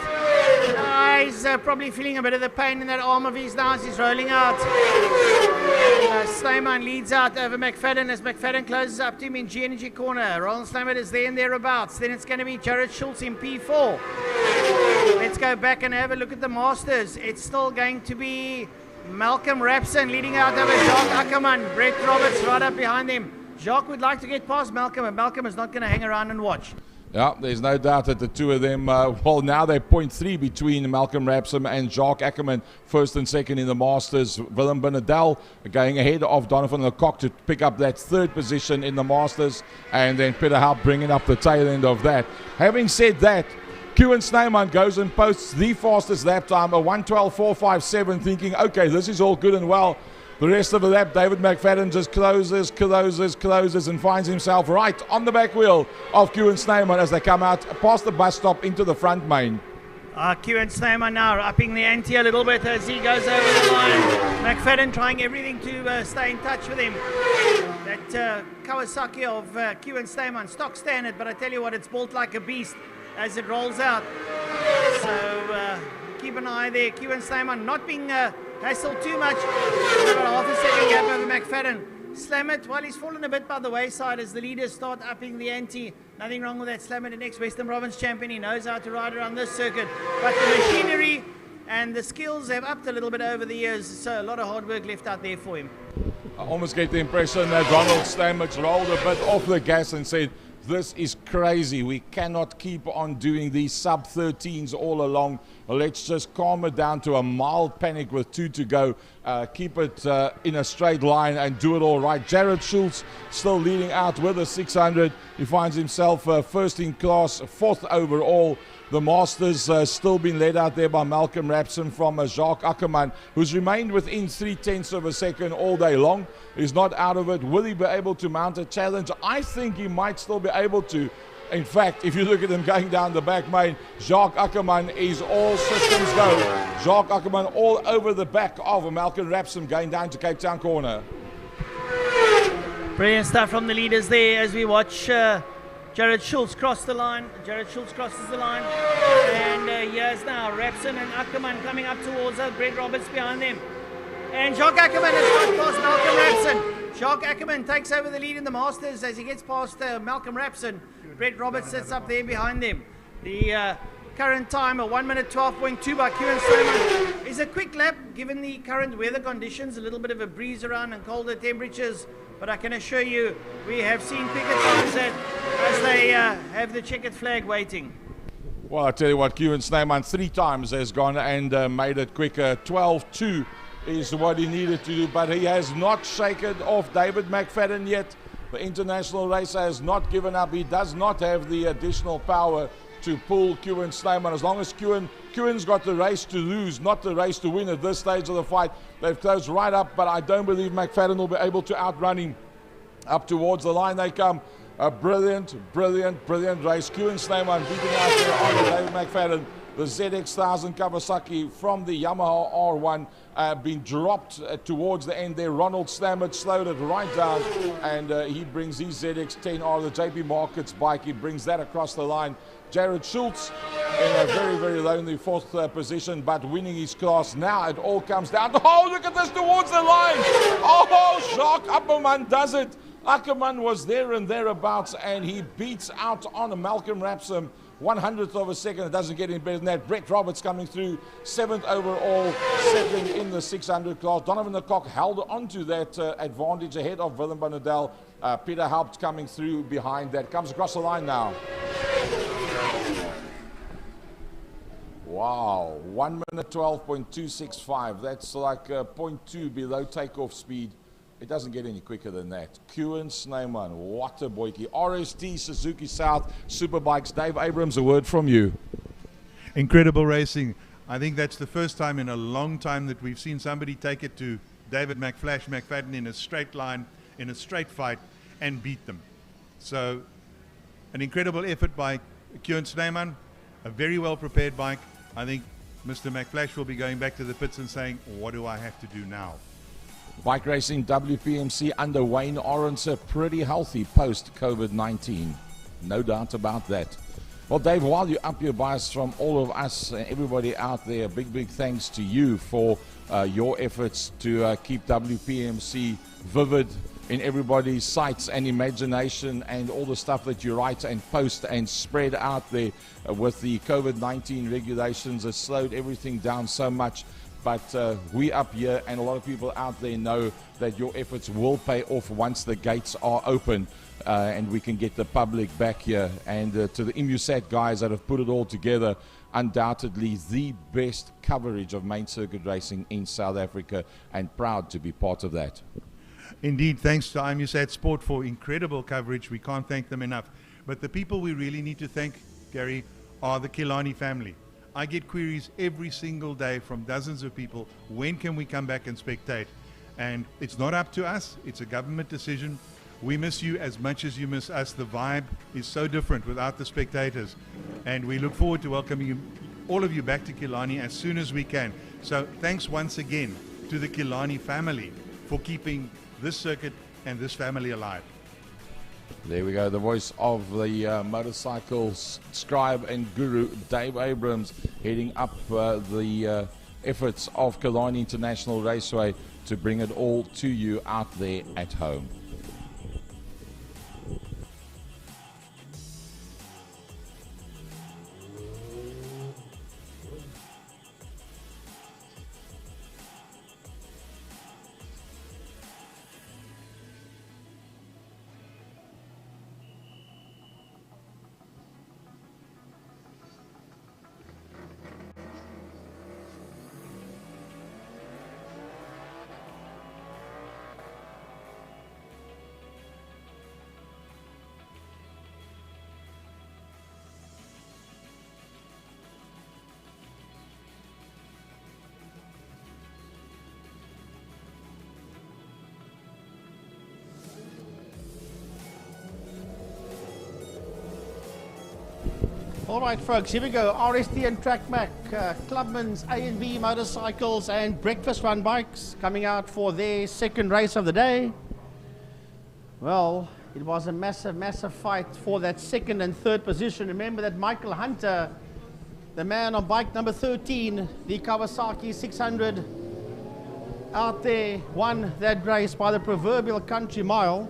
he's probably feeling a bit of the pain in that arm of his now as he's rolling out. Snyman leads out over McFadden as McFadden closes up to him in G Energy corner. Roland Snyman is there and thereabouts. Then it's going to be Jared Schultz in P4. Let's go back and have a look at the Masters. It's still going to be Malcolm Rapson leading out over Jacques Ackerman. Brett Roberts right up behind him. Jacques would like to get past Malcolm, and Malcolm is not going to hang around and watch. Yeah, there's no doubt that the two of them, well, now they're 0.3 between Malcolm Rapson and Jacques Ackerman, first and second in the Masters. Willem Benedel going ahead of Donovan Lecoq to pick up that third position in the Masters, and then Peter Haupt bringing up the tail end of that. Having said that, Kewan Snyman goes and posts the fastest lap time, a 1:12.457, thinking, okay, this is all good and well. The rest of the lap, David McFadden just closes, and finds himself right on the back wheel of Kewan Snyman as they come out past the bus stop into the front main. Kewan Snyman now upping the ante a little bit as he goes over the line. McFadden trying everything to stay in touch with him. That Kawasaki of Kewan Snyman, stock standard, but I tell you what, it's built like a beast as it rolls out. So keep an eye there. Kewan Snyman not being hassled too much. About half a second gap over McFadden. Slam it. Well, he's fallen a bit by the wayside as the leaders start upping the ante. Nothing wrong with that. Slam it, the next Western Province champion. He knows how to ride around this circuit. But the machinery and the skills have upped a little bit over the years. So a lot of hard work left out there for him. I almost get the impression that Ronald Stamets rolled a bit off the gas and said, this is crazy. We cannot keep on doing these sub-13s all along. Let's just calm it down to a mild panic with 2 to go. Keep it in a straight line and do it all right. Jared Schultz still leading out with a 600. He finds himself first in class, 4th overall. The Masters still been led out there by Malcolm Rapson from Jacques Ackerman, who's remained within 0.3 of a second all day long. He's not out of it. Will he be able to mount a challenge? I think he might still be able to. In fact, if you look at him going down the back main, Jacques Ackerman is all systems go. Jacques Ackerman all over the back of Malcolm Rapson going down to Cape Town corner. Brilliant stuff from the leaders there as we watch Jared Schultz cross the line. Jared Schultz crosses the line. And here's now Rapson and Ackerman coming up towards us. Brett Roberts behind them. And Jacques Ackerman has got past Malcolm Rapson. Jacques Ackerman takes over the lead in the Masters as he gets past Malcolm Rapson. Brett Roberts sits up there behind them. The current time, a 1:12.2 by Kewan Snyman, is a quick lap given the current weather conditions. A little bit of a breeze around and colder temperatures. But I can assure you, we have seen quicker times as they have the checkered flag waiting. Well, I tell you what, Kewan Snyman 3 times has gone and made it quicker. 12.2 is what he needed to do, but he has not shaken off David McFadden yet. The international racer has not given up. He does not have the additional power to pull Kewan Snyman. As long as Kewan's got the race to lose, not the race to win at this stage of the fight. They've closed right up, but I don't believe McFadden will be able to outrun him. Up towards the line they come. A brilliant race. Kewan Snyman beating out there on David McFadden. The ZX1000 Kawasaki from the Yamaha R1 been dropped towards the end there. Ronald Stamets slowed it right down, and he brings his ZX10R, the JP Markets bike. He brings that across the line. Jared Schultz in a very lonely 4th position, but winning his class. Now it all comes down to, oh, look at this towards the line. Oh, Jacques Ackerman does it. Ackerman was there and thereabouts, and he beats out on Malcolm Rapson. 100th of a second. It doesn't get any better than that. Brett Roberts coming through 7th overall, 2nd in the 600 class. Donovan Lecoq held on to that advantage ahead of Willem Benedel. Peter Haupt coming through behind that. Comes across the line now. Wow, 1:12.265. That's like 0.2 below takeoff speed. It doesn't get any quicker than that. Kewan Snyman, what a boykie. RST Suzuki South Superbikes. Dave Abrams, a word from you. Incredible racing. I think that's the first time in a long time that we've seen somebody take it to David McFadden in a straight line, in a straight fight, and beat them. So, an incredible effort by Kewan Snyman, a very well prepared bike. I think Mr. McFlash will be going back to the pits and saying, what do I have to do now? Bike racing WPMC under Wayne Orense, pretty healthy post-COVID-19. No doubt about that. Well, Dave, while you're up here by us, from all of us and everybody out there, big thanks to you for your efforts to keep WPMC vivid in everybody's sights and imagination, and all the stuff that you write and post and spread out there. With the COVID-19 regulations has slowed everything down so much. But we up here and a lot of people out there know that your efforts will pay off once the gates are open and we can get the public back here. And to the IMUSAT guys that have put it all together, undoubtedly the best coverage of main circuit racing in South Africa, and proud to be part of that. Indeed, thanks to IMUSAT Sport for incredible coverage. We can't thank them enough. But the people we really need to thank, Gary, are the Killarney family. I get queries every single day from dozens of people, when can we come back and spectate? And it's not up to us, it's a government decision. We miss you as much as you miss us. The vibe is so different without the spectators. And we look forward to welcoming you, all of you, back to Killarney as soon as we can. So thanks once again to the Killarney family for keeping this circuit and this family alive. There we go, the voice of the motorcycle scribe and guru, Dave Abrams, heading up the efforts of Killarney International Raceway to bring it all to you out there at home. All right, folks, here we go. RST and TrackMac, Clubman's A and B motorcycles and breakfast run bikes coming out for their second race of the day. Well, it was a massive fight for that second and third position. Remember that Michael Hunter, the man on bike number 13, the Kawasaki 600, out there, won that race by the proverbial country mile.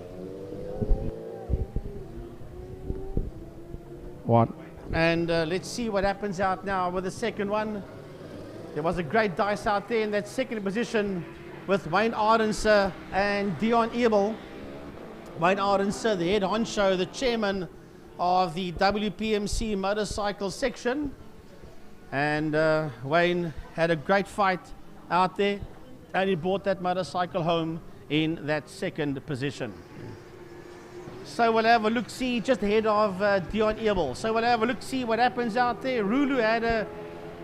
One. And let's see what happens out now with the second one. There was a great dice out there in that second position with Wayne Ardenser and Dion Ebel. Wayne Ardenser, the head honcho, the chairman of the WPMC motorcycle section. And Wayne had a great fight out there, and he brought that motorcycle home in that second position. So we'll have a look-see just ahead of Dion Ebel. So we'll have a look-see what happens out there. Rulu had a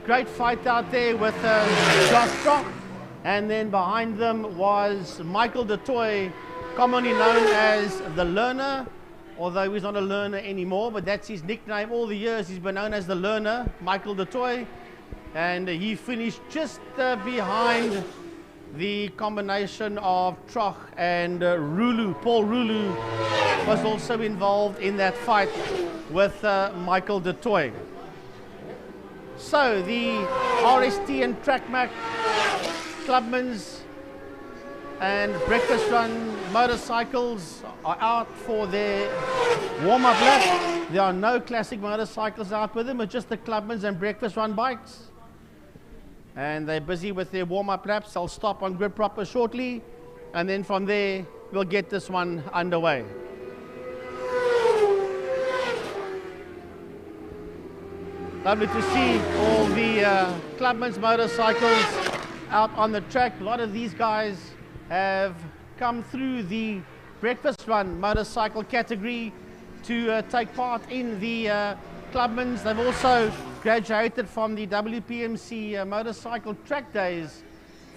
great fight out there with Josh Strock. And then behind them was Michael de Toy, commonly known as the Learner, although he's not a learner anymore, but that's his nickname. All the years he's been known as the Learner, Michael de Toy. And he finished just behind the combination of Troch and Rulu. Paul Rulu was also involved in that fight with Michael de Toy. So the RST and TrackMac Clubman's and breakfast run motorcycles are out for their warm-up lap. There are no classic motorcycles out with them, it's just the Clubman's and breakfast run bikes. And they're busy with their warm-up laps. They'll stop on grid proper shortly, and then from there we'll get this one underway. Lovely to see all the Clubman's motorcycles out on the track. A lot of these guys have come through the breakfast run motorcycle category to take part in the Clubman's. They've also graduated from the WPMC motorcycle track days.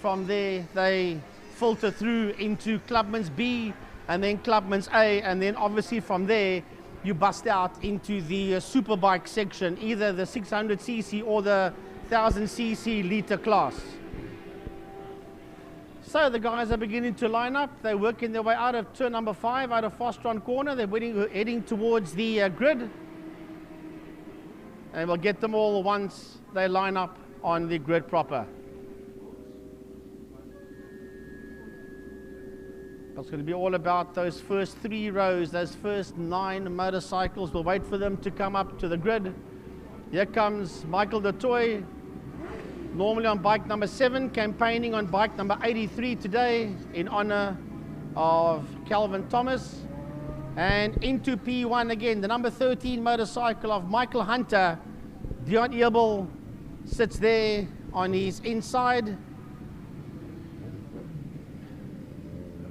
From there they filter through into Clubman's B and then Clubman's A, and then obviously from there you bust out into the superbike section, either the 600cc or the 1000cc litre class. So the guys are beginning to line up. They're working their way out of turn number 5, out of Fostron corner. They're heading towards the grid. And we'll get them all once they line up on the grid proper. It's going to be all about those first 3 rows, those first 9 motorcycles. We'll wait for them to come up to the grid. Here comes Michael Du Toit, normally on bike number 7, campaigning on bike number 83 today in honor of Calvin Thomas. And into P1 again, the number 13 motorcycle of Michael Hunter. Dion Ebel sits there on his inside.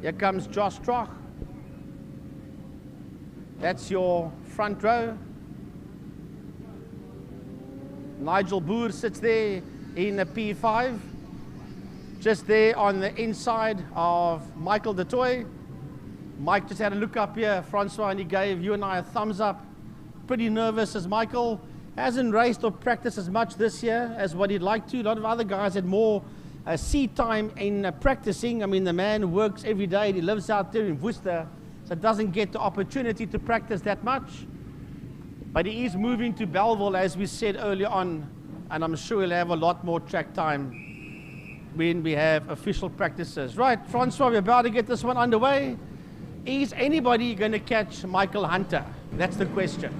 Here comes Josh Troch. That's your front row. Nigel Boer sits there in the P5. Just there on the inside of Michael Du Toit. Mike just had a look up here, Francois, and he gave you and I a thumbs up. Pretty nervous as Michael hasn't raced or practiced as much this year as what he'd like to. A lot of other guys had more seat time in practicing. I mean, the man works every day. He lives out there in Worcester, so doesn't get the opportunity to practice that much. But he is moving to Belleville, as we said earlier on, and I'm sure he'll have a lot more track time when we have official practices. Right, Francois, we're about to get this one underway. Is anybody going to catch Michael Hunter? That's the question.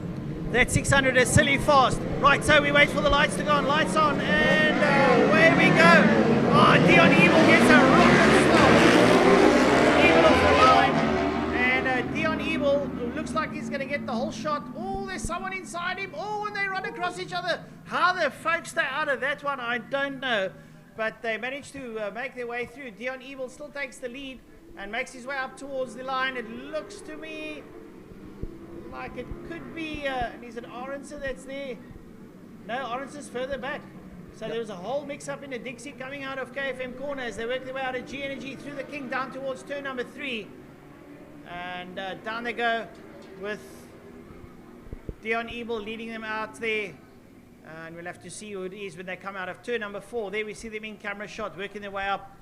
That 600 is silly fast. Right, so we wait for the lights to go on. Lights on, and away we go. Oh, Dion Ebel gets a rocket stop. Ebel off the line. And Dion Ebel looks like he's going to get the whole shot. Oh, there's someone inside him. Oh, and they run across each other. How the folks stay out of that one, I don't know. But they managed to make their way through. Dion Ebel still takes the lead and makes his way up towards the line. It looks to me like it could be, is it Orense that's there? No, Orense's further back. So there was a whole mix-up in the Dixie coming out of KFM corner as they work their way out of G Energy through the King down towards turn number 3. And down they go with Dion Ebel leading them out there. And we'll have to see who it is when they come out of turn number 4. There we see them in camera shot, working their way up.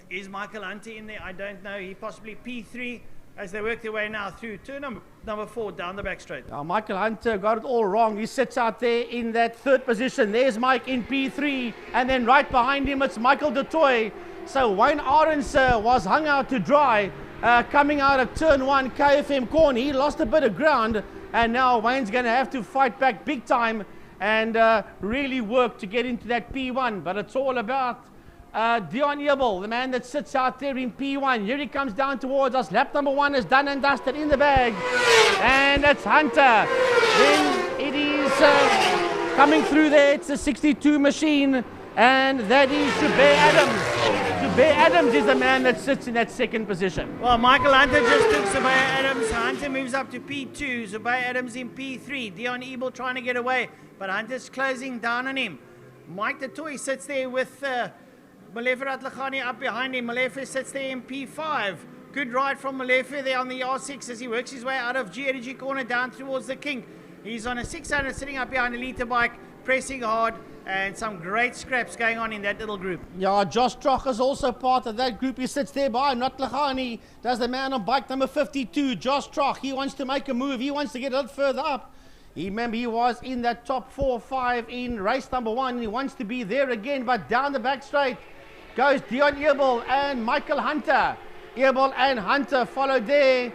Is Michael Hunter in there? I don't know. He possibly P3 as they work their way now through turn number 4 down the back straight. Now Michael Hunter got it all wrong. He sits out there in that 3rd position. There's Mike in P3, and then right behind him it's Michael Du Toit. So Wayne Orense was hung out to dry coming out of turn 1 KFM corner. He lost a bit of ground, and now Wayne's going to have to fight back big time and really work to get into that P1. But it's all about Dion Ebel, the man that sits out there in P1. Here he comes down towards us. Lap number 1 is done and dusted in the bag. And it's Hunter. Then it is coming through there. It's a 62 machine. And that is Zubair Adams. Zubair Adams is the man that sits in that 2nd position. Well, Michael Hunter just took Zubair Adams. Hunter moves up to P2. Zubair Adams in P3. Dion Ebel trying to get away, but Hunter's closing down on him. Mike Du Toit sits there with Malefe Ratlaghani up behind him. Malefe sits there in P5. Good ride from Malefe there on the R6 as he works his way out of G Energy corner down towards the King. He's on a 600 sitting up behind a liter bike, pressing hard, and some great scraps going on in that little group. Yeah, Josh Troch is also part of that group. He sits there by Ratlaghani. That's the man on bike number 52, Josh Troch. He wants to make a move. He wants to get a little further up. Remember, he was in that top 4 or 5 in race number 1. He wants to be there again, but down the back straight goes Dion Ebel and Michael Hunter. Ebel and Hunter followed there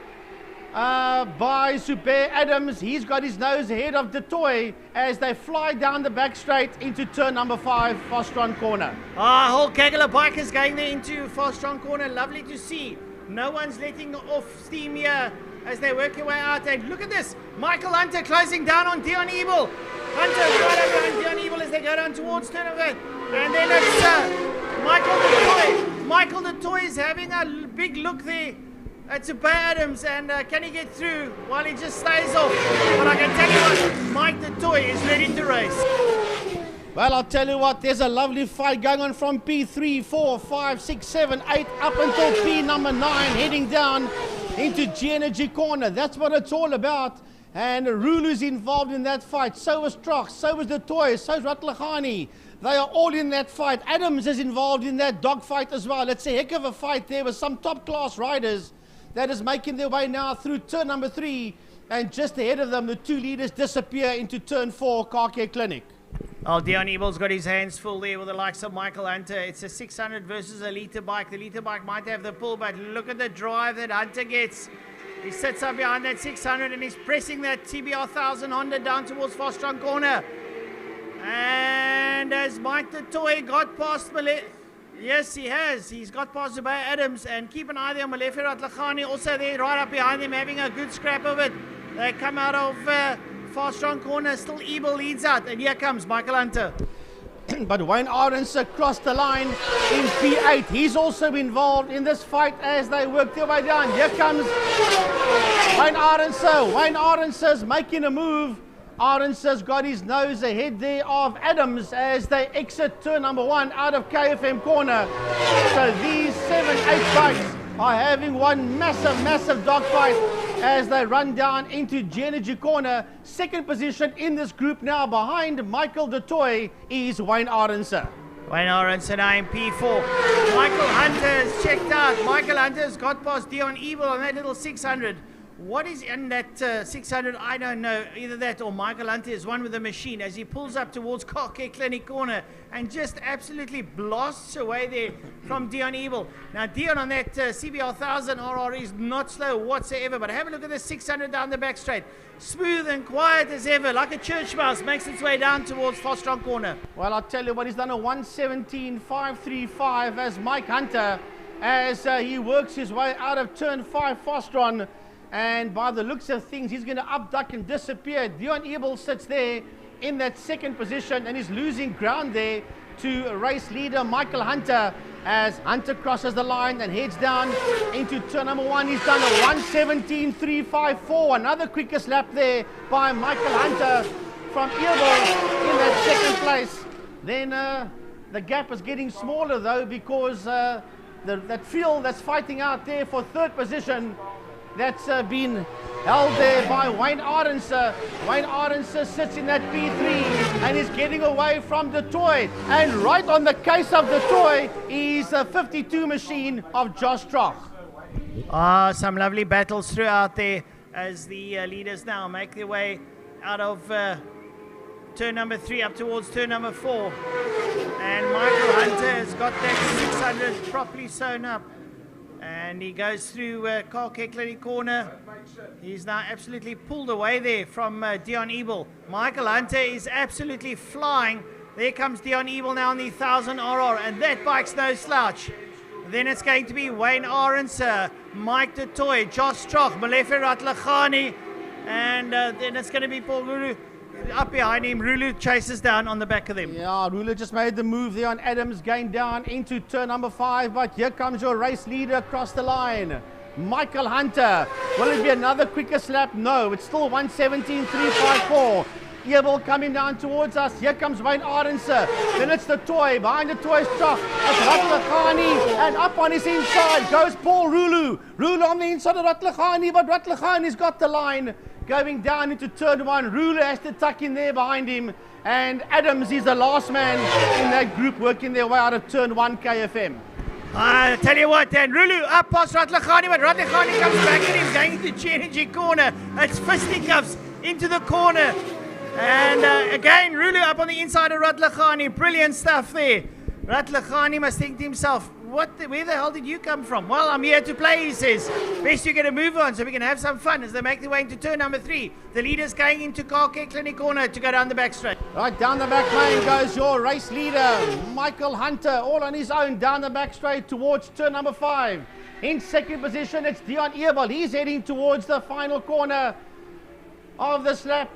by Zubair Adams. He's got his nose ahead of Du Toit as they fly down the back straight into turn number 5, Fostron corner. Whole gaggle of bikers going there into Fostron corner. Lovely to see. No one's letting off steam here as they work their way out. And look at this. Michael Hunter closing down on Dion Ebel. Hunter right over on Dion Ebel as they go down towards turn number 8. And then it's Michael Du Toit. Michael Du Toit is having a big look there at Zubair Adams, and can he get through while he just stays off? But I can tell you what, Mike Du Toit is ready to race. Well, I'll tell you what, there's a lovely fight going on from P3, 4, 5, 6, 7, 8 up until P number 9, heading down into G Energy corner. That's what it's all about. And Rulu's involved in that fight. So is Troch, so is Du Toit, so is Ratlaghani. They are all in that fight. Adams is involved in that dog fight as well. It's a heck of a fight there with some top class riders that is making their way now through turn number 3 And just ahead of them, the two leaders disappear into turn 4, Car Care Clinic. Oh, Dion Ebel's got his hands full there with the likes of Michael Hunter. It's a 600 versus a liter bike. The liter bike might have the pull, but look at the drive that Hunter gets. He sits up behind that 600 and he's pressing that TBR 1000 Honda down towards Fostron corner. And has Mike the Toy got past Yes, he has. He's got past Zubair Adams. And keep an eye there on Malefe Ratlagani also there right up behind him having a good scrap of it. They come out of Fastron corner. Still Ebel leads out. And here comes Michael Hunter. But Wayne Arendse crossed the line in P8. He's also involved in this fight as they work their way down. Here comes Wayne Arendse. Wayne Arendse's making a move. Arendse's got his nose ahead there of Adams as they exit turn number 1 out of KFM corner. So these 7-8 bikes are having one massive dogfight as they run down into G-Energy corner. Second position in this group now behind Michael de Toy is Wayne Arendse. Wayne Arendse now in P4. Michael Hunter has checked out. Michael Hunter has got past Dion Ebel on that little 600. What is in that 600? I don't know. Either that or Michael Hunter is one with the machine as he pulls up towards Car Care Clinic corner and just absolutely blasts away there from Dion Ebel. Now Dion on that CBR 1000 RR is not slow whatsoever, but have a look at the 600 down the back straight. Smooth and quiet as ever, like a church mouse, makes its way down towards Fostron corner. Well, I'll tell you what, he's done a 117.535 as Mike Hunter as he works his way out of turn 5 Fostron. And by the looks of things, he's going to upduck and disappear. Dion Ebel sits there in that second position and is losing ground there to race leader Michael Hunter as Hunter crosses the line and heads down into turn number 1. He's done a 117.354. Another quickest lap there by Michael Hunter from Ebel in that second place. Then the gap is getting smaller though because that field that's fighting out there for third position, that's been held there by Wayne Arendse. Wayne Arendse sits in that P3 and is getting away from the Toy. And right on the case of the Toy is a 52 machine of Josh Troch. Some lovely battles throughout there as the leaders now make their way out of turn number 3 up towards turn number 4. And Michael Hunter has got that 600 properly sewn up. And he goes through Car Care Clinic corner. He's now absolutely pulled away there from Dion Ebel. Michael Hunter is absolutely flying. There comes Dion Ebel now on the 1000 RR, and that bike's no slouch. Then it's going to be Wayne Arendse, Mike de Toy, Josh Troch, Malefe Ratlagani, and then it's going to be Paul Rulu. Up behind him, Rulu chases down on the back of them. Yeah, Rulu just made the move there on Adams, going down into turn number 5, but here comes your race leader across the line, Michael Hunter. Will it be another quickest lap? No, it's still 117.354. Ebel coming down towards us. Here comes Wayne Arendse. Then it's the Toy. Behind the Toy's truck, it's Ratlagani. And up on his inside goes Paul Rulu. Rulu on the inside of Ratlagani, but Ratlagani's got the line. Going down into turn 1, Rulu has to tuck in there behind him, and Adams is the last man in that group working their way out of turn 1 KFM. I tell you what then, Rulu up past Ratlagani, but Ratlagani comes back and he's going into G-Energy corner. It's fisticuffs into the corner. And again, Rulu up on the inside of Ratlagani. Brilliant stuff there. Ratlagani must think to himself, where the hell did you come from? Well, I'm here to play, he says. Best you get a move on so we can have some fun as they make their way into turn number 3. The leader's going into Car Care Clinic corner to go down the back straight. Right, down the back lane goes your race leader, Michael Hunter, all on his own down the back straight towards turn number 5. In second position, it's Dion Ebel. He's heading towards the final corner of this lap.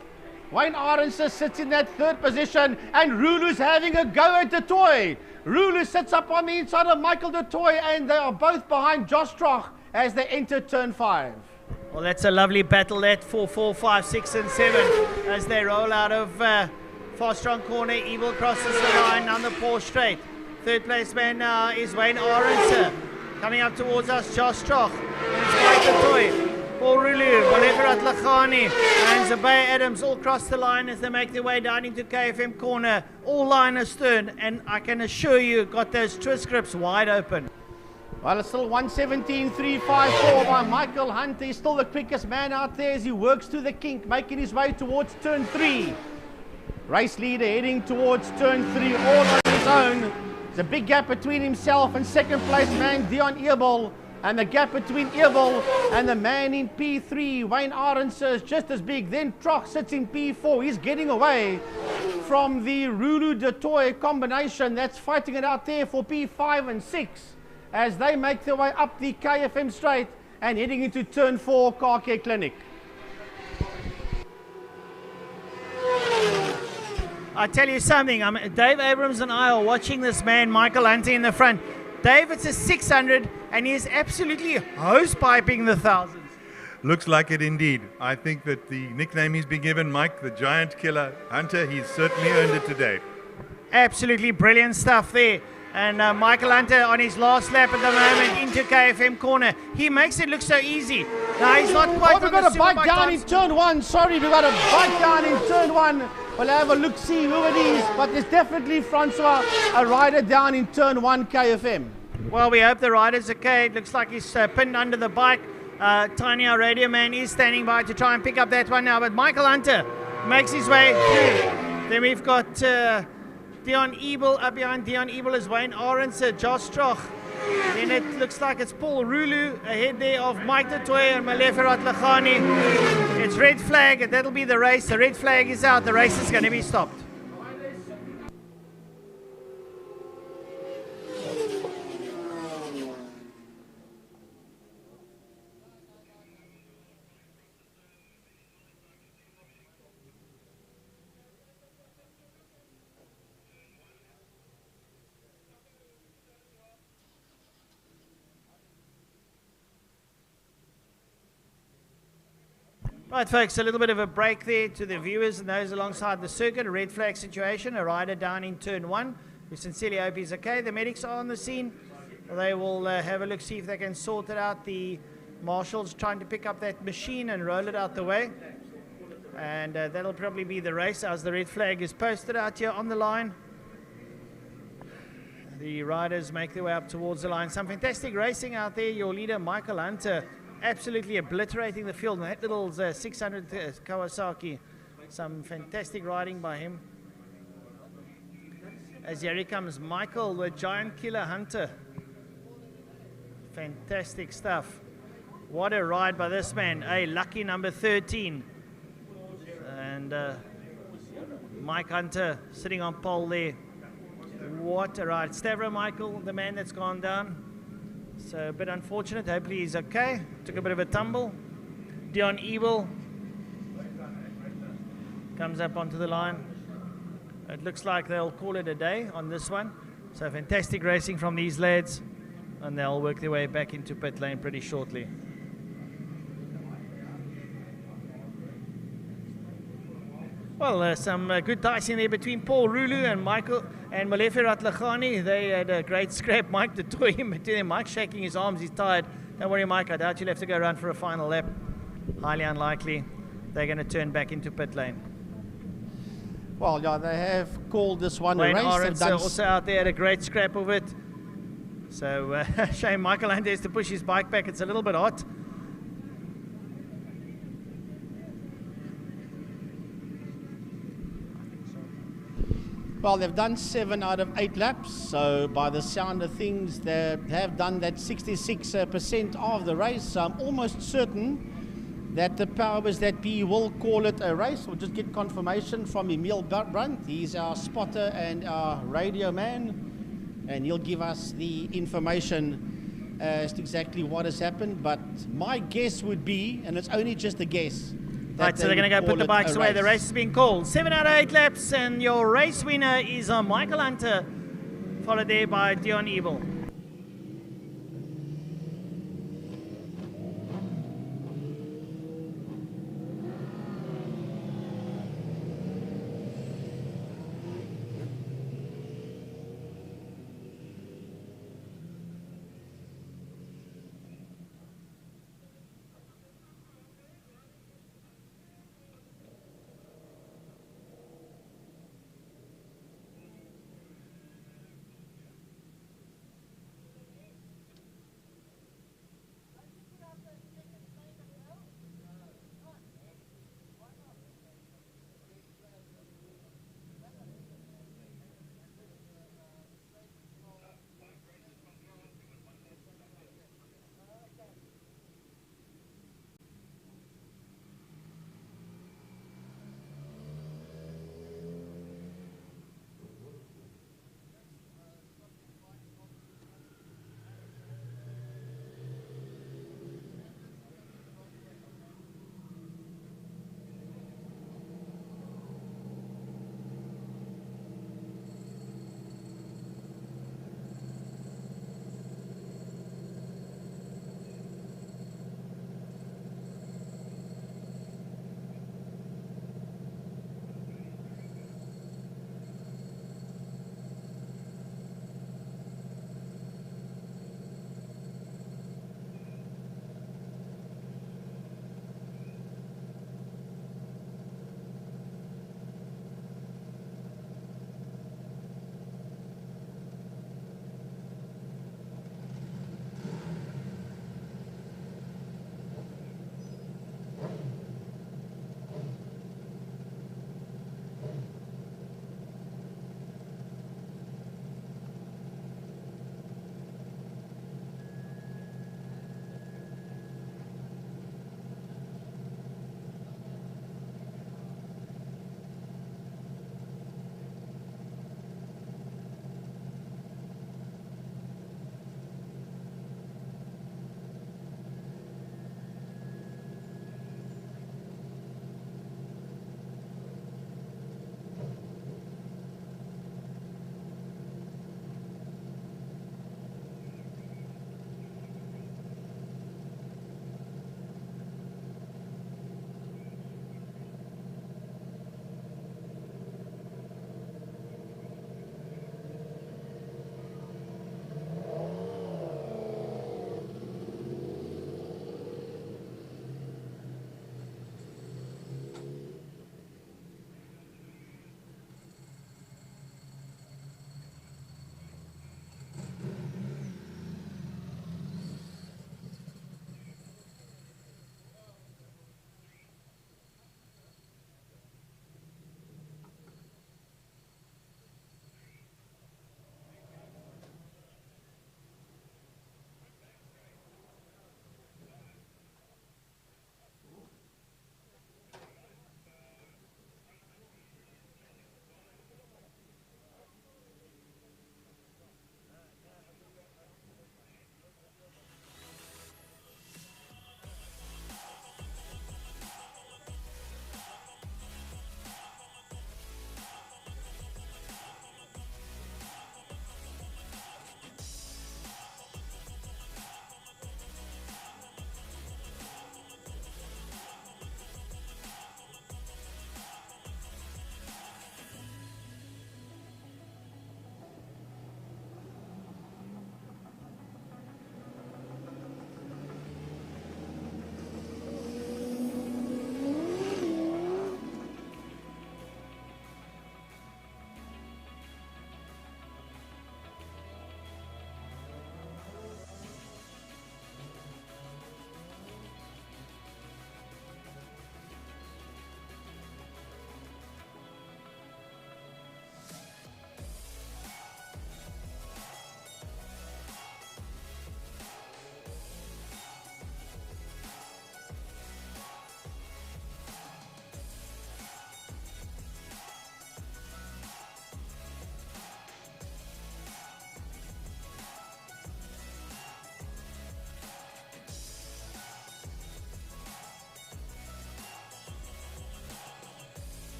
Wayne Arendse sits in that third position, and Rulu's having a go at the Toy. Rulu sits up on the inside of Michael de Toy, and they are both behind Josh Troch as they enter turn 5. Well, that's a lovely battle, that 4, 5, 6, and 7 as they roll out of Fastron corner. Ebel crosses the line down the Porsche straight. Third place man now is Wayne Arendse. Coming up towards us, Josh Troch. And it's Mike de Toy. Paul Rulu, Malefe Ratlagani, and Zubair Adams all cross the line as they make their way down into KFM corner. All line astern, and I can assure you, got those twist grips wide open. Well, it's still 1:17.354 by Michael Hunter. He's still the quickest man out there as he works through the kink, making his way towards turn 3. Race leader heading towards turn 3 all on his own. There's a big gap between himself and second place man Dion Eerbol. And the gap between Eerbol and the man in P3, Wayne Arendse, is just as big. Then Troch sits in P4. He's getting away from the Rulu de Toy combination that's fighting it out there for P5 and 6 as they make their way up the KFM straight and heading into turn 4 Car Care Clinic. I tell you something, Dave Abrams and I are watching this man, Michael Hunter, in the front. Dave, it's a 600, and he is absolutely hose-piping the thousands. Looks like it indeed. I think that the nickname he's been given, Mike, the Giant Killer Hunter, he's certainly earned it today. Absolutely brilliant stuff there. And Michael Hunter on his last lap at the moment into KFM corner. He makes it look so easy. Now he's not quite. Oh, we've got a bike down in turn 1. Sorry, we've got a bike down in turn 1. We'll have a look, see who it is. But there's definitely, Francois, a rider down in turn 1 KFM. Well, we hope the rider's okay. It looks like he's pinned under the bike. Tiny, our radio man, is standing by to try and pick up that one now. But Michael Hunter makes his way through. Then we've got Dion Ebel. Up behind Dion Ebel is Wayne Arendse, Josh Troch. Then it looks like it's Paul Rulu ahead there of Mike de Toy and Maleferat Lachani. It's red flag, and that'll be the race. The red flag is out. The race is going to be stopped. Right, folks, a little bit of a break there to the viewers and those alongside the circuit. A red flag situation, a rider down in turn 1. We sincerely hope he's okay. The medics are on the scene. They will have a look, see if they can sort it out. The marshals trying to pick up that machine and roll it out the way. And that'll probably be the race as the red flag is posted out here on the line. The riders make their way up towards the line. Some fantastic racing out there. Your leader, Michael Hunter, absolutely obliterating the field. And that little 600 Kawasaki, some fantastic riding by him. As here comes Michael, the Giant Killer Hunter. Fantastic stuff. What a ride by this man. A lucky number 13. And Mike Hunter sitting on pole there. What a ride. Stavro Michael, the man that's gone down. So a bit unfortunate. Hopefully he's okay. Took a bit of a tumble. Dion Ebel comes up onto the line. It looks like they'll call it a day on this one. So fantastic racing from these lads. And they'll work their way back into pit lane pretty shortly. Well, some good dicing there between Paul Rulu and Michael and Maleferat Lachani. They had a great scrap. Mike de Toy in between them. Mike shaking his arms. He's tired. Don't worry, Mike. I doubt you'll have to go around for a final lap. Highly unlikely. They're going to turn back into pit lane. Well, yeah, they have called this one Wayne a race. Arendse also out there had a great scrap of it. So, shame Michael Hunter has to push his bike back. It's a little bit hot. Well, they've done 7 out of 8 laps, so by the sound of things, they have done that 66% of the race. So I'm almost certain that the powers that be will call it a race. We'll just get confirmation from Emil Brandt. He's our spotter and our radio man, and he'll give us the information as to exactly what has happened. But my guess would be, and it's only just a guess, Right, so they're going to go put the bikes away. The race has been called. 7 out of 8 laps, and your race winner is Michael Hunter, followed there by Dion Ebel.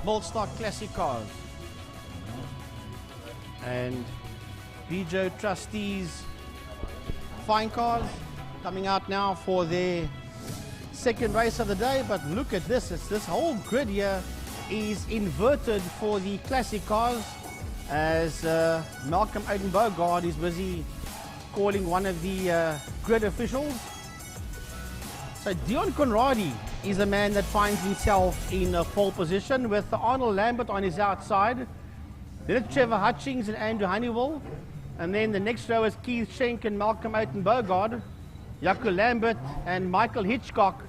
Mulstock Classic cars. And BJ Trustees fine cars coming out now for their second race of the day. But look at this, this whole grid here is inverted for the classic cars, as Malcolm Aiden Bogard is busy calling one of the grid officials. So Dion Conradi is the man that finds himself in pole position with Arnold Lambert on his outside. Then it's Trevor Hutchings and Andrew Honeywell. And then the next row is Keith Schenk and Malcolm Aiden Bogard. Jaco Lambert and Michael Hitchcock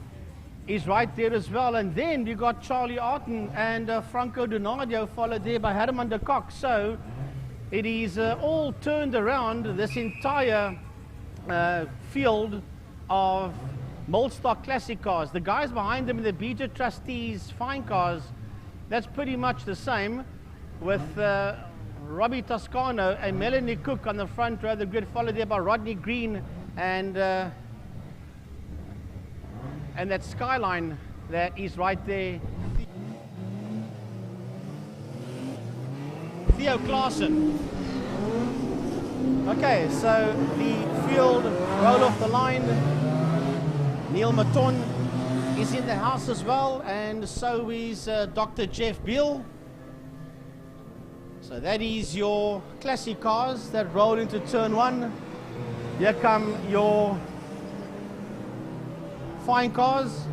is right there as well. And then we got Charlie Arton and Franco Donadio, followed there by Herman de Kock. So it is all turned around, this entire field of Mulstock Classic cars. The guys behind them in the BJ Trustees fine cars, that's pretty much the same, with Robbie Toscano and Melanie Cook on the front row of the grid, followed there by Rodney Green and that Skyline that is right there. Theo Klaassen. Okay, so the field roll off the line. Neil Maton is in the house as well, and so is Dr. Jeff Beal. So that is your classic cars that roll into turn one. Here come your fine cars.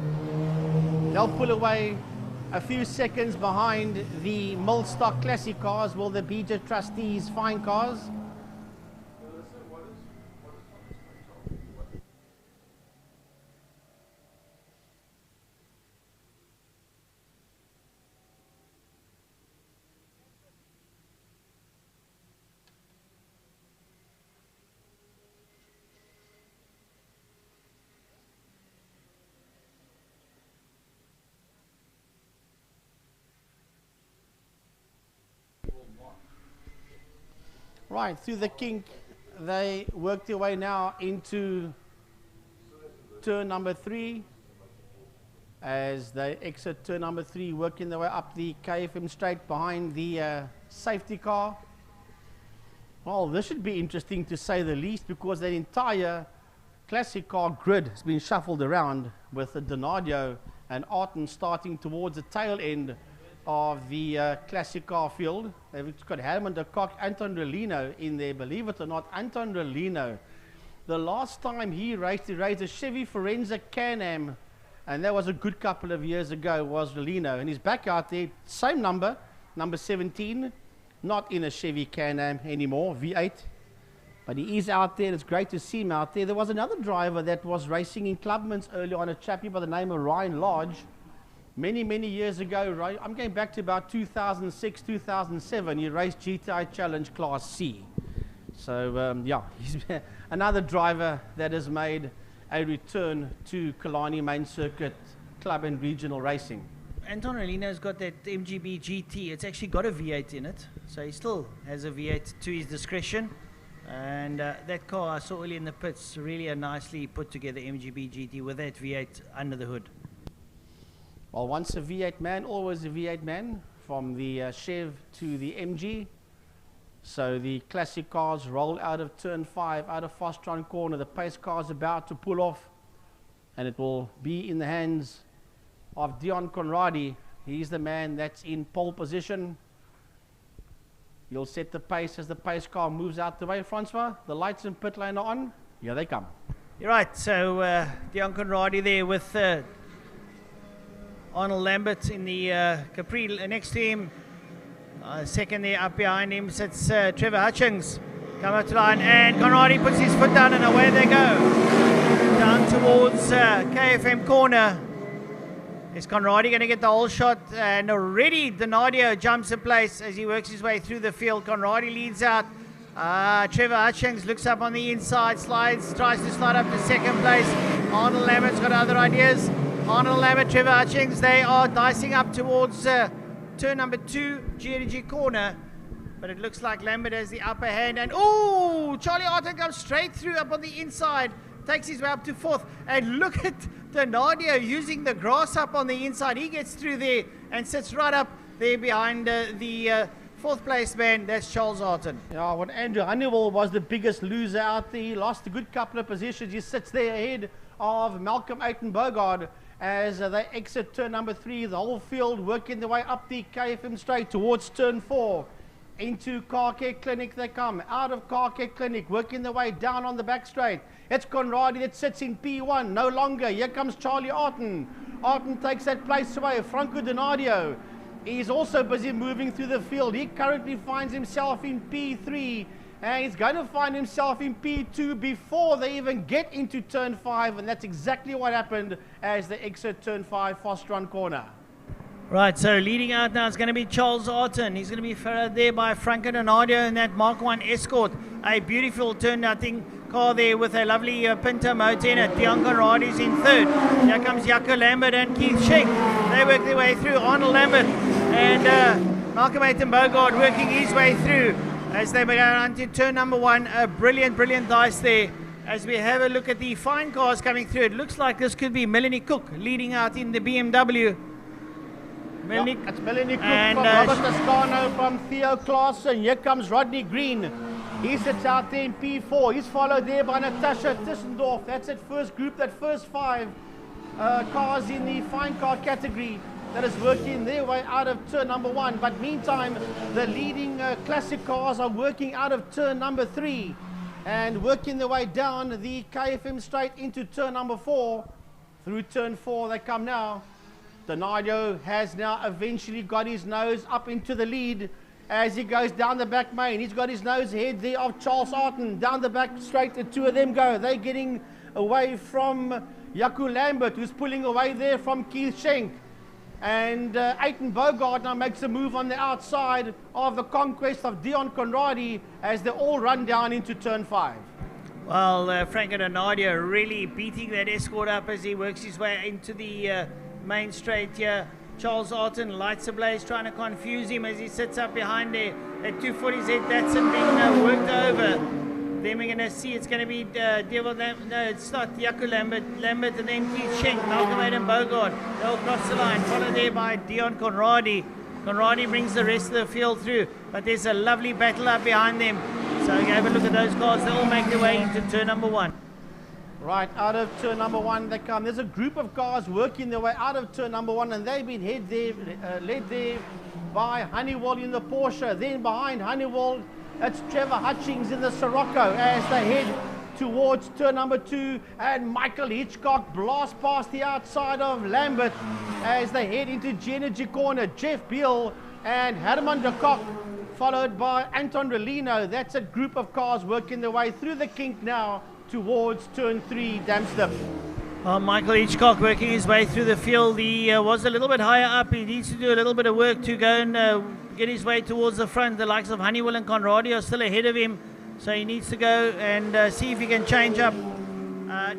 They'll pull away a few seconds behind the Mulstock Classic cars, will the BJ Trustees fine cars. Right, through the kink, they work their way now into turn number 3. As they exit turn number 3, working their way up the KFM straight behind the safety car. Well, this should be interesting to say the least, because that entire classic car grid has been shuffled around, with the Donadio and Arton starting towards the tail end of the classic car field. They've got Herman de Kock, Anton Relino in there. Believe it or not, Anton Relino, the last time he raced a Chevy Forenza Can-Am, and that was a good couple of years ago, was Relino. And he's back out there, same number 17, not in a Chevy Can-Am anymore, V8. But he is out there, and it's great to see him out there. There was another driver that was racing in Clubman's earlier on, a chappie by the name of Ryan Lodge. Many, many years ago, right? I'm going back to about 2006, 2007. He raced GTI Challenge Class C. So, yeah, he's another driver that has made a return to Killarney Main Circuit Club and Regional Racing. Anton Relino's got that MGB GT. It's actually got a V8 in it. So he still has a V8 to his discretion. And that car I saw early in the pits, really a nicely put together MGB GT with that V8 under the hood. Well, once a V8 man, always a V8 man, from the Chev to the MG. So the classic cars roll out of turn 5, out of Fostron corner. The pace car's about to pull off, and it will be in the hands of Dion Conradi. He's the man that's in pole position. He'll set the pace as the pace car moves out the way. Francois, the lights in pit lane are on. Here they come. You're right. So Dion Conradi there with Arnold Lambert in the Capri next to him. Second there up behind him sits Trevor Hutchings. Come up to line, and Conradi puts his foot down, and away they go. Down towards KFM corner. Is Conradi going to get the whole shot? And already Donadio jumps in place as he works his way through the field. Conradi leads out. Trevor Hutchings looks up on the inside, slides, tries to slide up to second place. Arnold Lambert's got other ideas. Arnold Lambert, Trevor Hutchings, they are dicing up towards turn number 2, G corner. But it looks like Lambert has the upper hand. And oh, Charlie Arton comes straight through up on the inside, takes his way up to 4th. And look at Donadio using the grass up on the inside. He gets through there and sits right up there behind the fourth place man, that's Charles Arton. Yeah, when Andrew Honeywell was the biggest loser out there, he lost a good couple of positions. He sits there ahead of Malcolm Bogard as they exit turn number 3. The whole field working their way up the KFM straight towards turn 4. Into Car Care Clinic they come. Out of Car Care Clinic, working their way down on the back straight. It's Conradi that sits in P1. No longer. Here comes Charlie Arton. Arton takes that place away. Franco Donadio. He's also busy moving through the field. He currently finds himself in P3. And he's going to find himself in P2 before they even get into turn 5. And that's exactly what happened as they exit turn 5, fast run corner. Right, so leading out now is going to be Charles Arton. He's going to be followed there by Franco Donadio in that Mark 1 Escort. A beautiful turn, I think, car there with a lovely Pinto motor in it. Dion Conradi's in third. Here comes Jaco Lambert and Keith Schenk. They work their way through. Arnold Lambert and Malcolm Bogard working his way through as they go on to turn number 1. A brilliant dice there. As we have a look at the fine cars coming through, it looks like this could be Melanie Cook leading out in the BMW. Melanie, it's Melanie Cook and from Robert Toscano from Theo Klaassen. Here comes Rodney Green. He sits out there in P4. He's followed there by Natasha Tissendorf. That's that first group, that first 5 cars in the fine car category that is working their way out of turn number 1. But meantime, the leading classic cars are working out of turn number 3 and working their way down the KFM straight into turn number 4. Through turn 4 they come now. Donadio has now eventually got his nose up into the lead as he goes down the back main. He's got his nose ahead there of Charles Arton. Down the back straight, the two of them go. They're getting away from Jaco Lambert, who's pulling away there from Keith Schenk. And Aiton Bogard now makes a move on the outside of the conquest of Dion Conradi as they all run down into turn 5. Well, Franco Donadio really beating that Escort up as he works his way into the main straight here. Charles Arton lights ablaze, trying to confuse him as he sits up behind there. At 240Z, Datsun being worked over. Then we're going to see it's going to be Devil. No, it's not Jaco Lambert, and then Keith Schenk, Malcolm Bogard. They'll cross the line, followed there by Dion Conradi. Conradi brings the rest of the field through, but there's a lovely battle up behind them. So you have a look at those cars. They all make their way into turn number 1. Right, out of turn number 1 they come. There's a group of cars working their way out of turn number 1, and they've been led there by Honeywell in the Porsche. Then behind Honeywell, it's Trevor Hutchings in the Sirocco as they head towards turn number 2, and Michael Hitchcock blasts past the outside of Lambert as they head into G-Energy corner. Jeff Beal and Herman de Kock, followed by Anton Relino. That's a group of cars working their way through the kink now towards turn 3, Damstip. Michael Hitchcock working his way through the field. He was a little bit higher up. He needs to do a little bit of work to go and get his way towards the front. The likes of Honeywell and Conradi are still ahead of him, so he needs to go and see if he can change up.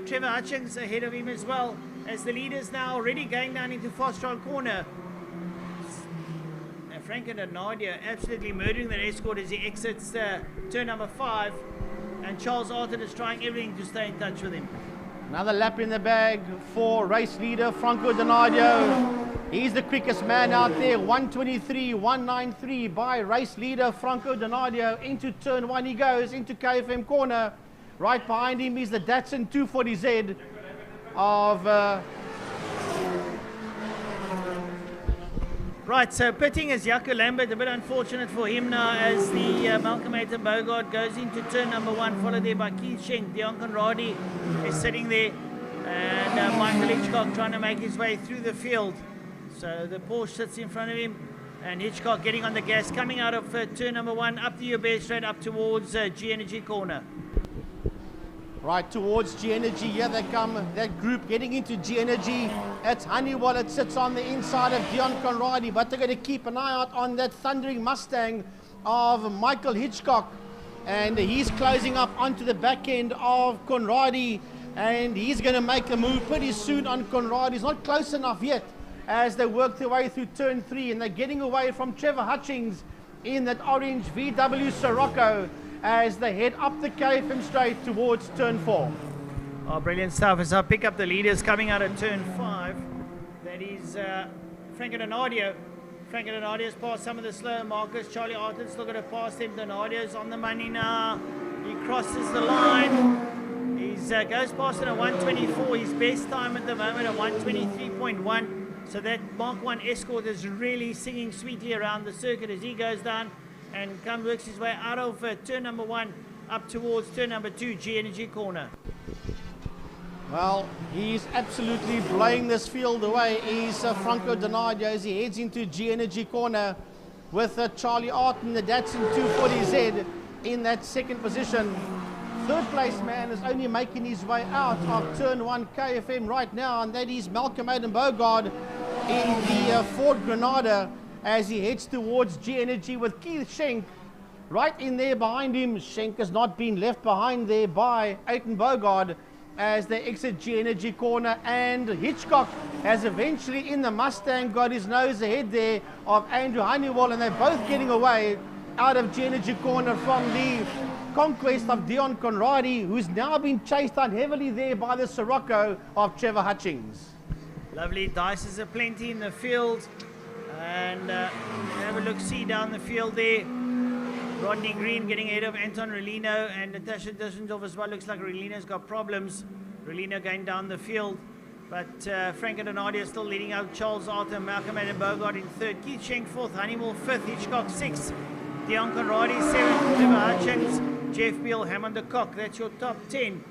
Trevor Hutchings ahead of him as well, as the leaders now already going down into Fosterall corner. Franco Donadio absolutely murdering that Escort as he exits turn number 5. And Charles Arton is trying everything to stay in touch with him. Another lap in the bag for race leader Franco Donadio. He's the quickest man out there. 1:23.193 by race leader Franco Donadio. Into turn 1 he goes, into KFM corner. Right behind him is the Datsun 240Z of... Right, so pitting is Jaco Lambert. A bit unfortunate for him now as the Malcolm Bogard goes into turn number 1, followed there by Keith Schenk. Dion Conradi is sitting there, and Michael Hitchcock trying to make his way through the field. So the Porsche sits in front of him, and Hitchcock getting on the gas, coming out of turn number 1, up the Uber straight up towards G-Energy corner. Right towards G-Energy, here they come, that group getting into G-Energy. That's Honeywell, it sits on the inside of Dion Conradi, but they're going to keep an eye out on that thundering Mustang of Michael Hitchcock. And he's closing up onto the back end of Conradi, and he's going to make a move pretty soon on Conradi. He's not close enough yet as they work their way through turn 3, and they're getting away from Trevor Hutchings in that orange VW Sirocco as they head up the KFM straight towards turn 4. Oh, brilliant stuff as I pick up the leaders coming out of turn 5. That is Franco Donadio Franco Donadio's passed some of the slower markers. Charlie Arton's still going to pass him. Donadio's on the money now. He crosses the line. He goes past it at 124. His best time at the moment at 123.1. So that Mark 1 Escort is really singing sweetly around the circuit as he goes down and works his way out of turn number 1 up towards turn number 2, G Energy corner. Well, he's absolutely blowing this field away. He's Franco Donadio as he heads into G Energy corner with Charlie Arton, the Datsun 240Z, in that second position. Third place man is only making his way out of turn 1 KFM right now, and that is Malcolm Aiden Bogard in the Ford Granada as he heads towards G Energy with Keith Schenk right in there behind him. Schenk has not been left behind there by Aiden Bogard as they exit G Energy corner, and Hitchcock has eventually in the Mustang got his nose ahead there of Andrew Honeywell, and they're both getting away out of G Energy corner from the conquest of Dion Conradi, who's now been chased down heavily there by the Sirocco of Trevor Hutchings. Lovely dices are plenty in the field, and have a look-see down the field there. Rodney Green getting ahead of Anton Relino, and Natasha Dushendorf as well. Looks like Relino's got problems. Relino going down the field, but Franco Donadio still leading out. Charles Arthur, Malcolm Aiden Bogard in third, Keith Schenk fourth, Honeywell fifth, Hitchcock sixth, Dion Conradi seventh, Trevor Hutchings, Jeff Beal, Hammond de Kock. That's your top 10.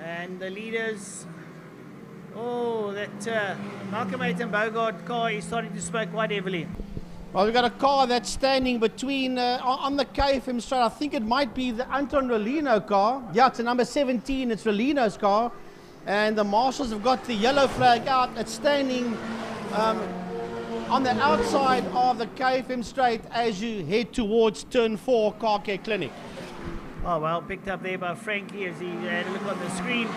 And the leaders, that Malcolm Aiden Bogard car is starting to smoke quite heavily. Well, we've got a car that's standing between, on the KFM straight. I think it might be the Anton Relino car. Yeah, it's a number 17. It's Relino's car. And the marshals have got the yellow flag out. It's standing on the outside of the KFM straight as you head towards turn 4 Car Care Clinic. Oh, well, picked up there by Frankie as he had a look on the screen.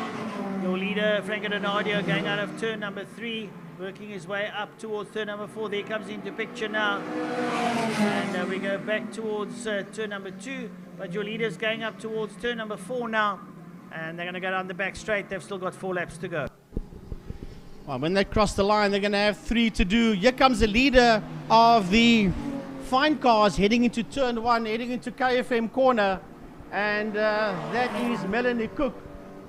Your leader, Franco Donadio, going out of turn number 3. Working his way up towards turn number 4. There comes into picture now. And we go back towards turn number 2. But your leader's going up towards turn number 4 now. And they're going to go down the back straight. They've still got 4 laps to go. Well, when they cross the line, they're going to have 3 to do. Here comes the leader of the fine cars heading into turn 1, heading into KFM corner. And that is Melanie Cook.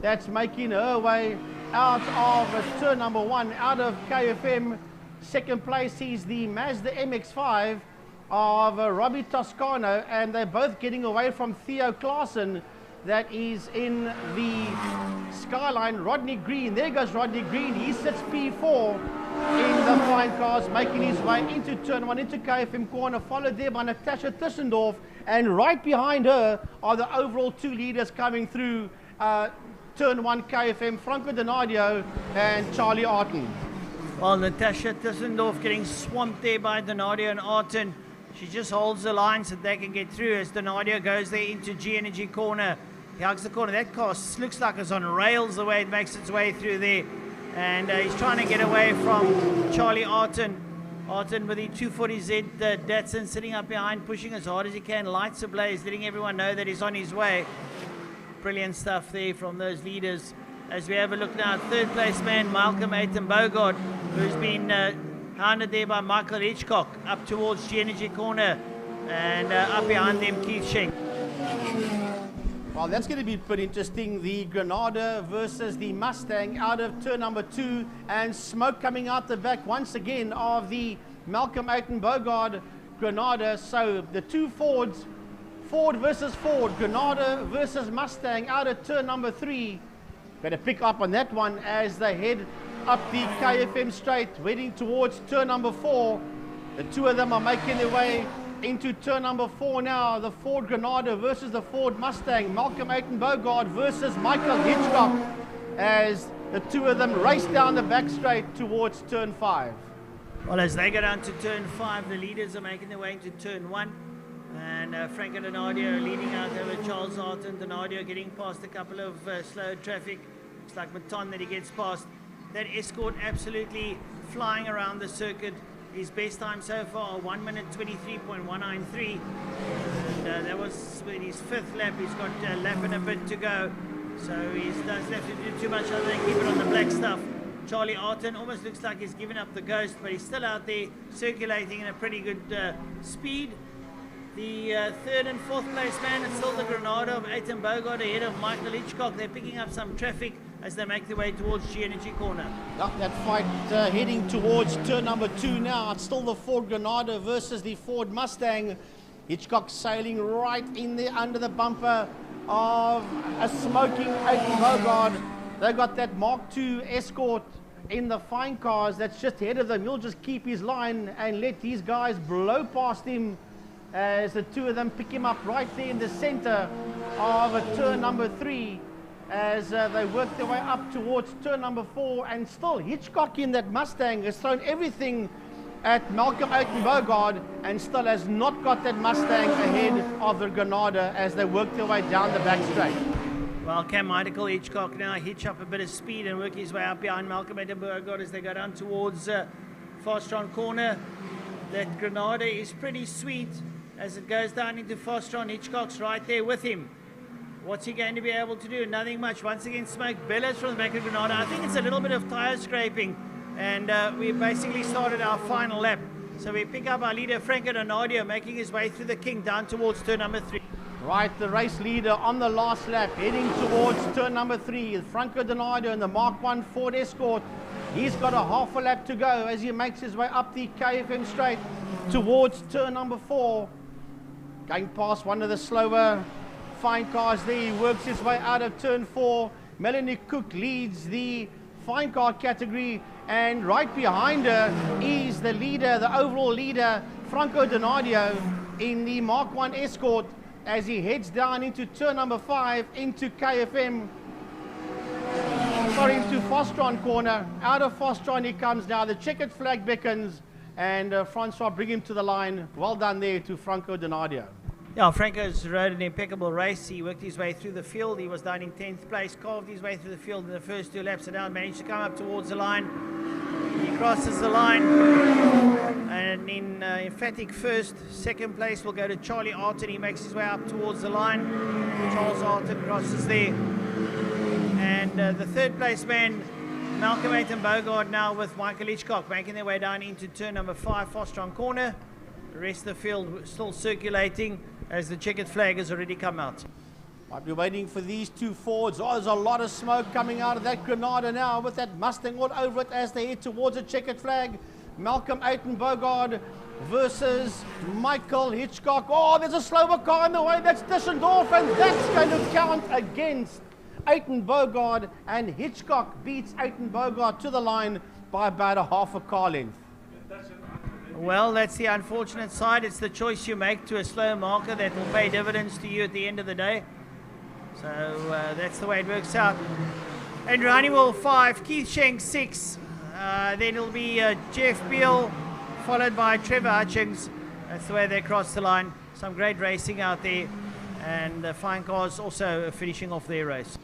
That's making her way out of turn number 1, out of KFM. Second place is the Mazda MX-5 of Robbie Toscano, and they're both getting away from Theo Klaassen. That is in the Skyline. Rodney Green, there goes Rodney Green. He sits P4 in the fine cars, making his way into turn 1, into KFM corner, followed there by Natasha Tischendorf, and right behind her are the overall 2 leaders coming through turn 1 KFM, Franco Donadio and Charlie Arton. Well, Natasha Tischendorf getting swamped there by Donadio and Arton. She just holds the line so they can get through as Donadio goes there into G Energy corner. He hugs the corner. That car looks like it's on rails the way it makes its way through there. And he's trying to get away from Charlie Arton. Arton with the 240Z Datsun sitting up behind, pushing as hard as he can. Lights ablaze, letting everyone know that he's on his way. Brilliant stuff there from those leaders. As we have a look now, third place man Malcolm Aiden Bogard, who's been hounded there by Michael Hitchcock, up towards G Energy corner, and up behind them Keith Schenk. Well, that's going to be pretty interesting. The Granada versus the Mustang out of turn number 2, and smoke coming out the back once again of the Malcolm Aiden Bogard Granada. So the 2 Fords, Ford versus Ford, Granada versus Mustang out of turn number 3. Better pick up on that one as they head up the KFM straight, heading towards turn number 4. The 2 of them are making their way into turn number 4 now. The Ford Granada versus the Ford Mustang. Malcolm Aiden Bogard versus Michael Hitchcock as the 2 of them race down the back straight towards turn 5. Well, as they go down to turn 5, the leaders are making their way into turn 1. And Franco Donadio leading out over Charles Arton. Donadio getting past a couple of slow traffic. Looks like Maton that he gets past. That Escort absolutely flying around the circuit. His best time so far, 1 minute 23.193. And that was in his 5th lap. He's got a lap and a bit to go. So he doesn't have to do too much other than keep it on the black stuff. Charlie Arton almost looks like he's given up the ghost, but he's still out there circulating in a pretty good speed. The third and fourth place man is still the Granada of Aiton Bogart ahead of Michael Hitchcock. They're picking up some traffic as they make their way towards G-Energy corner. That fight heading towards turn number 2 now. It's still the Ford Granada versus the Ford Mustang. Hitchcock sailing right in there under the bumper of a smoking Aiton Bogart. They've got that Mark II Escort in the fine cars that's just ahead of them. He'll just keep his line and let these guys blow past him as the two of them pick him up right there in the center of a turn number 3 as they work their way up towards turn number 4. And still Hitchcock in that Mustang has thrown everything at Malcolm Aiton Bogart and still has not got that Mustang ahead of the Granada as they work their way down the back straight. Well, can Michael Hitchcock now hitch up a bit of speed and work his way up behind Malcolm Aiton Bogart as they go down towards Fastron corner. That Granada is pretty sweet as it goes down into Fastron. Hitchcock's right there with him. What's he going to be able to do? Nothing much. Once again, smoke billows from the back of Granada. I think it's a little bit of tire scraping, and we basically started our final lap. So we pick up our leader, Franco Donadio, making his way through the King down towards turn number 3. Right, the race leader on the last lap, heading towards turn number 3. Franco Donadio in the Mark I Ford Escort. He's got a half a lap to go as he makes his way up the KFM straight towards turn number 4. Going past one of the slower fine cars there. He works his way out of turn 4. Melanie Cook leads the fine car category, and right behind her is the leader, the overall leader, Franco Donadio in the Mark I Escort as he heads down into turn number 5 into KFM. Sorry, into Fastron corner. Out of Fastron he comes now. The checkered flag beckons, and Francois bring him to the line. Well done there to Franco Donadio. Yeah, Franco's rode an impeccable race. He worked his way through the field. He was down in 10th place, carved his way through the field in the first 2 laps, and now managed to come up towards the line. He crosses the line, and in emphatic first. Second place will go to Charlie Arton. He makes his way up towards the line. Charles Arton crosses there. And the third place man, Malcolm Aiton Bogart, now with Michael Hitchcock, making their way down into turn number 5, Fastron corner. The rest of the field still circulating as the checkered flag has already come out. Might be waiting for these two Fords. Oh, there's a lot of smoke coming out of that Granada now with that Mustang all over it as they head towards a checkered flag. Malcolm Aiton Bogart versus Michael Hitchcock. Oh, there's a slower car in the way. That's Tischendorf, and that's going to count against Aiton Bogart, and Hitchcock beats Aiton Bogart to the line by about a half a car length. Well, that's the unfortunate side. It's the choice you make to a slow marker that will pay dividends to you at the end of the day. So that's the way it works out. Andrew Honeywell 5, Keith Schenk 6. Then it'll be Jeff Beale, followed by Trevor Hutchings. That's the way they cross the line. Some great racing out there, and the fine cars also finishing off their race.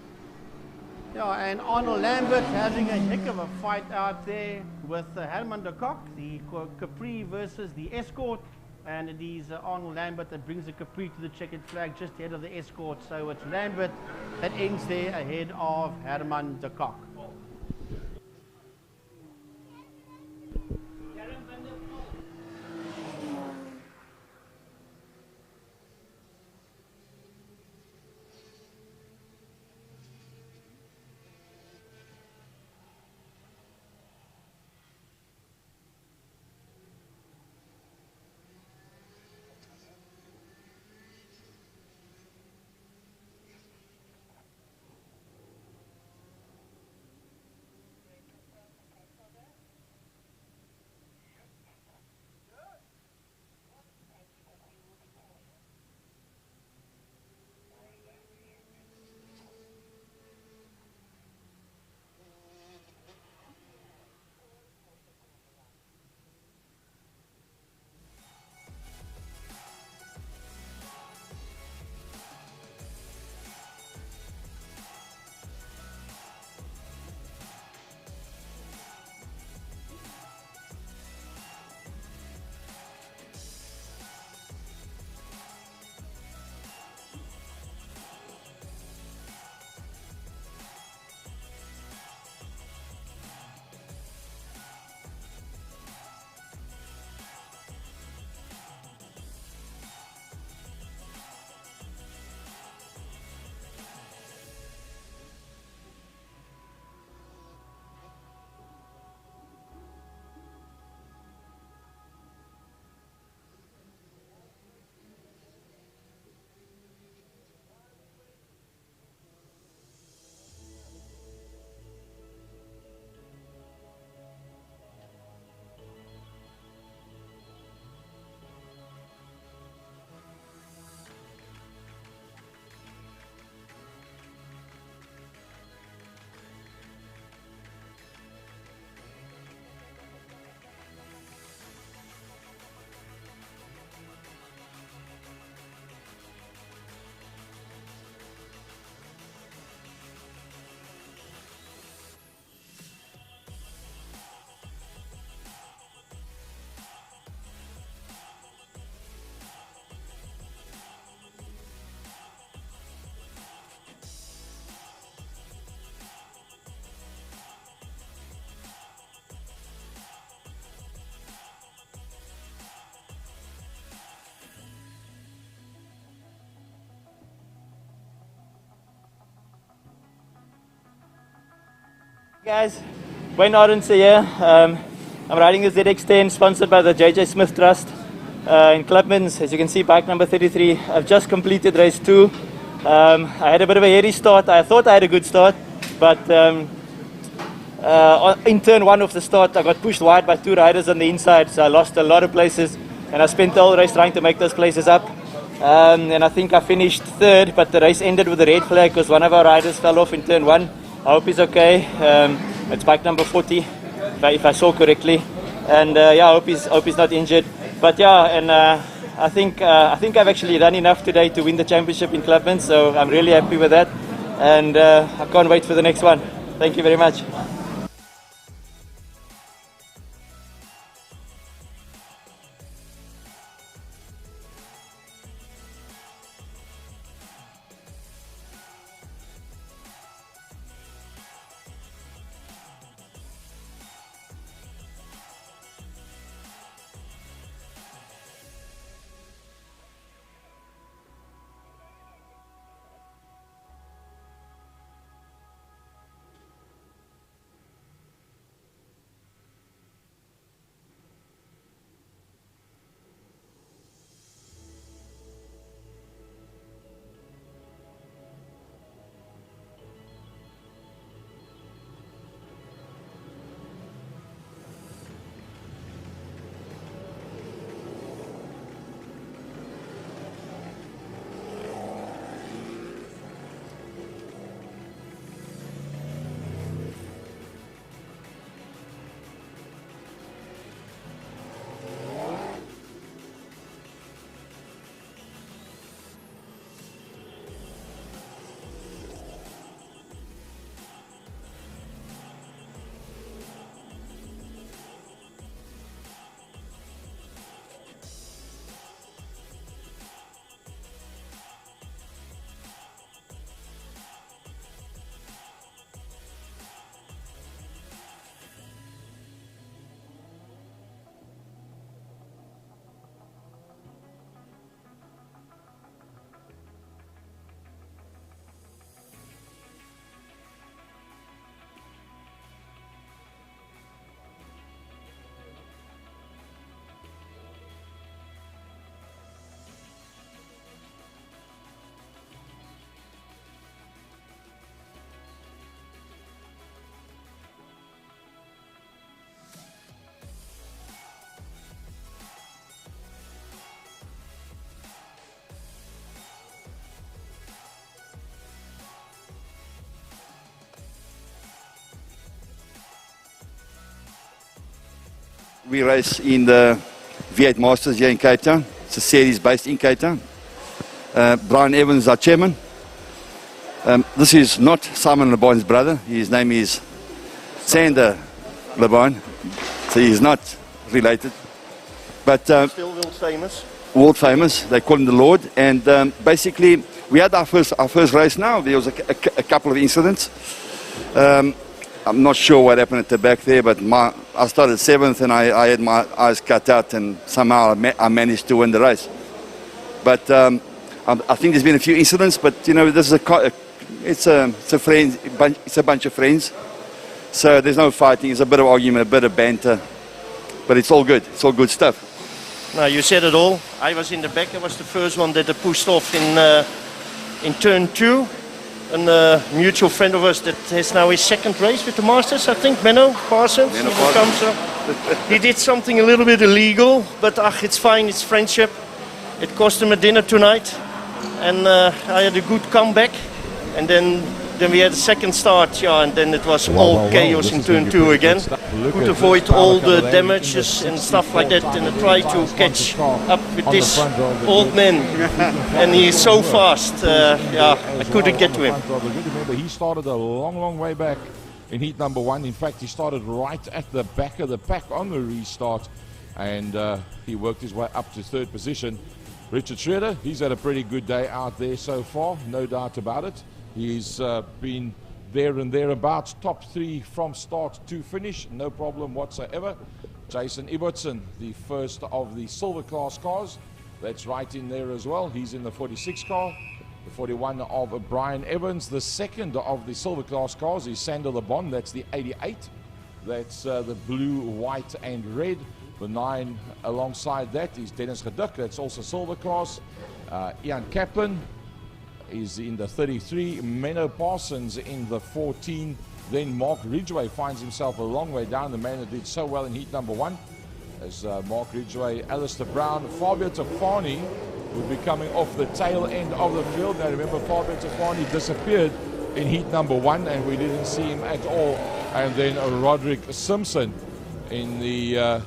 Yeah, and Arnold Lambert having a heck of a fight out there with Herman de Kock, the Capri versus the Escort. And it is Arnold Lambert that brings the Capri to the checkered flag just ahead of the Escort. So it's Lambert that ends there ahead of Herman de Kock. Guys, Wayne Orense here. I'm riding the ZX10 sponsored by the JJ Smith Trust in Clubman's. As you can see, bike number 33. I've just completed race 2. I had a bit of a hairy start. I thought I had a good start, but in turn 1 of the start I got pushed wide by 2 riders on the inside, so I lost a lot of places, and I spent the whole race trying to make those places up. And I think I finished 3rd, but the race ended with a red flag because one of our riders fell off in turn 1. I hope he's okay. It's bike number 40, if I saw correctly. And yeah, I hope he's not injured. But yeah, and I think I've actually done enough today to win the championship in Clubman, so I'm really happy with that. And I can't wait for the next one. Thank you very much. We race in the V8 Masters here in Cape Town. It's a series based in Cape Town. Brian Evans, our chairman. This is not Simon LeBon's brother. His name is Sander LeBon, so he's not related. But Still world famous. World famous. They call him the Lord. And basically, we had our first race now. There was a couple of incidents. I'm not sure what happened at the back there, but I started 7th and I had my eyes cut out, and somehow I managed to win the race. But I think there's been a few incidents, but you know, this is it's a bunch of friends. So there's no fighting. It's a bit of argument, a bit of banter, but it's all good. It's all good stuff. Now you said it all. I was in the back. I was the first one that pushed off in turn 2. And a mutual friend of us that has now his 2nd race with the Masters, I think, Menno Parsons. He did something a little bit illegal, but it's fine, it's friendship. It cost him a dinner tonight, and I had a good comeback. And then we had a 2nd start, yeah, and then it was all chaos in turn 2 again. Could avoid all the damages and stuff like that, and I tried to catch up with this old man, and he is so fast, yeah, I couldn't get to him. Remember, he started a long way back in heat number 1. In fact, he started right at the back of the pack on the restart, and he worked his way up to 3rd position. Richard Schroeder, he's had a pretty good day out there so far, no doubt about it. He's been there and thereabouts, top 3 from start to finish, no problem whatsoever. Jason Ibbotson, the first of the silver class cars, that's right in there as well. He's in the 46 car. The 41 of Brian Evans. The second of the silver class cars is Sander Le Bon. That's the 88. That's the blue, white, and red. The 9 alongside that is Dennis Geduk. That's also silver class. Ian Kaplan is in the 33. Menno Parsons in the 14. Then Mark Ridgway finds himself a long way down. The man that did so well in heat number 1. As Mark Ridgway, Alistair Brown, Fabio Tafani would be coming off the tail end of the field. Now remember, Fabio Tafani disappeared in heat number 1 and we didn't see him at all. And then Roderick Simpson in the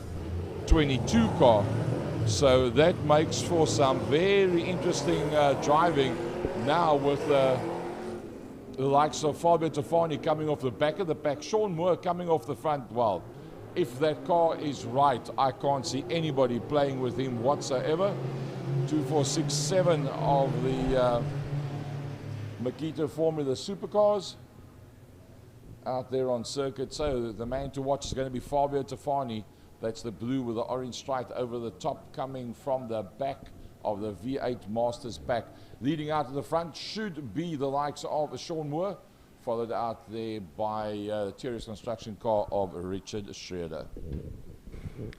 22 car. So that makes for some very interesting driving now with the likes of Fabio Tafani coming off the back of the pack, Sean Moore coming off the front. Well, if that car is right, I can't see anybody playing with him whatsoever. 2, 4, 6, 7 of the Makita Formula Supercars out there on circuit. So the man to watch is going to be Fabio Tafani. That's the blue with the orange stripe over the top, coming from the back of the V8 Masters pack. Leading out to the front should be the likes of Sean Moore, followed out there by the Terriers Construction car of Richard Schroeder.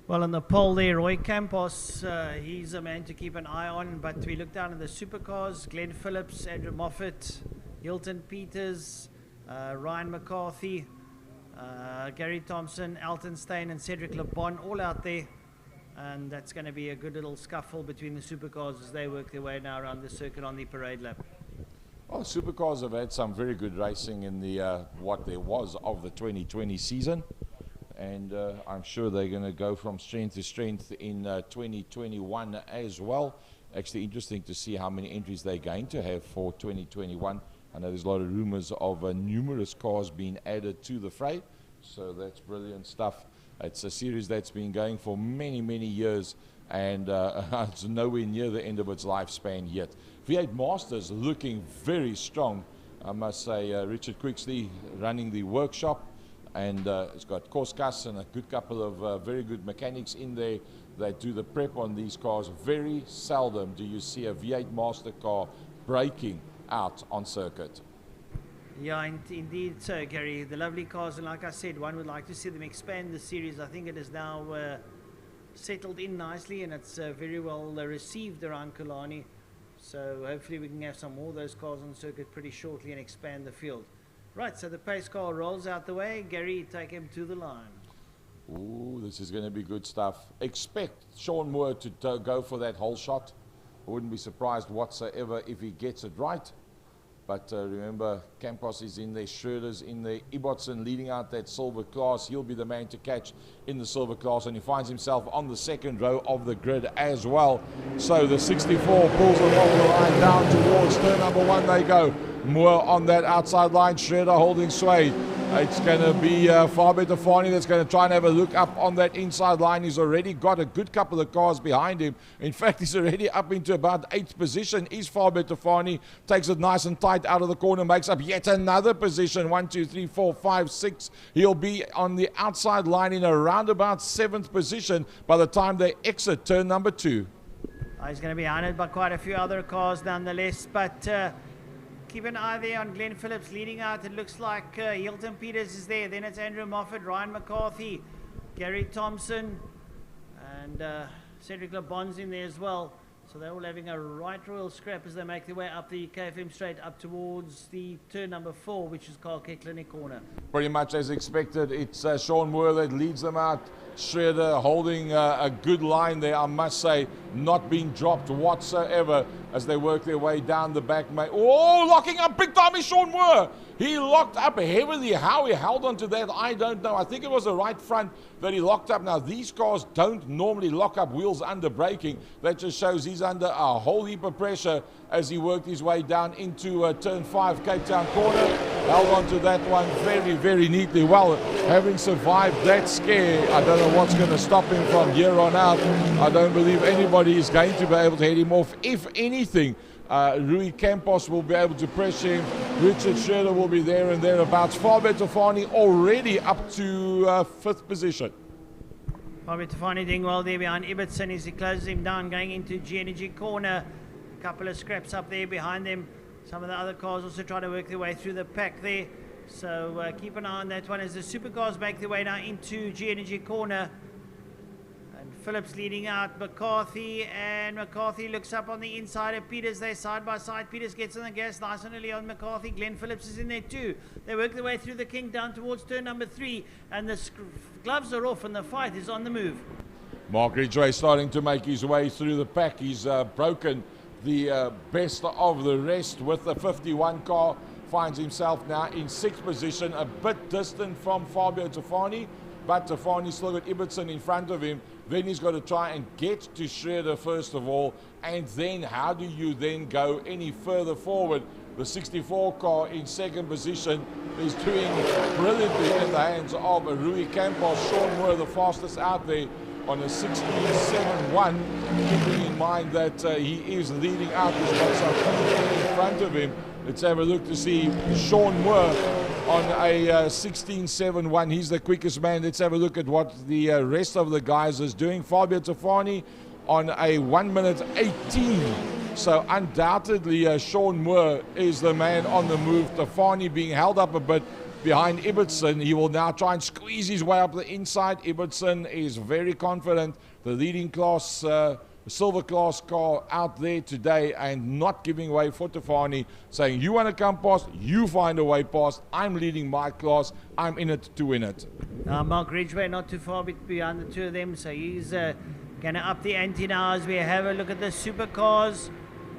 Well, on the pole there, Roy Campos, he's a man to keep an eye on, but we look down at the supercars, Glenn Phillips, Andrew Moffat, Hilton Peters, Ryan McCarthy, Gary Thompson, Alton Steyn and Cedric Le Bon, all out there. And that's going to be a good little scuffle between the supercars as they work their way now around the circuit on the parade lap. Well, supercars have had some very good racing in the what there was of the 2020 season. And I'm sure they're going to go from strength to strength in 2021 as well. Actually interesting to see how many entries they're going to have for 2021. I know there's a lot of rumors of numerous cars being added to the fray. So that's brilliant stuff. It's a series that's been going for many, many years, and it's nowhere near the end of its lifespan yet. V8 Masters looking very strong, I must say. Richard Quicksley running the workshop, and it's got Korskas and a good couple of very good mechanics in there that do the prep on these cars. Very seldom do you see a V8 Master car breaking out on circuit. Yeah, indeed, so Gary, the lovely cars, and like I said, one would like to see them expand the series. I think it is now settled in nicely, and it's very well received around Killarney. So hopefully we can have some more of those cars on circuit pretty shortly and expand the field. Right, so the pace car rolls out the way. Gary, take him to the line. Ooh, this is going to be good stuff. Expect Sean Moore to go for that whole shot. I wouldn't be surprised whatsoever if he gets it right. But remember, Campos is in there, Schroeder's in there, Ibbotson leading out that silver class. He'll be the man to catch in the silver class, and he finds himself on the second row of the grid as well. So the 64 pulls along the line down towards turn number 1 they go. Moore on that outside line, Schroeder holding sway. It's going to be Fabio Tafani that's going to try and have a look up on that inside line. He's already got a good couple of cars behind him. In fact, he's already up into about 8th position. Is Fabio Tafani, takes it nice and tight out of the corner, makes up yet another position. 1, 2, 3, 4, 5, 6. He'll be on the outside line in around about 7th position by the time they exit turn number 2. He's going to be honored by quite a few other cars nonetheless, but keep an eye there on Glenn Phillips leading out. It looks like Hilton Peters is there. Then it's Andrew Moffat, Ryan McCarthy, Gary Thompson, and Cedric Le Bon's in there as well. So they're all having a right royal scrap as they make their way up the KFM straight up towards the turn number 4, which is Carl K Clinic corner. Pretty much as expected. It's Sean Moore that leads them out. Schroeder holding a good line there, I must say, not being dropped whatsoever as they work their way down the back. Oh, locking up big time is Sean Moore. He locked up heavily. How he held onto that, I don't know. I think it was the right front that he locked up. Now, these cars don't normally lock up wheels under braking. That just shows he's under a whole heap of pressure as he worked his way down into turn 5 Cape Town corner. Held onto that one very, very neatly. Well, having survived that scare, I don't know what's going to stop him from here on out. I don't believe anybody is going to be able to head him off. If anything, Rui Campos will be able to pressure him. Richard Schroeder will be there and thereabouts. Fabio Tafani already up to 5th position. Fabio Tafani doing well there behind Ibbotson as he closes him down, going into G Energy corner. A couple of scraps up there behind them. Some of the other cars also trying to work their way through the pack there. So keep an eye on that one as the supercars make their way now into G-Energy corner. And Phillips leading out McCarthy, and McCarthy looks up on the inside of Peters. They're side by side. Peters gets on the gas nice and early on McCarthy. Glenn Phillips is in there too. They work their way through the King down towards turn number 3, and the gloves are off and the fight is on the move. Mark Ridgway starting to make his way through the pack. He's broken the best of the rest with the 51 car. Finds himself now in 6th position, a bit distant from Fabio Tafani, but Tafani's still got Ibbotson in front of him. Then he's got to try and get to Schroeder first of all, and then how do you then go any further forward? The 64 car in 2nd position is doing brilliantly in the hands of Rui Campos. Sean Moore, the fastest out there, on a 16.71, keeping in mind that he is leading out. He's got some in front of him. Let's have a look to see Sean Moore on a 16.71. He's the quickest man. Let's have a look at what the rest of the guys is doing. Fabio Tafani on a 1 minute 18. So undoubtedly Sean Moore is the man on the move. Tafani being held up a bit behind Ibbotson. He will now try and squeeze his way up the inside. Ibbotson is very confident. The leading class, silver class car out there today, and not giving way for Tafani, saying, you want to come past, you find a way past. I'm leading my class. I'm in it to win it. Mark Ridgway not too far behind the two of them, so he's going to up the ante now as we have a look at the supercars.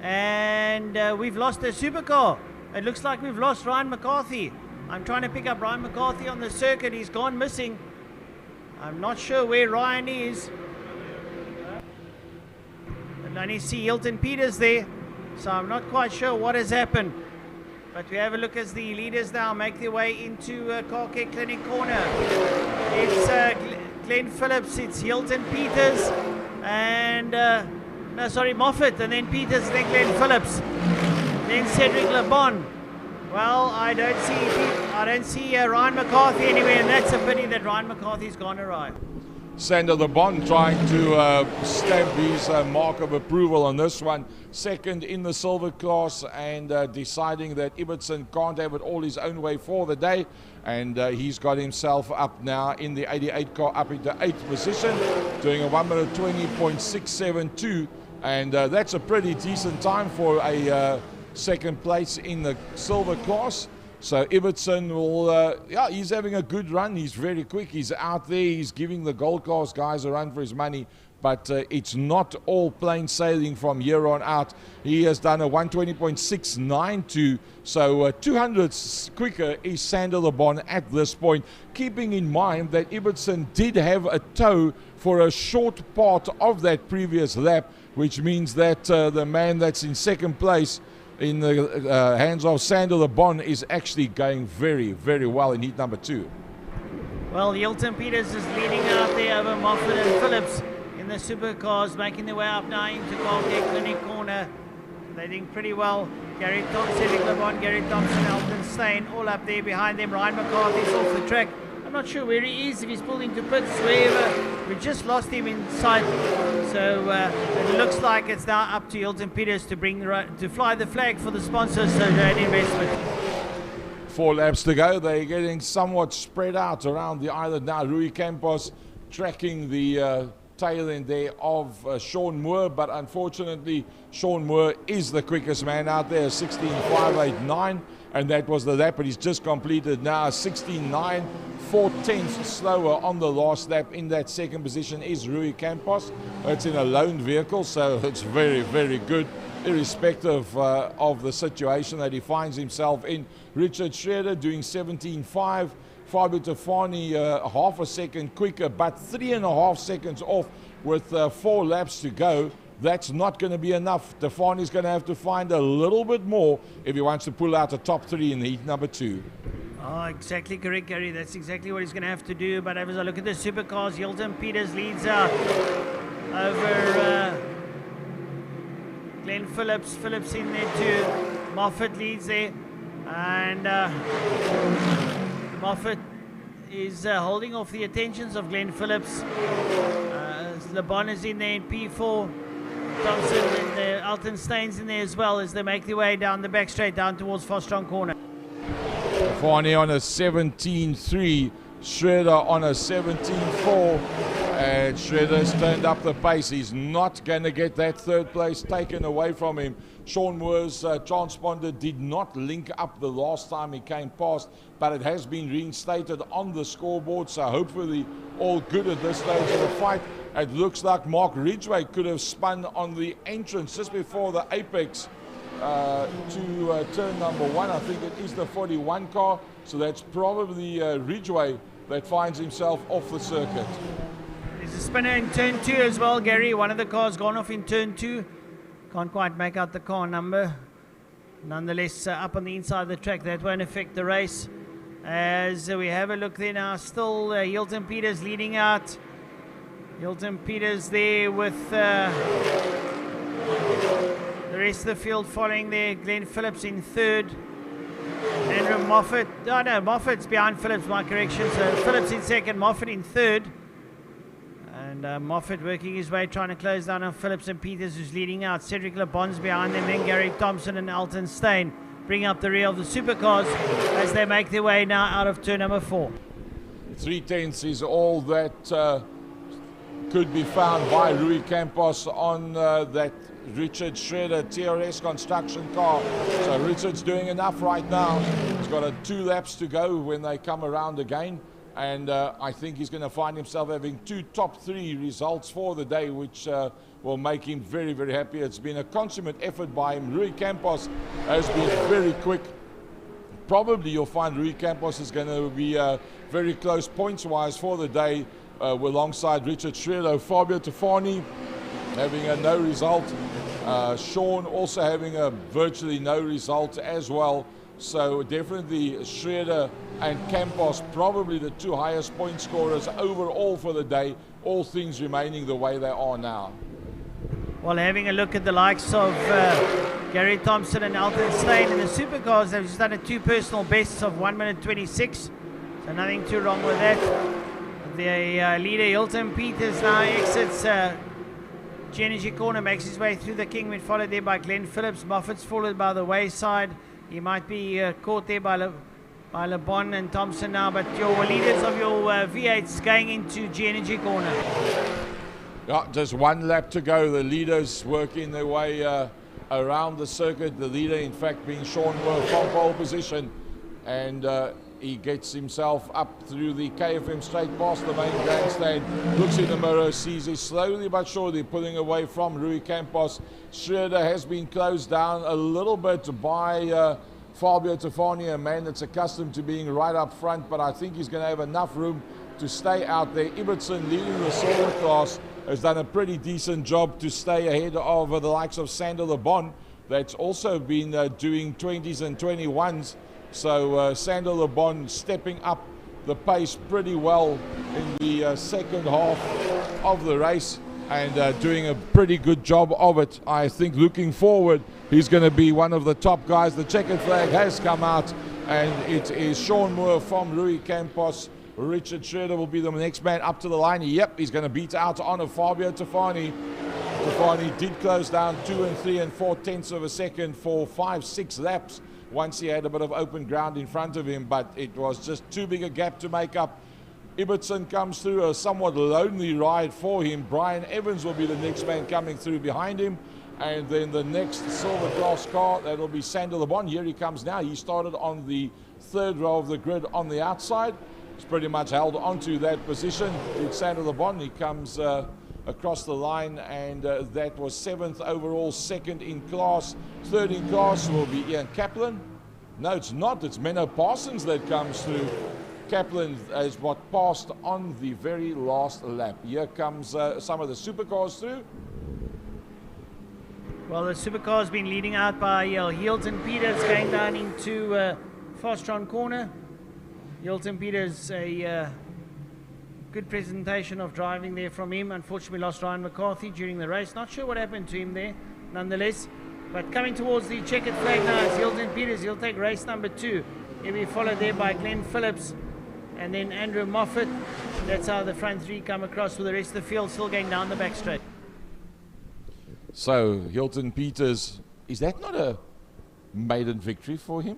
And we've lost the supercar. It looks like we've lost Ryan McCarthy. I'm trying to pick up Ryan McCarthy on the circuit. He's gone missing. I'm not sure where Ryan is. I only see Hilton Peters there, so I'm not quite sure what has happened. But we have a look as the leaders now make their way into Car Care Clinic corner. It's Glenn Phillips, it's Hilton Peters, and no, sorry, Moffat, and then Peters, then Glenn Phillips, then Cedric LeBon. Well, I don't see Ryan McCarthy anywhere, and that's a pity that Ryan McCarthy's gone awry. Sander LeBon trying to stamp his mark of approval on this one. 2nd in the silver class, and deciding that Ibbotson can't have it all his own way for the day. And he's got himself up now in the 88 car, up into 8th position, doing a 1 minute 20.672. And that's a pretty decent time for a 2nd place in the silver class. So Ibbotson will, yeah, he's having a good run. He's very quick. He's out there. He's giving the gold class guys a run for his money. But it's not all plain sailing from here on out. He has done a 120.692. So 200 quicker is Sander LeBon at this point. Keeping in mind that Ibbotson did have a tow for a short part of that previous lap, which means that the man that's in 2nd place in the hands of Sander LeBon is actually going very, very well in heat number 2. Well, Hilton Peters is leading out there over Moffat and Phillips in the supercars, making their way up now into Car Care Clinic corner. They're doing pretty well. Gary Thompson, Cedric LeBon, Gary Thompson, Elton Stein, all up there behind them. Ryan McCarthy's off the track. I'm not sure where he is, if he's pulled into pits, wherever. We just lost him in sight. So it looks like it's now up to Hilton Peters to fly the flag for the sponsors, so Jade Investment. 4 laps to go. They're getting somewhat spread out around the island now. Rui Campos tracking the tail end there of Sean Moore, but unfortunately Sean Moore is the quickest man out there, 16.589, and that was the lap, but he's just completed now 16.9. 4/10 slower on the last lap. In that 2nd position is Rui Campos. It's in a lone vehicle, so it's very, very good, irrespective of the situation that he finds himself in. Richard Schroeder doing 17.5. Fabio Tafani half a second quicker, but 3.5 seconds off with 4 laps to go. That's not going to be enough. Tafani's going to have to find a little bit more if he wants to pull out a top 3 in heat number 2. Oh, exactly correct, Gary. That's exactly what he's going to have to do. But as I look at the supercars, Hilton Peters leads out over Glenn Phillips. Phillips in there too. Moffat leads there. And Moffat is holding off the attentions of Glenn Phillips. LeBon is in there in P4. Thompson and Alton Staines in there as well as they make their way down the back straight down towards Fostron Corner. Farney on a 17-3, Schroeder on a 17-4, and Schroeder's turned up the pace. He's not going to get that third place taken away from him. Sean Moore's transponder did not link up the last time he came past, but it has been reinstated on the scoreboard, so hopefully all good at this stage of the fight. It looks like Mark Ridgway could have spun on the entrance just before the apex to turn number 1. I think it is the 41 car, so that's probably Ridgway that finds himself off the circuit. There's a spinner in turn 2 as well, Gary. One of the cars gone off in turn 2. Can't quite make out the car number. Nonetheless, up on the inside of the track, that won't affect the race. As we have a look there now, still Hilton Peters leading out. Hilton Peters there with the rest of the field following there. Glenn Phillips in third. Andrew Moffat, no, Moffat's behind Phillips, my correction. So Phillips in second, Moffat in third. And Moffat working his way, trying to close down on Phillips and Peters, who's leading out. Cedric LeBon's behind them, then Gary Thompson and Alton Steyn bring up the rear of the supercars as they make their way now out of turn number 4. 3/10 is all that could be found by Rui Campos on that Richard Schroeder TRS construction car. So Richard's doing enough right now. He's got 2 laps to go when they come around again. And I think he's going to find himself having 2 top 3 results for the day, which will make him very, very happy. It's been a consummate effort by him. Rui Campos has been very quick. Probably you'll find Rui Campos is going to be very close points-wise for the day alongside Richard Schroeder. Fabio Tafani having a no result. Sean also having a virtually no result as well. So definitely Schroeder and Campos probably the 2 highest point scorers overall for the day, all things remaining the way they are now. Well, having a look at the likes of Gary Thompson and Alton Steyn in the supercars, they've just done 2 personal bests of 1 minute 26, so nothing too wrong with that. The leader Hilton Peters now exits G-Energy corner, makes his way through the Kingman, followed there by Glenn Phillips. Moffat's followed by the wayside. He might be caught there by LeBon and Thompson now, but your leaders of your V8s going into G-Energy corner. Yeah, just 1 lap to go. The leaders working their way around the circuit. The leader, in fact, being Sean Moore from pole position. And he gets himself up through the KFM straight past the main grandstand. Looks in the mirror, sees it slowly but surely pulling away from Rui Campos. Schroeder has been closed down a little bit by Fabio Tafani, a man that's accustomed to being right up front, but I think he's going to have enough room to stay out there. Ibbotson, leading the silver class, has done a pretty decent job to stay ahead of the likes of Sander LeBon, that's also been doing 20s and 21s. So Sander LeBon stepping up the pace pretty well in the second half of the race and doing a pretty good job of it. I think looking forward, he's going to be one of the top guys. The checkered flag has come out, and it is Sean Moore from Rui Campos. Richard Schroeder will be the next man up to the line. Yep, he's going to beat out on a Fabio Tafani. Tafani did close down 2 and 3 and 4/10 of a second for 5-6 laps once he had a bit of open ground in front of him, but it was just too big a gap to make up. Ibbotson comes through, a somewhat lonely ride for him. Brian Evans will be the next man coming through behind him. And then the next silver class car, that'll be Sander LeBon. Here he comes now. He started on the 3rd row of the grid on the outside. He's pretty much held onto that position. It's Sander LeBon. He comes across the line, and that was 7th overall, 2nd in class. 3rd in class will be Ian Kaplan. No, it's not. It's Menno Parsons that comes through. Kaplan is what passed on the very last lap. Here comes some of the supercars through. Well, the supercar's been leading out by Hilton Peters going down into Fostron corner. Hilton Peters, a good presentation of driving there from him. Unfortunately, lost Ryan McCarthy during the race. Not sure what happened to him there, nonetheless. But coming towards the checkered flag now is Hilton Peters. He'll take race number 2. He'll be followed there by Glenn Phillips and then Andrew Moffat. That's how the front 3 come across, with the rest of the field still going down the back straight. So, Hilton Peters, is that not a maiden victory for him?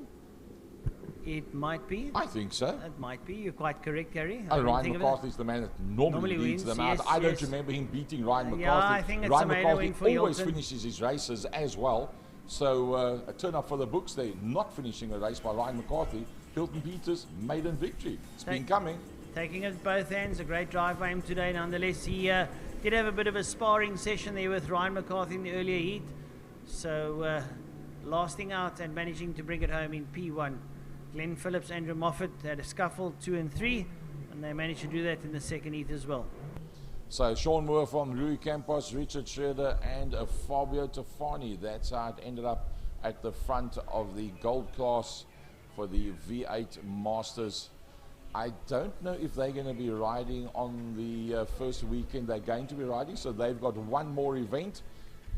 It might be. I think so. It might be. You're quite correct, Gary. Oh, Ryan McCarthy's the man that normally leads them out. Yes, I don't yes. remember him beating Ryan McCarthy. Yeah, I think it's Ryan a maiden McCarthy win for always Hilton. finishes his races as well. So a turn up for the books there. Not finishing a race by Ryan McCarthy. Hilton Peters, maiden victory. It's been coming. Taking it with both hands. A great drive by him today. Nonetheless, he did have a bit of a sparring session there with Ryan McCarthy in the earlier heat. So lasting out and managing to bring it home in P1. Glenn Phillips, Andrew Moffat had a scuffle 2 and 3, and they managed to do that in the second heat as well. So Sean Moore from Rui Campos, Richard Schroeder and Fabio Tofani. That's how it ended up at the front of the gold class for the V8 Masters. I don't know if they're going to be riding on the first weekend. They're going to be riding, so they've got one more event.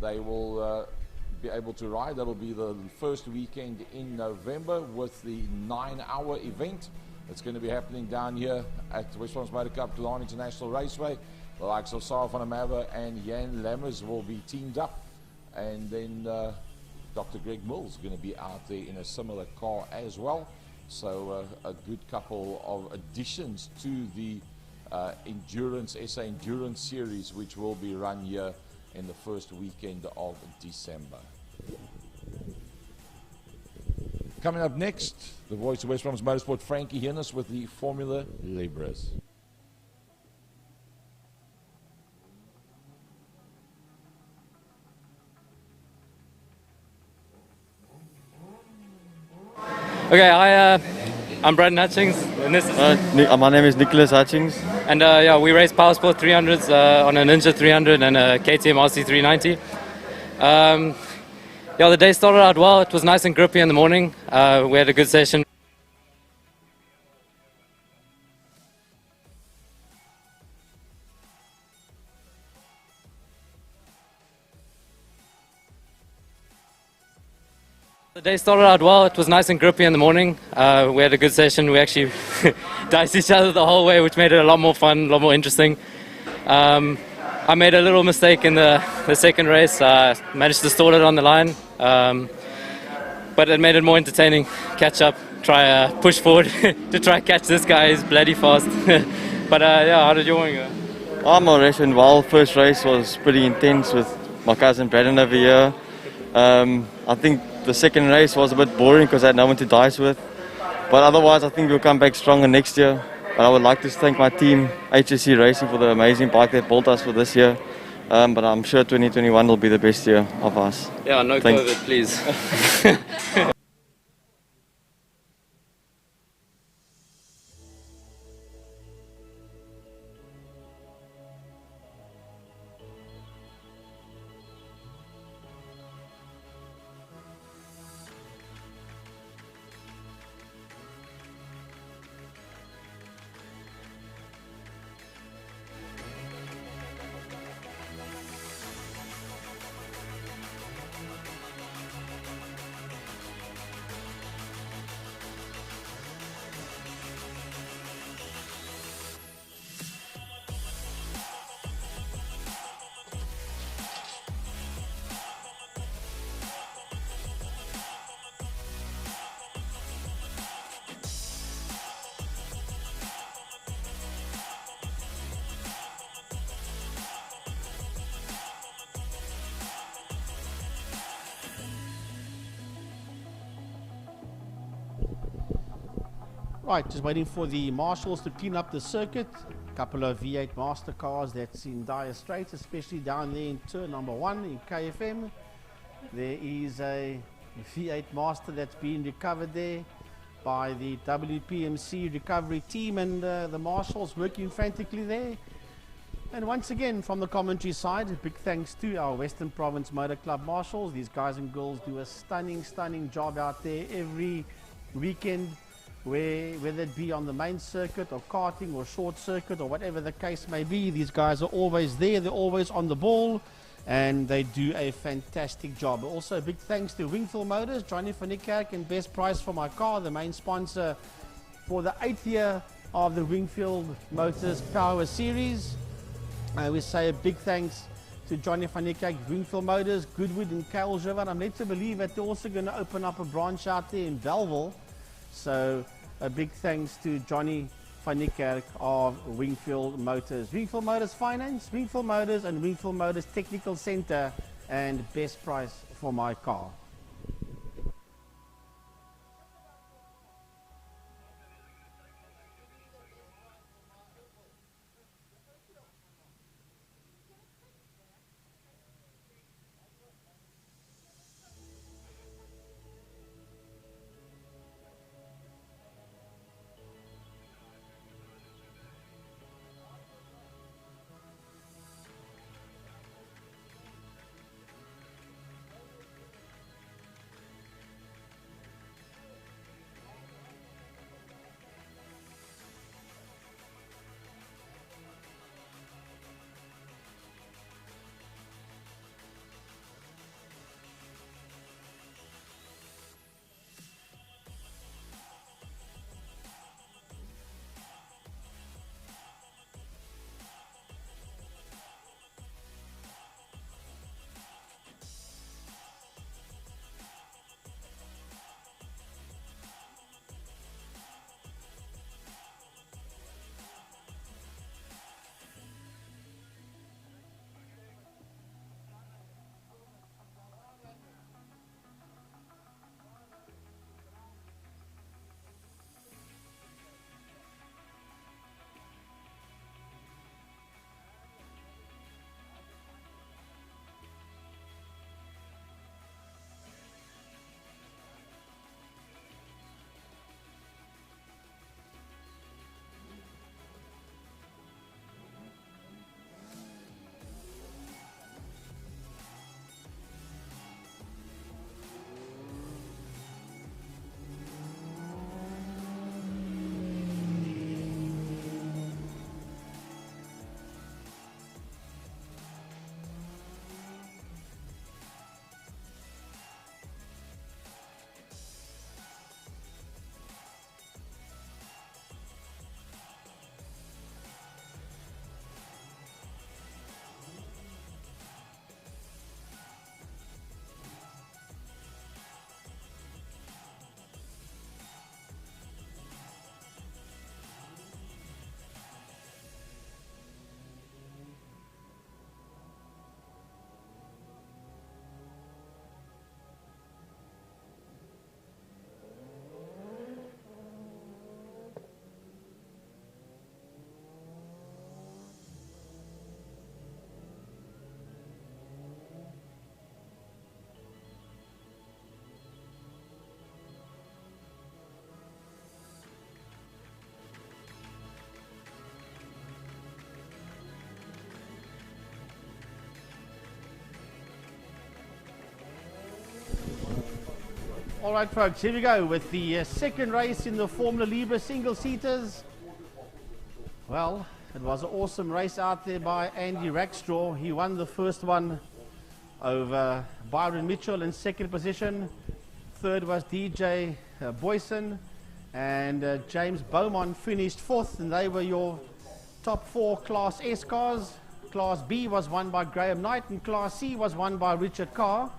They will be able to ride. That'll be the first weekend in November with the 9-hour event. It's going to be happening down here at the Westlands Motor Club, Killarney International Raceway. The likes of Sarah van der Merwe and Jan Lammers will be teamed up. And then Dr. Greg Mills is going to be out there in a similar car as well. So a good couple of additions to the SA Endurance Series, which will be run here in the first weekend of December. Coming up next, the voice of West Bromwich Motorsport, Frankie Hinnis with the Formula Libres. Okay, I'm Brandon Hutchings, and this is my name is Nicholas Hutchings. And yeah, we race Power Sport 300s on a Ninja 300 and a KTM RC 390. Yeah, the day started out well. It was nice and grippy in the morning. We had a good session. The day started out well. It was nice and grippy in the morning. We had a good session. We actually diced each other the whole way, which made it a lot more fun, a lot more interesting. I made a little mistake in the second race. Managed to stall it on the line, but it made it more entertaining. Catch up, try push forward to try catch this guy. He's bloody fast. But yeah, how did your one go? My race went well. First race was pretty intense with my cousin Brandon over here. I think the second race was a bit boring because I had no one to dice with. But otherwise, I think we'll come back stronger next year. But I would like to thank my team, HSC Racing, for the amazing bike they built us for this year. But I'm sure 2021 will be the best year of us. Yeah, no Thanks. COVID, please. Right, just waiting for the marshals to clean up the circuit. A couple of V8 master cars that's in dire straits, especially down there in turn number 1 in KFM. There is a V8 master that's being recovered there by the WPMC recovery team, and the marshals working frantically there. And once again, from the commentary side, big thanks to our Western Province Motor Club marshals. These guys and girls do a stunning job out there every weekend, whether it be on the main circuit or karting or short circuit or whatever the case may be. These guys are always there, they're always on the ball, and they do a fantastic job. Also, big thanks to Wingfield Motors, Johnny van Niekerk and Best Price for My Car, the main sponsor for the 8th year of the Wingfield Motors Power Series. We say a big thanks to Johnny van Niekerk, Wingfield Motors, Goodwood and Kales River. I'm led to believe that they're also going to open up a branch out there in Belleville. So a big thanks to Johnny van Niekerk of Wingfield Motors. Wingfield Motors Finance, Wingfield Motors and Wingfield Motors Technical Center, and best price for my car. All right, folks, here we go with the second race in the Formula Libre single-seaters. Well, it was an awesome race out there by Andy Rackstraw. He won the first one over Byron Mitchell in second position. Third was DJ Boyson, and James Beaumont finished fourth, and they were your top four Class S cars. Class B was won by Graham Knight, and Class C was won by Richard Carr.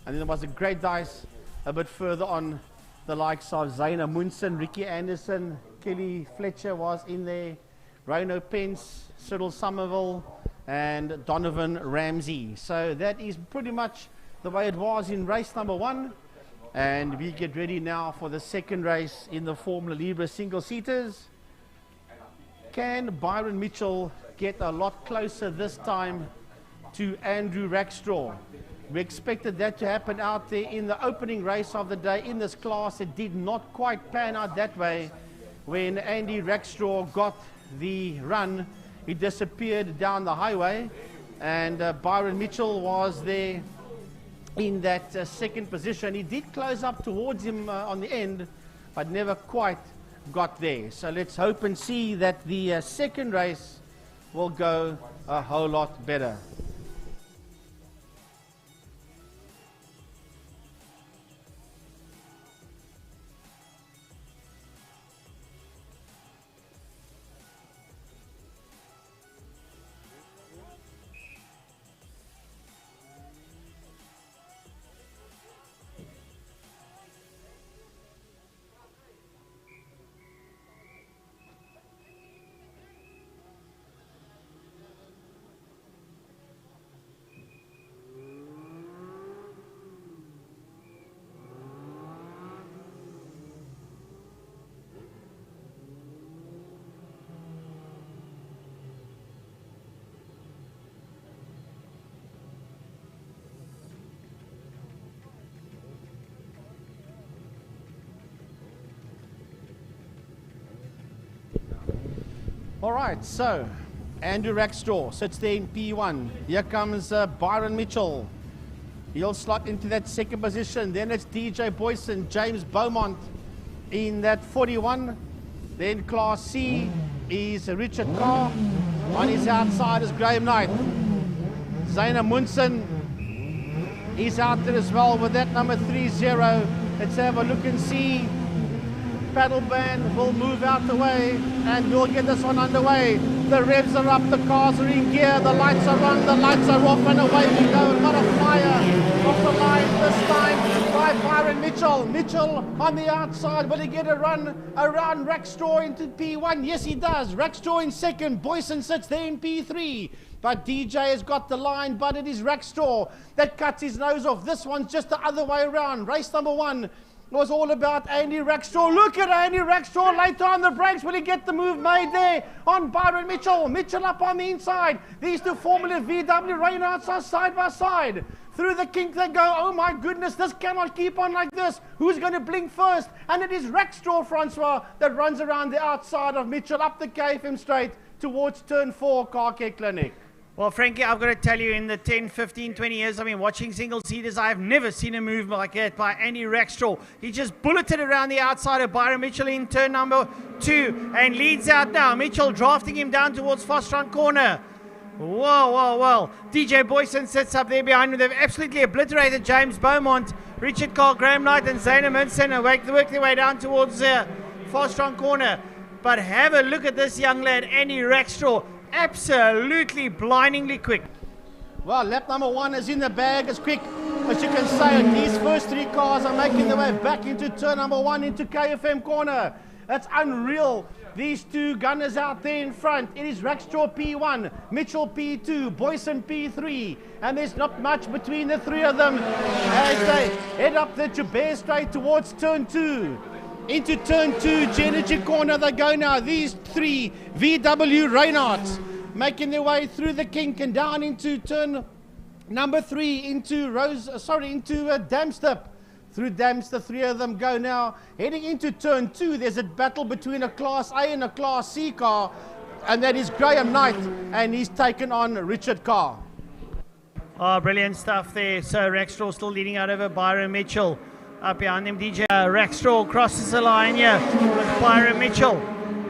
And then there was a great dice a bit further on. The likes of Zaina Munson, Ricky Anderson, Kelly Fletcher was in there, Reno Pence, Cyril Somerville, and Donovan Ramsey. So that is pretty much the way it was in race number one. And we get ready now for the second race in the Formula Libre single-seaters. Can Byron Mitchell get a lot closer this time to Andrew Rackstraw? We expected that to happen out there in the opening race of the day in this class. It did not quite pan out that way. When Andy Rackstraw got the run, he disappeared down the highway, and Byron Mitchell was there in that second position. He did close up towards him on the end, but never quite got there. So let's hope and see that the second race will go a whole lot better. All right, so Andrew Rackstraw sits there in P1. Here comes Byron Mitchell. He'll slot into that second position. Then it's DJ Boyson, James Beaumont in that 41. Then Class C is Richard Carr. On his outside is Graham Knight. Zaina Munson is out there as well with that number 30. Let's have a look and see. Paddle band will move out the way and we'll get this one underway. The revs are up, the cars are in gear, the lights are on, the lights are off, and away we go. Not a flyer off the line this time by Byron Mitchell. Mitchell on the outside. Will he get a run around Rackstraw into P1? Yes, he does. Rackstraw in second. Boyson sits there in P3. But DJ has got the line, but it is Rackstraw that cuts his nose off. This one's just the other way around. Race number 1 was all about Andy Rackstraw. Look at Andy Rackstraw later on the brakes. Will he get the move made there on Byron Mitchell? Mitchell up on the inside. These two Formula VW Reynolds are side by side. Through the kink they go. Oh my goodness, this cannot keep on like this. Who's going to blink first? And it is Rackstraw, Francois, that runs around the outside of Mitchell up the KFM straight towards turn 4 Car Care Clinic. Well, Frankie, I've got to tell you, in the 10, 15, 20 years I've been watching single-seaters, I've never seen a move like that by Andy Rackstraw. He just bulleted around the outside of Byron Mitchell in turn number 2 and leads out now. Mitchell drafting him down towards Fostron corner. Whoa, whoa, whoa. DJ Boyson sits up there behind him. They've absolutely obliterated James Beaumont, Richard Carl, Graham Knight and Zaina Munson and work their way down towards Fostron corner. But have a look at this young lad, Andy Rackstraw. Absolutely blindingly quick. Well, lap number 1 is in the bag as quick as you can say. These first 3 cars are making their way back into turn number 1 into KFM corner. That's unreal. These 2 gunners out there in front. It is Rackstraw P1, Mitchell P2, Boyson P3, and there's not much between the 3 of them as they head up the Joubert straight towards turn 2. Into turn 2, G-Energy corner they go now. These 3 VW Reynolds making their way through the kink and down into turn number 3 into Damstep. Through Damstep, 3 of them go now. Heading into turn 2, there's a battle between a Class A and a Class C car, and that is Graham Knight, and he's taken on Richard Carr. Oh, brilliant stuff there. So Rackstraw still leading out over Byron Mitchell. Up behind him, DJ Rackstraw crosses the line here with Byron Mitchell.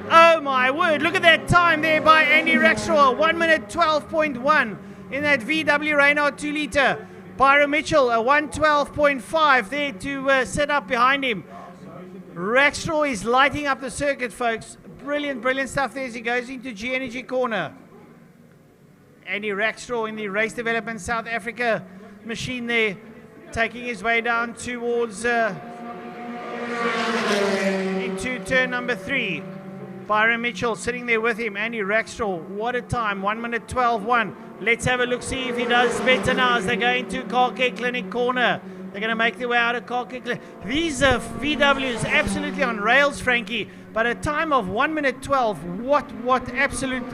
Oh my word, look at that time there by Andy Rackstraw. 1 minute 12.1 in that VW Renault 2 litre. Byron Mitchell, a 112.5 there to set up behind him. Rackstraw is lighting up the circuit, folks. Brilliant, brilliant stuff there as he goes into G-Energy corner. Andy Rackstraw in the Race Development South Africa machine there, taking his way down towards into turn number 3. Byron Mitchell sitting there with him. Andy Rackstraw, what a time, 1 minute 12.1. Let's have a look, see if he does better now as they go into Car Care Clinic corner. They're going to make their way out of Car Care Clinic. These VWs absolutely on rails, Frankie, but a time of 1 minute 12. What absolute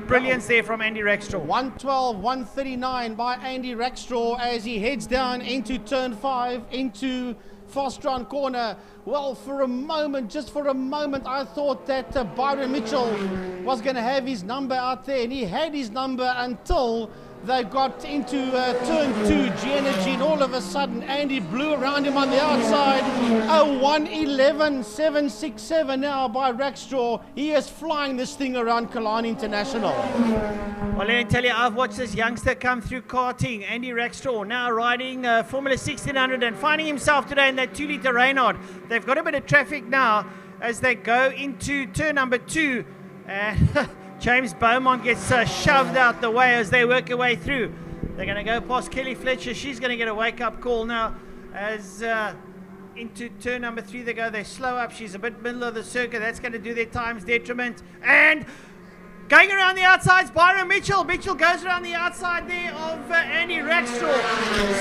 brilliance there from Andy Rackstraw. 112, 139 by Andy Rackstraw as he heads down into turn 5 into Fostron corner. Well, for a moment, just for a moment, I thought that Byron Mitchell was going to have his number out there, and he had his number until they got into turn 2, G-Energy, and all of a sudden Andy blew around him on the outside. A 111.767 now by Rackstraw. He is flying this thing around Killarney International. Well, let me tell you, I've watched this youngster come through karting. Andy Rackstraw now riding Formula 1600 and finding himself today in that 2 litre Reynard. They've got a bit of traffic now as they go into turn number 2. James Beaumont gets shoved out the way as they work their way through. They're going to go past Kelly Fletcher. She's going to get a wake-up call now as into turn number 3 they go. They slow up. She's a bit middle of the circuit. That's going to do their time's detriment. And going around the outside's Byron Mitchell. Mitchell goes around the outside there of Andy Rackstraw.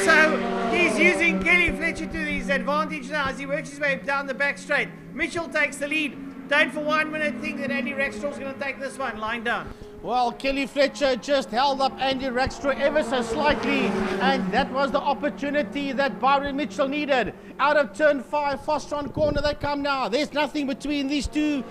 So he's using Kelly Fletcher to his advantage now as he works his way down the back straight. Mitchell takes the lead. Don't for 1 minute think that Andy Rackstraw's going to take this one. Line down. Well, Kelly Fletcher just held up Andy Rackstraw ever so slightly, and that was the opportunity that Byron Mitchell needed. Out of turn 5, Fostron corner they come now. There's nothing between these two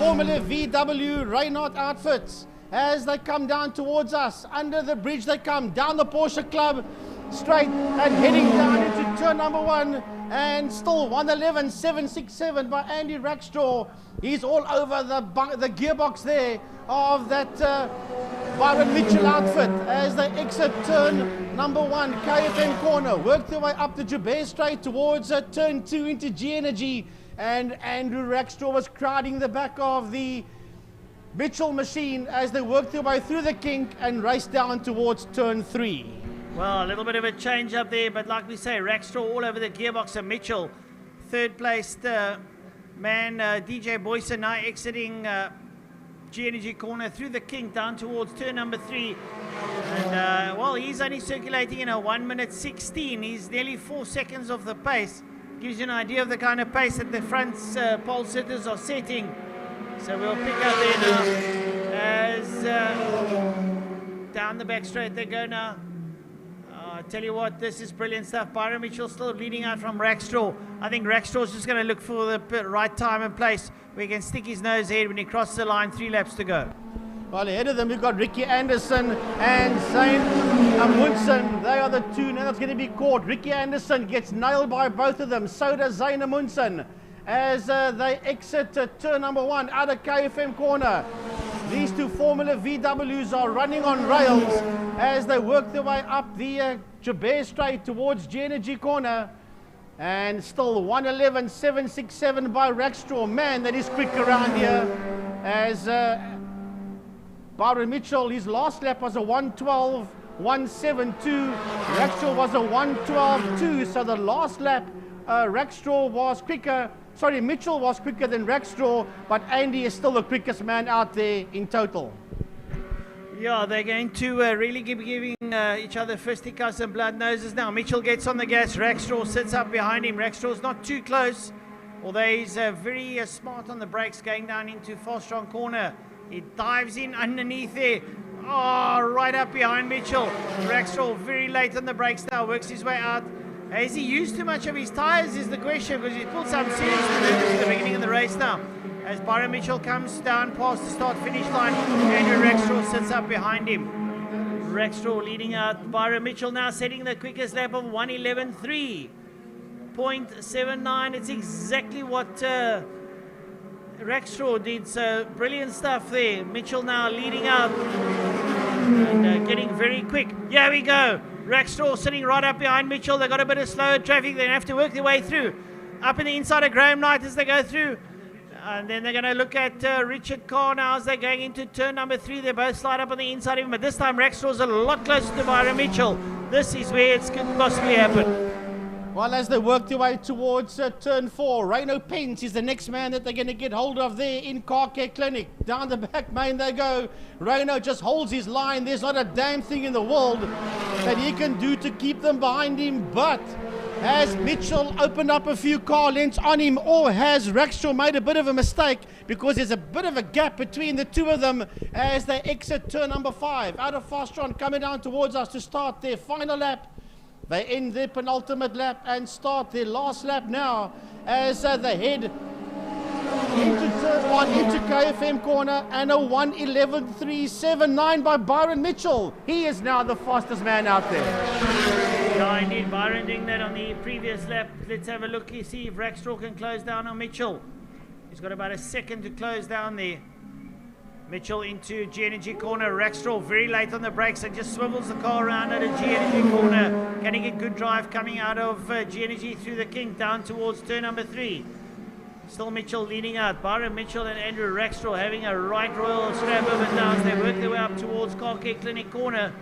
Formula VW Reynolds outfits as they come down towards us. Under the bridge they come, down the Porsche Club straight and heading down into turn number 1, and still 111.767 by Andy Rackstraw. He's all over the gearbox there of that Byron Mitchell outfit as they exit turn number 1, KFM corner, work their way up the Joubert Straight towards turn 2 into G Energy, and Andrew Rackstraw was crowding the back of the Mitchell machine as they work their way through the kink and race down towards turn 3. Well, a little bit of a change up there, but like we say, Rackstraw all over the gearbox of Mitchell. Third placed man, DJ Boyson, now exiting G Energy corner through the kink down towards turn number 3. And, well, he's only circulating in a 1:16. He's nearly 4 seconds off the pace. Gives you an idea of the kind of pace that the front pole sitters are setting. So we'll pick up there now as down the back straight they go now. I tell you what, this is brilliant stuff. Byron Mitchell still leading out from Rackstraw. I think Rackstraw's just going to look for the right time and place where he can stick his nose ahead when he crosses the line. 3 laps to go. Well, ahead of them we've got Ricky Anderson and Zane Amundsen. They are the two now that's going to be caught. Ricky Anderson gets nailed by both of them. So does Zane Amundsen as they exit turn number 1 out of KFM corner. These two Formula VWs are running on rails as they work their way up the Joubert Straight towards G Energy corner. And still 111.767 by Rackstraw. Man, that is quick around here. As Byron Mitchell, his last lap was a 112.172. Rackstraw was a 112.2. So the last lap, Rackstraw was quicker. Sorry, Mitchell was quicker than Rackstraw, but Andy is still the quickest man out there in total. Yeah, they're going to really be giving each other fisticuffs and blood noses now. Mitchell gets on the gas. Rackstraw sits up behind him. Rackstraw's not too close, although he's very smart on the brakes going down into Fastron corner. He dives in underneath there. Oh, right up behind Mitchell. Rackstraw very late on the brakes now, works his way out. Has he used too much of his tyres is the question, because he's pulled some serious maneuvers at the beginning of the race now. As Byron Mitchell comes down past the start-finish line, Andrew Rackstraw sits up behind him. Rackstraw leading out. Byron Mitchell now setting the quickest lap of 111.3.79. It's exactly what Rackstraw did, so brilliant stuff there. Mitchell now leading out and getting very quick. Here we go. Rackstraw sitting right up behind Mitchell. They've got a bit of slower traffic. They have to work their way through. Up in the inside of Graham Knight as they go through. And then they're going to look at Richard Carr now as they're going into turn number 3. They both slide up on the inside of him. But this time Rackstraw's a lot closer to Byron Mitchell. This is where it could possibly happen. Well, as they work their way towards turn 4, Reno Pence is the next man that they're going to get hold of there in Car Care Clinic. Down the back main they go. Reno just holds his line. There's not a damn thing in the world that he can do to keep them behind him. But has Mitchell opened up a few car lengths on him, or has Rackstraw made a bit of a mistake, because there's a bit of a gap between the two of them as they exit turn number 5. Out of Fastron coming down towards us to start their final lap. They end their penultimate lap and start their last lap now as they head into turn 1 into KFM corner, and a 111.379 by Byron Mitchell. He is now the fastest man out there. Yeah, indeed, Byron doing that on the previous lap. Let's have a look and see if Rackstraw can close down on Mitchell. He's got about a second to close down there. Mitchell into G Energy corner. Rackstraw very late on the brakes and just swivels the car around at a G Energy corner. Can he get good drive coming out of G Energy through the kink down towards turn number 3. Still Mitchell leading out. Byron Mitchell and Andrew Rackstraw having a right royal scrap over now as they work their way up towards Car Care Clinic corner.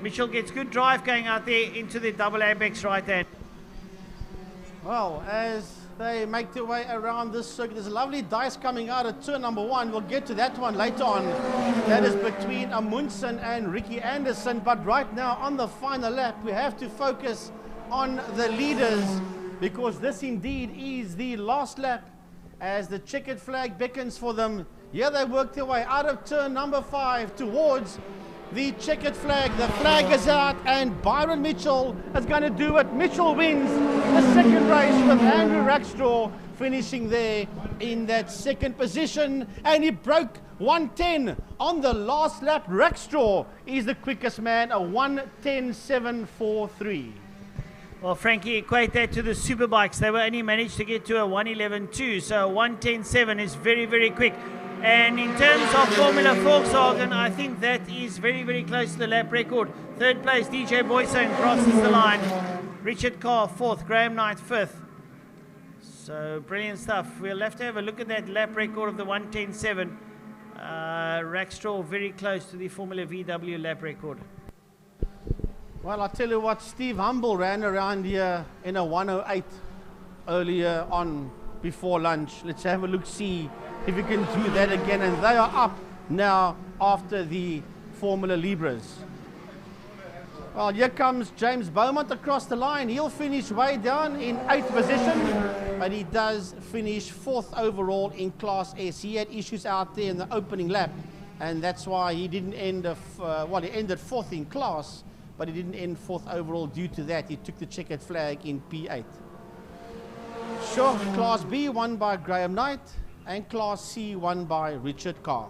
Mitchell gets good drive going out there into the double apex right hand. Well, as they make their way around this circuit, there's a lovely dice coming out of turn number 1. We'll get to that one later on. That is between Amundsen and Ricky Anderson. But right now on the final lap, we have to focus on the leaders, because this indeed is the last lap as the checkered flag beckons for them. Here they work their way out of turn number 5 towards the checkered flag. The flag is out, and Byron Mitchell is going to do it. Mitchell wins the second race with Andrew Rackstraw finishing there in that second position, and he broke 1:10 on the last lap. Rackstraw is the quickest man, a 1:10.743. Well, Frankie, equate that to the Superbikes. They were only managed to get to a 1:11.2, so 1:10.7 is very, very quick. And in terms of Formula Volkswagen, I think that is very, very close to the lap record. Third place, DJ Boyson crosses the line. Richard Carr, fourth. Graham Knight, fifth. So, brilliant stuff. We'll have to have a look at that lap record of the 1:10.7. Rackstraw very close to the Formula VW lap record. Well, I'll tell you what, Steve Humble ran around here in a 1:08 earlier on before lunch. Let's have a look, see if we can do that again. And they are up now after the Formula Libras. Well, here comes James Beaumont across the line. He'll finish way down in 8th position, but he does finish 4th overall in Class S. He had issues out there in the opening lap, and that's why he didn't end, well, he ended 4th in class, but he didn't end 4th overall due to that. He took the checkered flag in P8. Sure, Class B won by Graham Knight, and Class C won by Richard Carr.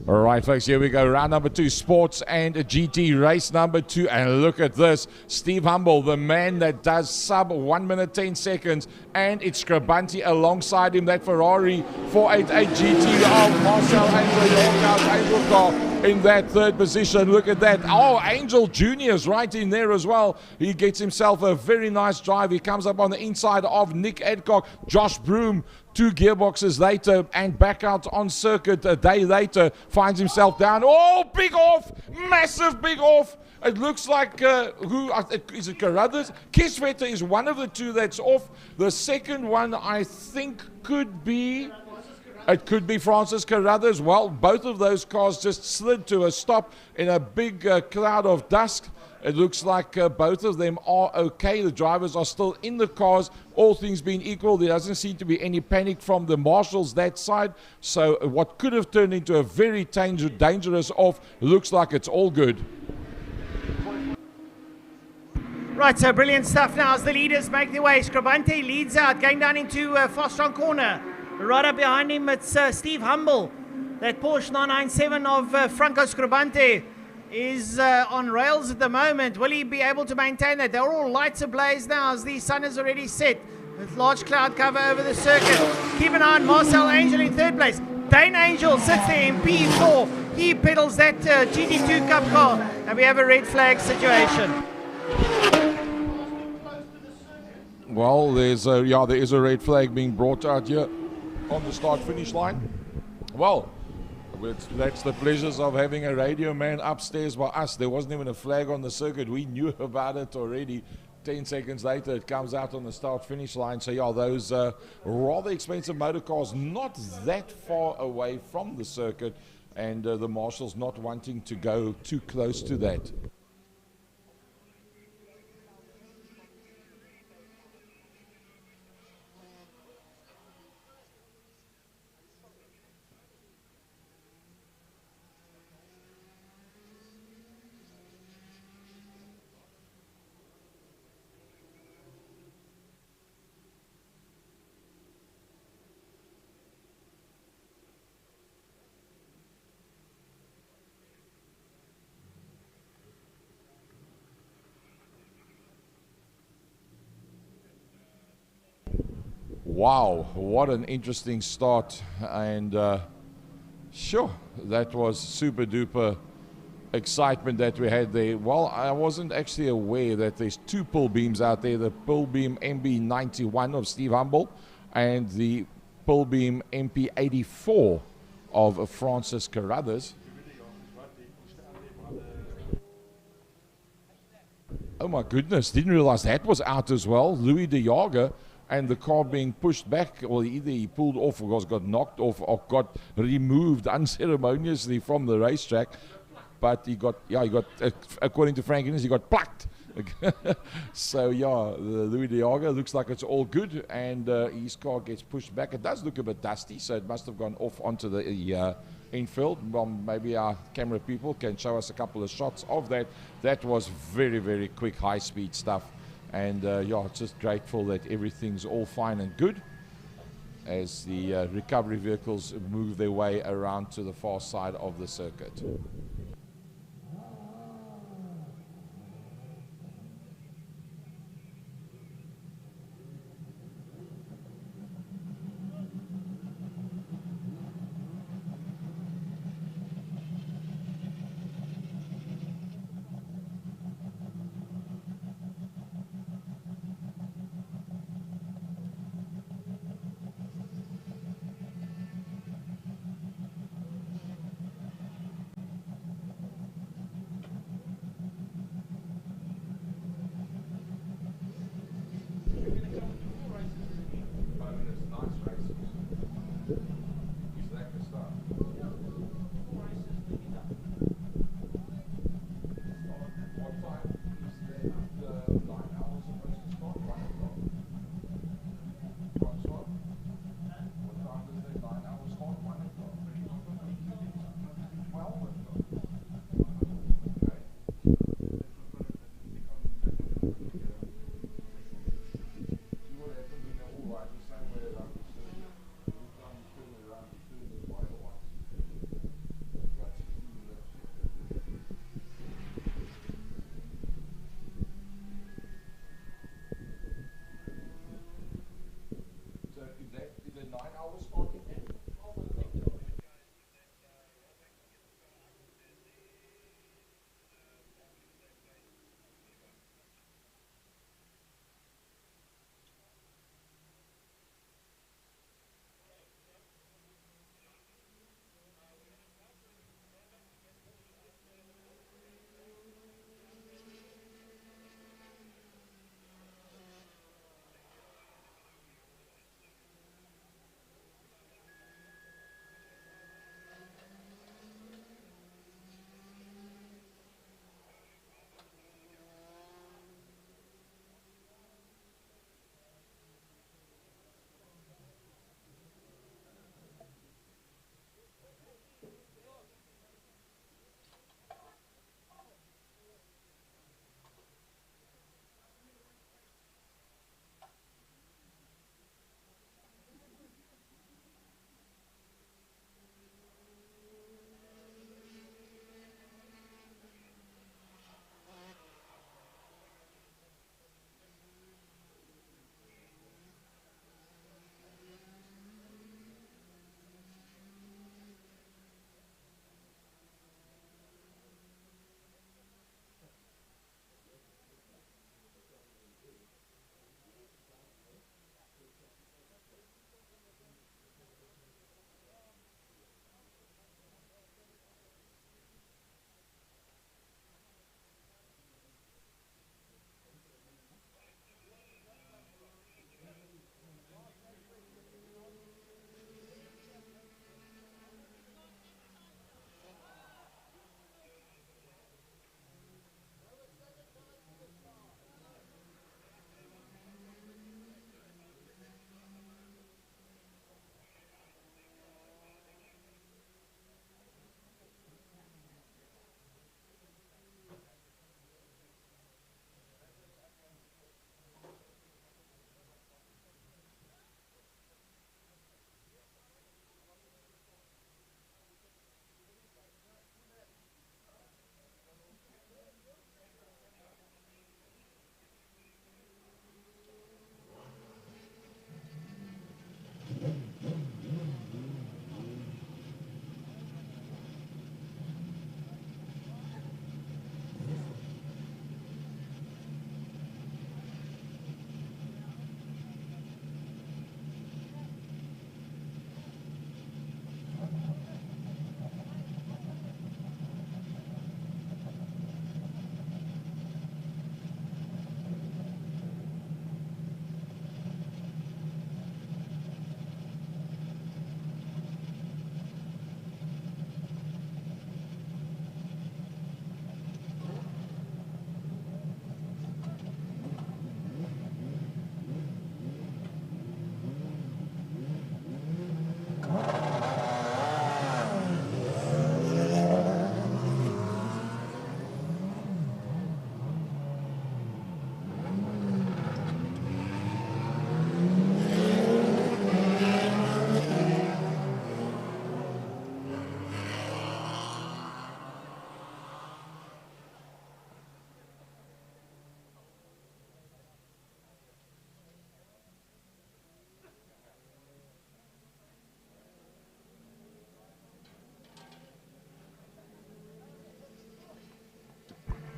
All right, folks, here we go. Round number 2, sports and GT race number 2. And look at this. Steve Humble, the man that does sub 1 minute 10 seconds. And it's Scribante alongside him, that Ferrari 488 GT of Marcel Angel, Yorkhouse Angel car in that third position. Look at that. Oh, Angel Jr. is right in there as well. He gets himself a very nice drive. He comes up on the inside of Nick Adcock. Josh Broom, 2 gearboxes later and back out on circuit a day later, finds himself down. Oh, big off, massive big off. It looks like, is it Carruthers? Kieswetter is one of the 2 that's off. The second one, I think, could be Francis Carruthers. Well, both of those cars just slid to a stop in a big cloud of dust. It looks like both of them are okay. The drivers are still in the cars. All things being equal, there doesn't seem to be any panic from the marshals that side. So what could have turned into a very dangerous off looks like it's all good. Right, so brilliant stuff now as the leaders make their way. Scribante leads out, going down into Fostron corner. Right up behind him, it's Steve Humble. That Porsche 997 of Franco Scribante is on rails at the moment. Will he be able to maintain that? They're all lights ablaze now as the sun is already set with large cloud cover over the circuit. Keep an eye on Marcel Angel in third place. Dane Angel sits there in P4. He pedals that GT2 Cup car, and we have a red flag situation. Well, there is a red flag being brought out here on the start-finish line. Well, that's the pleasures of having a radio man upstairs by us. There wasn't even a flag on the circuit. We knew about it already. 10 seconds later, it comes out on the start-finish line. So, yeah, those rather expensive motor cars not that far away from the circuit, and the marshals not wanting to go too close to that. Wow, what an interesting start. And sure, that was super duper excitement that we had there. Well, I wasn't actually aware that there's 2 pull beams out there, the pull beam MB91 of Steve Humble and the pull beam MP84 of Francis Carruthers. Oh my goodness, didn't realize that was out as well. Louis de Jager, and the car being pushed back. Well, either he pulled off or got knocked off or got removed unceremoniously from the racetrack. But he got, according to Frank Innes, he got plucked. So, yeah, the Louis de Jager looks like it's all good, and his car gets pushed back. It does look a bit dusty, so it must have gone off onto the infield. Well, maybe our camera people can show us a couple of shots of that. That was very, very quick, high-speed stuff. And, yeah, just grateful that everything's all fine and good as the recovery vehicles move their way around to the far side of the circuit.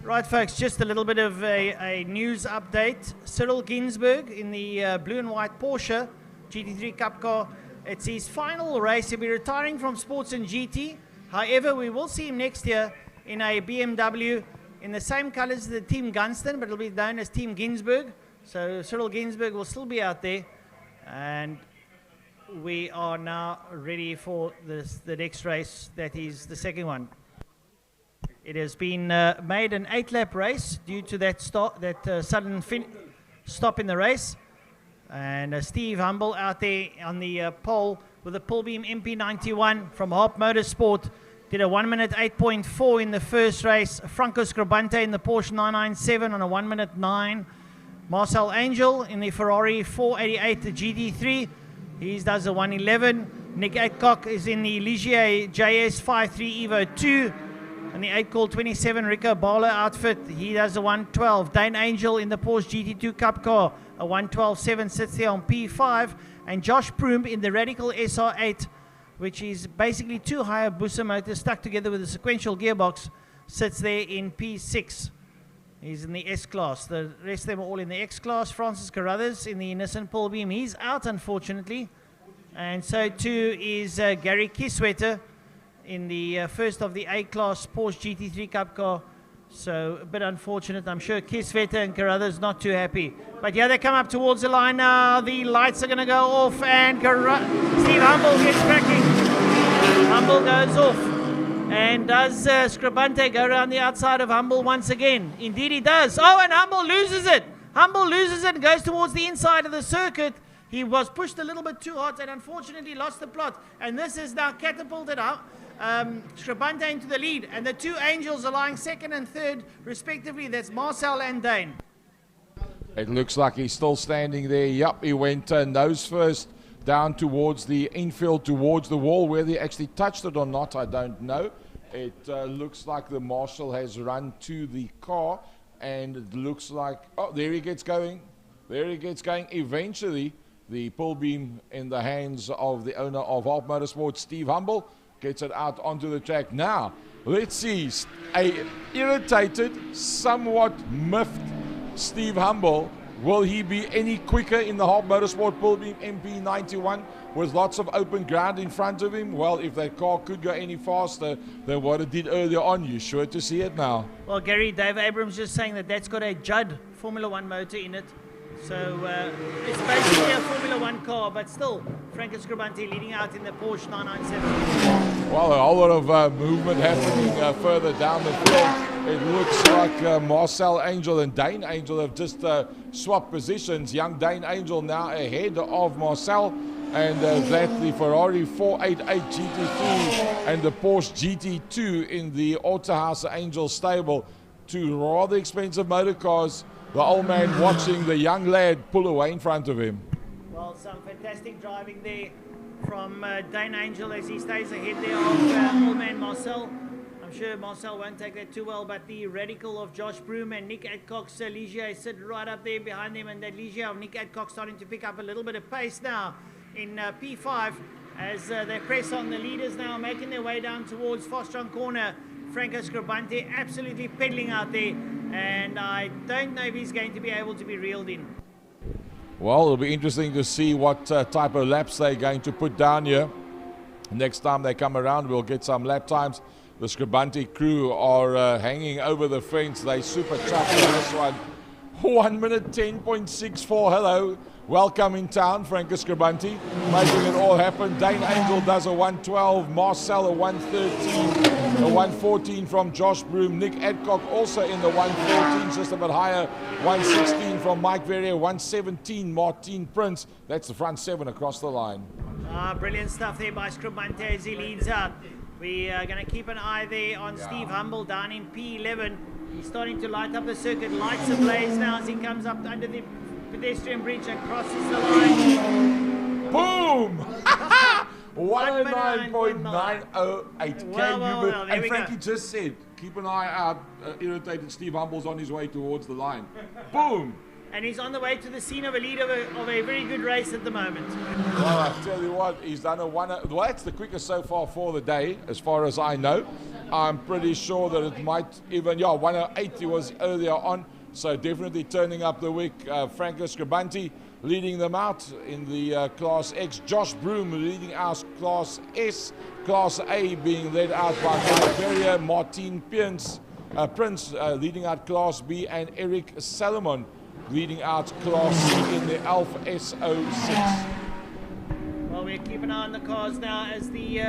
Right, folks, just a little bit of a news update. Cyril Ginsberg in the blue and white Porsche GT3 Cup car. It's his final race. He'll be retiring from sports and GT. However, we will see him next year in a BMW in the same colors as the Team Gunston, but it'll be known as Team Ginsberg. So Cyril Ginsberg will still be out there. And we are now ready for the next race. That is the second one. It has been made an 8-lap race due to that sudden stop in the race. And Steve Humble out there on the pole with a pull beam MP91 from Harp Motorsport. Did a 1 minute 8.4 in the first race. Franco Scribante in the Porsche 997 on a 1 minute 9. Marcel Angel in the Ferrari 488 GT3. He does a 111. Nick Adcock is in the Ligier JS 53 Evo 2. And the 8 call 27 Rico Barlow outfit, he does a 112. Dane Angel in the Porsche GT2 Cup car, a 112.7 sits there on P5. And Josh Proom in the Radical SR8, which is basically two Hayabusa motors stuck together with a sequential gearbox, sits there in P6. He's in the S-Class. The rest of them are all in the X-Class. Francis Carruthers in the Nissan Pull Beam. He's out, unfortunately. And so too is Gary Kiswetter in the first of the A-Class Porsche GT3 Cup car. So a bit unfortunate. I'm sure Kiswetter and Carruthers not too happy. But yeah, they come up towards the line now. The lights are going to go off and Steve Humble gets cracking. Humble goes off. And does Scribante go around the outside of Humble once again? Indeed he does. Oh, and Humble loses it. Humble loses it and goes towards the inside of the circuit. He was pushed a little bit too hard and unfortunately lost the plot. And this is now catapulted out. Scribante into the lead, and the two Angels are lying second and third respectively. That's Marcel and Dane. It looks like he's still standing there. Yup, he went nose first down towards the infield, towards the wall. Whether he actually touched it or not, I don't know. It looks like the marshal has run to the car, and it looks like, oh, there he gets going. There he gets going. Eventually, the pull beam in the hands of the owner of Harp Motorsport, Steve Humble, gets it out onto the track. Now, let's see, a irritated, somewhat miffed Steve Humble. Will he be any quicker in the Harp Motorsport Pull Beam MP91 with lots of open ground in front of him? Well, if that car could go any faster than what it did earlier on, you're sure to see it now. Well, Gary, Dave Abrams just saying that that's got a Judd Formula 1 motor in it. So it's basically a Formula 1 car, but still, Franco Scribante leading out in the Porsche 997. Well, a whole lot of movement happening further down the field. It looks like Marcel Angel and Dane Angel have just swapped positions. Young Dane Angel now ahead of Marcel, and that the Ferrari 488 GT3 and the Porsche GT2 in the Autohaus Angel stable. Two rather expensive motor cars. The old man watching the young lad pull away in front of him. Well, some fantastic driving there from Dane Angel as he stays ahead there of old man Marcel. I'm sure Marcel won't take that too well, but the radical of Josh Broom and Nick Adcock's Ligier sit right up there behind them, and that Ligier of Nick Adcock starting to pick up a little bit of pace now in P5 as they press on. The leaders now making their way down towards Fostron Corner. Franco Scribante absolutely pedaling out there, and I don't know if he's going to be able to be reeled in. Well, it'll be interesting to see what type of laps they're going to put down here. Next time they come around, we'll get some lap times. The Scribante crew are hanging over the fence. They super chucked on this one. 1 minute 10.64. Hello. Welcome in town, Franco Scribante, making it all happen. Dane Angel does a 112, Marcel a 113, a 114 from Josh Broom. Nick Adcock also in the 114, just a bit higher, 116 from Mike Verrier, 117 Martin Prince. That's the front seven across the line. Brilliant stuff there by Scribante as he leads out. We are going to keep an eye there on Steve Humble down in P11. He's starting to light up the circuit, lights ablaze now as he comes up under the pedestrian bridge and crosses the line. Boom! 109.908. And Frankie just said, keep an eye out. Irritated Steve Humble's on his way towards the line. Boom! And he's on the way to the scene of a lead of a very good race at the moment. Well, I tell you what, he's done a one. Well, that's the quickest so far for the day, as far as I know. I'm pretty sure that it might even, 108 he was earlier on. So definitely turning up the wick. Franco Scribanti leading them out in the Class X. Josh Broom leading out Class S. Class A being led out by Liberia. Martin Prince leading out Class B. And Eric Salomon leading out Class C in the Alpha SO6. Well, we're keeping an eye on the cars now as the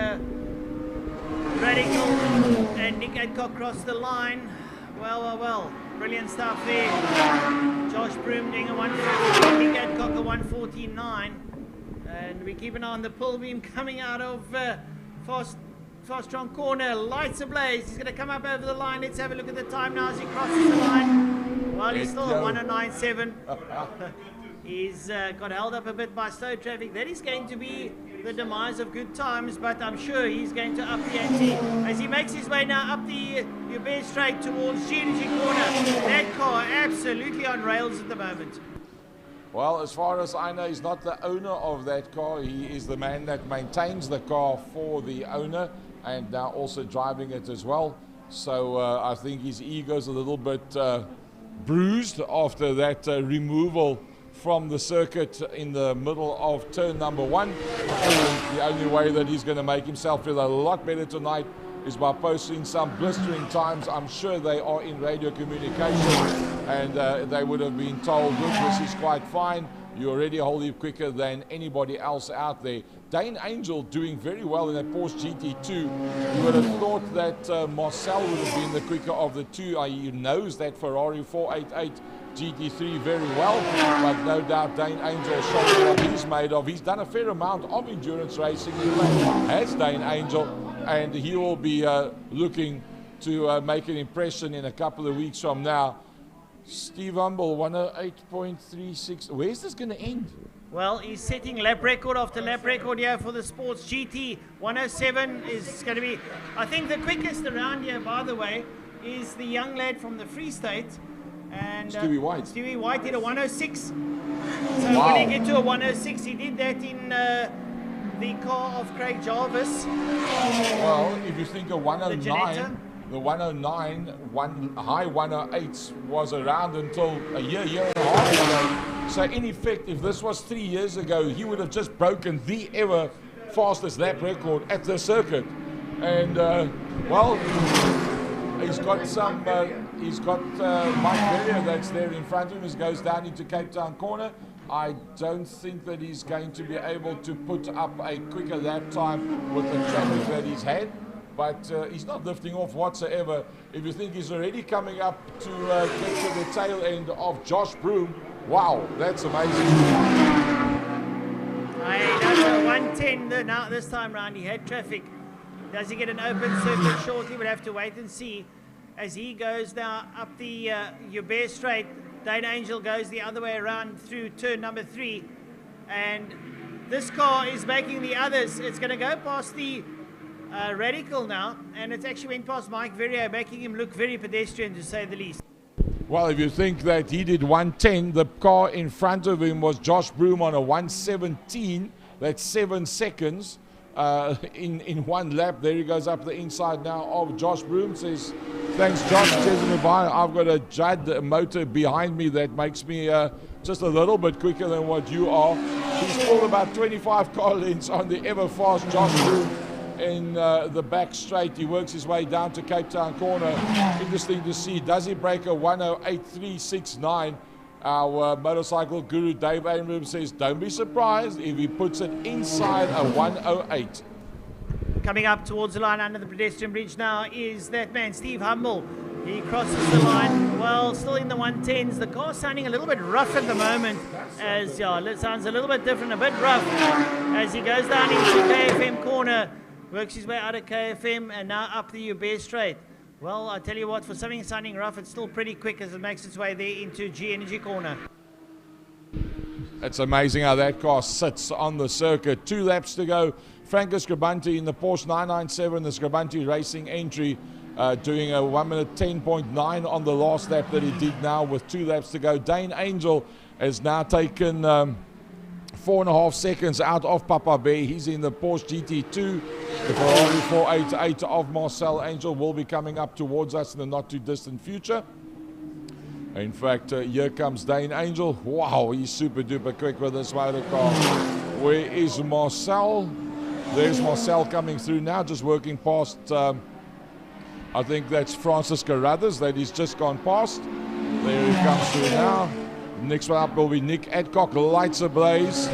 Radical and Nick Adcock cross the line. Well. Brilliant stuff there. Josh Broom doing a 150, Nick Adcock a 149. And we keep an eye on the pull beam coming out of fast strong corner. Lights ablaze. He's going to come up over the line. Let's have a look at the time now as he crosses the line. Well, he's still at 109.7. He's got held up a bit by slow traffic. That is going to be the demise of good times, but I'm sure he's going to up the ante as he makes his way now up the Hubert Straight towards G&G corner. That car absolutely on rails at the moment. Well, as far as I know, he's not the owner of that car. He is the man that maintains the car for the owner and now also driving it as well. So I think his ego's a little bit bruised after that removal from the circuit in the middle of turn number 1. The only way that he's going to make himself feel a lot better tonight is by posting some blistering times. I'm sure they are in radio communication and they would have been told, look, this is quite fine. You're already a whole heap quicker than anybody else out there. Dane Angel doing very well in that Porsche GT2. You would have thought that Marcel would have been the quicker of the two. He knows that Ferrari 488 GT3 very well, but no doubt Dane Angel showing what he's made of. He's done a fair amount of endurance racing, has Dane Angel, and he will be looking to make an impression in a couple of weeks from now. Steve Humble, 108.36. Where's this going to end? Well, he's setting lap record after lap record here for the Sports GT. 107 is going to be, I think, the quickest around here, by the way, is the young lad from the Free State. And Stewie White. Stewie White did a 106. So Wow. when he get to a 106, he did that in the car of Craig Jarvis. Well, if you think of The 109, the 109, high 108s was around until a year and a half ago. So in effect, if this was 3 years ago, he would have just broken the ever fastest lap record at the circuit. And well, he's got some. He's got Mike Berrier that's there in front of him as goes down into Cape Town corner. I don't think that he's going to be able to put up a quicker lap time with the traffic that he's had. But he's not lifting off whatsoever. If you think he's already coming up to get to the tail end of Josh Broom, wow, that's amazing. He does a 110 now this time round. He had traffic. Does he get an open circuit shortly? We'll have to wait and see. As he goes now up the Hubert Straight, Dane Angel goes the other way around through turn number 3. And this car is making the others. It's going to go past the Radical now. And it's actually went past Mike Verrier, making him look very pedestrian, to say the least. Well, if you think that he did 110, the car in front of him was Josh Broom on a 117. That's 7 seconds. In one lap. There he goes up the inside now of Josh Broom. Says, thanks Josh, I've got a Judd motor behind me that makes me just a little bit quicker than what you are. He's pulled about 25 car lengths on the ever fast Josh Broom in the back straight. He works his way down to Cape Town corner. Interesting to see. Does he break a 108.369? Our motorcycle guru Dave Abrams says, don't be surprised if he puts it inside a 108. Coming up towards the line under the pedestrian bridge now is that man, Steve Humble. He crosses the line, well, still in the 110s. The car's sounding a little bit rough at the moment, as it sounds a little bit different, a bit rough, as he goes down into KFM corner, works his way out of KFM, and now up the Hubert Straight. Well, I tell you what, for something sounding rough, it's still pretty quick as it makes its way there into G-Energy corner. It's amazing how that car sits on the circuit. 2 laps to go. Franco Scribanti in the Porsche 997, the Scribanti Racing entry, doing a 1 minute 10.9 on the last lap that he did now with 2 laps to go. Dane Angel has now taken 4.5 seconds out of Papa Bear. He's in the Porsche GT2. The Ferrari 488 of Marcel Angel will be coming up towards us in the not too distant future. In fact, here comes Dane Angel. Wow, he's super duper quick with this motor car. Where is Marcel? There's Marcel coming through now, just working past, I think that's Francis Carruthers that he's just gone past. There he comes through now. Next one up will be Nick Adcock, lights ablaze.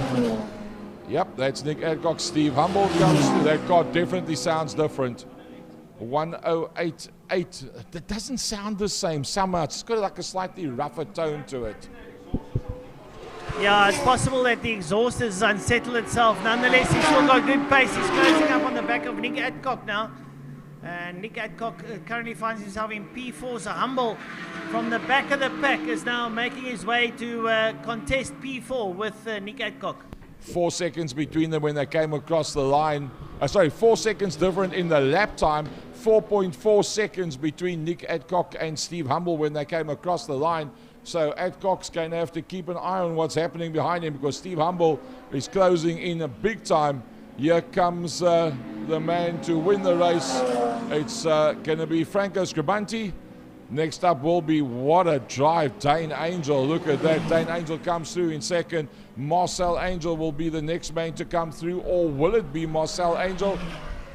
Yep, that's Nick Adcock. Steve Humble comes through. That car definitely sounds different. 1088. That doesn't sound the same somehow. It's got like a slightly rougher tone to it. Yeah, it's possible that the exhaust has unsettled itself. Nonetheless, he's still got good pace. He's closing up on the back of Nick Adcock now. And Nick Adcock currently finds himself in P4. So Humble from the back of the pack is now making his way to contest P4 with Nick Adcock. 4 seconds between them when they came across the line. 4 seconds different in the lap time. 4.4 seconds between Nick Adcock and Steve Humble when they came across the line. So Adcock's going to have to keep an eye on what's happening behind him because Steve Humble is closing in a big time. Here comes the man to win the race. It's going to be Franco Scribanti. Next up will be, what a drive, Dane Angel. Look at that. Dane Angel comes through in second. Marcel Angel will be the next man to come through. Or will it be Marcel Angel?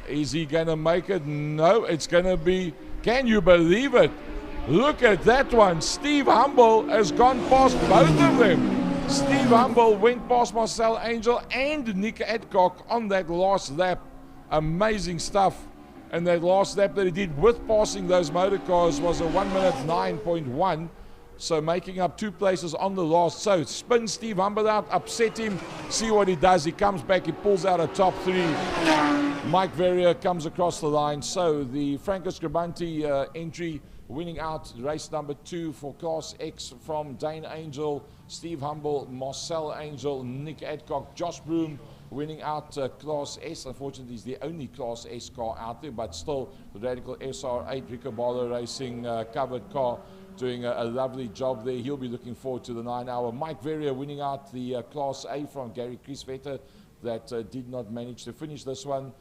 Is he going to make it? No, it's going to be, can you believe it? Look at that one. Steve Humble has gone past both of them. Steve Humble went past Marcel Angel and Nick Adcock on that last lap. Amazing stuff. And that last lap that he did with passing those motor cars was a 1 minute 9.1. So making up 2 places on the last. So spin Steve Humble out, upset him, see what he does. He comes back, he pulls out a top 3. Mike Verrier comes across the line. So the Franco Scribanti entry winning out race number 2 for Class X from Dane Angel, Steve Humble, Marcel Angel, Nick Adcock, Josh Broom winning out Class S. Unfortunately, he's the only Class S car out there, but still the Radical SR8 Rico Barlow Racing covered car doing a lovely job there. He'll be looking forward to the 9-hour. Mike Verrier winning out the Class A from Gary Kriesvetter that did not manage to finish this one.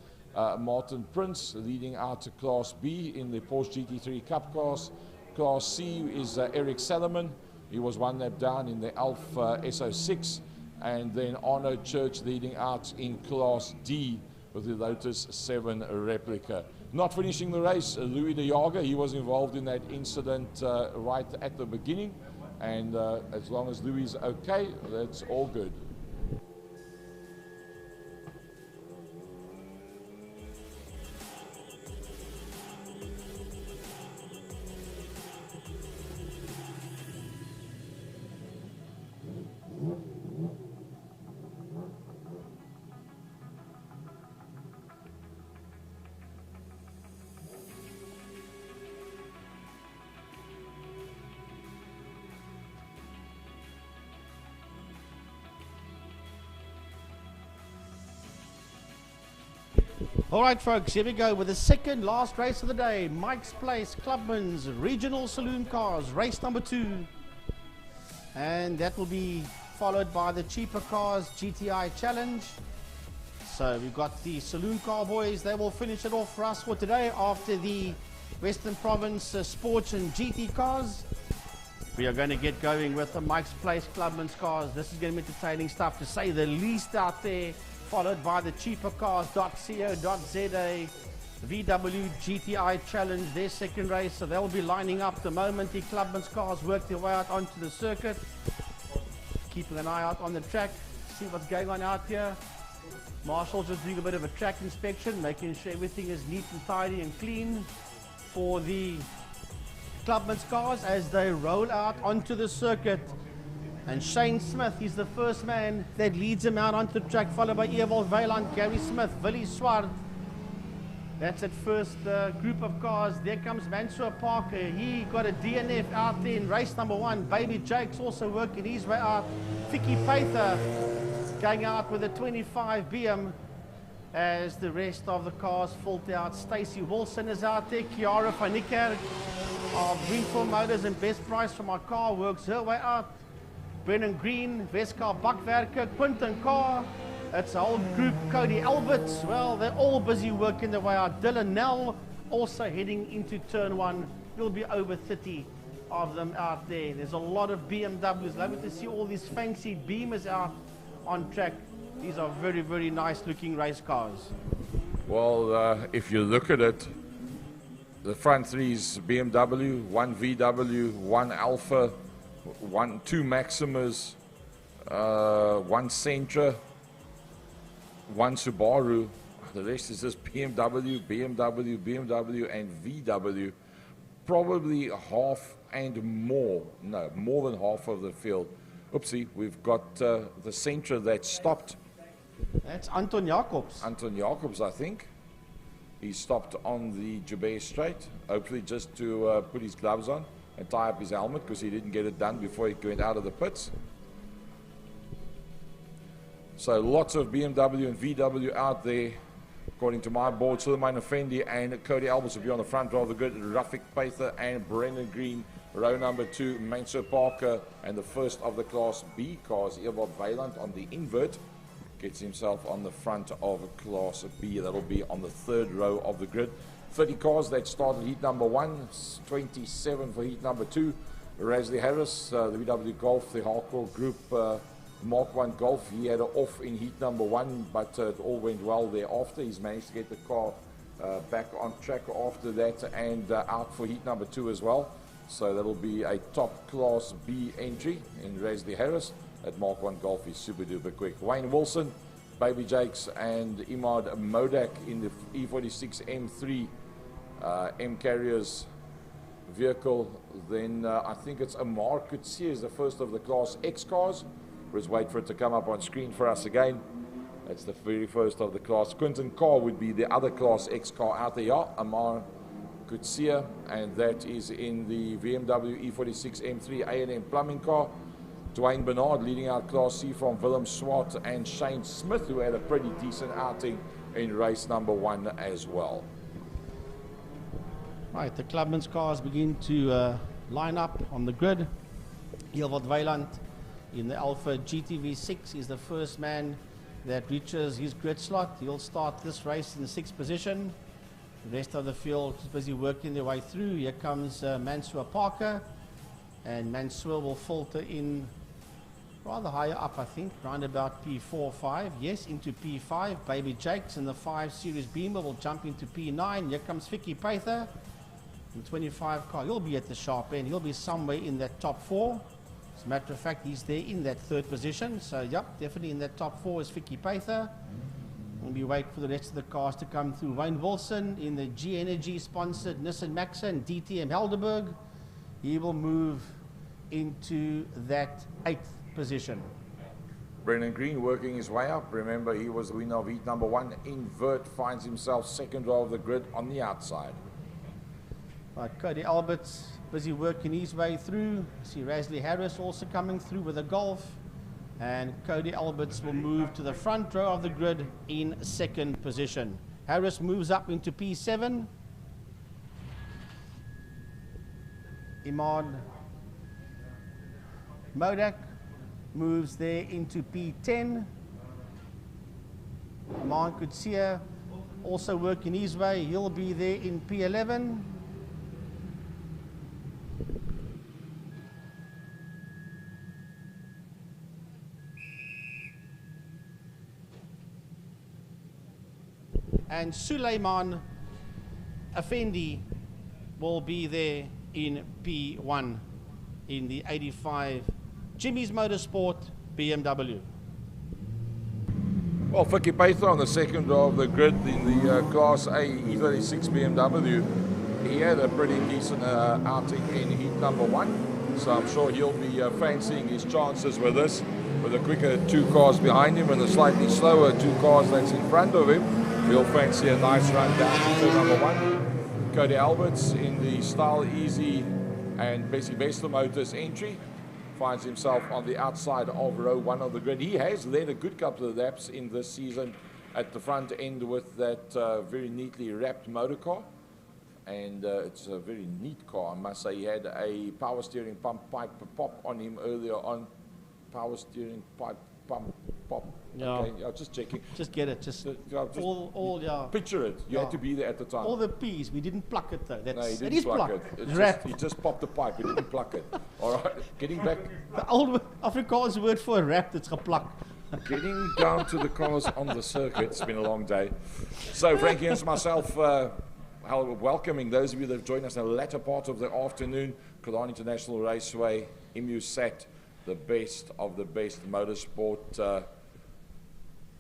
Martin Prince leading out to Class B in the Porsche GT3 Cup class. Class C is Eric Salomon. He was 1 lap down in the Alf SO6. And then Arno Church leading out in Class D with the Lotus 7 replica. Not finishing the race, Louis de Jager. He was involved in that incident right at the beginning. And as long as Louis is okay, that's all good. All right, folks, here we go with the second last race of the day. Mike's Place Clubman's Regional Saloon Cars, race number 2. And that will be followed by the Cheaper Cars GTI Challenge. So we've got the Saloon Car boys. They will finish it off for us for today after the Western Province Sports and GT Cars. We are going to get going with the Mike's Place Clubman's Cars. This is going to be entertaining stuff to say the least out there. Followed by the cheapercars.co.za VW GTI Challenge, their second race. So they'll be lining up the moment the Clubman's cars work their way out onto the circuit. Keeping an eye out on the track, see what's going on out here. Marshall's just doing a bit of a track inspection, making sure everything is neat and tidy and clean for the Clubman's cars as they roll out onto the circuit. And Shane Smith, he's the first man that leads him out onto the track, followed by Ewald Weiland, Gary Smith, Willie Swart. That's at first group of cars. There comes Mansour Parker. He got a DNF out there in race number 1. Baby Jake's also working his way out. Vicky Paither going out with a 25 BM as the rest of the cars filter out. Stacey Wilson is out there. Kiara van Niekerk of Greenfield Motors and Best Price from our car works her way out. Brennan Green, Weskar Bakwerke, Quinton Carr. It's a whole group. Cody Alberts, well, they're all busy working their way out. Dylan Nell also heading into turn one. There'll be over 30 of them out there. There's a lot of BMWs. Lovely to see all these fancy Beamers out on track. These are very, very nice looking race cars. Well, if you look at it, the front three is BMW, one VW, one Alpha, two Maximas, one Sentra, one Subaru. The rest is just BMW, BMW, BMW, and VW. Probably half and more, no, more than half of the field. Oopsie, we've got the Sentra that stopped. That's Anton Jacobs. Anton Jacobs, I think. He stopped on the Joubert Straight, hopefully just to put his gloves on and tie up his helmet, because he didn't get it done before he went out of the pits. So lots of BMW and VW out there. According to my board, Suleiman Effendi and Cody Alberts will be on the front row of the grid. Rafik Paither and Brendan Green, row number 2, Mansour Parker, and the first of the Class B cars, Ewald Weiland on the invert, gets himself on the front of Class B. That'll be on the third row of the grid. 30 cars that started heat number 1, 27 for heat number 2. Rasley Harris, the VW Golf, the hardcore group, Mark 1 Golf, he had an off in heat number 1, but it all went well thereafter. He's managed to get the car back on track after that and out for heat number 2 as well. So that'll be a top Class B entry in Rasley Harris. At Mark 1 Golf is super duper quick. Wayne Wilson, Baby Jakes, and Imad Modak in the E46 M3 M Carriers vehicle. Then I think it's Amar Kutsia is the first of the Class X cars. Let's wait for it to come up on screen for us again. That's the very first of the class. Quinton Carr would be the other Class X car out there. Yeah, Amar Kutsia, and that is in the BMW E46 M3 A&M plumbing car. Dwayne Bernard leading out Class C from Willem Swart and Shane Smith, who had a pretty decent outing in race number 1 as well. Right, the Clubman's cars begin to line up on the grid. Ewald Weiland in the Alpha GTV6 is the first man that reaches his grid slot. He'll start this race in the 6th position. The rest of the field is busy working their way through. Here comes Mansour Parker, and Mansour will filter in rather higher up, I think, round about P4, 5. Yes, into P5. Baby Jakes in the 5 Series Beamer will jump into P9. Here comes Vicky Paither in the 25 car. He'll be at the sharp end. He'll be somewhere in that top 4. As a matter of fact, he's there in that 3rd position. So, yep, definitely in that top 4 is Vicky Paither. And we wait for the rest of the cars to come through. Wayne Wilson in the G Energy sponsored Nissan Maxa and DTM Helderberg. He will move into that 8th position. Brendan Green working his way up. Remember, he was the winner of heat number 1. Invert finds himself 2nd row of the grid on the outside. Right, Cody Alberts busy working his way through. See Rasley Harris also coming through with a Golf. And Cody Alberts will move to the front row of the grid in 2nd position. Harris moves up into P7. Imad Modak moves there into P10. Aman Kutsia also working his way. He'll be there in P11. And Suleiman Effendi will be there in P1 in the 85 Jimmy's Motorsport BMW. Well, Vicky Paither on the 2nd row of the grid in the Class A E36 BMW. He had a pretty decent outing in heat number 1, so I'm sure he'll be fancying his chances with this, with the quicker 2 cars behind him and the slightly slower 2 cars that's in front of him. He'll fancy a nice run down to number 1. Cody Alberts in the Style Easy and Bessie Bester Motors entry finds himself on the outside of row 1 of the grid. He has led a good couple of laps in this season at the front end with that very neatly wrapped motor car. And it's a very neat car, I must say. He had a power steering pump pipe pop on him earlier on. power steering, pipe, pump, pop. Yeah. Okay, yeah, just checking. Just get it. Just just all yeah. Picture it. You had to be there at the time. All the P's. We didn't pluck it though. That's, No, he it didn't is pluck plucked. it. Wrap. He just popped the pipe. He didn't pluck it. All right. Getting back. The old Afrikaans word for a wrap that's geplak. Getting down to the cars on the circuit. It's been a long day. So Frankie and myself welcoming those of you that have joined us in the latter part of the afternoon. Killarney International Raceway, MUSAT, the best of the best motorsport.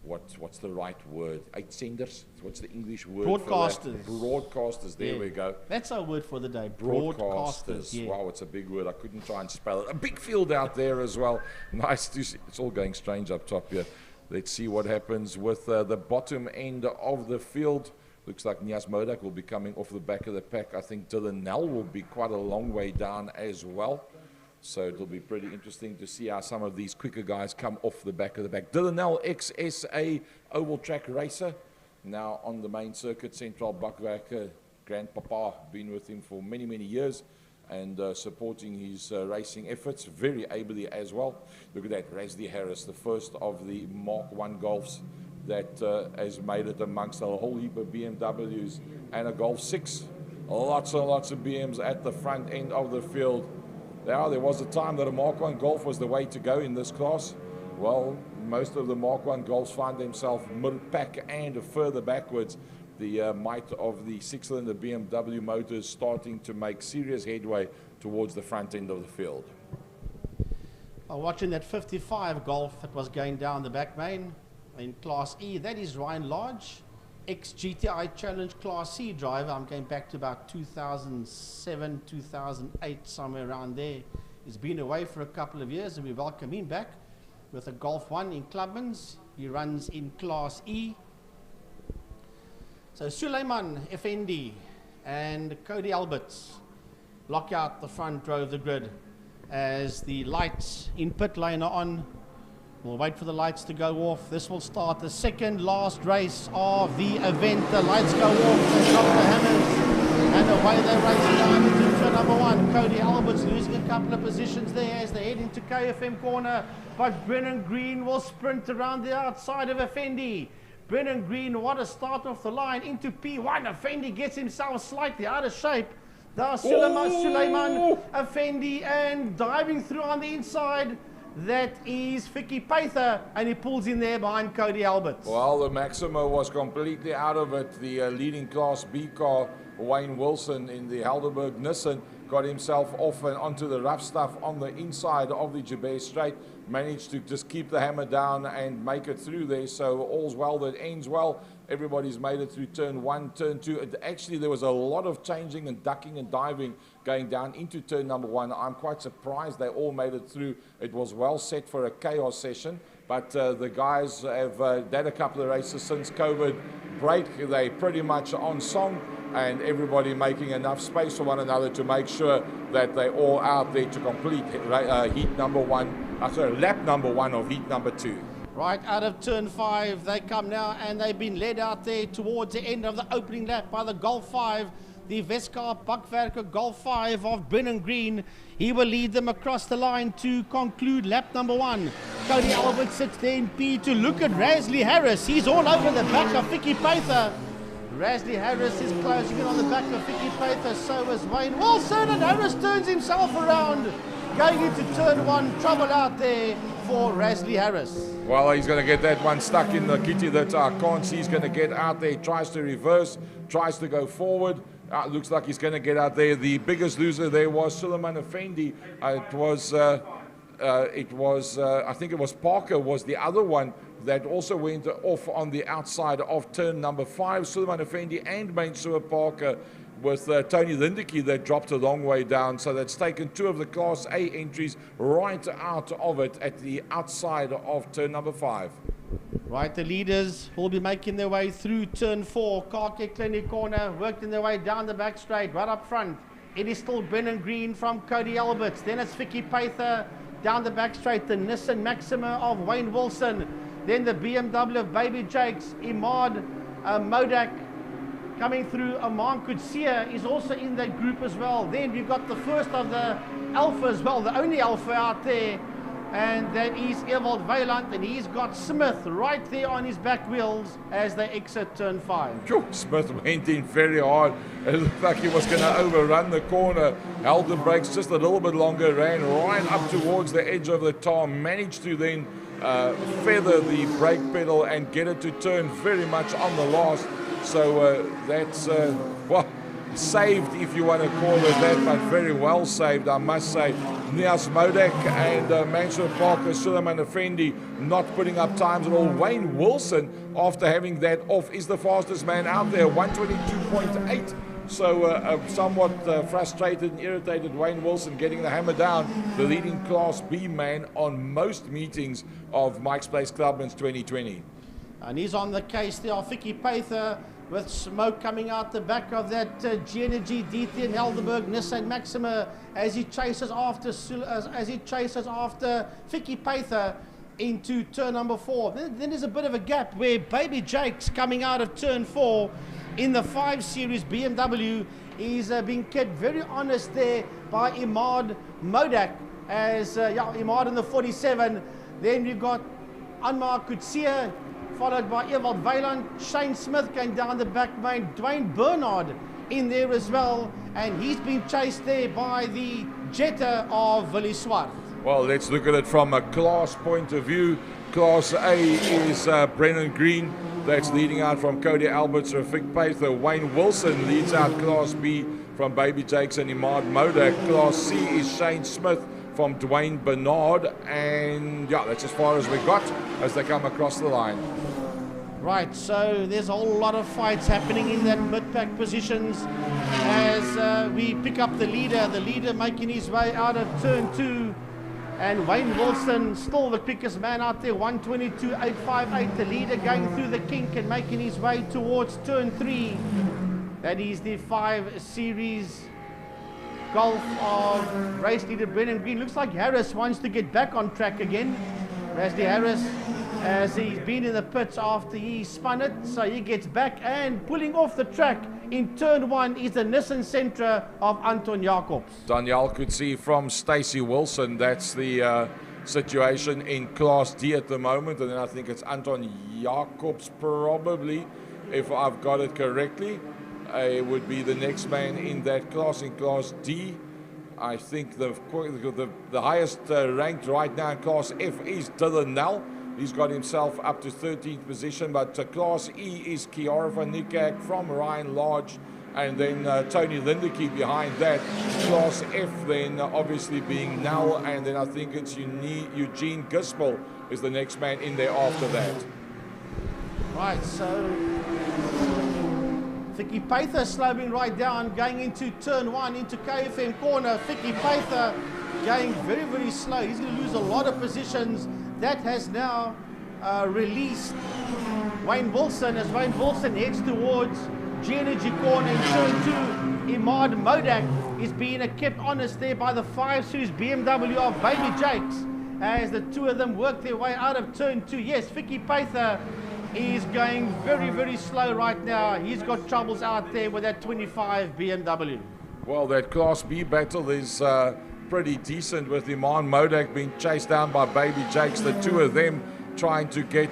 What's the right word? 8 senders? What's the English word Broadcasters. for that? Broadcasters, there we go. That's our word for the day. Broadcasters. Yeah. Wow, it's a big word. I couldn't try and spell it. A big field out there as well. Nice to see. It's all going strange up top here. Let's see what happens with the bottom end of the field. Looks like Nias Modak will be coming off the back of the pack. I think Dylan Nell will be quite a long way down as well. So it'll be pretty interesting to see how some of these quicker guys come off the back of the pack. Dylan Nell, XSA oval track racer, now on the main circuit, Central Bakwerk. Grandpapa, been with him for many, many years and supporting his racing efforts very ably as well. Look at that, Rasli Harris, the first of the Mark I Golfs that has made it amongst a whole heap of BMWs and a Golf 6. Lots and lots of BMs at the front end of the field. There was a time that a Mark I Golf was the way to go in this class. Well, most of the Mark I Golfs find themselves mid-pack and further backwards. The might of the 6-cylinder BMW motors starting to make serious headway towards the front end of the field. Watching that 55 Golf that was going down the back main in Class E, that is Ryan Lodge, ex-GTI Challenge Class C driver. I'm going back to about 2007, 2008, somewhere around there. He's been away for a couple of years, and we welcome him back with a Golf 1 in Clubmans. He runs in Class E. So Suleiman Effendi and Cody Alberts lock out the front row of the grid as the lights in pit lane are on. We'll wait for the lights to go off. This will start the second last race of the event. The lights go off, they drop the hammers, and away they race down into turn number 1. Cody Alberts losing a couple of positions there as they head into KFM corner, but Brennan Green will sprint around the outside of Effendi. Brennan Green, what a start off the line into P1. Effendi gets himself slightly out of shape. There's Suleiman Effendi, and diving through on the inside. That is Vicky Paither, and he pulls in there behind Cody Alberts. Well, the Maxima was completely out of it. The leading Class B car, Wayne Wilson in the Helderberg Nissan, got himself off and onto the rough stuff on the inside of the Jabez Straight. Managed to just keep the hammer down and make it through there. So all's well that ends well. Everybody's made it through turn 1, turn 2. Actually, there was a lot of changing and ducking and diving going down into turn number 1. I'm quite surprised they all made it through. It was well set for a chaos session, but the guys have done a couple of races since COVID break. They pretty much on song, and everybody making enough space for one another to make sure that they're all out there to complete heat number 1, lap number 1 of heat number 2. Right out of turn 5 they come now, and they've been led out there towards the end of the opening lap by the Golf 5, the Vescar Bakwerker Golf 5 of Brennan Green. He will lead them across the line to conclude lap number 1. Cody Albert sits there in P2. Look at Rasli Harris. He's all over the back of Vicky Paither. Rasli Harris is closing in on the back of Vicky Paither. So is Wayne Wilson, and Harris turns himself around. Going into turn 1, trouble out there for Rasli Harris. Well, he's going to get that one stuck in the kitty that I can't see. He's going to get out there, tries to reverse, tries to go forward. Looks like he's going to get out there. The biggest loser there was Suleiman Effendi. I think it was Parker was the other one that also went off on the outside of turn number 5. Suleiman Effendi and Mainsua Parker, with Tony Lindeke that dropped a long way down. So that's taken 2 of the Class A entries right out of it at the outside of turn number 5. Right, the leaders will be making their way through turn 4. Karke Clinic corner, working their way down the back straight, right up front. It is still Brennan Green from Cody Alberts. Then it's Vicky Paither down the back straight. The Nissan Maxima of Wayne Wilson. Then the BMW of Baby Jakes, Imad Modak. Coming through, Aman Kutsia is also in that group as well. Then we've got the first of the Alpha as well, the only Alpha out there. and that is Ewald Weiland, and he's got Smith right there on his back wheels as they exit turn 5. Smith went in very hard. It looked like he was going to overrun the corner. Held the brakes just a little bit longer, ran right up towards the edge of the tar, managed to then feather the brake pedal and get it to turn very much on the last. So that's, well, saved, if you want to call it that, but very well saved, I must say. Nias Modak and Mansur Parker, Suleiman Effendi not putting up times at all. Wayne Wilson, after having that off, is the fastest man out there, 122.8. So somewhat frustrated and irritated Wayne Wilson getting the hammer down, the leading Class B man on most meetings of Mike's Place Clubman's 2020. And he's on the case there, Vicky Paither, with smoke coming out the back of that G-Energy DT and Helderberg Nissan Maxima as he chases after Vicky Paither into turn number 4. Then there's a bit of a gap where Baby Jake's coming out of turn 4 in the 5 Series BMW is being kept very honest there by Imad Modak as Imad in the 47. Then you've got Anmar Kutsia, followed by Ewald Weiland, Shane Smith going down the back main, Dwayne Bernard in there as well, and he's been chased there by the Jetta of Willie Swart. Well, let's look at it from a class point of view. Class A is Brennan Green, that's leading out from Cody Alberts, Rafik Paither. Wayne Wilson leads out Class B from Baby Jakes and Imad Modak. Class C is Shane Smith from Dwayne Bernard, and yeah, that's as far as we got as they come across the line. Right, so there's a whole lot of fights happening in that mid-pack positions as we pick up the leader making his way out of turn 2, and Wayne Wilson still the quickest man out there, 122.858, the leader going through the kink and making his way towards turn 3. That is the 5 Series Golf of race leader Brennan Green. Looks like Harris wants to get back on track again. Rasdy Harris, as he's been in the pits after he spun it, so he gets back, and pulling off the track in turn 1 is the Nissan Sentra of Anton Jacobs. Danielle could see from Stacey Wilson, that's the situation in Class D at the moment, and then I think it's Anton Jacobs probably, if I've got it correctly. It would be the next man in that class, in Class D. I think the highest ranked right now in Class F is Dylan Nell. He's got himself up to 13th position, but Class E is Kiara van Niekerk from Ryan Lodge, and then Tony Lindeke behind that. Class F then obviously being Nell, and then I think it's Eugene Gispel is the next man in there after that. Right, so Vicky Paither slowing right down, going into turn 1, into KFM corner. Vicky Paither going very, very slow. He's going to lose a lot of positions. That has now released Wayne Wilson as Wayne Wilson heads towards G-Energy corner in turn 2. Imad Modak is being kept honest there by the 5 Series BMW of Baby Jakes as the two of them work their way out of turn 2. Yes, Vicky Paither is going very, very slow right now. He's got troubles out there with that 25 BMW. Well, that Class B battle is pretty decent with Iman Modak being chased down by Baby Jakes. The two of them trying to get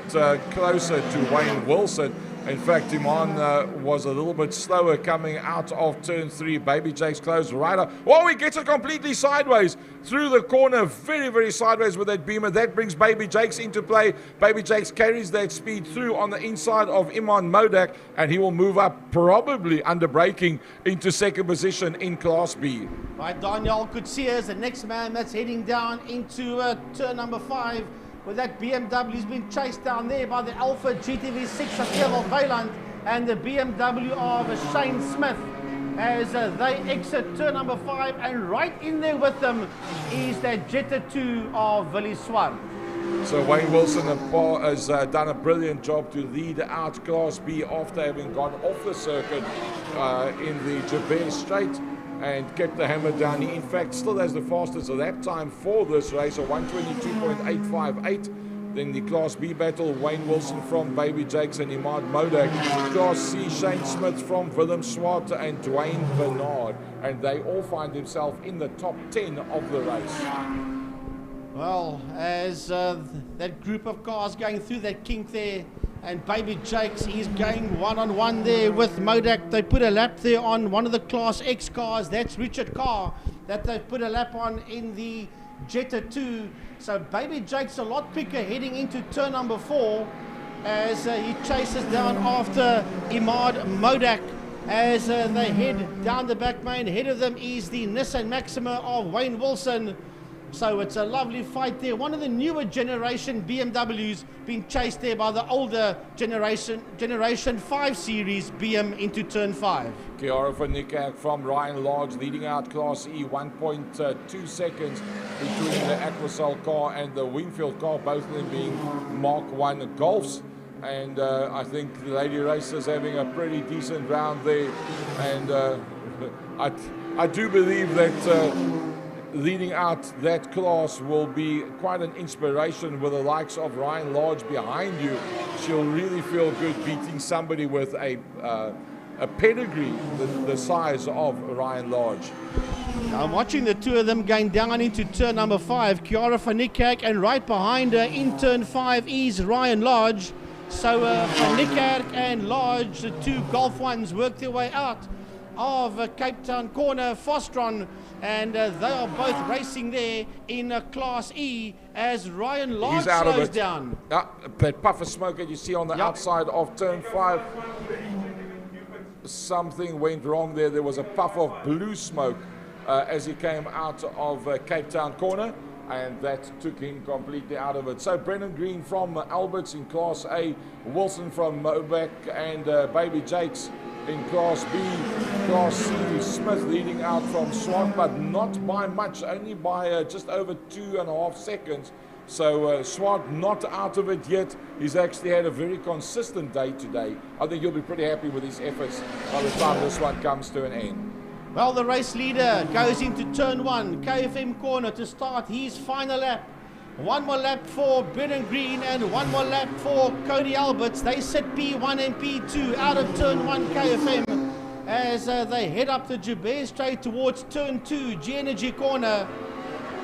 closer to Wayne Wilson. In fact, Iman was a little bit slower coming out of turn 3. Baby Jakes closed right up. Oh, he gets it completely sideways through the corner, very, very sideways with that Beamer. That brings Baby Jakes into play. Baby Jakes carries that speed through on the inside of Iman Modak, and he will move up, probably under braking, into second position in Class B. Right, Daniel Kutsia is the next man that's heading down into turn number 5. With that BMW, he's been chased down there by the Alpha GTV6 of Ewald Weiland and the BMW of Shane Smith as they exit turn number 5, and right in there with them is that Jetta 2 of Willie Swart. So Wayne Wilson has done a brilliant job to lead out Class B after having gone off the circuit in the Jabez Straight and kept the hammer down. He in fact still has the fastest lap time for this race, a 122.858. Then the Class B battle, Wayne Wilson from Baby Jakes and Imad Modak. Class C, Shane Smith from Willem Swart and Dwayne Bernard. And they all find themselves in the top 10 of the race. Well, as that group of cars going through that kink there, and Baby Jakes is going one-on-one there with Modak. They put a lap there on one of the Class X cars. That's Richard Carr that they've put a lap on in the Jetta 2. So Baby Jakes a lot quicker heading into turn number 4 as he chases down after Imad Modak as they head down the back main. Ahead of them is the Nissan Maxima of Wayne Wilson. So it's a lovely fight there. One of the newer generation BMWs being chased there by the older generation 5 Series BM into turn 5. Chiara van Niekerk from Ryan Lodge leading out Class E, 1.2 seconds between the Aquasol car and the Wingfield car, both of them being Mark 1 Golfs. And I think the Lady Racers having a pretty decent round there. And I do believe that leading out that class will be quite an inspiration with the likes of Ryan Lodge behind you. She'll really feel good beating somebody with a pedigree the size of Ryan Lodge. I'm watching the two of them going down into turn number 5. Chiara van Niekerk, and right behind her in turn 5 is Ryan Lodge. So van Niekerk and Lodge, the two Golf ones, work their way out of Cape Town corner, Fostron, and they are both racing there in Class E as Ryan Lodge He's out slows of it. down. That puff of smoke that you see on the outside of turn 5. Something went wrong there. There was a puff of blue smoke as he came out of Cape Town corner, and that took him completely out of it. So Brennan Green from Alberts in Class A, Wilson from Mobac, and Baby Jakes in Class B. Class C, Smith leading out from Swat, but not by much, only by just over 2.5 seconds. So Swat not out of it yet. He's actually had a very consistent day today. I think he'll be pretty happy with his efforts by the time this one comes to an end. Well, the race leader goes into turn 1, KFM corner, to start his final lap. One more lap for Brennan Green and one more lap for Cody Alberts. They sit P1 and P2 out of turn 1 KFM as they head up the Joubert Straight towards turn 2 G-Energy corner.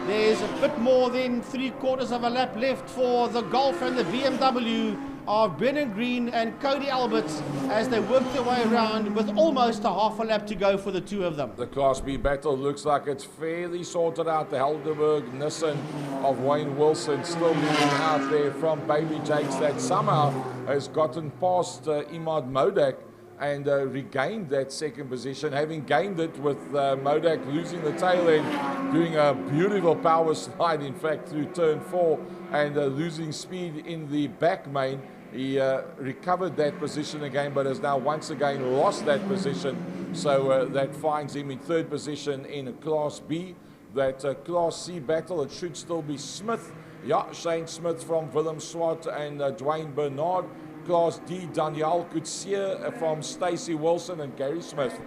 There's a bit more than 3/4 of a lap left for the Golf and the BMW of Brennan Green and Cody Alberts as they work their way around with almost a half a lap to go for the two of them. The Class B battle looks like it's fairly sorted out. The Helderberg Nissan of Wayne Wilson still leading out there from Baby Jakes that somehow has gotten past Imad Modak and regained that second position, having gained it with Modak losing the tail end, doing a beautiful power slide, in fact, through turn 4 and losing speed in the back main. He recovered that position again, but has now once again lost that position. So that finds him in 3rd position in Class B. That Class C battle, it should still be Smith. Yeah, Shane Smith from Willem Swart and Dwayne Bernard. Class D, Danielle Coetzee from Stacey Wilson and Gary Smith.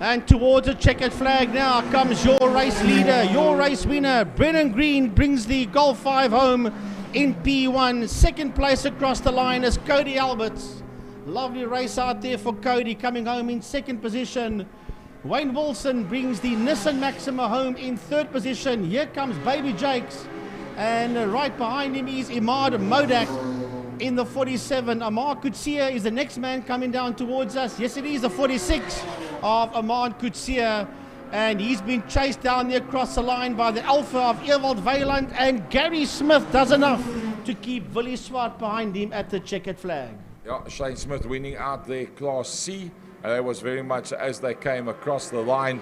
And towards a checkered flag now comes your race leader, your race winner. Brennan Green brings the Golf 5 home in P1. 2nd place across the line is Cody Alberts. Lovely race out there for Cody, coming home in 2nd position. Wayne Wilson brings the Nissan Maxima home in 3rd position. Here comes Baby Jakes. And right behind him is Imad Modak in the 47. Amar Coetzee is the next man coming down towards us. Yes, it is the 46 of Amar Coetzee. And he's been chased down there across the line by the Alpha of Ewald Weiland. And Gary Smith does enough to keep Willie Swart behind him at the checkered flag. Yeah, Shane Smith winning out there, Class C. That was very much as they came across the line.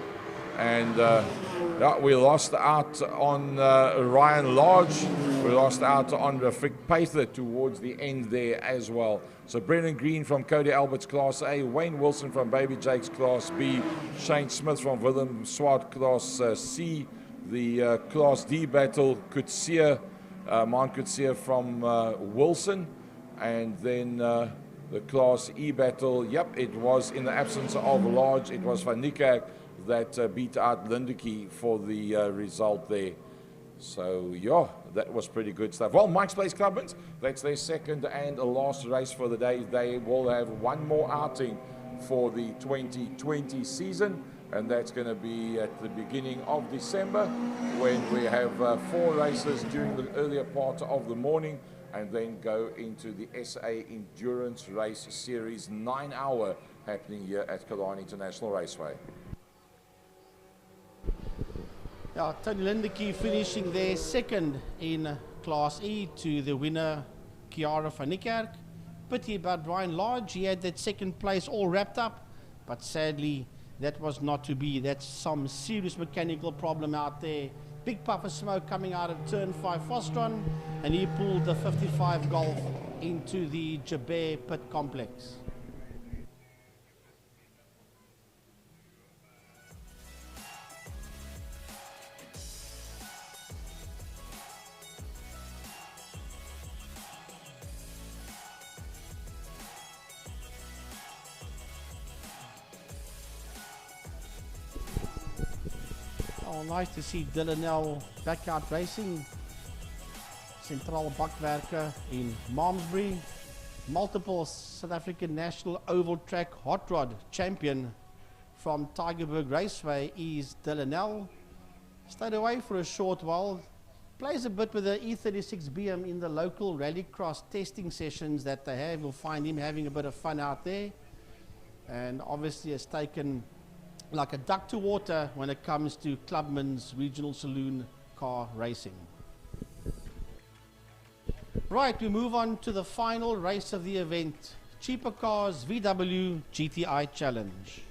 And yeah, we lost out on Ryan Lodge. We lost out on Rafik Paither towards the end there as well. So Brennan Green from Cody Alberts Class A, Wayne Wilson from Baby Jakes Class B, Shane Smith from Willem Swart Class C, the Class D battle, Coetzee, Mount Coetzee from Wilson, and then the Class E battle, yep, it was in the absence of Lodge, it was Van Niekerk that beat out Lindeke for the result there. So, yeah, that was pretty good stuff. Well, Mike's Place Clubmans, that's their 2nd and last race for the day. They will have one more outing for the 2020 season. and that's going to be at the beginning of December, when we have 4 races during the earlier part of the morning, and then go into the SA Endurance Race Series 9-hour happening here at Killarney International Raceway. Yeah, Tony Lindecky finishing there second in Class E to the winner, Chiara van Niekerk. Pity about Brian Lodge, he had that second place all wrapped up, but sadly that was not to be. That's some serious mechanical problem out there. Big puff of smoke coming out of turn 5 Fostron, and he pulled the 55 Golf into the Jabez pit complex. Oh, nice to see Dylanel back out racing. Centraal bakwerker in Malmesbury. Multiple South African National Oval Track Hot Rod champion from Tygerberg Raceway is Dylanel. Stayed away for a short while. Plays a bit with the E36BM in the local rallycross testing sessions that they have. You'll find him having a bit of fun out there. And obviously has taken like a duck to water when it comes to Clubman's regional saloon car racing. Right, we move on to the final race of the event, Cheaper Cars VW GTI Challenge.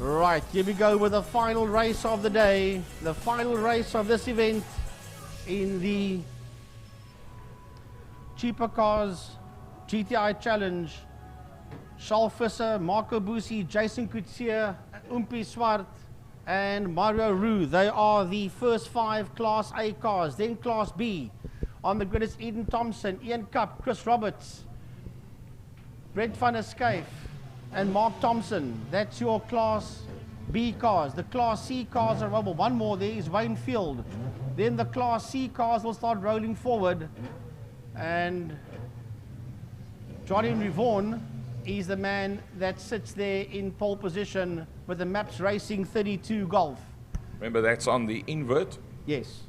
Right, here we go with the final race of the day. The final race of this event in the Cheaper Cars GTI Challenge. Charles Visser, Marco Busi, Jason Coetzee, Umpi Swart, and Mario Roux. They are the first 5 Class A cars. Then Class B. On the grid is Eden Thompson, Ian Cup, Chris Roberts, Brett van der Schyff, and Mark Thompson. That's your Class B cars. The Class C cars are well, one more there is Wayne Field. Then the Class C cars will start rolling forward, and Johnny Vaughan is the man that sits there in pole position with the Maps Racing 32 Golf. Remember, that's on the invert. Yes,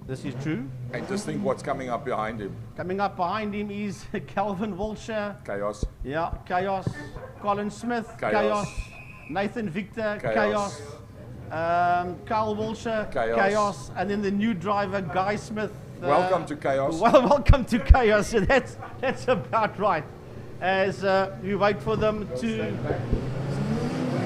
this is true. And just think what's coming up behind him. Coming up behind him is Calvin Wiltshire. Chaos. Yeah, Chaos. Colin Smith. Chaos. Nathan Victor. Chaos. Carl Wiltshire. Chaos. And then the new driver, Guy Smith. Welcome to Chaos. Well, welcome to Chaos. So that's about right. As we wait for them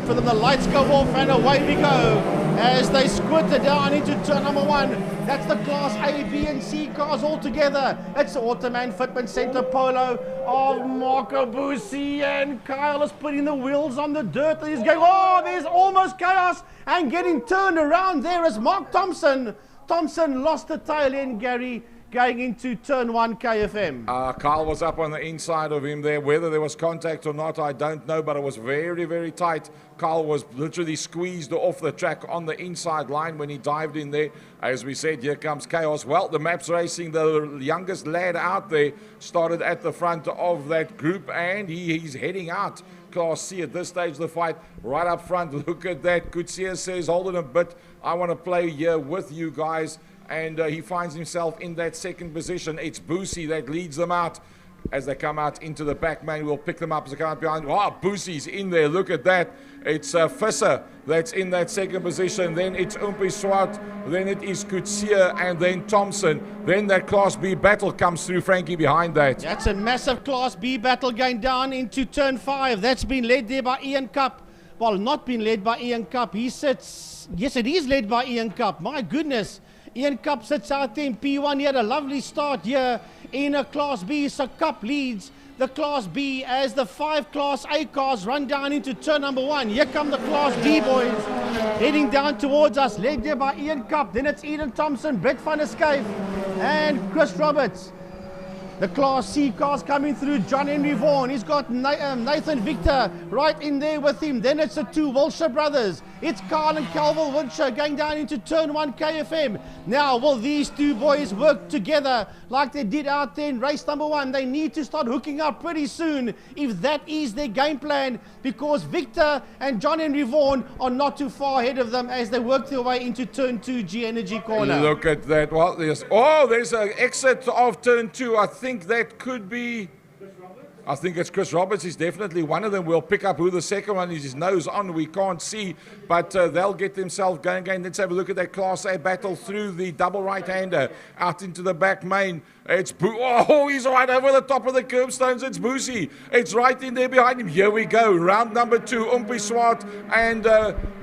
the lights go off and away we go as they squirt down into turn number 1. That's the Class A, B and C cars all together. It's the Automan Fitment Center Polo of Marco Busi, and Kyle is putting the wheels on the dirt and he's going, oh, there's almost chaos, and getting turned around there is Mark Thompson. Thompson lost the tail end, Gary, going into turn 1 KFM. Carl was up on the inside of him there. Whether there was contact or not, I don't know, but it was very, very tight. Carl was literally squeezed off the track on the inside line when he dived in there. As we said, here comes Chaos. Well, the Maps Racing, the youngest lad out there, started at the front of that group, and he's heading out. Class C at this stage of the fight, right up front. Look at that. Coetzee says, hold it a bit. I want to play here with you guys. And he finds himself in that second position. It's Busi that leads them out. As they come out into the back, man, we'll pick them up as they come out behind. Oh, Busi's in there. Look at that. It's Visser that's in that second position. Then it's Umpi Swart. Then it is Coetzee and then Thompson. Then that Class B battle comes through, Frankie, behind that. That's a massive Class B battle going down into turn 5. That's been led there by Ian Cup. Well, not been led by Ian Cup. He sits... Yes, it is led by Ian Cup. My goodness. Ian Cup sits out there in P1. He had a lovely start here in a Class B. So Cup leads the Class B as the 5 Class A cars run down into turn number 1. Here come the Class B boys heading down towards us, led here by Ian Cup. Then it's Eden Thompson, Brett van der Schyff, and Chris Roberts. The Class C cars coming through. John Henry Vaughan. He's got Nathan Victor right in there with him. Then it's the 2 Wiltshire brothers. It's Carl and Calvin Wiltshire going down into turn 1 KFM. Now, will these 2 boys work together like they did out there in race number 1? They need to start hooking up pretty soon if that is their game plan, because Victor and John Henry Vaughan are not too far ahead of them as they work their way into turn 2 G Energy corner. Look at that. Well, there's an exit of turn 2. I think that could be... I think it's Chris Roberts. He's definitely one of them. We'll pick up who the second one is. His nose on, we can't see, but they'll get themselves going again. Let's have a look at that Class A battle through the double right-hander out into the back main. It's he's right over the top of the curbstones. It's Busi. It's right in there behind him. Here we go. Round number 2. Umpi Swart and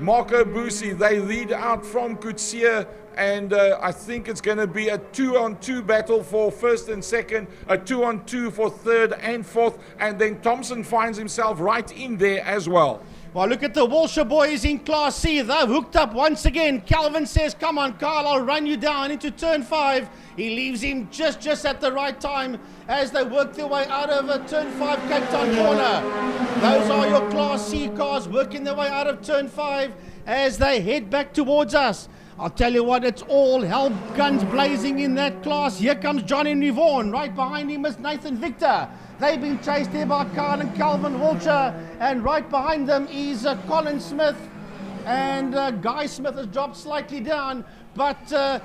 Marco Busi. They lead out from Coetzee. And I think it's going to be a 2-on-2 battle for first and second, a 2-on-2 for third and fourth, and then Thompson finds himself right in there as well. Well, look at the Wiltshire boys in Class C. They've hooked up once again. Calvin says, come on, Carl, I'll run you down into turn 5. He leaves him just at the right time as they work their way out of a turn 5 Cape Town corner. Those are your Class C cars working their way out of turn 5 as they head back towards us. I'll tell you what, it's all hell guns blazing in that class. Here comes John Henry Vaughan. Right behind him is Nathan Victor. They've been chased there by Carl and Calvin Wiltshire. And right behind them is Colin Smith. And Guy Smith has dropped slightly down. But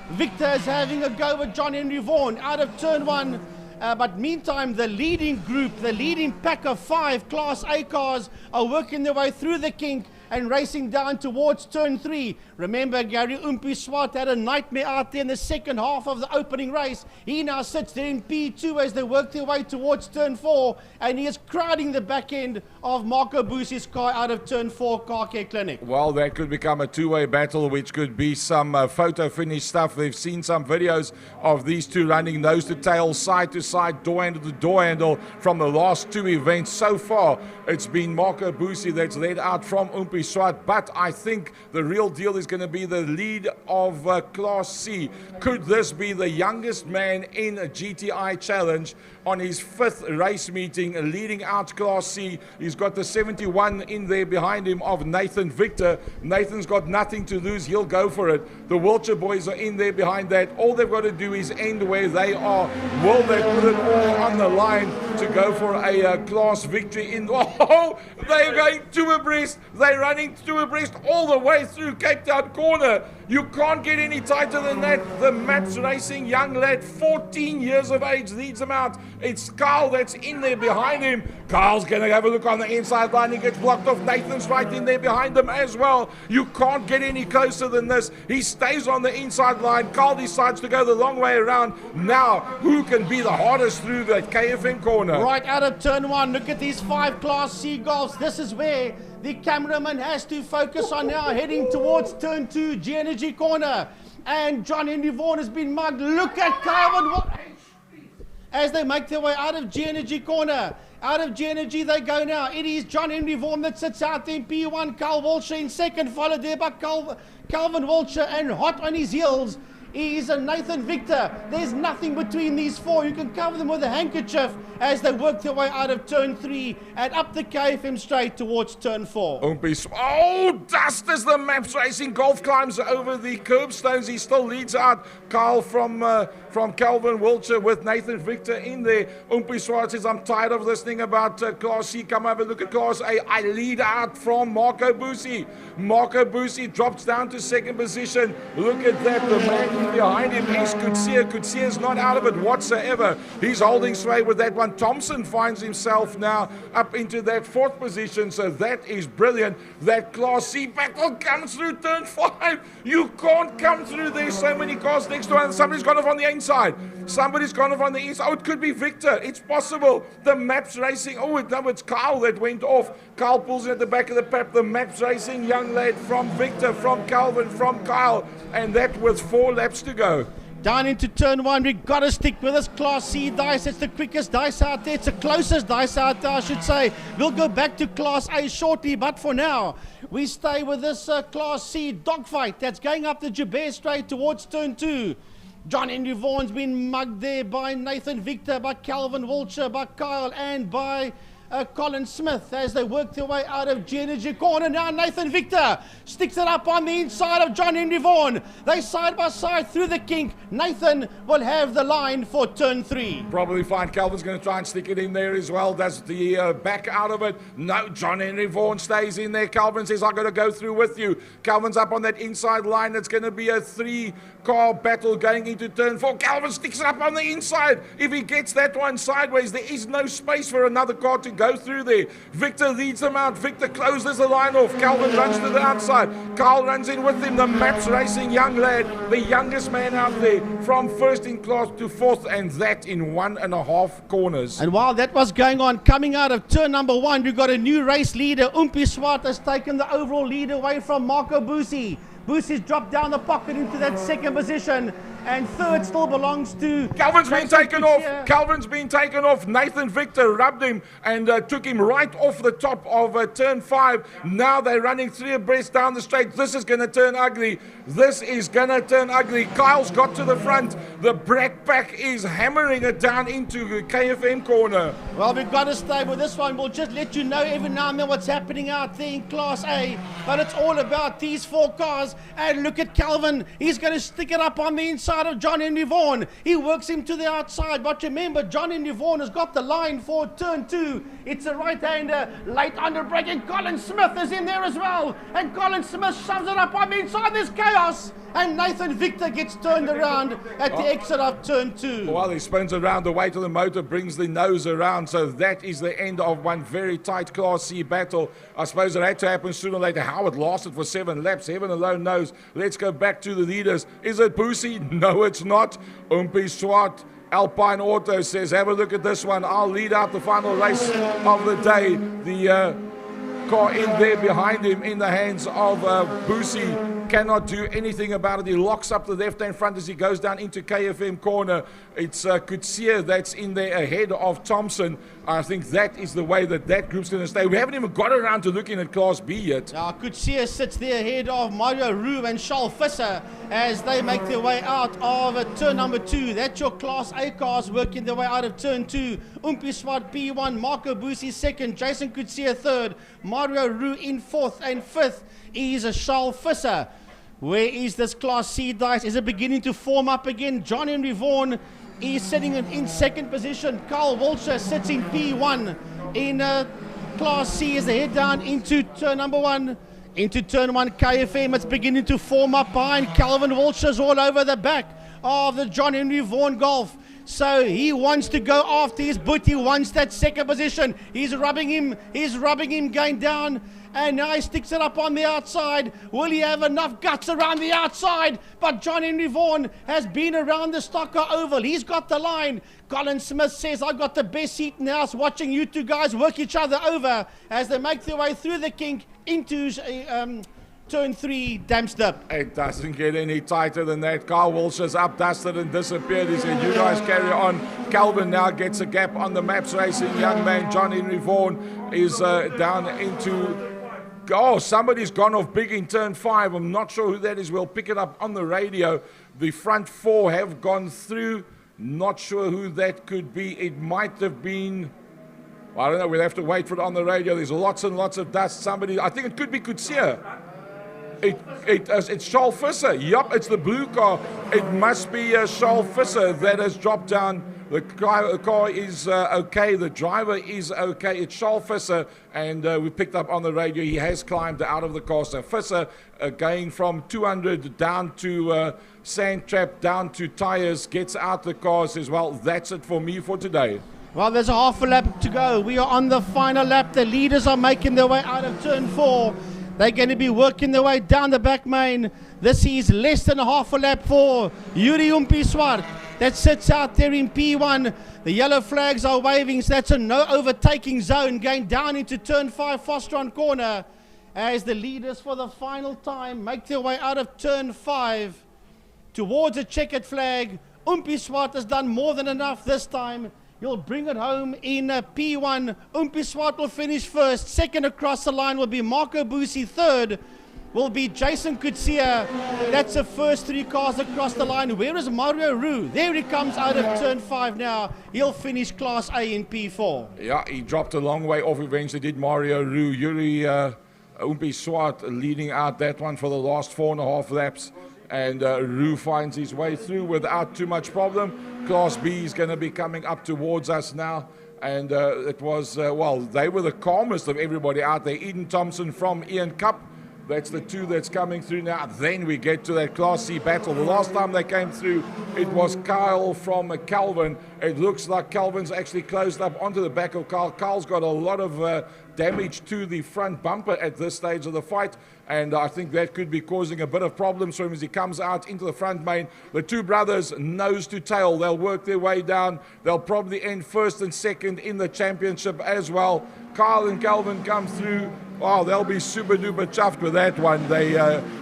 Victor is having a go with John Henry Vaughan out of turn 1. But meantime, the leading group, the leading pack of 5 Class A cars are working their way through the kink and racing down towards turn 3. Remember, Gary Umpi Swart had a nightmare out there in the second half of the opening race. He now sits there in P2 as they work their way towards turn 4, and he is crowding the back end of Marco Busi's car out of turn 4 Car Care Clinic. Well, that could become a two-way battle, which could be some photo finish stuff. They've seen some videos of these two running nose to tail, side to side, door handle to door handle from the last two events. So far, it's been Marco Busi that's led out from Umpi Swart, but I think the real deal is going to be the lead of Class C. Could this be the youngest man in a GTI Challenge on his 5th race meeting, leading out Class C? He's got the 71 in there behind him of Nathan Victor. Nathan's got nothing to lose. He'll go for it. The Wiltshire boys are in there behind that. All they've got to do is end where they are. Will they put it all on the line to go for a class victory? Oh, they're going two abreast. They're running two abreast all the way through Cape Town corner. You can't get any tighter than that. The Maps Racing young lad, 14 years of age, leads them out. It's Carl that's in there behind him. Carl's going to have a look on the inside line. He gets blocked off. Nathan's right in there behind them as well. You can't get any closer than this. He stays on the inside line. Carl decides to go the long way around. Now, who can be the hardest through that KFM corner? Right out of turn 1, look at these 5 Class C Golfs. This is where the cameraman has to focus on now, heading towards turn 2, G-Energy corner. And John Henry Vaughan has been mugged. Look at Calvin as they make their way out of G-Energy corner. Out of G-Energy they go now. It is John Henry Vaughan that sits out there in P1. Carl Wiltshire in second, followed there by Calvin Wiltshire, and hot on his heels is a Nathan Victor. There's nothing between these four. You can cover them with a handkerchief as they work their way out of turn 3 and up the KFM straight towards turn 4. Oh, dust as the Maps Racing Golf climbs over the curbstones. He still leads out Carl from Calvin Wiltshire with Nathan Victor in there. Umpi Swart says, I'm tired of listening about Class C. Come over, look at Class A. I lead out from Marco Busi. Marco Busi drops down to second position. Look at that. The man behind him is Kutsia. Kutsia is not out of it whatsoever. He's holding sway with that one. Thompson finds himself now up into that 4th position. So that is brilliant. That Class C battle comes through turn 5. You can't come through. There's so many cars next to one. Somebody's gone off on the inside. Somebody's gone off on the inside. Oh, it could be Victor. It's possible. The Maps Racing. Oh, no, it's Carl that went off. Carl pulls in at the back of the pack. The Maps Racing young lad from Victor, from Calvin, from Kyle. And that with 4 laps to go. Down into turn 1, we've got to stick with this Class C dice. It's the quickest dice out there. It's the closest dice out there, I should say. We'll go back to Class A shortly, but for now, we stay with this Class C dogfight that's going up the Joubert Straight towards turn 2. John Henry Vaughan's been mugged there by Nathan Victor, by Calvin Wiltshire, by Kyle, and by Colin Smith as they work their way out of G-Energy corner. Now Nathan Victor sticks it up on the inside of John Henry Vaughan. They side by side through the kink. Nathan will have the line for turn 3. Probably fine. Calvin's going to try and stick it in there as well. Does the back out of it? No, John Henry Vaughan stays in there. Calvin says, I'm going to go through with you. Calvin's up on that inside line. It's going to be a 3-car battle going into turn 4. Calvin sticks it up on the inside. If he gets that one sideways, there is no space for another car to go through there. Victor leads them out. Victor closes the line off. Calvin runs to the outside. Carl runs in with him. The Maps Racing young lad, the youngest man out there, from 1st in class to 4th, and that in 1.5 corners. And while that was going on, coming out of turn number 1, we've got a new race leader. Umpi Swart has taken the overall lead away from Marco Busi. Busi's dropped down the pocket into that 2nd position, and 3rd still belongs to Calvin's been taken off. Calvin's been taken off. Nathan Victor rubbed him and took him right off the top of turn 5. Now they're running 3 abreast down the straight. This is going to turn ugly. This is going to turn ugly. Kyle's got to the front. The Black Pack is hammering it down into the KFM corner. Well, we've got to stay with this one. We'll just let you know every now and then what's happening out there in Class A. But it's all about these 4 cars. And look at Calvin. He's going to stick it up on the inside. outside of John Henry Vaughan. He works him to the outside. But remember, John Henry Vaughan has got the line for turn 2. It's a right-hander, late underbreak, and Colin Smith is in there as well. And Colin Smith shoves it up on the inside. There's chaos. And Nathan Victor gets turned around at the exit of turn 2. Well, he spins around, the weight of the motor brings the nose around, so that is the end of one very tight Class C battle. I suppose it had to happen sooner or later. How it lasted for 7 laps, heaven alone knows. Let's go back to the leaders. Is it Boosie? No, it's not. Umpi Swart, Alpine Auto says, have a look at this one. I'll lead out the final race of the day. The car in there behind him in the hands of Boosie cannot do anything about it. He locks up the left-hand front as he goes down into KFM corner. It's Kutsia that's in there ahead of Thompson. I think that is the way that group's going to stay. We haven't even got around to looking at Class B yet. Kutsia sits there ahead of Mario Roux and Charles Visser as they make their way out of turn number 2. That's your Class A cars working their way out of turn 2. Umpi Swart P1, Marco Boosie 2nd, Jason Kutsia 3rd, Mario Roux in 4th, and 5th is Charles Visser. Where is this Class C dice? Is it beginning to form up again? John Henry Vaughan is sitting in 2nd position. Carl Walsher sits in P1 in Class C as they head down into turn number 1. Into turn 1, KFM, it's beginning to form up behind. Calvin Walsher's all over the back of the John Henry Vaughan Golf. So he wants to go after his boot. He wants that 2nd position. He's rubbing him going down. And now he sticks it up on the outside. Will he have enough guts around the outside? But John Henry Vaughan has been around the Stocker Oval. He's got the line. Colin Smith says, I've got the best seat in the house watching you two guys work each other over as they make their way through the kink into turn 3, Damster. It doesn't get any tighter than that. Carl Walsher's up, dusted and disappeared. He said, you guys carry on. Calvin now gets a gap on the Maps Racing young man. John Henry Vaughan is down into... Oh, somebody's gone off big in turn 5. I'm not sure who that is. We'll pick it up on the radio. The front 4 have gone through. Not sure who that could be. It might have been... I don't know. We'll have to wait for it on the radio. There's lots and lots of dust. I think it could be Kutsia. It's Charles Visser. Yup, it's the blue car. It must be Charles Visser that has dropped down. The car is okay. The driver is okay. It's Charles Visser, and we picked up on the radio. He has climbed out of the car. So Visser going from 200 down to sand trap, down to tires, gets out the car, says, well, that's it for me for today. Well, there's a half a lap to go. We are on the final lap. The leaders are making their way out of turn 4. They're going to be working their way down the back main. This is less than a half a lap for Yuri Umpi Swart. That sits out there in P1. The yellow flags are waving, so that's a no overtaking zone going down into turn 5, Fostron corner, as the leaders for the final time make their way out of turn 5 towards a checkered flag. Umpi Swart has done more than enough this time. He'll bring it home in P1. Umpi Swart will finish 1st. 2nd across the line will be Marco Boosie. 3rd will be Jason Kutsia. That's the first 3 cars across the line. Where is Mario Roux? There he comes out of turn 5 now. He'll finish Class A in P4. Yeah, he dropped a long way off eventually, did Mario Roux. Yuri Umpi Swart leading out that one for the last 4.5 laps. And Roux finds his way through without too much problem. Class B is going to be coming up towards us now. And it was, well, they were the calmest of everybody out there. Eden Thompson from Ian Cup. That's the 2 that's coming through now. Then we get to that Class C battle. The last time they came through, it was Kyle from Calvin. It looks like Calvin's actually closed up onto the back of Kyle. Kyle's got a lot of damage to the front bumper at this stage of the fight. And I think that could be causing a bit of problems for him as he comes out into the front main. The 2 brothers, nose to tail. They'll work their way down. They'll probably end 1st and 2nd in the championship as well. Kyle and Calvin come through. Oh, they'll be super duper chuffed with that one. They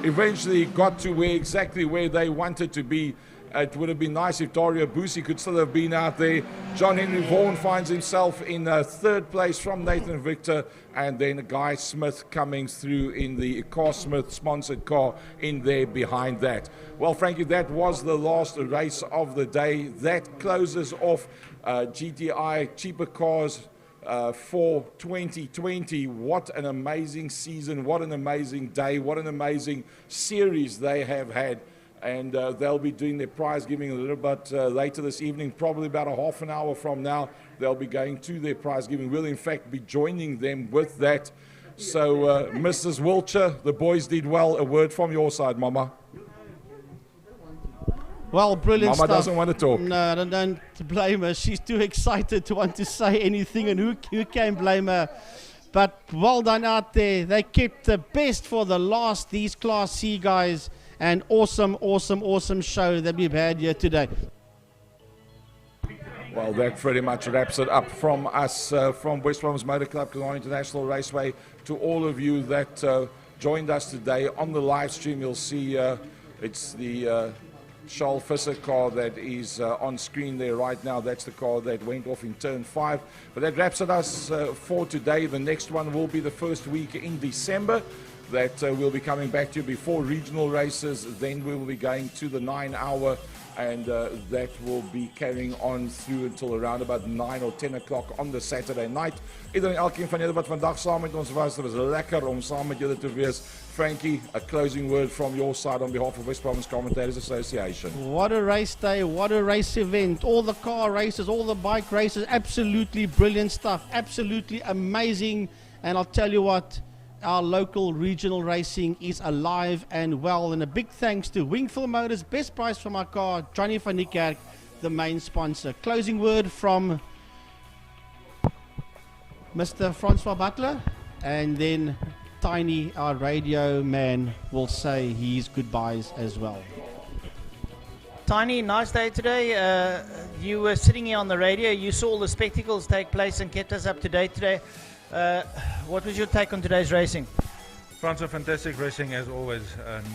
eventually got to exactly where they wanted to be. It would have been nice if Dario Boosie could still have been out there. John Henry Vaughan finds himself in 3rd place from Nathan Victor, and then Guy Smith coming through in the Car Smith sponsored car in there behind that. Well, Frankie, that was the last race of the day. That closes off GTI Cheaper Cars for 2020. What an amazing season, what an amazing day, what an amazing series they have had. and they'll be doing their prize giving a little bit later this evening, probably about a half an hour from now. They'll be going to their prize giving. We'll in fact be joining them with that. So Mrs. Wiltshire, the boys did well. A word from your side, Mama. Well, brilliant Mama stuff. doesn't want to talk. No, don't blame her. She's too excited to want to say anything, and who can blame her? But well done out there. They kept the best for the last, these Class C guys. And awesome show that we've had here today. Well, that pretty much wraps it up from us, from West Bromwich Motor Club, Killarney International Raceway, to all of you that joined us today on the live stream. You'll see it's the Charles Visser car that is on screen there right now. That's the car that went off in turn 5. But that wraps it us for today. The next one will be the first week in December. That we'll be coming back to before regional races. Then we will be going to the 9-hour, and that will be carrying on through until around about 9 or 10 o'clock on the Saturday night. Iedereen elkeen van julle wat vandag saam met ons was, dit was lekker om saam met julle te wees. Frankie, a closing word from your side on behalf of West Province Commentators Association. What a race day, what a race event. All the car races, all the bike races, absolutely brilliant stuff, absolutely amazing. And I'll tell you what, our local regional racing is alive and well, and a big thanks to Wingfield Motors, best price for my car, Johnny van Niekerk, the main sponsor. Closing word from Mr. Francois Butler, and then Tiny, our radio man, will say his goodbyes as well. Tiny, nice day today. You were sitting here on the radio, you saw all the spectacles take place and kept us up to date today. What was your take on today's racing? France, fantastic racing as always, and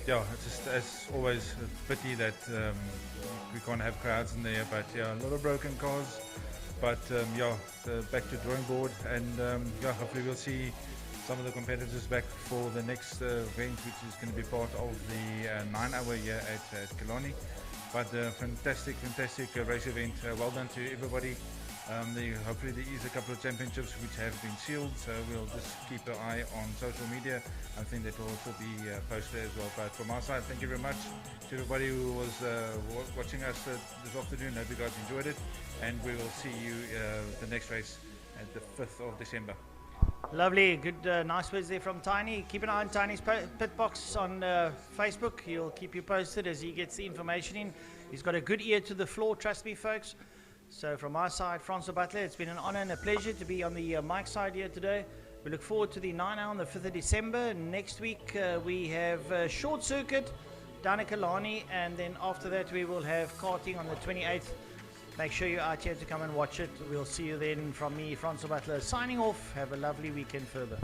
yeah, it's just as always a pity that we can't have crowds in there, but yeah, a lot of broken cars, but yeah, back to drawing board, and yeah, hopefully we'll see some of the competitors back for the next event, which is going to be part of the 9-hour here at Killarney. But fantastic race event. Well done to everybody. Hopefully there is a couple of championships which have been sealed, so we'll just keep an eye on social media. I think that will also be posted as well. But from our side, thank you very much to everybody who was watching us this afternoon. Hope you guys enjoyed it, and we will see you the next race at the 5th of December. Lovely, good, nice words there from Tiny. Keep an eye on Tiny's pit box on Facebook. He'll keep you posted as he gets the information in. He's got a good ear to the floor, trust me, folks. So from our side, Francois Butler, it's been an honor and a pleasure to be on the mic side here today. We look forward to the 9-hour on the 5th of December. Next week we have short circuit down at Killarney, and then after that we will have karting on the 28th. Make sure you're out here to come and watch it. We'll see you then. From me, Francois Butler, signing off. Have a lovely weekend further.